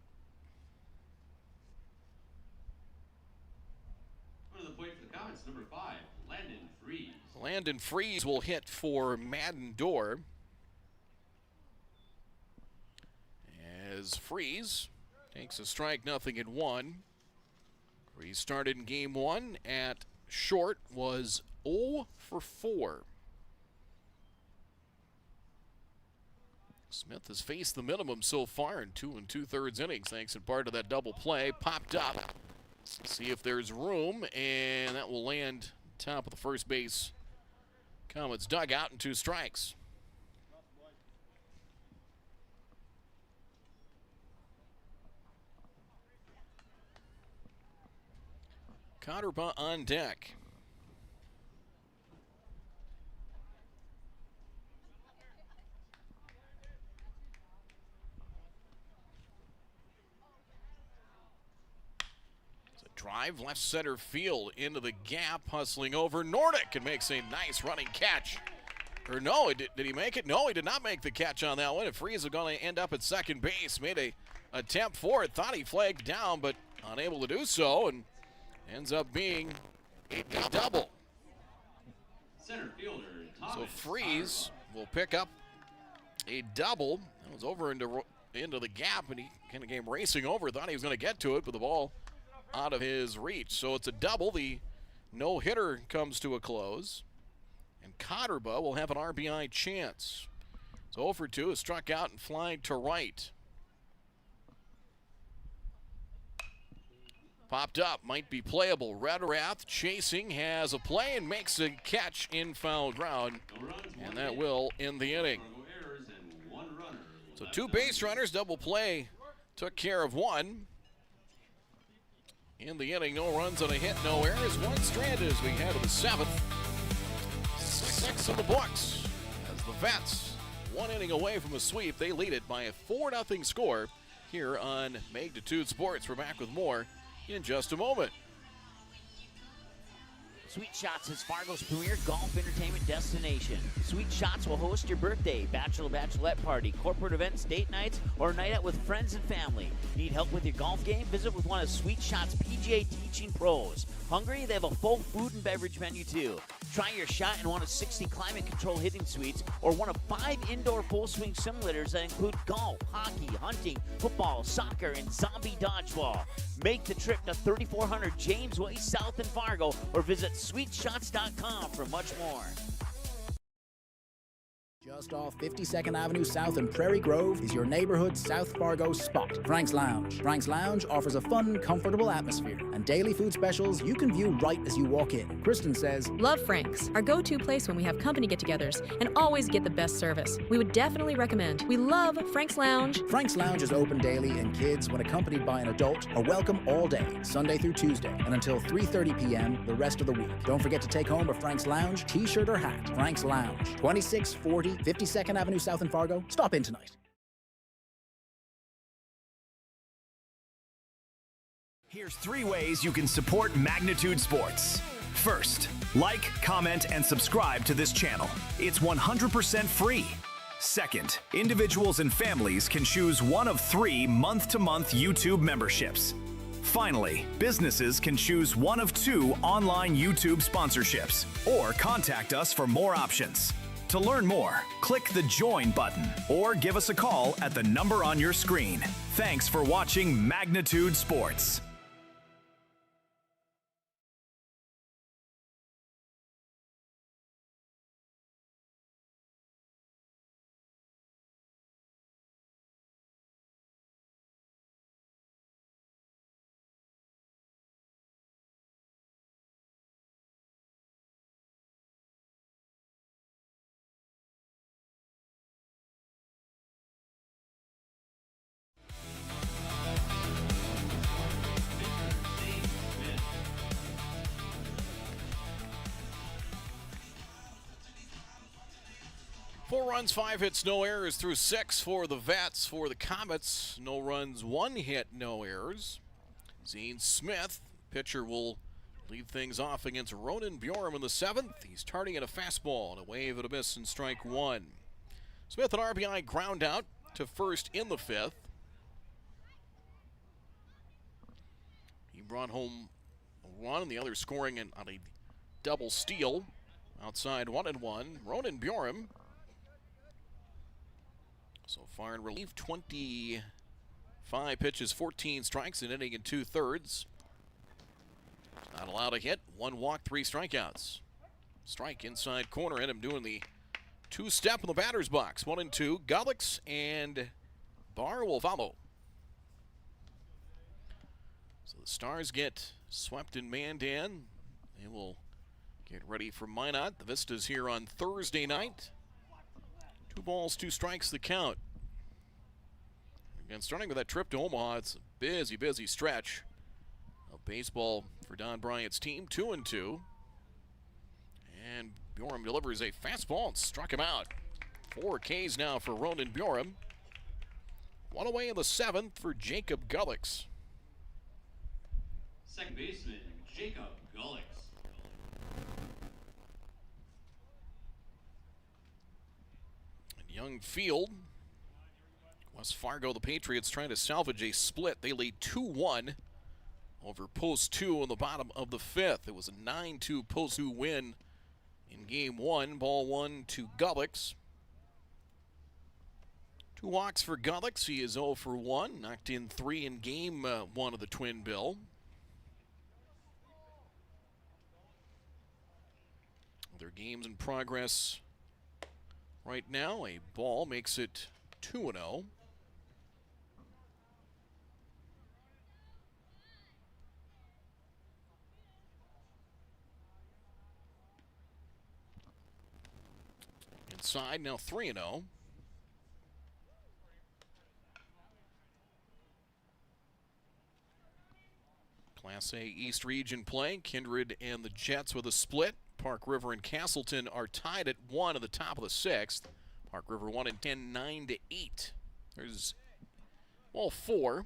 On the point for the Comets, number 5, Landon Freeze. Landon Freeze will hit for Madden Dorr. As Freeze takes a strike, 0-1. Freeze started in game 1 at short, was 0 for 4. Smith has faced the minimum so far in 2 2/3 innings, thanks in part to that double play. Popped up. See if there's room, and that will land top of the first base Comets dugout in 2 strikes. Connerpa on deck. It's a drive left center field into the gap, hustling over Nordic, and makes a nice running catch. Or no, did he make it? No, he did not make the catch on that one. And Freeze is going to end up at second base. Made a attempt for it. Thought he flagged down, but unable to do so, and ends up being a double. Center fielder Thomas. So Freeze will pick up a double. That was over into the gap, and he kind of came racing over. Thought he was going to get to it, but the ball out of his reach. So it's a double. The no-hitter comes to a close, and Cotterba will have an RBI chance. So 0 for 2 is struck out and flying to right. Popped up, might be playable. Rederath chasing, has a play and makes a catch in foul ground, and that will end the inning. So 2 base runners, double play, took care of one. In the inning, no runs on a hit, no errors, 1 stranded as we head to the 7th. 6 in the books as the Vets, 1 inning away from a sweep. They lead it by a 4-0 score here on Magnitude Sports. We're back with more in just a moment. Sweet Shots is Fargo's premier golf entertainment destination. Sweet Shots will host your birthday, bachelorette party, corporate events, date nights, or a night out with friends and family. Need help with your golf game? Visit with one of Sweet Shots' PGA teaching pros. Hungry? They have a full food and beverage menu too. Try your shot in one of 60 climate control hitting suites or one of 5 indoor full swing simulators that include golf, hockey, hunting, football, soccer, and zombie dodgeball. Make the trip to 3400 James Way South in Fargo or visit sweetshots.com for much more. Just off 52nd Avenue South in Prairie Grove is your neighborhood South Fargo spot, Frank's Lounge. Frank's Lounge offers a fun, comfortable atmosphere and daily food specials you can view right as you walk in. Kristen says, Love Frank's, our go-to place when we have company get-togethers and always get the best service. We would definitely recommend. We love Frank's Lounge. Frank's Lounge is open daily and kids, when accompanied by an adult, are welcome all day, Sunday through Tuesday, and until 3:30 p.m. the rest of the week. Don't forget to take home a Frank's Lounge t-shirt or hat. Frank's Lounge, 2640 52nd Avenue South in Fargo. Stop in tonight. Here's 3 ways you can support Magnitude Sports. First, like, comment, and subscribe to this channel. It's 100% free. Second, individuals and families can choose one of 3 month-to-month YouTube memberships. Finally, businesses can choose one of 2 online YouTube sponsorships or contact us for more options. To learn more, click the Join button or give us a call at the number on your screen. Thanks for watching Magnitude Sports. Four runs, 5 hits, no errors through 6 for the Vets. For the Comets, no runs, 1 hit, no errors. Zane Smith, pitcher, will lead things off against Ronan Bjorm in the 7th. He's targeting at a fastball and a wave and a miss and strike 1. Smith, an RBI ground out to first in the 5th. He brought home a run, and the other scoring on a double steal. Outside 1-1. Ronan Bjorm, so far in relief, 25 pitches, 14 strikes, an inning and 2/3. Not allowed a hit, 1 walk, 3 strikeouts. Strike inside corner, and him doing the 2-step in the batter's box. 1-2, Gullix and Barr will follow. So the Stars get swept in Mandan. They will get ready for Minot. The Vistas here on Thursday night. 2 balls, 2 strikes, the count. Again, starting with that trip to Omaha, it's a busy, busy stretch of baseball for Don Bryant's team. 2-2. And Bjorm delivers a fastball and struck him out. 4 Ks now for Ronan Bjorm. 1 away in the 7th for Jacob Gullix. Second baseman, Jacob Gullix. Young field. West Fargo, the Patriots trying to salvage a split. They lead 2-1 over Post 2 in the bottom of the 5th. It was a 9-2 Post 2 win in Game 1. Ball 1 to Gullix. 2 walks for Gullix. He is 0 for 1. Knocked in 3 in Game 1 of the Twin Bill. Their games in progress right now. A ball makes it 2-0. Inside, now 3-0. Class A East Region play. Kindred and the Jets with a split. Park River and Castleton are tied at 1 at the top of the 6th. Park River 1 and 10, 9-8. There's ball 4.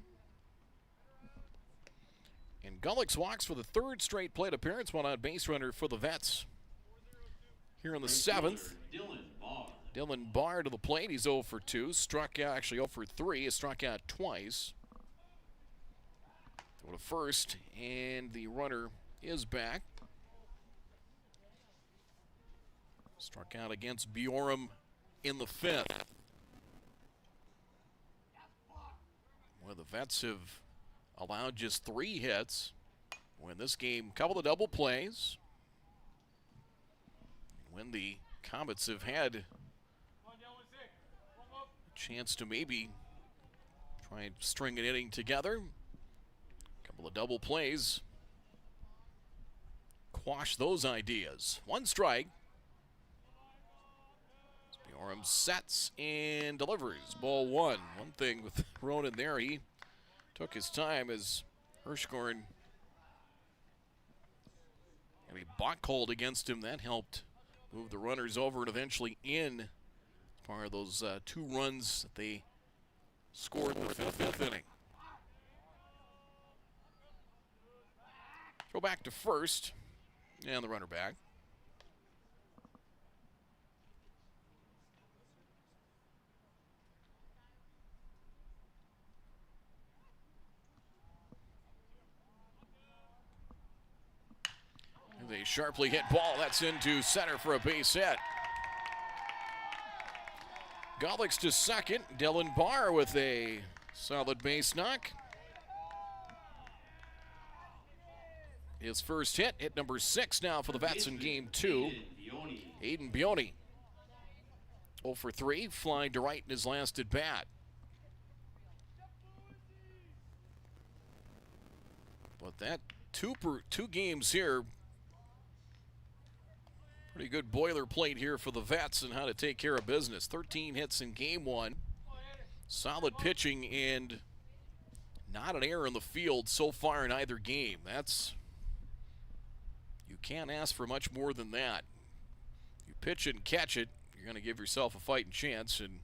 And Gullix walks for the 3rd straight plate appearance, one on base runner for the Vets. Here in the 7th, Dylan Barr to the plate. He's 0 for 2. Struck out, actually 0 for 3. He struck out twice. Throw to first, and the runner is back. Struck out against Bjorum in the 5th. Well, the Vets have allowed just 3 hits. Win this game, a couple of double plays. When the Comets have had a chance to maybe try and string an inning together. A couple of double plays. Quash those ideas. 1 strike. Bjorum sets and delivers. Ball 1. One thing with Ronan there, he took his time as Hirschgorn had a balk hold against him. That helped move the runners over and eventually in as part of those 2 runs that they scored in the 5th inning. Throw back to first, and the runner back. A sharply hit ball, that's into center for a base hit. Gullix to second, Dylan Barr with a solid base knock. His first hit number 6 now for the Vets in Game 2. Aiden Biondi. 0 for 3, flying to right in his last at bat. But that two games here, pretty good boilerplate here for the Vets and how to take care of business. 13 hits in Game 1. Solid pitching and not an error in the field so far in either game. You can't ask for much more than that. You pitch it and catch it, you're going to give yourself a fighting chance, and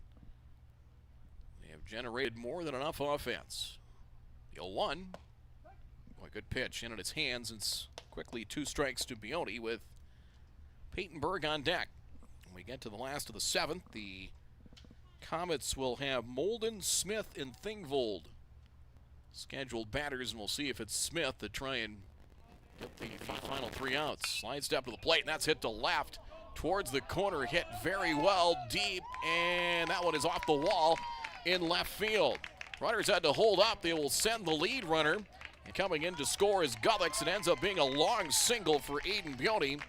they have generated more than enough offense. The 0-1. Boy, good pitch in at his hands, and it's quickly 2 strikes to Biondi with Peytonberg on deck. When we get to the last of the 7th, the Comets will have Molden, Smith, and Thingvold scheduled batters, and we'll see if it's Smith to try and get the final 3 outs. Slide step to the plate, and that's hit to left towards the corner. Hit very well deep, and that one is off the wall in left field. Runners had to hold up. They will send the lead runner, and coming in to score is Gullix. It ends up being a long single for Aiden Biondi.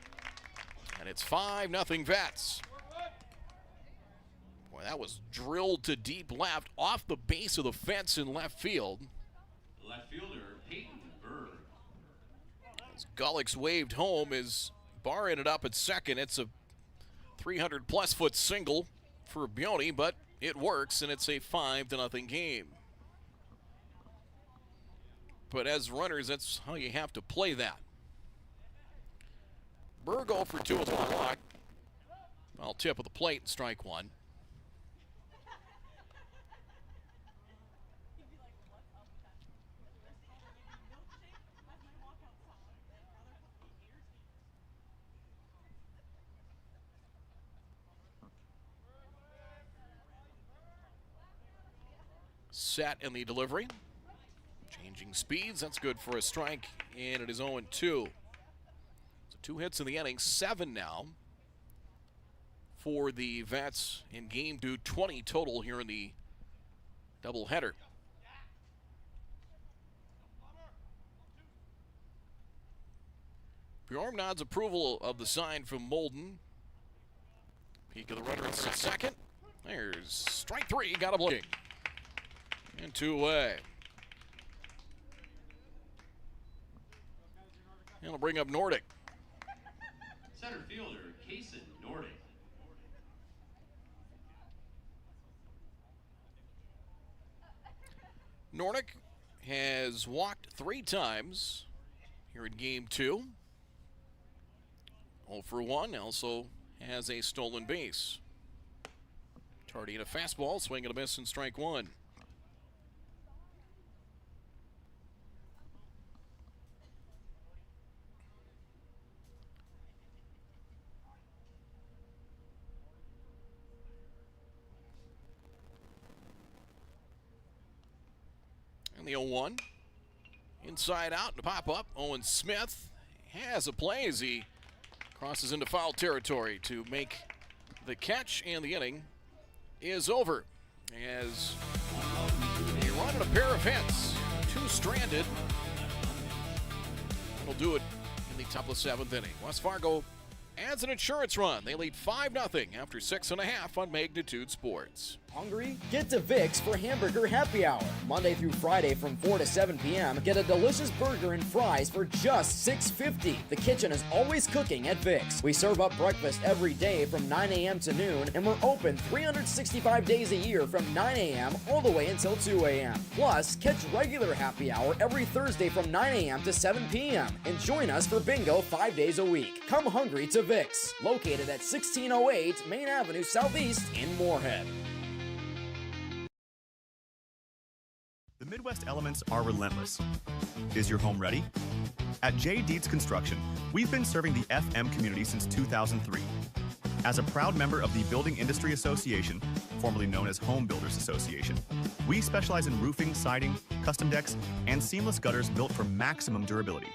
And it's 5-0 Vets. Boy, that was drilled to deep left off the base of the fence in left field. Left fielder, Peyton Berg. As Gullix waved home, his Barr ended up at second. It's a 300-plus foot single for Biondi, but it works, and it's a 5-0 game. But as runners, that's how you have to play that. Berg 0 for 2 with a walk. Foul tip of the plate, strike 1. Set in the delivery. Changing speeds, that's good for a strike, and it is 0-2. So 2 hits in the inning, 7 now for the Vets in game 2, 20 total here in the doubleheader. Bjorn nods approval of the sign from Molden. Peek of the runner at second. There's strike 3, got him looking. And 2 away. And we'll bring up Nordic. Center fielder, Kason Nordic. Nordic has walked 3 times here in game 2. 0 for 1, also has a stolen base. Tardina fastball, swing and a miss, and strike 1. And the 0-1. Inside out to pop up. Owen Smith has a play as he crosses into foul territory to make the catch, and the inning is over. As they run in a pair of hits, 2 stranded. That'll do it in the top of the 7th inning. West Fargo adds an insurance run. They lead 5-0 after 6.5 on Magnitude Sports. Hungry? Get to Vic's for Hamburger Happy Hour. Monday through Friday from 4 to 7 p.m. Get a delicious burger and fries for just $6.50. The kitchen is always cooking at Vic's. We serve up breakfast every day from 9 a.m. to noon, and we're open 365 days a year from 9 a.m. all the way until 2 a.m. Plus, catch regular happy hour every Thursday from 9 a.m. to 7 p.m. And join us for bingo 5 days a week. Come hungry to Vic's, located at 1608 Main Avenue Southeast in Moorhead. The Midwest elements are relentless. Is your home ready? At J. Deeds Construction, we've been serving the FM community since 2003. As a proud member of the Building Industry Association, formerly known as Home Builders Association, we specialize in roofing, siding, custom decks, and seamless gutters built for maximum durability.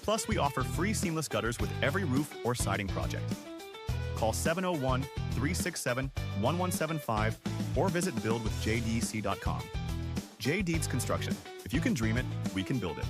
Plus, we offer free seamless gutters with every roof or siding project. Call 701-367-1175 or visit buildwithjdc.com. J. Deeds Construction. If you can dream it, we can build it.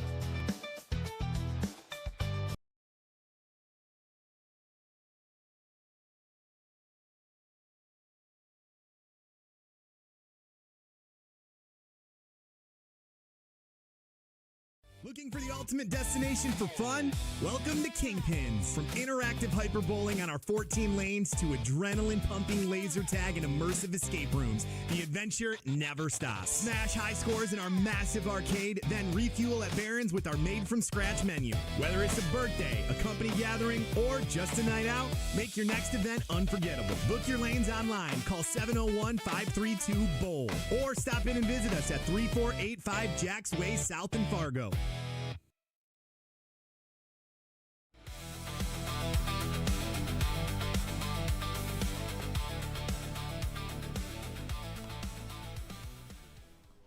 Looking for the ultimate destination for fun? Welcome to Kingpins. From interactive hyperbowling on our 14 lanes to adrenaline-pumping laser tag and immersive escape rooms, the adventure never stops. Smash high scores in our massive arcade, then refuel at Barron's with our made-from-scratch menu. Whether it's a birthday, a company gathering, or just a night out, make your next event unforgettable. Book your lanes online. Call 701-532-BOWL. Or stop in and visit us at 3485 Jacks Way South in Fargo.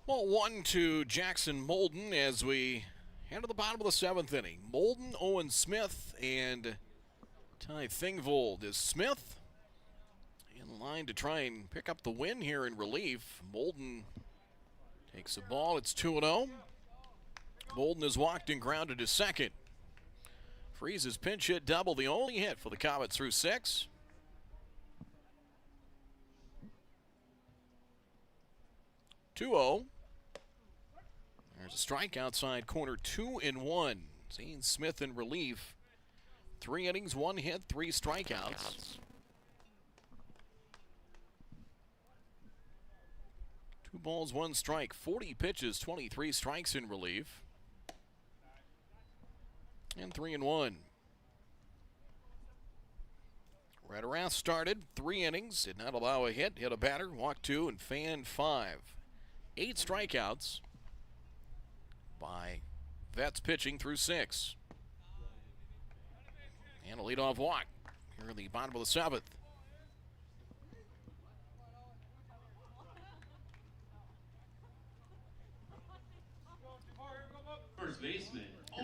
Well, 1 to Jackson Molden as we head to the bottom of the 7th inning. Molden, Owen Smith, and Ty Thingvold. Is Smith in line to try and pick up the win here in relief? Molden takes the ball. It's 2-0. Molden is walked and grounded to second. Freeze's pinch hit double, the only hit for the Comets through 6. 2-0. There's a strike outside corner, 2-1. Zane Smith in relief. 3 innings, 1 hit, 3 strikeouts. 2 balls, 1 strike, 40 pitches, 23 strikes in relief. And 3-1. Radarath started 3 innings, did not allow a hit, hit a batter, walked 2, and fanned 5. 8 strikeouts by Vets pitching through 6. And a leadoff walk here in the bottom of the 7th.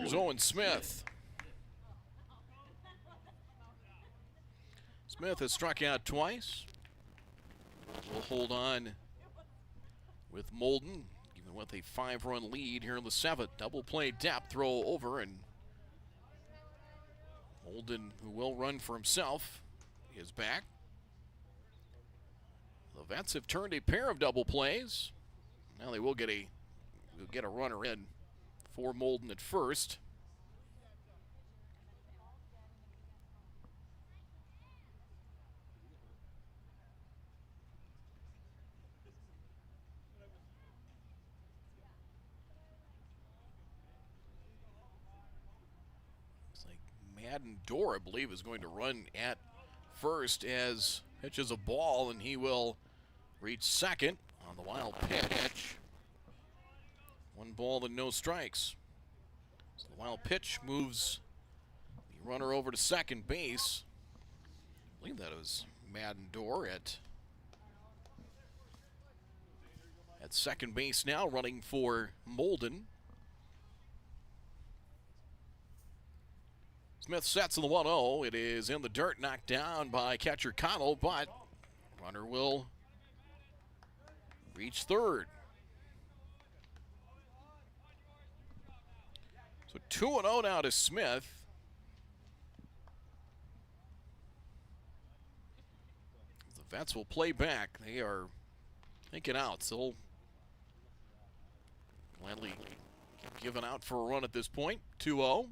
Here's Owen Smith. Smith has struck out twice. Will hold on with Molden, even with a 5-run lead here in the 7th. Double play depth, throw over, and Molden, who will run for himself, is back. The Vets have turned a pair of double plays. Now they will get a runner in for Molden at first. Madden Dorr, I believe, is going to run at first as pitches a ball, and he will reach second on the wild pitch. 1 ball and no strikes. So the wild pitch moves the runner over to second base. I believe that was Madden Dorr at second base now, running for Molden. Smith sets in the 1-0. It is in the dirt, knocked down by catcher Connell, but runner will reach third. So 2-0 now to Smith. The Vets will play back. They are thinking out. They'll gladly given out for a run at this point. 2-0.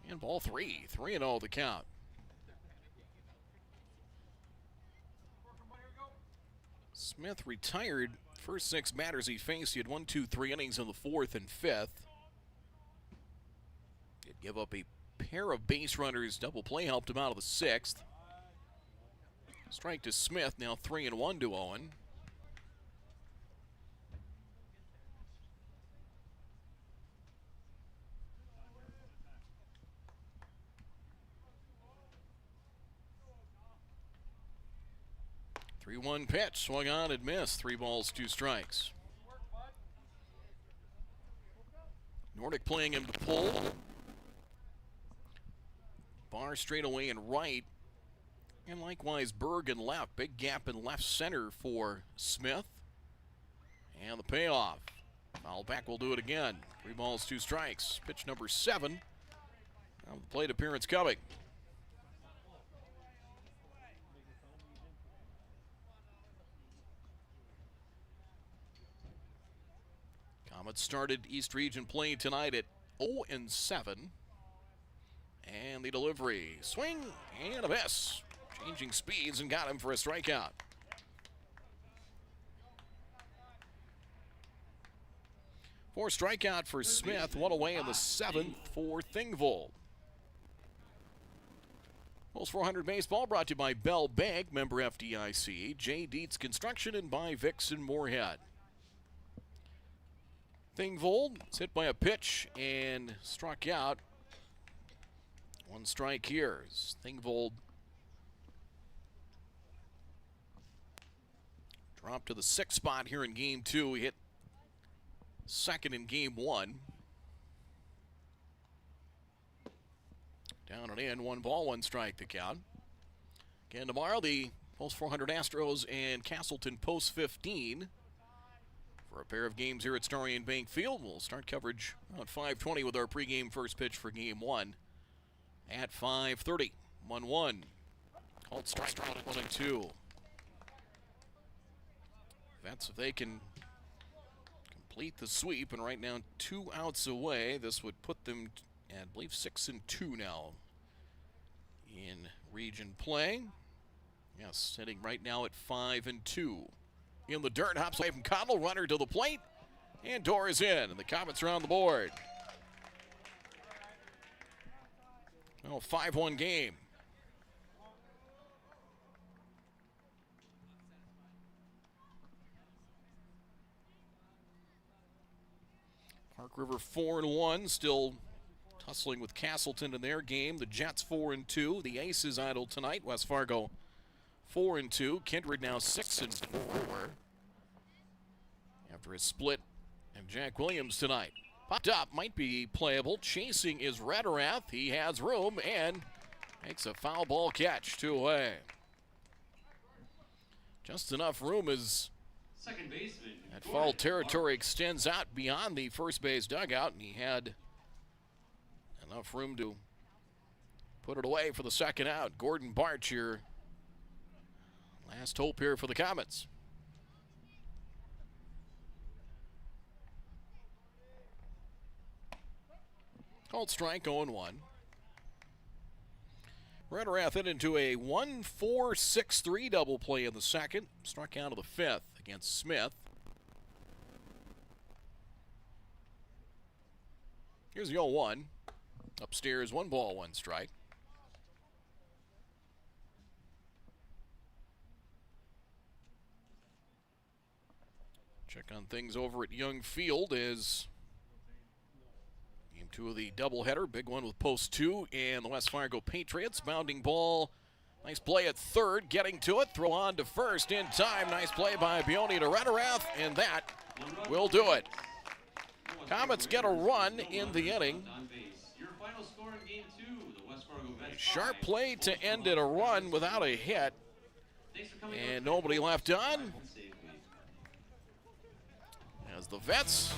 And ball 3. 3-0 the count. Smith retired. First 6 batters he faced, he had 1, 2, 3 innings in the 4th and 5th. Did give up a pair of base runners. Double play helped him out of the 6th. Strike to Smith, now 3-1 to Owen. Three-one pitch, swung on and missed. 3 balls, 2 strikes. Nordic playing him to pull. Barr straight away and right. And likewise Berg and left. Big gap in left center for Smith. And the payoff. Foul back will do it again. 3 balls, 2 strikes. Pitch number 7. Now the plate appearance coming. Comets started East Region play tonight at 0-7. And the delivery, swing and a miss. Changing speeds and got him for a strikeout. For strikeout for Smith, 1 away in the 7th for Thingvold. Post 400 Baseball brought to you by Bell Bank, member FDIC, J. Dietz Construction, and by Vixen Moorhead. Thingvold is hit by a pitch and struck out. 1 strike here. Thingvold dropped to the 6th spot here in Game 2. He hit second in Game 1. Down and in, 1 ball, 1 strike the count. Again tomorrow, the Post 400 Astros and Castleton Post 15. For a pair of games here at Starion Bank Field. We'll start coverage around 5:20 with our pregame first pitch for Game 1 at 5:30. 1-1. Called strike 1-2. Vets, if they can complete the sweep, and right now 2 outs away, this would put them at, I believe, 6-2 now in region play. Yes, sitting right now at 5-2. In the dirt, hops away from Connell, runner to the plate, and Dorr is in, and the Comets are on the board. Well, 5-1 game. Park River 4-1, still tussling with Castleton in their game. The Jets 4-2. The Aces idle tonight. West Fargo 4-2. Kindred now 6-4 after a split. And Jack Williams tonight. Popped up, might be playable. Chasing is Rederath. He has room and makes a foul ball catch, 2 away. Just enough room as Second baseman. that foul territory extends out beyond the first base dugout, and he had enough room to put it away for the second out. Gordon Barch, your last hope here for the Comets. Called strike, 0-1. Rederath hit into a 1-4-6-3 double play in the second. Struck out of the fifth against Smith. Here's the 0-1. Upstairs, 1 ball, 1 strike. Check on things over at Young Field as Game 2 of the doubleheader. Big one with post 2 and the West Fargo Patriots. Bounding ball. Nice play at third. Getting to it. Throw on to first in time. Nice play by Bioni to Rederath, and that will do it. Comets get a run in the inning. Your final score in Game 2, the West Fargo Vets. Sharp play to end it, a run without a hit. And nobody left on. As the Vets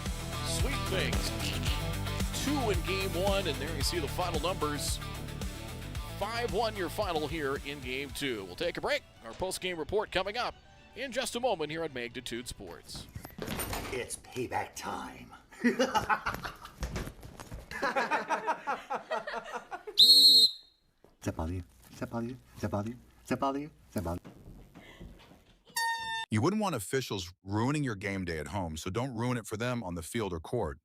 sweep things. 2 in Game 1, and there you see the final numbers. 5-1 your final here in Game 2. We'll take a break. Our post-game report coming up in just a moment here on Magnitude Sports. It's payback time. You wouldn't want officials ruining your game day at home, so don't ruin it for them on the field or court.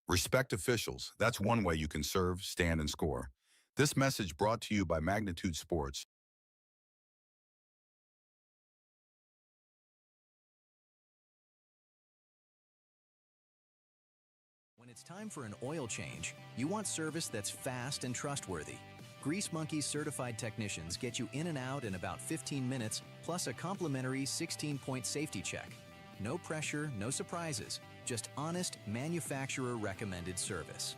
Respect officials. That's one way you can serve, stand, and score. This message brought to you by Magnitude Sports. When it's time for an oil change, you want service that's fast and trustworthy. Grease Monkey's certified technicians get you in and out in about 15 minutes, plus a complimentary 16-point safety check. No pressure, no surprises, just honest, manufacturer-recommended service.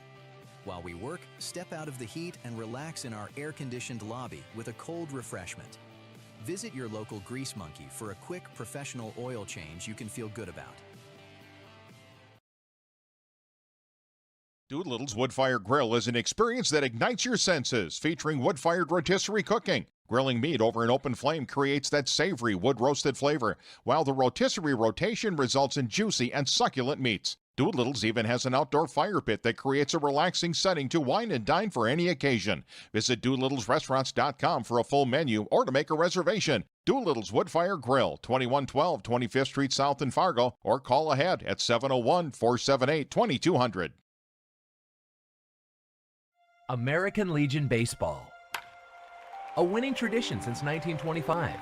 While we work, step out of the heat and relax in our air-conditioned lobby with a cold refreshment. Visit your local Grease Monkey for a quick, professional oil change you can feel good about. Doolittle's Wood-Fire Grill is an experience that ignites your senses, featuring wood-fired rotisserie cooking. Grilling meat over an open flame creates that savory wood-roasted flavor, while the rotisserie rotation results in juicy and succulent meats. Doolittle's even has an outdoor fire pit that creates a relaxing setting to wine and dine for any occasion. Visit doolittlesrestaurants.com for a full menu or to make a reservation. Doolittle's Wood-Fire Grill, 2112 25th Street South in Fargo, or call ahead at 701-478-2200. American Legion Baseball. A winning tradition since 1925.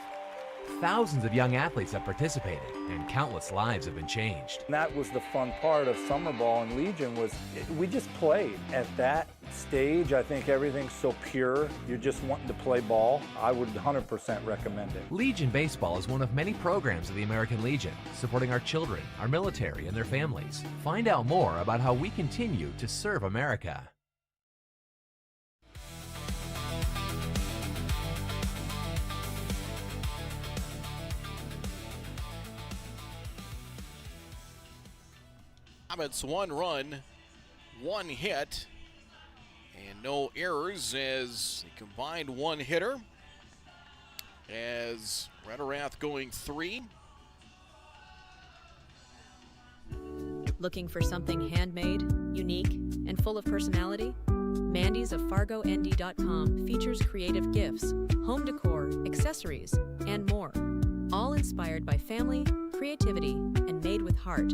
Thousands of young athletes have participated, and countless lives have been changed. And that was the fun part of summer ball and Legion was we just played. At that stage, I think everything's so pure. You're just wanting to play ball. I would 100% recommend it. Legion Baseball is one of many programs of the American Legion, supporting our children, our military, and their families. Find out more about how we continue to serve America. Comets 1 run, 1 hit, and no errors as they combined 1 hitter. As Rederath going 3. Looking for something handmade, unique, and full of personality? Mandy's of FargoND.com features creative gifts, home decor, accessories, and more. All inspired by family, creativity, and made with heart.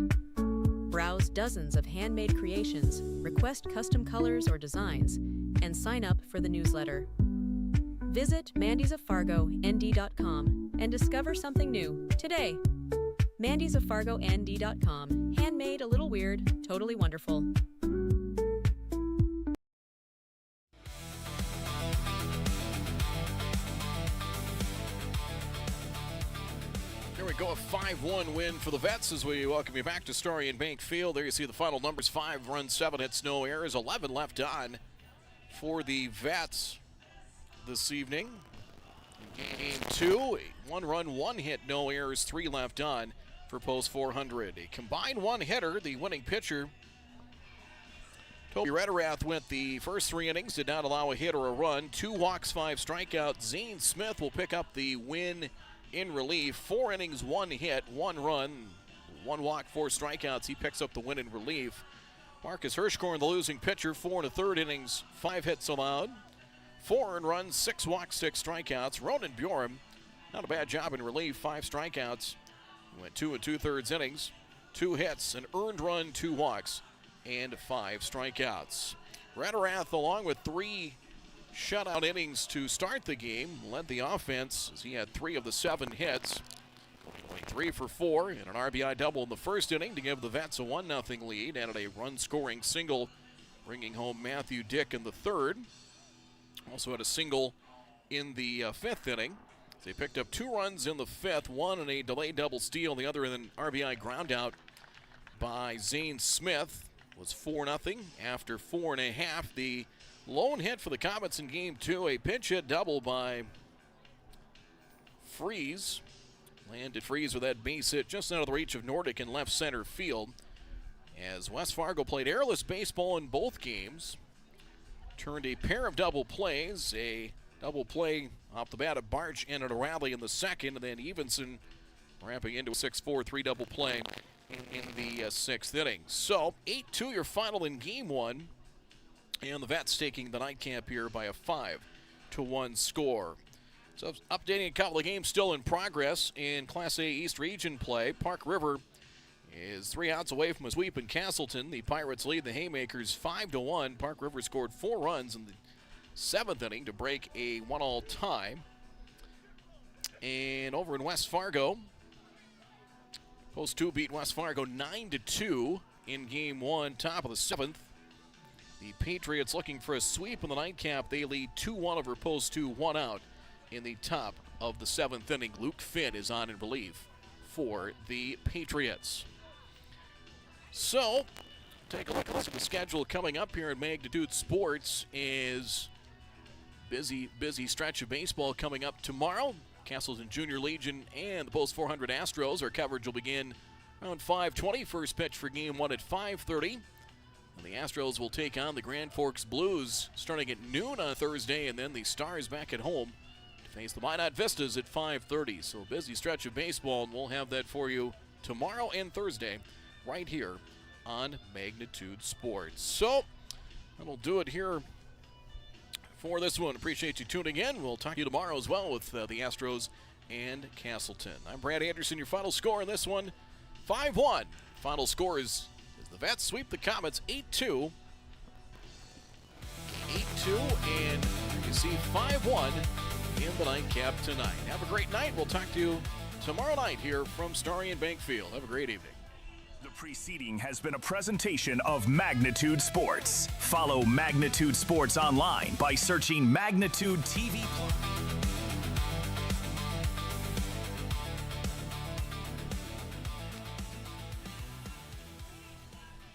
Browse dozens of handmade creations, request custom colors or designs, and sign up for the newsletter. Visit mandysoffargoND.com and discover something new today. mandysoffargoND.com. Handmade, a little weird, totally wonderful. Here we go, a 5-1 win for the Vets as we welcome you back to Starion Bank Field. There you see the final numbers: 5 runs, 7 hits, no errors, 11 left on for the Vets this evening. Game 2, 1 run, 1 hit, no errors, 3 left on for Post 400. A combined 1 hitter, the winning pitcher, Toby Rederath, went the first 3 innings, did not allow a hit or a run. 2 walks, 5 strikeouts. Zane Smith will pick up the win in relief. 4 innings, 1 hit, 1 run, 1 walk, 4 strikeouts. He picks up the win in relief. Marcus Hirschkorn, the losing pitcher, 4 1/3 innings, 5 hits allowed, 4 earned runs, 6 walks, 6 strikeouts. Ronan Bjorn, not a bad job in relief, 5 strikeouts. He went 2 2/3 innings, 2 hits, an earned run, 2 walks, and 5 strikeouts. Rederath, along with 3 shutout innings to start the game, led the offense as he had 3 of the 7 hits. Only 3 for 4 and an RBI double in the first inning to give the Vets a 1-0 lead, and a run-scoring single, bringing home Matthew Dick in the third. Also had a single in the 5th inning. They picked up 2 runs in the 5th, 1 in a delayed double steal, the other in an RBI groundout by Zane Smith. Was 4-0 after 4.5. The lone hit for the Comets in Game 2, a pinch hit double by Freeze. Landed Freeze with that base hit just out of the reach of Nordic in left center field. As West Fargo played airless baseball in both games, turned a pair of double plays, a double play off the bat of Barch and a rally in the second, and then Evenson ramping into a 6-4 3-double play in the 6th inning. So 8-2 your final in Game 1, and the Vets taking the nightcap here by a 5-1 score. So updating a couple of games still in progress in Class A East Region play. Park River is 3 outs away from a sweep in Castleton. The Pirates lead the Haymakers 5-1. Park River scored 4 runs in the 7th inning to break a 1-all tie. And over in West Fargo, Post 2 beat West Fargo 9-2 in Game 1, top of the 7th. The Patriots looking for a sweep in the nightcap. They lead 2-1 over Post 2, 1 out in the top of the 7th inning. Luke Finn is on in relief for the Patriots. So, take a look at the schedule coming up here in Magnitude Sports. Is busy stretch of baseball coming up tomorrow. Castleton Junior Legion and the Post 400 Astros. Our coverage will begin around 5:20. First pitch for Game 1 at 5:30. And the Astros will take on the Grand Forks Blues starting at noon on Thursday, and then the Stars back at home to face the Minot Vistas at 5:30. So a busy stretch of baseball, and we'll have that for you tomorrow and Thursday right here on Magnitude Sports. So that'll do it here for this one. Appreciate you tuning in. We'll talk to you tomorrow as well with the Astros and Castleton. I'm Brad Anderson. Your final score in this one, 5-1. Final score is the Vets sweep the Comets 8-2. 8-2, and you see 5-1 in the nightcap tonight. Have a great night. We'll talk to you tomorrow night here from Starion Bank Field. Have a great evening. The preceding has been a presentation of Magnitude Sports. Follow Magnitude Sports online by searching Magnitude TV+.